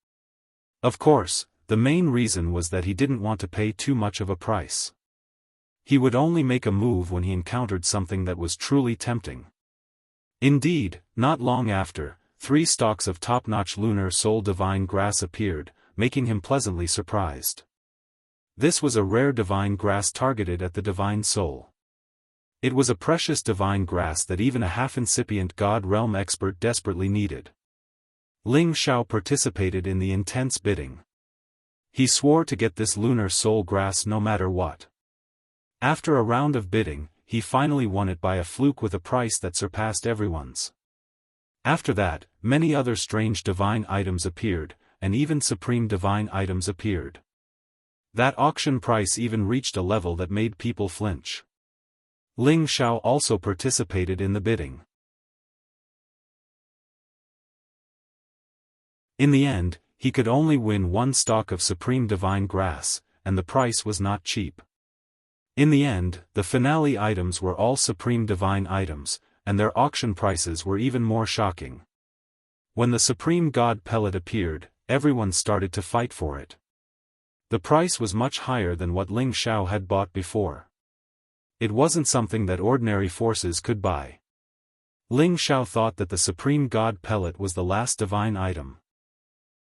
Of course, the main reason was that he didn't want to pay too much of a price. He would only make a move when he encountered something that was truly tempting. Indeed, not long after, 3 stalks of top-notch lunar soul divine grass appeared, making him pleasantly surprised. This was a rare divine grass targeted at the divine soul. It was a precious divine grass that even a half-incipient god realm expert desperately needed. Ling Xiao participated in the intense bidding. He swore to get this lunar soul grass no matter what. After a round of bidding, he finally won it by a fluke with a price that surpassed everyone's. After that, many other strange divine items appeared, and even supreme divine items appeared. That auction price even reached a level that made people flinch. Ling Xiao also participated in the bidding. In the end, he could only win one stalk of supreme divine grass, and the price was not cheap. In the end, the finale items were all supreme divine items, and their auction prices were even more shocking. When the supreme god pellet appeared, everyone started to fight for it. The price was much higher than what Ling Xiao had bought before. It wasn't something that ordinary forces could buy. Ling Xiao thought that the supreme god pellet was the last divine item.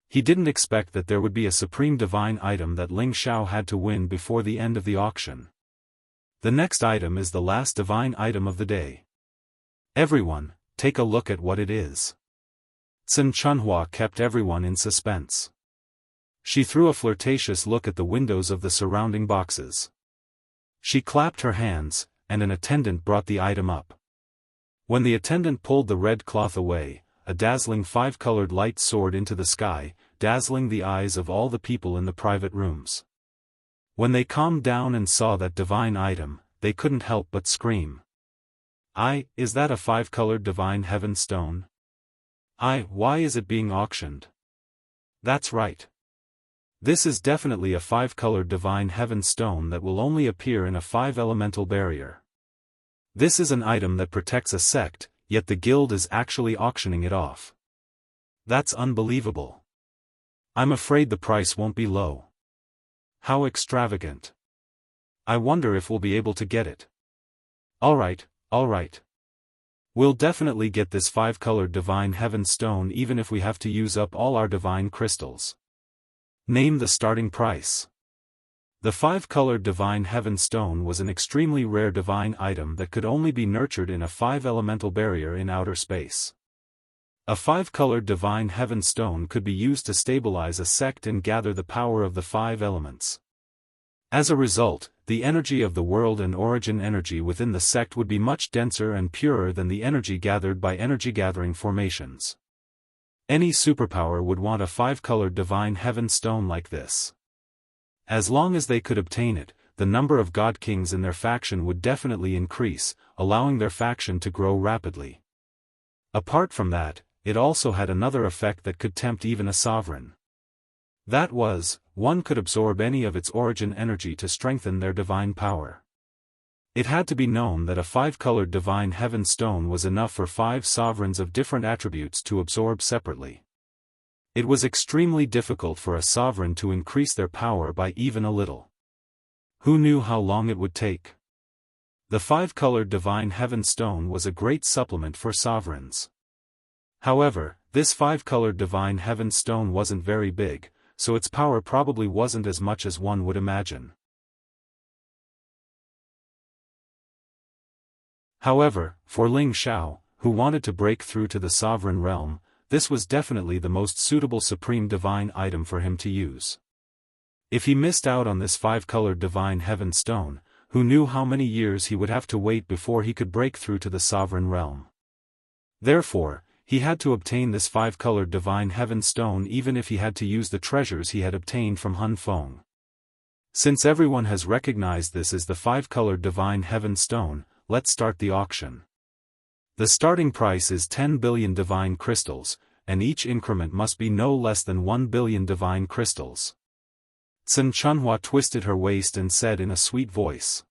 He didn't expect that there would be a supreme divine item that Ling Xiao had to win before the end of the auction. The next item is the last divine item of the day. Everyone, take a look at what it is. Sun Chunhua kept everyone in suspense. She threw a flirtatious look at the windows of the surrounding boxes. She clapped her hands, and an attendant brought the item up. When the attendant pulled the red cloth away, a dazzling five-colored light soared into the sky, dazzling the eyes of all the people in the private rooms. When they calmed down and saw that divine item, they couldn't help but scream. Is that a five-colored divine heaven stone? Why is it being auctioned? That's right. This is definitely a five-colored divine heaven stone that will only appear in a five-elemental barrier. This is an item that protects a sect, yet the guild is actually auctioning it off. That's unbelievable. I'm afraid the price won't be low. How extravagant. I wonder if we'll be able to get it. Alright. We'll definitely get this five-colored divine heaven stone even if we have to use up all our divine crystals. Name the starting price. The five-colored divine heaven stone was an extremely rare divine item that could only be nurtured in a five-elemental barrier in outer space. A five-colored divine heaven stone could be used to stabilize a sect and gather the power of the five elements. As a result, the energy of the world and origin energy within the sect would be much denser and purer than the energy gathered by energy-gathering formations. Any superpower would want a five-colored divine heaven stone like this. As long as they could obtain it, the number of god kings in their faction would definitely increase, allowing their faction to grow rapidly. Apart from that, it also had another effect that could tempt even a sovereign. That was, one could absorb any of its origin energy to strengthen their divine power. It had to be known that a five-colored divine heaven stone was enough for five sovereigns of different attributes to absorb separately. It was extremely difficult for a sovereign to increase their power by even a little. Who knew how long it would take? The five-colored divine heaven stone was a great supplement for sovereigns. However, this five-colored divine heaven stone wasn't very big, so its power probably wasn't as much as one would imagine. However, for Ling Xiao, who wanted to break through to the sovereign realm, this was definitely the most suitable supreme divine item for him to use. If he missed out on this five-colored divine heaven stone, who knew how many years he would have to wait before he could break through to the sovereign realm. Therefore, he had to obtain this five-colored divine heaven stone even if he had to use the treasures he had obtained from Han Feng. Since everyone has recognized this as the five-colored divine heaven stone, let's start the auction. The starting price is 10 billion divine crystals, and each increment must be no less than 1 billion divine crystals. Sun Chunhua twisted her waist and said in a sweet voice.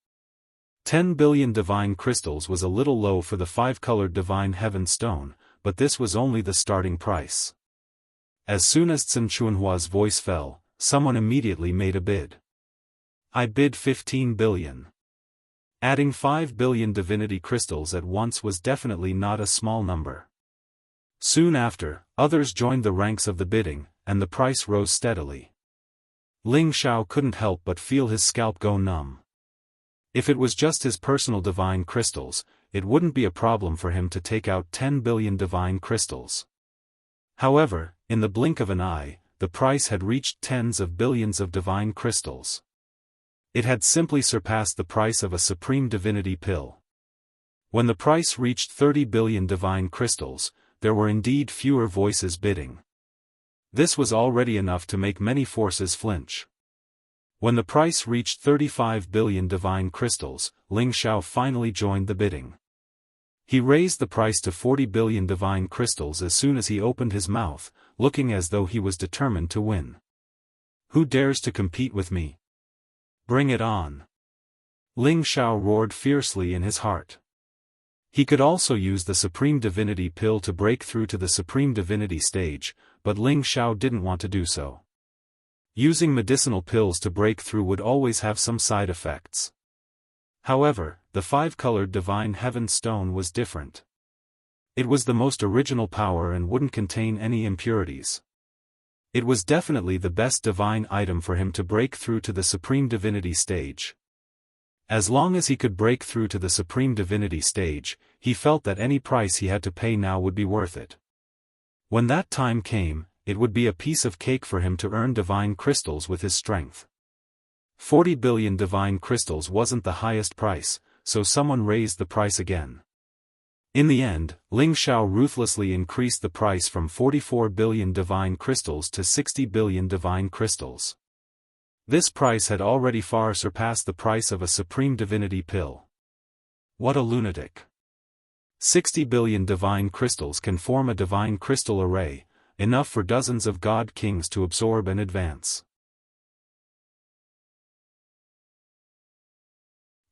10 billion divine crystals was a little low for the five-colored divine heaven stone, but this was only the starting price. As soon as Sun Chunhua's voice fell, someone immediately made a bid. I bid 15 billion. Adding 5 billion divinity crystals at once was definitely not a small number. Soon after, others joined the ranks of the bidding, and the price rose steadily. Ling Xiao couldn't help but feel his scalp go numb. If it was just his personal divine crystals, it wouldn't be a problem for him to take out 10 billion divine crystals. However, in the blink of an eye, the price had reached tens of billions of divine crystals. It had simply surpassed the price of a supreme divinity pill. When the price reached 30 billion divine crystals, there were indeed fewer voices bidding. This was already enough to make many forces flinch. When the price reached 35 billion divine crystals, Ling Xiao finally joined the bidding. He raised the price to 40 billion divine crystals as soon as he opened his mouth, looking as though he was determined to win. "Who dares to compete with me? Bring it on!" Ling Xiao roared fiercely in his heart. He could also use the Supreme Divinity Pill to break through to the Supreme Divinity stage, but Ling Xiao didn't want to do so. Using medicinal pills to break through would always have some side effects. However, the five-colored Divine Heaven Stone was different. It was the most original power and wouldn't contain any impurities. It was definitely the best divine item for him to break through to the Supreme Divinity stage. As long as he could break through to the Supreme Divinity stage, he felt that any price he had to pay now would be worth it. When that time came, it would be a piece of cake for him to earn divine crystals with his strength. 40 billion divine crystals wasn't the highest price, so someone raised the price again. In the end, Ling Xiao ruthlessly increased the price from 44 billion divine crystals to 60 billion divine crystals. This price had already far surpassed the price of a Supreme Divinity Pill. What a lunatic! 60 billion divine crystals can form a divine crystal array, enough for dozens of god kings to absorb and advance.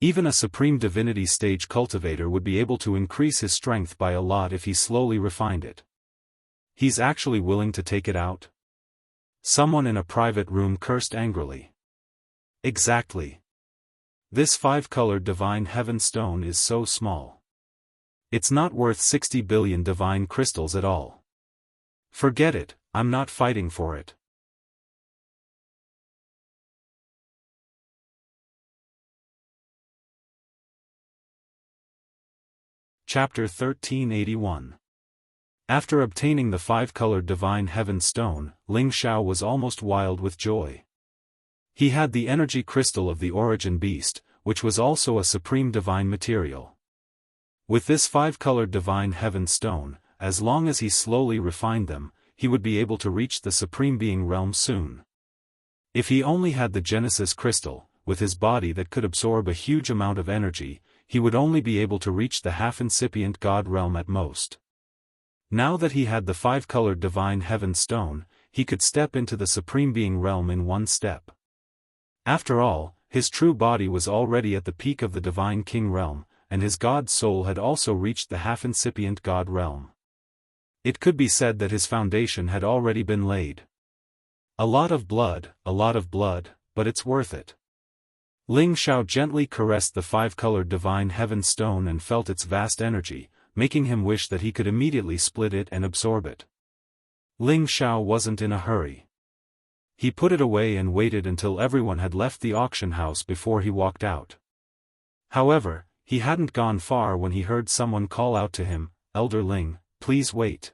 Even a Supreme Divinity stage cultivator would be able to increase his strength by a lot if he slowly refined it. He's actually willing to take it out? Someone in a private room cursed angrily. Exactly. This five-colored Divine Heaven Stone is so small. It's not worth 60 billion divine crystals at all. Forget it, I'm not fighting for it. Chapter 1381. After obtaining the five-colored Divine Heaven Stone, Ling Xiao was almost wild with joy. He had the energy crystal of the Origin Beast, which was also a supreme divine material. With this five-colored Divine Heaven Stone, as long as he slowly refined them, he would be able to reach the Supreme Being realm soon. If he only had the Genesis crystal, with his body that could absorb a huge amount of energy, he would only be able to reach the half-incipient God realm at most. Now that he had the five-colored Divine Heaven Stone, he could step into the Supreme Being realm in one step. After all, his true body was already at the peak of the Divine King realm, and his God soul had also reached the half-incipient God realm. It could be said that his foundation had already been laid. A lot of blood, but it's worth it. Ling Xiao gently caressed the five-colored Divine Heaven Stone and felt its vast energy, making him wish that he could immediately split it and absorb it. Ling Xiao wasn't in a hurry. He put it away and waited until everyone had left the auction house before he walked out. However, he hadn't gone far when he heard someone call out to him, "Elder Ling, please wait."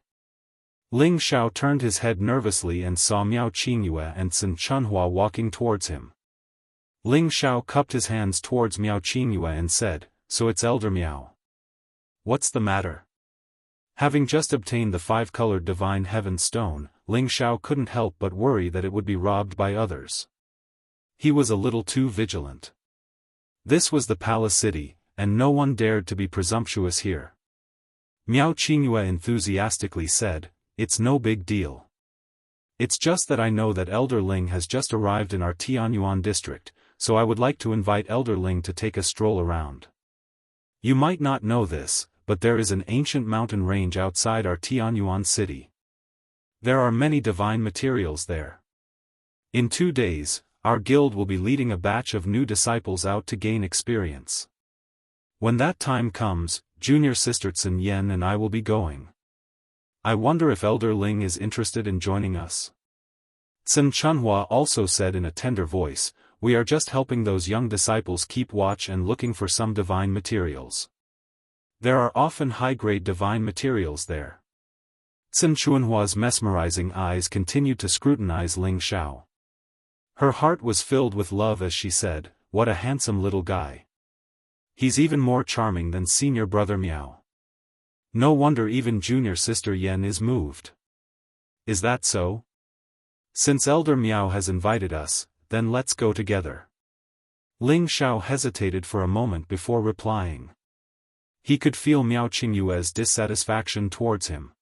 Ling Xiao turned his head nervously and saw Miao Qingyue and Sun Chunhua walking towards him. Ling Xiao cupped his hands towards Miao Qingyue and said, "So it's Elder Miao. What's the matter?" Having just obtained the five-colored Divine Heaven Stone, Ling Xiao couldn't help but worry that it would be robbed by others. He was a little too vigilant. This was the Palace City, and no one dared to be presumptuous here. Miao Qingyue enthusiastically said, "It's no big deal. It's just that I know that Elder Ling has just arrived in our Tianyuan district, so I would like to invite Elder Ling to take a stroll around. You might not know this, but there is an ancient mountain range outside our Tianyuan city. There are many divine materials there. In 2 days, our guild will be leading a batch of new disciples out to gain experience. When that time comes, junior sister Tsun Yen and I will be going. I wonder if Elder Ling is interested in joining us." Sun Chunhua also said in a tender voice, "We are just helping those young disciples keep watch and looking for some divine materials. There are often high-grade divine materials there." Sun Chunhua's mesmerizing eyes continued to scrutinize Ling Xiao. Her heart was filled with love as she said, "What a handsome little guy. He's even more charming than senior brother Miao. No wonder even junior sister Yen is moved. Is that so? Since Elder Miao has invited us, then let's go together. Ling Xiao hesitated for a moment before replying. He could feel Miao Qingyue's dissatisfaction towards him.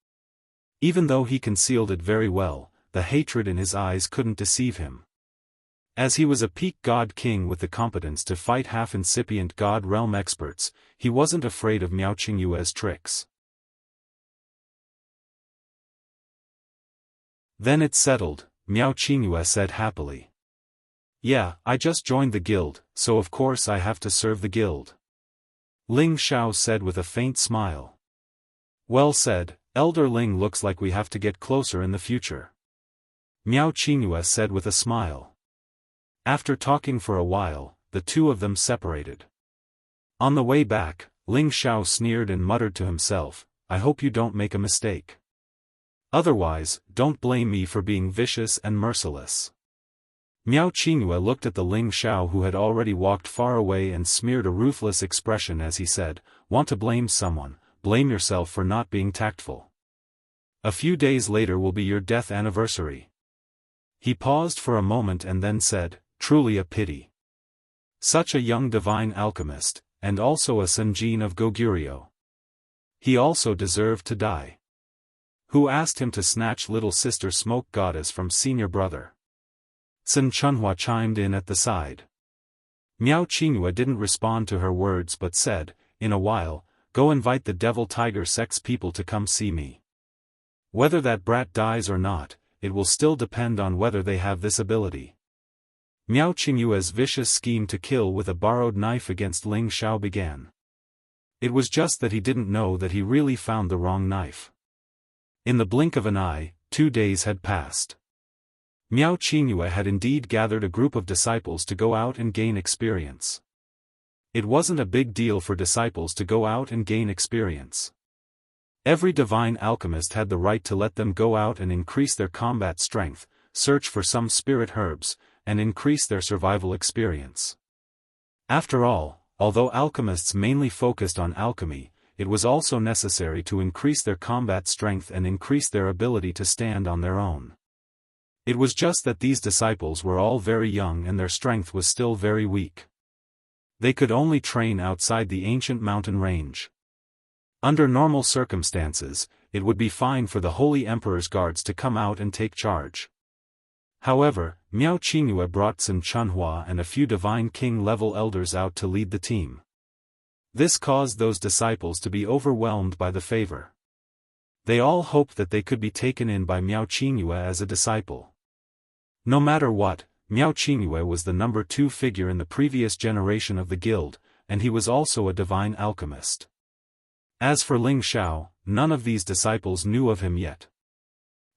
Even though he concealed it very well, the hatred in his eyes couldn't deceive him. As he was a peak god king with the competence to fight half-incipient god realm experts, he wasn't afraid of Miao Qingyue's tricks. Then it's settled, Miao Qingyue said happily. Yeah, I just joined the guild, so of course I have to serve the guild. Ling Xiao said with a faint smile. Well said, Elder Ling, looks like we have to get closer in the future. Miao Qingyue said with a smile. After talking for a while, the two of them separated. On the way back, Ling Xiao sneered and muttered to himself, I hope you don't make a mistake. Otherwise, don't blame me for being vicious and merciless. Miao Qingyue looked at the Ling Xiao, who had already walked far away, and smeared a ruthless expression as he said, Want to blame someone, blame yourself for not being tactful. A few days later will be your death anniversary. He paused for a moment and then said, Truly a pity. Such a young divine alchemist, and also a Senjin of Goguryeo. He also deserved to die. Who asked him to snatch little sister Smoke Goddess from senior brother? Sun Chunhua chimed in at the side. Miao Qingyue didn't respond to her words but said, In a while, go invite the Devil Tiger sects people to come see me. Whether that brat dies or not, it will still depend on whether they have this ability. Miao Qingyue's vicious scheme to kill with a borrowed knife against Ling Xiao began. It was just that he didn't know that he really found the wrong knife. In the blink of an eye, 2 days had passed. Miao Qingyue had indeed gathered a group of disciples to go out and gain experience. It wasn't a big deal for disciples to go out and gain experience. Every divine alchemist had the right to let them go out and increase their combat strength, search for some spirit herbs, and increase their survival experience. After all, although alchemists mainly focused on alchemy, it was also necessary to increase their combat strength and increase their ability to stand on their own. It was just that these disciples were all very young and their strength was still very weak. They could only train outside the ancient mountain range. Under normal circumstances, it would be fine for the Holy Emperor's guards to come out and take charge. However, Miao Qingyue brought Sun Chunhua and a few divine king-level elders out to lead the team. This caused those disciples to be overwhelmed by the favor. They all hoped that they could be taken in by Miao Qingyue as a disciple. No matter what, Miao Qingyue was the number 2 figure in the previous generation of the guild, and he was also a divine alchemist. As for Ling Xiao, none of these disciples knew of him yet.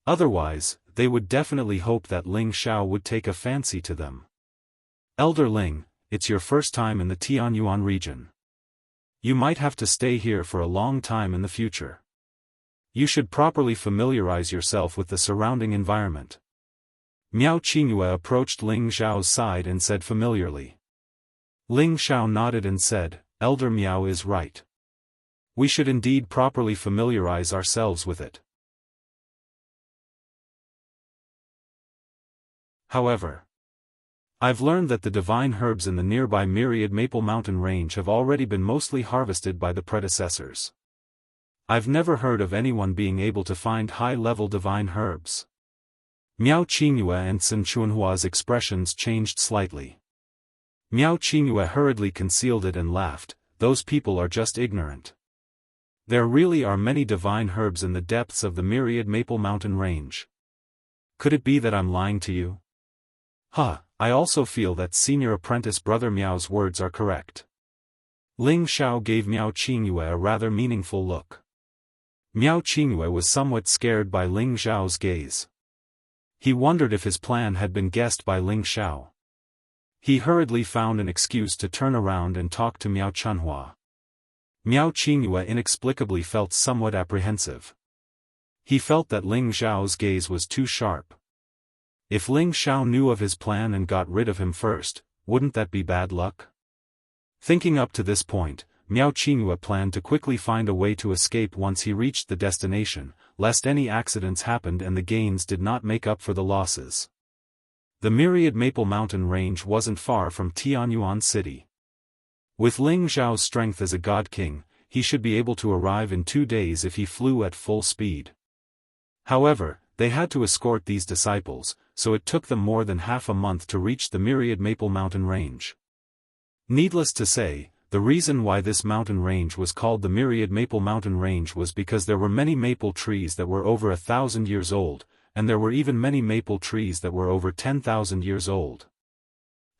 Otherwise, they would definitely hope that Ling Xiao would take a fancy to them. Elder Ling, it's your first time in the Tianyuan region. You might have to stay here for a long time in the future. You should properly familiarize yourself with the surrounding environment. Miao Qingyue approached Ling Xiao's side and said familiarly. Ling Xiao nodded and said, Elder Miao is right. We should indeed properly familiarize ourselves with it. However, I've learned that the divine herbs in the nearby myriad Maple Mountain range have already been mostly harvested by the predecessors. I've never heard of anyone being able to find high-level divine herbs. Miao Qingyue and Sun Chunhua's expressions changed slightly. Miao Qingyue hurriedly concealed it and laughed, those people are just ignorant. There really are many divine herbs in the depths of the myriad Maple Mountain range. Could it be that I'm lying to you? I also feel that senior apprentice Brother Miao's words are correct. Ling Xiao gave Miao Qingyue a rather meaningful look. Miao Qingyue was somewhat scared by Ling Xiao's gaze. He wondered if his plan had been guessed by Ling Xiao. He hurriedly found an excuse to turn around and talk to Miao Chunhua. Miao Qingyue inexplicably felt somewhat apprehensive. He felt that Ling Xiao's gaze was too sharp. If Ling Xiao knew of his plan and got rid of him first, wouldn't that be bad luck? Thinking up to this point, Miao Qingyue planned to quickly find a way to escape once he reached the destination, lest any accidents happened and the gains did not make up for the losses. The myriad Maple Mountain range wasn't far from Tianyuan City. With Ling Xiao's strength as a god king, he should be able to arrive in 2 days if he flew at full speed. However, they had to escort these disciples, so it took them more than half a month to reach the myriad Maple Mountain range. Needless to say, the reason why this mountain range was called the myriad Maple Mountain range was because there were many maple trees that were over 1,000 years old, and there were even many maple trees that were over 10,000 years old.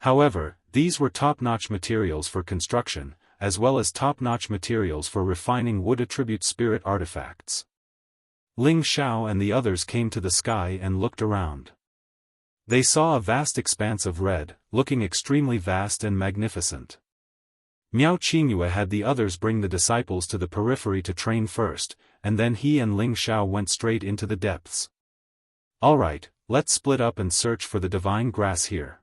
However, these were top-notch materials for construction, as well as top-notch materials for refining wood attribute spirit artifacts. Ling Xiao and the others came to the sky and looked around. They saw a vast expanse of red, looking extremely vast and magnificent. Miao Qingyue had the others bring the disciples to the periphery to train first, and then he and Ling Xiao went straight into the depths. Alright, let's split up and search for the divine grass here.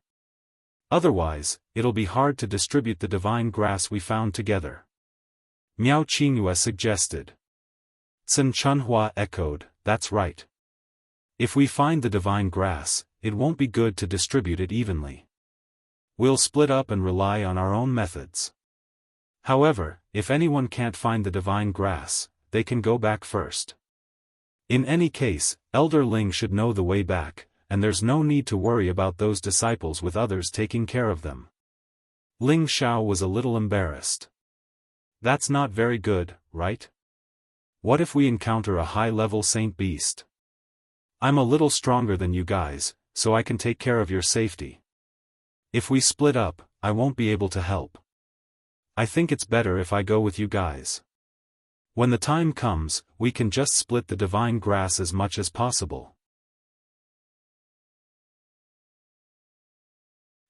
Otherwise, it'll be hard to distribute the divine grass we found together. Miao Qingyue suggested. Sun Chunhua echoed, that's right. If we find the divine grass, it won't be good to distribute it evenly. We'll split up and rely on our own methods. However, if anyone can't find the divine grass, they can go back first. In any case, Elder Ling should know the way back, and there's no need to worry about those disciples with others taking care of them. Ling Xiao was a little embarrassed. That's not very good, right? What if we encounter a high-level saint beast? I'm a little stronger than you guys, so I can take care of your safety. If we split up, I won't be able to help. I think it's better if I go with you guys. When the time comes, we can just split the divine grass as much as possible.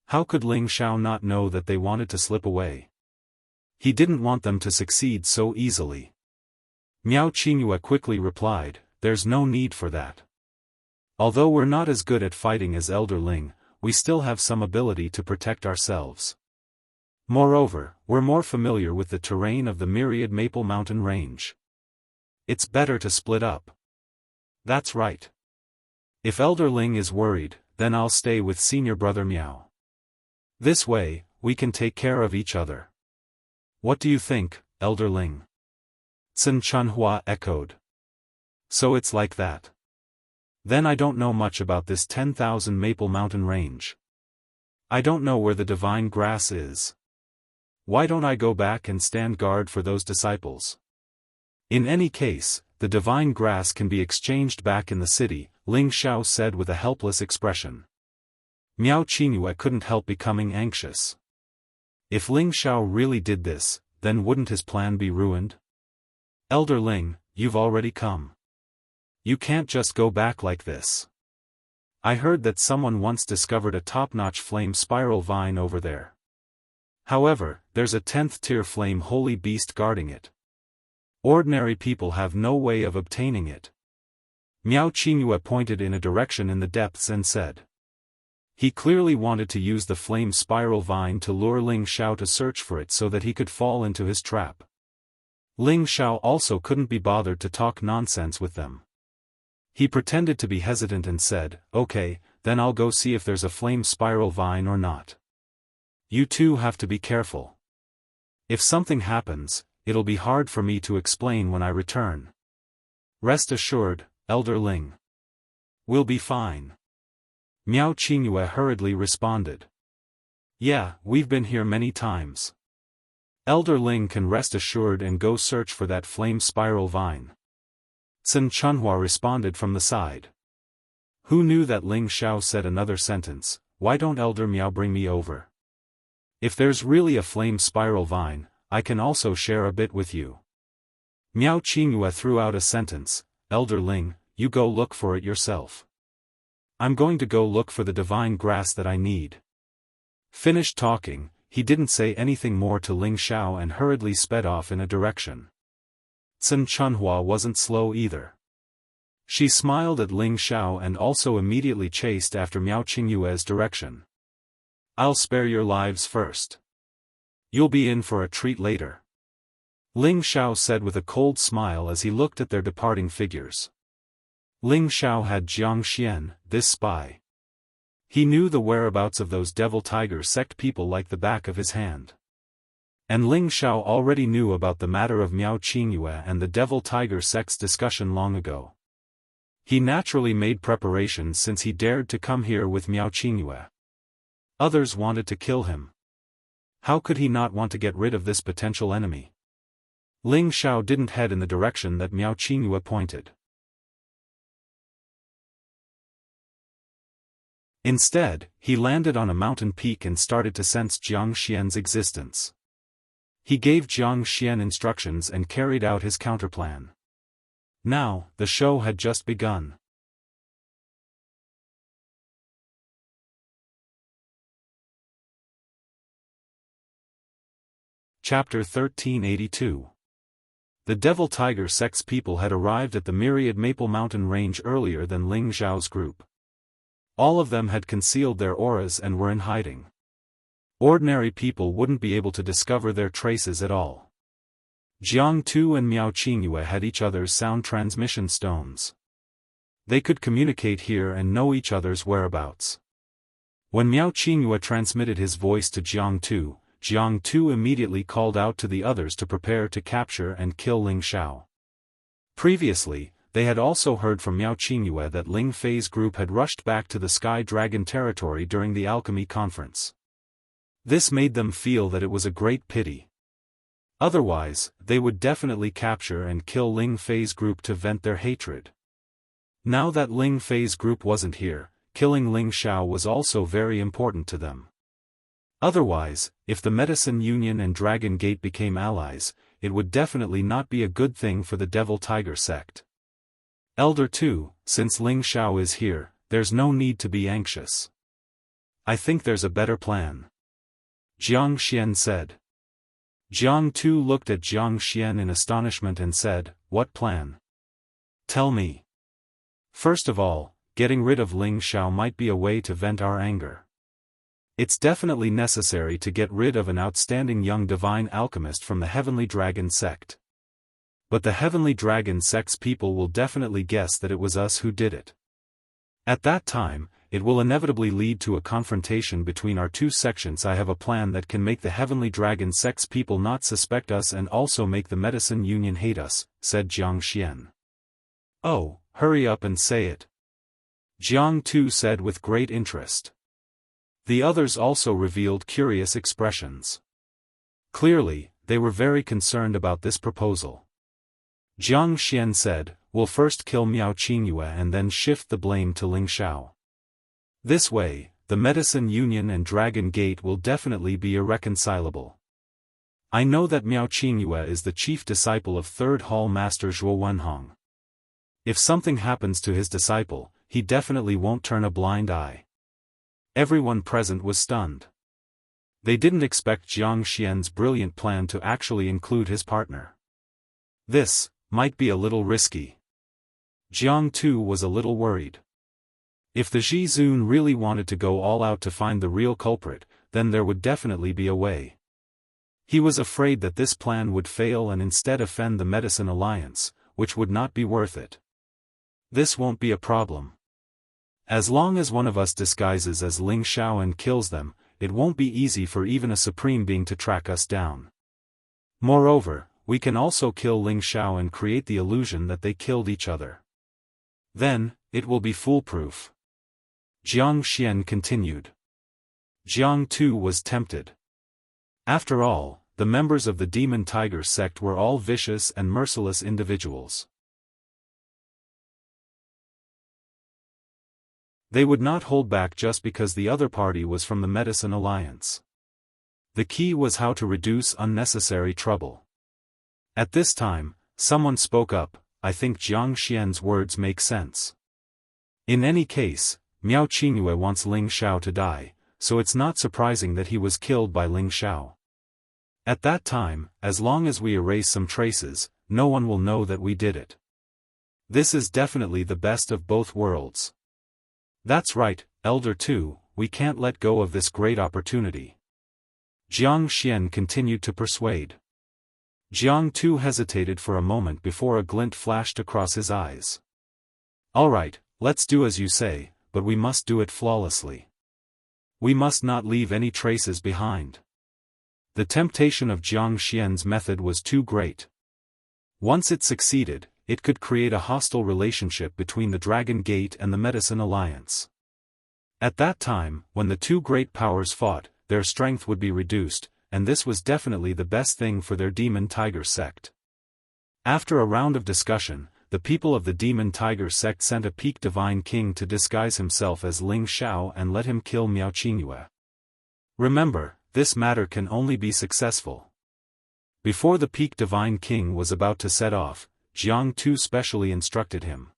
How could Ling Xiao not know that they wanted to slip away? He didn't want them to succeed so easily. Miao Qingyue quickly replied, there's no need for that. Although we're not as good at fighting as Elder Ling, we still have some ability to protect ourselves. Moreover, we're more familiar with the terrain of the myriad Maple Mountain range. It's better to split up. That's right. If Elder Ling is worried, then I'll stay with senior brother Miao. This way, we can take care of each other. What do you think, Elder Ling? Sun Chunhua echoed. So it's like that. Then I don't know much about this 10,000 Maple Mountain range. I don't know where the divine grass is. Why don't I go back and stand guard for those disciples? In any case, the divine grass can be exchanged back in the city, Ling Xiao said with a helpless expression. Miao Qingyue couldn't help becoming anxious. If Ling Xiao really did this, then wouldn't his plan be ruined? Elder Ling, you've already come. You can't just go back like this. I heard that someone once discovered a top-notch flame spiral vine over there. However, there's a 10th tier flame holy beast guarding it. Ordinary people have no way of obtaining it. Miao Qingyue pointed in a direction in the depths and said. He clearly wanted to use the flame spiral vine to lure Ling Xiao to search for it so that he could fall into his trap. Ling Xiao also couldn't be bothered to talk nonsense with them. He pretended to be hesitant and said, okay, then I'll go see if there's a flame spiral vine or not. You two have to be careful. If something happens, it'll be hard for me to explain when I return. Rest assured, Elder Ling. We'll be fine. Miao Qingyue hurriedly responded. Yeah, we've been here many times. Elder Ling can rest assured and go search for that flame spiral vine. Sun Chunhua responded from the side. Who knew that Ling Xiao said another sentence, why don't Elder Miao bring me over? If there's really a flame spiral vine, I can also share a bit with you. Miao Qingyue threw out a sentence, Elder Ling, you go look for it yourself. I'm going to go look for the divine grass that I need. Finished talking, he didn't say anything more to Ling Xiao and hurriedly sped off in a direction. Sun Chunhua wasn't slow either. She smiled at Ling Xiao and also immediately chased after Miao Qingyue's direction. I'll spare your lives first. You'll be in for a treat later. Ling Xiao said with a cold smile as he looked at their departing figures. Ling Xiao had Jiangxian, this spy. He knew the whereabouts of those devil tiger sect people like the back of his hand. And Ling Xiao already knew about the matter of Miao Qingyue and the devil tiger sect's discussion long ago. He naturally made preparations since he dared to come here with Miao Qingyue. Others wanted to kill him. How could he not want to get rid of this potential enemy? Ling Xiao didn't head in the direction that Miao Qingyue pointed. Instead, he landed on a mountain peak and started to sense Jiang Xian's existence. He gave Jiang Xian instructions and carried out his counterplan. Now, the show had just begun. Chapter 1382. The Devil Tiger sect's people had arrived at the myriad Maple Mountain range earlier than Ling Xiao's group. All of them had concealed their auras and were in hiding. Ordinary people wouldn't be able to discover their traces at all. Jianghu and Miao Qingyue had each other's sound transmission stones. They could communicate here and know each other's whereabouts. When Miao Qingyue transmitted his voice to Jianghu, Jianghu immediately called out to the others to prepare to capture and kill Ling Xiao. Previously, they had also heard from Miao Qingyue that Ling Fei's group had rushed back to the Sky Dragon territory during the alchemy conference. This made them feel that it was a great pity. Otherwise, they would definitely capture and kill Ling Fei's group to vent their hatred. Now that Ling Fei's group wasn't here, killing Ling Xiao was also very important to them. Otherwise, if the Medicine Union and Dragon Gate became allies, it would definitely not be a good thing for the Devil Tiger sect. Elder 2, since Ling Xiao is here, there's no need to be anxious. I think there's a better plan. Jiang Xian said. Jianghu looked at Jiang Xian in astonishment and said, "What plan? Tell me." First of all, getting rid of Ling Xiao might be a way to vent our anger. It's definitely necessary to get rid of an outstanding young divine alchemist from the Heavenly Dragon sect. But the Heavenly Dragon sect's people will definitely guess that it was us who did it. At that time, it will inevitably lead to a confrontation between our two sections. I have a plan that can make the Heavenly Dragon sect's people not suspect us and also make the Medicine Union hate us, said Jiang Xian. Oh, hurry up and say it. Jianghu said with great interest. The others also revealed curious expressions. Clearly, they were very concerned about this proposal. Jiang Xian said, "We'll first kill Miao Qingyue and then shift the blame to Ling Xiao. This way, the Medicine Union and Dragon Gate will definitely be irreconcilable. I know that Miao Qingyue is the chief disciple of Third Hall Master Zhuo Wenhong. If something happens to his disciple, he definitely won't turn a blind eye." Everyone present was stunned. They didn't expect Jiang Xian's brilliant plan to actually include his partner. This might be a little risky. Jianghu was a little worried. If the Zhizun really wanted to go all out to find the real culprit, then there would definitely be a way. He was afraid that this plan would fail and instead offend the Medicine Alliance, which would not be worth it. This won't be a problem. As long as one of us disguises as Ling Xiao and kills them, it won't be easy for even a supreme being to track us down. Moreover, we can also kill Ling Xiao and create the illusion that they killed each other. Then, it will be foolproof. Jiang Xian continued. Jianghu was tempted. After all, the members of the Demon Tiger sect were all vicious and merciless individuals. They would not hold back just because the other party was from the Medicine Alliance. The key was how to reduce unnecessary trouble. At this time, someone spoke up. I think Jiang Xian's words make sense. In any case, Miao Qingyue wants Ling Xiao to die, so it's not surprising that he was killed by Ling Xiao. At that time, as long as we erase some traces, no one will know that we did it. This is definitely the best of both worlds. That's right, Elder 2, we can't let go of this great opportunity. Jiang Xian continued to persuade. Jianghu hesitated for a moment before a glint flashed across his eyes. All right, let's do as you say, but we must do it flawlessly. We must not leave any traces behind. The temptation of Jiang Xian's method was too great. Once it succeeded, it could create a hostile relationship between the Dragon Gate and the Medicine Alliance. At that time, when the two great powers fought, their strength would be reduced, and this was definitely the best thing for their Demon Tiger sect. After a round of discussion, the people of the Demon Tiger sect sent a Peak Divine King to disguise himself as Ling Xiao and let him kill Miao Qingyue. Remember, this matter can only be successful. Before the Peak Divine King was about to set off, Jianghu specially instructed him.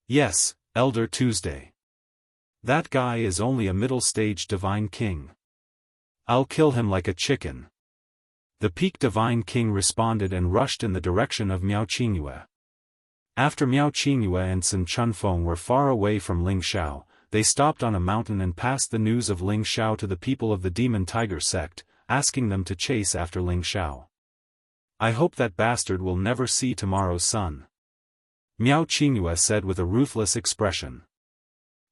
Yes, Elder Tuesday. That guy is only a middle-stage Divine King. I'll kill him like a chicken. The Peak Divine King responded and rushed in the direction of Miao Qingyue. After Miao Qingyue and Sun Chunfeng were far away from Ling Xiao, they stopped on a mountain and passed the news of Ling Xiao to the people of the Demon Tiger sect, asking them to chase after Ling Xiao. I hope that bastard will never see tomorrow's sun. Miao Qingyue said with a ruthless expression.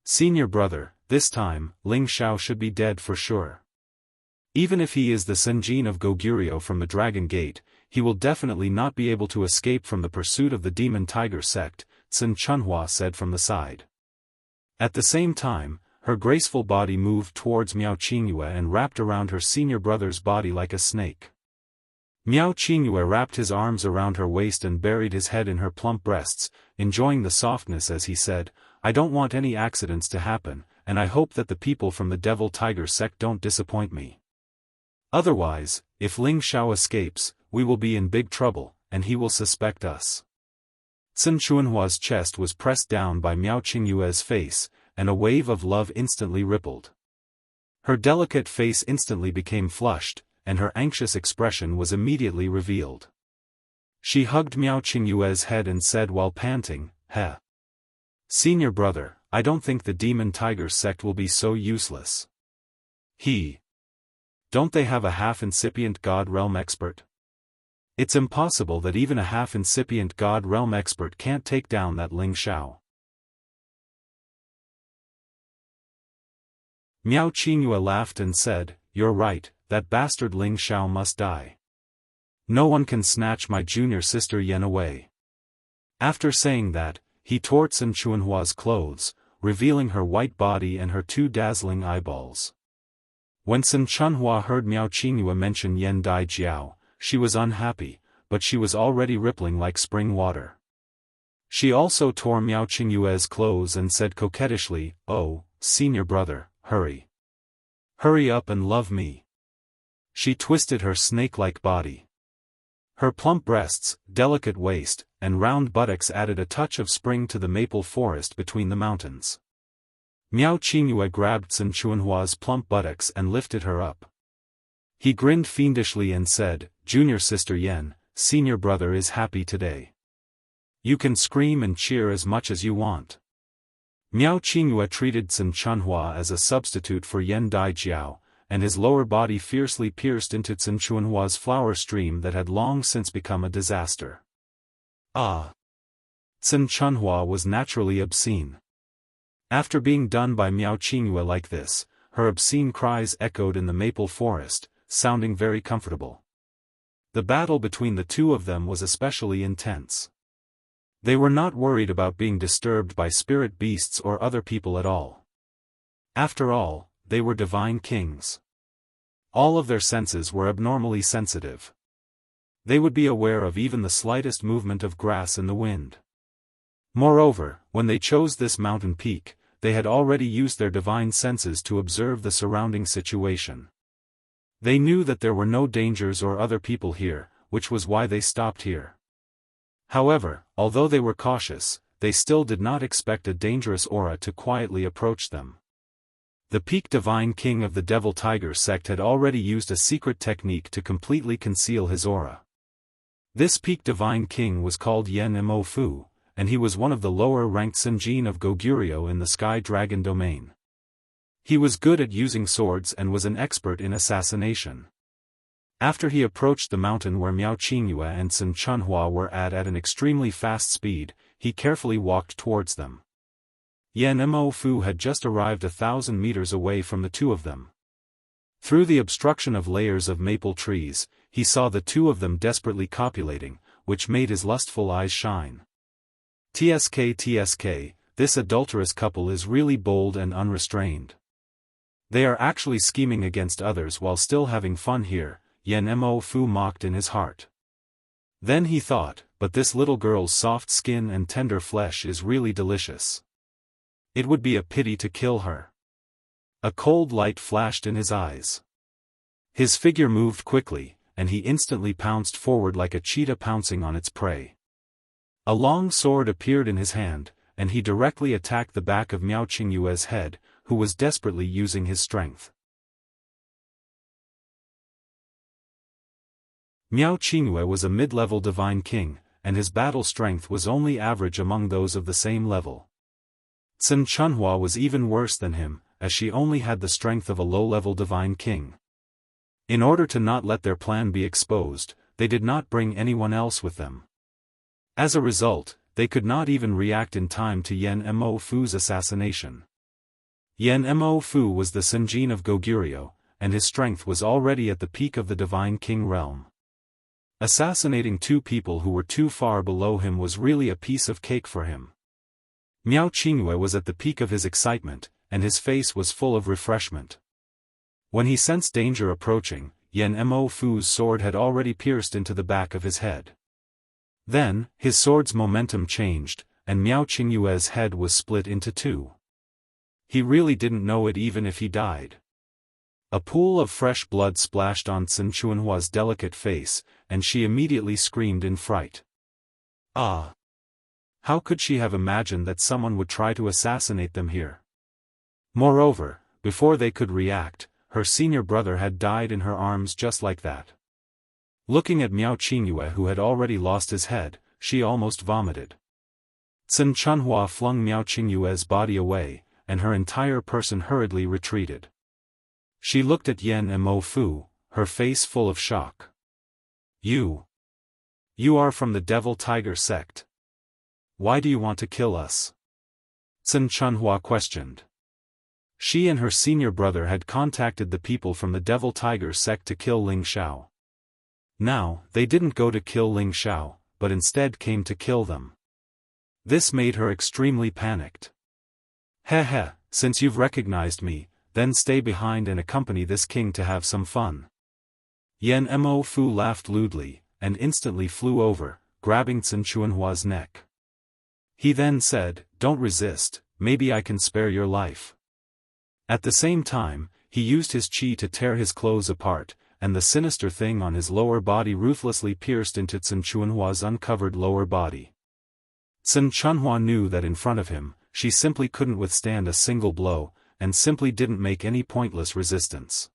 Senior brother, this time, Ling Xiao should be dead for sure. Even if he is the Senjin of Goguryeo from the Dragon Gate, he will definitely not be able to escape from the pursuit of the Demon Tiger sect, Sun Chunhua said from the side. At the same time, her graceful body moved towards Miao Qingyue and wrapped around her senior brother's body like a snake. Miao Qingyue wrapped his arms around her waist and buried his head in her plump breasts, enjoying the softness as he said, I don't want any accidents to happen, and I hope that the people from the Devil Tiger sect don't disappoint me. Otherwise, if Ling Xiao escapes, we will be in big trouble, and he will suspect us. Sun Chunhua's chest was pressed down by Miao Qingyue's face, and a wave of love instantly rippled. Her delicate face instantly became flushed, and her anxious expression was immediately revealed. She hugged Miao Qingyue's head and said while panting, Heh. Senior brother, I don't think the Demon Tiger sect will be so useless. Don't they have a half-incipient God Realm expert? It's impossible that even a half-incipient God Realm expert can't take down that Ling Xiao. Miao Qingyue laughed and said, You're right, that bastard Ling Xiao must die. No one can snatch my junior sister Yan away. After saying that, he tore Sun Chunhua's clothes, revealing her white body and her two dazzling eyeballs. When Sun Chunhua heard Miao Qingyue mention Yan Dai Jiao, she was unhappy, but she was already rippling like spring water. She also tore Miao Qingyue's clothes and said coquettishly, Oh, senior brother, hurry. Hurry up and love me. She twisted her snake-like body. Her plump breasts, delicate waist, and round buttocks added a touch of spring to the maple forest between the mountains. Miao Qingyue grabbed Sun Chunhua's plump buttocks and lifted her up. He grinned fiendishly and said, Junior sister Yan, senior brother is happy today. You can scream and cheer as much as you want. Miao Qingyue treated Sun Chunhua as a substitute for Yan Dai Jiao, and his lower body fiercely pierced into Sun Chunhua's flower stream that had long since become a disaster. Ah! Sun Chunhua was naturally obscene. After being done by Miao Qingyue like this, her obscene cries echoed in the maple forest, sounding very comfortable. The battle between the two of them was especially intense. They were not worried about being disturbed by spirit beasts or other people at all. After all, they were divine kings. All of their senses were abnormally sensitive. They would be aware of even the slightest movement of grass in the wind. Moreover, when they chose this mountain peak, they had already used their divine senses to observe the surrounding situation. They knew that there were no dangers or other people here, which was why they stopped here. However, although they were cautious, they still did not expect a dangerous aura to quietly approach them. The Peak Divine King of the Devil Tiger sect had already used a secret technique to completely conceal his aura. This Peak Divine King was called Yen Mo Fu, and he was one of the lower-ranked Senjin of Goguryeo in the Sky Dragon domain. He was good at using swords and was an expert in assassination. After he approached the mountain where Miao Qingyue and Sun Chunhua were at an extremely fast speed, he carefully walked towards them. Yan Mo Fu had just arrived 1,000 meters away from the two of them. Through the obstruction of layers of maple trees, he saw the two of them desperately copulating, which made his lustful eyes shine. TSK, this adulterous couple is really bold and unrestrained. They are actually scheming against others while still having fun here, Yan Mo Fu mocked in his heart. Then he thought, but this little girl's soft skin and tender flesh is really delicious. It would be a pity to kill her. A cold light flashed in his eyes. His figure moved quickly, and he instantly pounced forward like a cheetah pouncing on its prey. A long sword appeared in his hand, and he directly attacked the back of Miao Qingyue's head, who was desperately using his strength. Miao Qingyue was a mid-level divine king, and his battle strength was only average among those of the same level. Sun Chunhua was even worse than him, as she only had the strength of a low-level divine king. In order to not let their plan be exposed, they did not bring anyone else with them. As a result, they could not even react in time to Yan Mo Fu's assassination. Yan Mo Fu was the Senjin of Goguryeo, and his strength was already at the peak of the divine king realm. Assassinating two people who were too far below him was really a piece of cake for him. Miao Qingyue was at the peak of his excitement, and his face was full of refreshment. When he sensed danger approaching, Yan Mo Fu's sword had already pierced into the back of his head. Then, his sword's momentum changed, and Miao Qingyue's head was split into two. He really didn't know it even if he died. A pool of fresh blood splashed on Sun Chunhua's delicate face, and she immediately screamed in fright. Ah! How could she have imagined that someone would try to assassinate them here? Moreover, before they could react, her senior brother had died in her arms just like that. Looking at Miao Qingyue who had already lost his head, she almost vomited. Sun Chunhua flung Miao Qingyue's body away, and her entire person hurriedly retreated. She looked at Yan Mo Fu, her face full of shock. You are from the Devil Tiger sect. Why do you want to kill us? Sun Chunhua questioned. She and her senior brother had contacted the people from the Devil Tiger sect to kill Ling Xiao. Now, they didn't go to kill Ling Xiao, but instead came to kill them. This made her extremely panicked. Heh, since you've recognized me, then stay behind and accompany this king to have some fun. Yan Mo Fu laughed lewdly, and instantly flew over, grabbing Sun Chunhua's neck. He then said, "Don't resist, maybe I can spare your life." At the same time, he used his qi to tear his clothes apart, and the sinister thing on his lower body ruthlessly pierced into Sun Chunhua's uncovered lower body. Sun Chunhua knew that in front of him, she simply couldn't withstand a single blow, and simply didn't make any pointless resistance.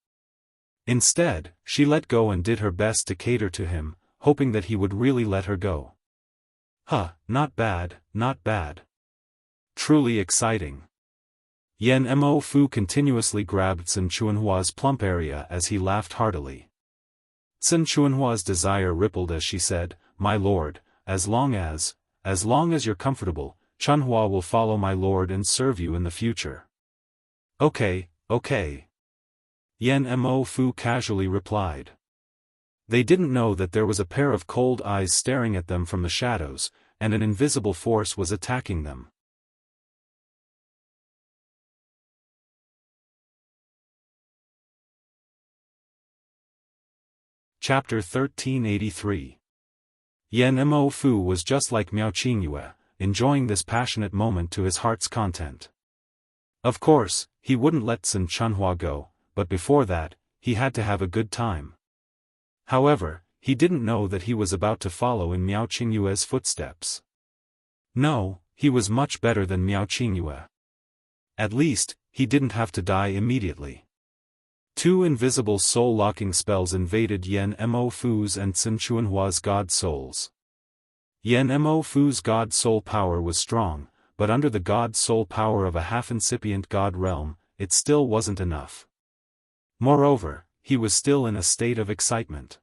Instead, she let go and did her best to cater to him, hoping that he would really let her go. Not bad, not bad. Truly exciting. Yan Mo Fu continuously grabbed Sun Chunhua's plump area as he laughed heartily. Sun Chunhua's desire rippled as she said, "My lord, as long as you're comfortable, Chunhua will follow my lord and serve you in the future." Okay. Yan Mo Fu casually replied. They didn't know that there was a pair of cold eyes staring at them from the shadows, and an invisible force was attacking them. Chapter 1383. Yan Mo Fu was just like Miao Qingyue, enjoying this passionate moment to his heart's content. Of course, he wouldn't let Sun Chunhua go, but before that, he had to have a good time. However, he didn't know that he was about to follow in Miao Qingyue's footsteps. No, he was much better than Miao Qingyue. At least, he didn't have to die immediately. Two invisible soul-locking spells invaded Yan Mo Fu's and Sun Chunhua's god souls. Yan Mo Fu's god soul power was strong, but under the god soul power of a half-incipient god realm, it still wasn't enough. Moreover, he was still in a state of excitement.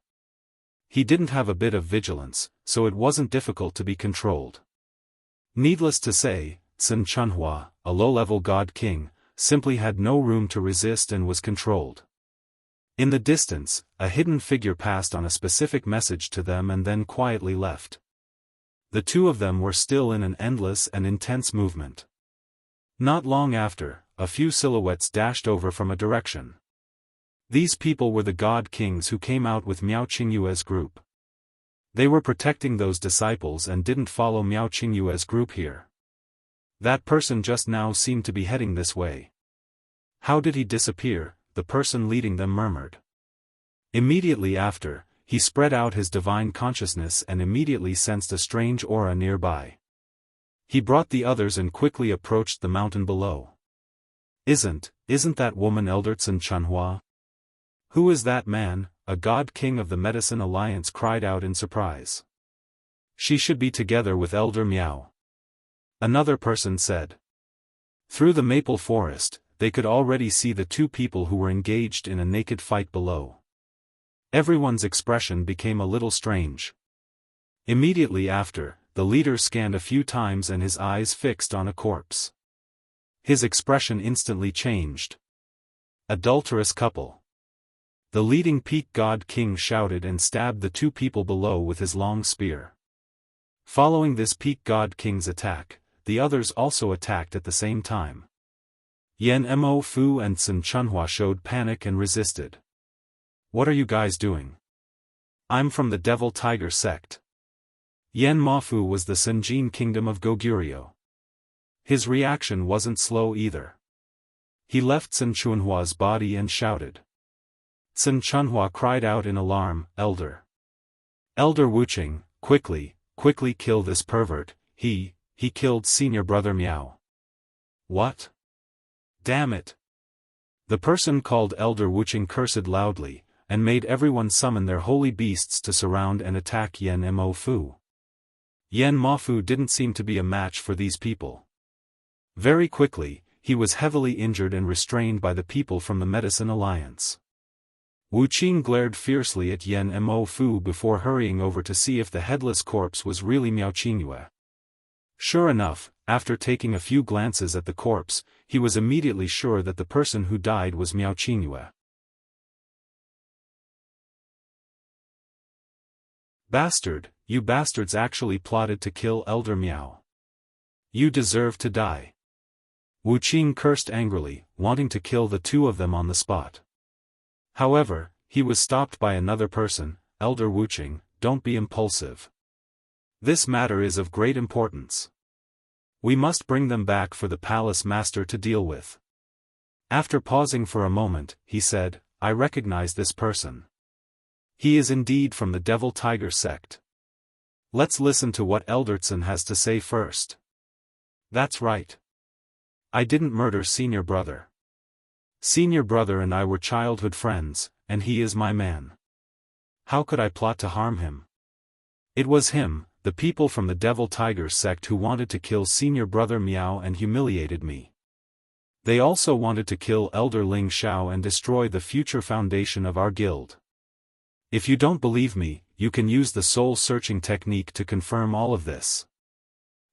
He didn't have a bit of vigilance, so it wasn't difficult to be controlled. Needless to say, Sun Chunhua, a low-level god king, simply had no room to resist and was controlled. In the distance, a hidden figure passed on a specific message to them and then quietly left. The two of them were still in an endless and intense movement. Not long after, a few silhouettes dashed over from a direction. These people were the god kings who came out with Miao Qingyue's group. They were protecting those disciples and didn't follow Miao Qingyue's group here. That person just now seemed to be heading this way. How did he disappear? The person leading them murmured. Immediately after, he spread out his divine consciousness and immediately sensed a strange aura nearby. He brought the others and quickly approached the mountain below. Isn't that woman Elder Sun Chunhua? Who is that man? A god king of the Medicine Alliance cried out in surprise. She should be together with Elder Miao. Another person said. Through the maple forest, they could already see the two people who were engaged in a naked fight below. Everyone's expression became a little strange. Immediately after, the leader scanned a few times and his eyes fixed on a corpse. His expression instantly changed. Adulterous couple. The leading peak god king shouted and stabbed the two people below with his long spear. Following this peak god king's attack, the others also attacked at the same time. Yan Mo Fu and Sun Chunhua showed panic and resisted. What are you guys doing? I'm from the Devil Tiger sect. Yan Mafu was the Senjin kingdom of Goguryeo. His reaction wasn't slow either. He left Sun Chunhua's body and shouted. Sun Chunhua cried out in alarm, Elder Wuqing, quickly kill this pervert, he killed senior brother Miao. What? Damn it! The person called Elder Wuqing cursed loudly, and made everyone summon their holy beasts to surround and attack Yan Mo Fu. Yan Mafu didn't seem to be a match for these people. Very quickly, he was heavily injured and restrained by the people from the Medicine Alliance. Wu Qing glared fiercely at Yan Mo Fu before hurrying over to see if the headless corpse was really Miao Qingyue. Sure enough, after taking a few glances at the corpse, he was immediately sure that the person who died was Miao Qingyue. Bastard, you bastards actually plotted to kill Elder Miao. You deserve to die. Wu Qing cursed angrily, wanting to kill the two of them on the spot. However, he was stopped by another person. Elder Wuqing, don't be impulsive. This matter is of great importance. We must bring them back for the palace master to deal with. After pausing for a moment, he said, I recognize this person. He is indeed from the Devil Tiger sect. Let's listen to what Eldertson has to say first. That's right. I didn't murder senior brother. Senior brother and I were childhood friends, and he is my man. How could I plot to harm him? It was him, the people from the Devil Tiger sect who wanted to kill senior brother Miao and humiliated me. They also wanted to kill Elder Ling Xiao and destroy the future foundation of our guild. If you don't believe me, you can use the soul-searching technique to confirm all of this.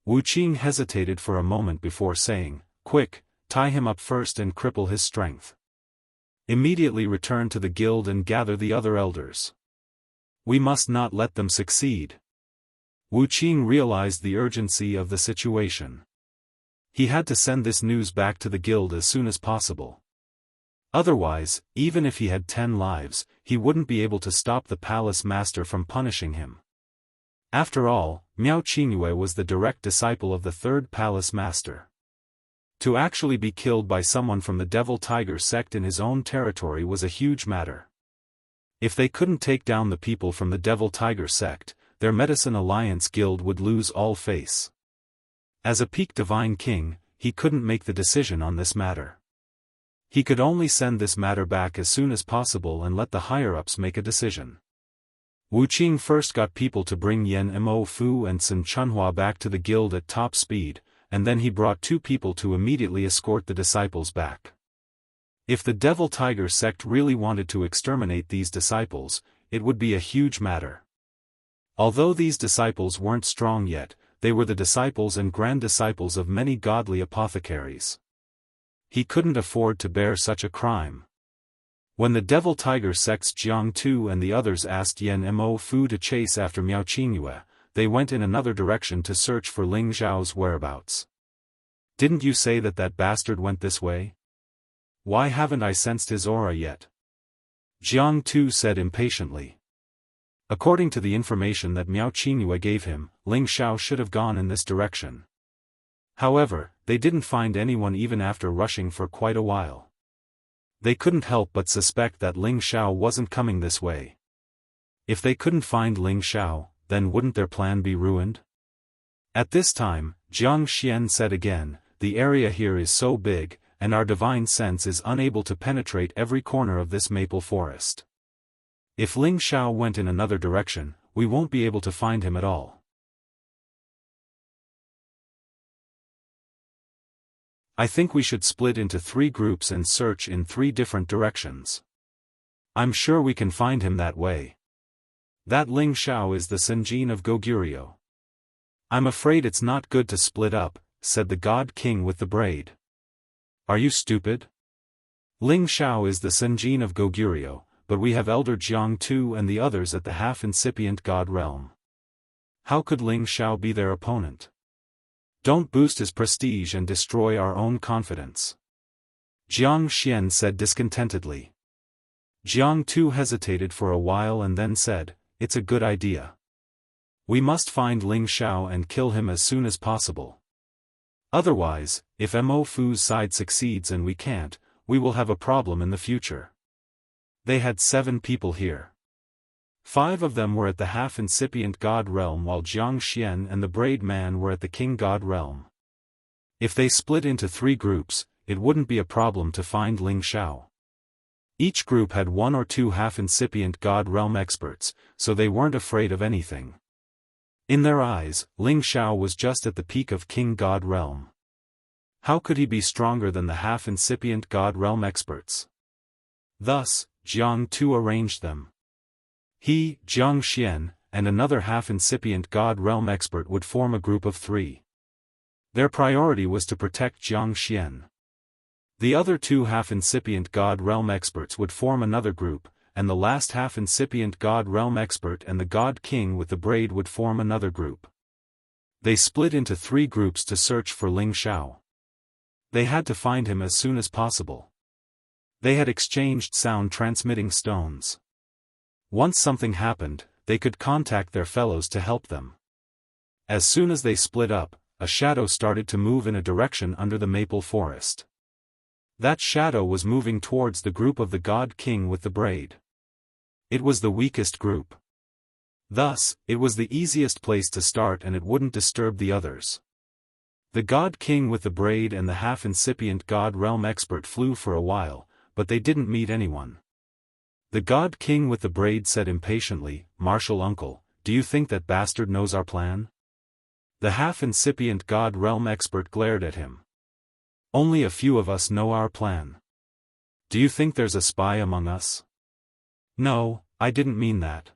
Wu Qing hesitated for a moment before saying, Quick, tie him up first and cripple his strength. Immediately return to the guild and gather the other elders. We must not let them succeed. Wu Qing realized the urgency of the situation. He had to send this news back to the guild as soon as possible. Otherwise, even if he had 10 lives, he wouldn't be able to stop the palace master from punishing him. After all, Miao Qingyue was the direct disciple of the third palace master. To actually be killed by someone from the Devil Tiger sect in his own territory was a huge matter. If they couldn't take down the people from the Devil Tiger sect, their Medicine Alliance guild would lose all face. As a peak divine king, he couldn't make the decision on this matter. He could only send this matter back as soon as possible and let the higher-ups make a decision. Wu Qing first got people to bring Yan Mo Fu and Sun Chunhua back to the guild at top speed, and then he brought 2 people to immediately escort the disciples back. If the Devil Tiger sect really wanted to exterminate these disciples, it would be a huge matter. Although these disciples weren't strong yet, they were the disciples and grand-disciples of many godly apothecaries. He couldn't afford to bear such a crime. When the Devil Tiger sects Jianghu and the others asked Yan Mo Fu to chase after Miao Qingyue, they went in another direction to search for Ling Zhao's whereabouts. Didn't you say that bastard went this way? Why haven't I sensed his aura yet? Jianghu said impatiently. According to the information that Miao Qingyue gave him, Ling Zhao should have gone in this direction. However, they didn't find anyone even after rushing for quite a while. They couldn't help but suspect that Ling Zhao wasn't coming this way. If they couldn't find Ling Zhao, then wouldn't their plan be ruined? At this time, Jiang Xian said again, the area here is so big, and our divine sense is unable to penetrate every corner of this maple forest. If Ling Zhao went in another direction, we won't be able to find him at all. I think we should split into 3 groups and search in 3 different directions. I'm sure we can find him that way. That Ling Zhao is the Senjin of Goguryeo. I'm afraid it's not good to split up, said the God King with the braid. Are you stupid? Ling Zhao is the Senjin of Goguryeo, but we have Elder Jianghu and the others at the half-incipient God realm. How could Ling Zhao be their opponent? Don't boost his prestige and destroy our own confidence. Jiang Xian said discontentedly. Jianghu hesitated for a while and then said, it's a good idea. We must find Ling Zhao and kill him as soon as possible. Otherwise, if Mo Fu's side succeeds and we can't, we will have a problem in the future. They had 7 people here. 5 of them were at the half-incipient God realm while Jiang Xian and the braid man were at the King God realm. If they split into 3 groups, it wouldn't be a problem to find Ling Zhao. Each group had 1 or 2 half-incipient God realm experts, so they weren't afraid of anything. In their eyes, Ling Zhao was just at the peak of King God realm. How could he be stronger than the half-incipient God realm experts? Thus, Jianghu arranged them. He, Jiang Xian, and another half-incipient God realm expert would form a group of 3. Their priority was to protect Jiang Xian. The other 2 half-incipient God realm experts would form another group, and the last half-incipient God realm expert and the God King with the braid would form another group. They split into 3 groups to search for Ling Zhao. They had to find him as soon as possible. They had exchanged sound-transmitting stones. Once something happened, they could contact their fellows to help them. As soon as they split up, a shadow started to move in a direction under the maple forest. That shadow was moving towards the group of the God King with the braid. It was the weakest group. Thus, it was the easiest place to start and it wouldn't disturb the others. The God King with the braid and the half-incipient God realm expert flew for a while, but they didn't meet anyone. The God King with the braid said impatiently, Martial Uncle, do you think that bastard knows our plan? The half-incipient God realm expert glared at him. Only a few of us know our plan. Do you think there's a spy among us? No, I didn't mean that.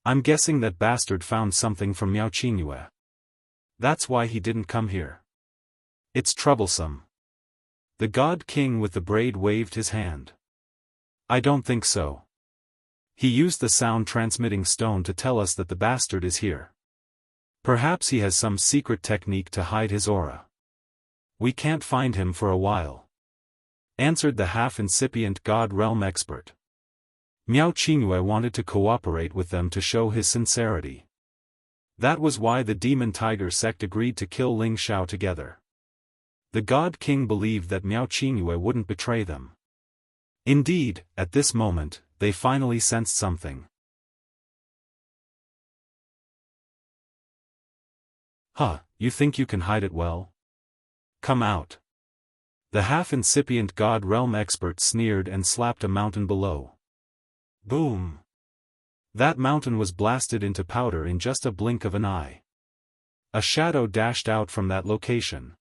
I'm guessing that bastard found something from Miao Qingyue. That's why he didn't come here. It's troublesome. The God King with the braid waved his hand. I don't think so. He used the sound-transmitting stone to tell us that the bastard is here. Perhaps he has some secret technique to hide his aura. We can't find him for a while. Answered the half-incipient God realm expert. Miao Qingyue wanted to cooperate with them to show his sincerity. That was why the Demon Tiger sect agreed to kill Ling Zhao together. The God King believed that Miao Qingyue wouldn't betray them. Indeed, at this moment, they finally sensed something. Huh, you think you can hide it well? Come out. The half-incipient God realm expert sneered and slapped a mountain below. Boom! That mountain was blasted into powder in just a blink of an eye. A shadow dashed out from that location.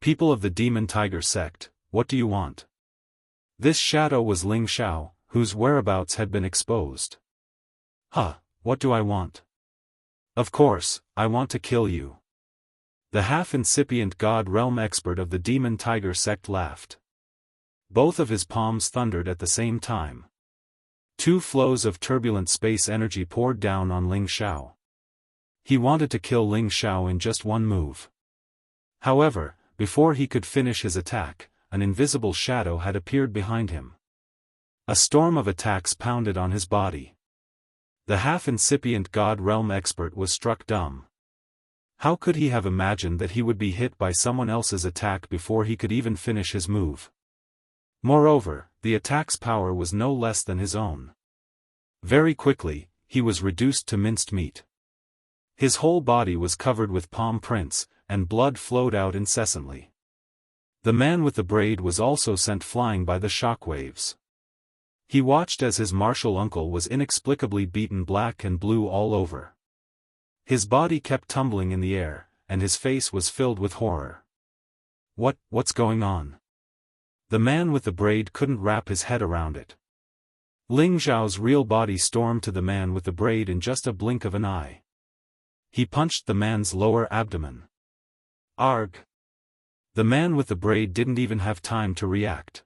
People of the Demon Tiger sect, what do you want? This shadow was Ling Zhao, whose whereabouts had been exposed. Huh, what do I want? Of course, I want to kill you. The half-incipient god realm expert of the demon tiger sect laughed. Both of his palms thundered at the same time. Two flows of turbulent space energy poured down on Ling Xiao. He wanted to kill Ling Xiao in just one move. However, before he could finish his attack, an invisible shadow had appeared behind him. A storm of attacks pounded on his body. The half-incipient god realm expert was struck dumb. How could he have imagined that he would be hit by someone else's attack before he could even finish his move? Moreover, the attack's power was no less than his own. Very quickly, he was reduced to minced meat. His whole body was covered with palm prints, and blood flowed out incessantly. The man with the braid was also sent flying by the shockwaves. He watched as his martial uncle was inexplicably beaten black and blue all over. His body kept tumbling in the air, and his face was filled with horror. What's going on? The man with the braid couldn't wrap his head around it. Ling Xiao's real body stormed to the man with the braid in just a blink of an eye. He punched the man's lower abdomen. Arg! The man with the braid didn't even have time to react.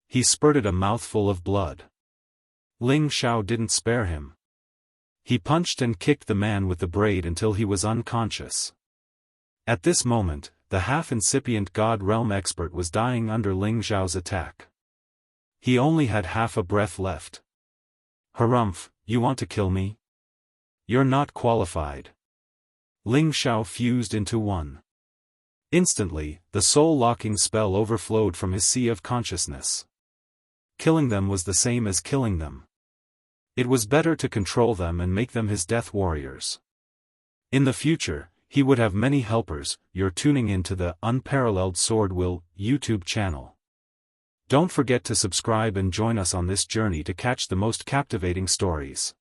He spurted a mouthful of blood. Ling Xiao didn't spare him. He punched and kicked the man with the braid until he was unconscious. At this moment, the half-incipient god realm expert was dying under Ling Xiao's attack. He only had half a breath left. Harumph, you want to kill me? You're not qualified. Ling Xiao fused into one. Instantly, the soul-locking spell overflowed from his sea of consciousness. Killing them was the same as killing them. It was better to control them and make them his death warriors. In the future, he would have many helpers. You're tuning into the Unparalleled SwordWill YouTube channel. Don't forget to subscribe and join us on this journey to catch the most captivating stories.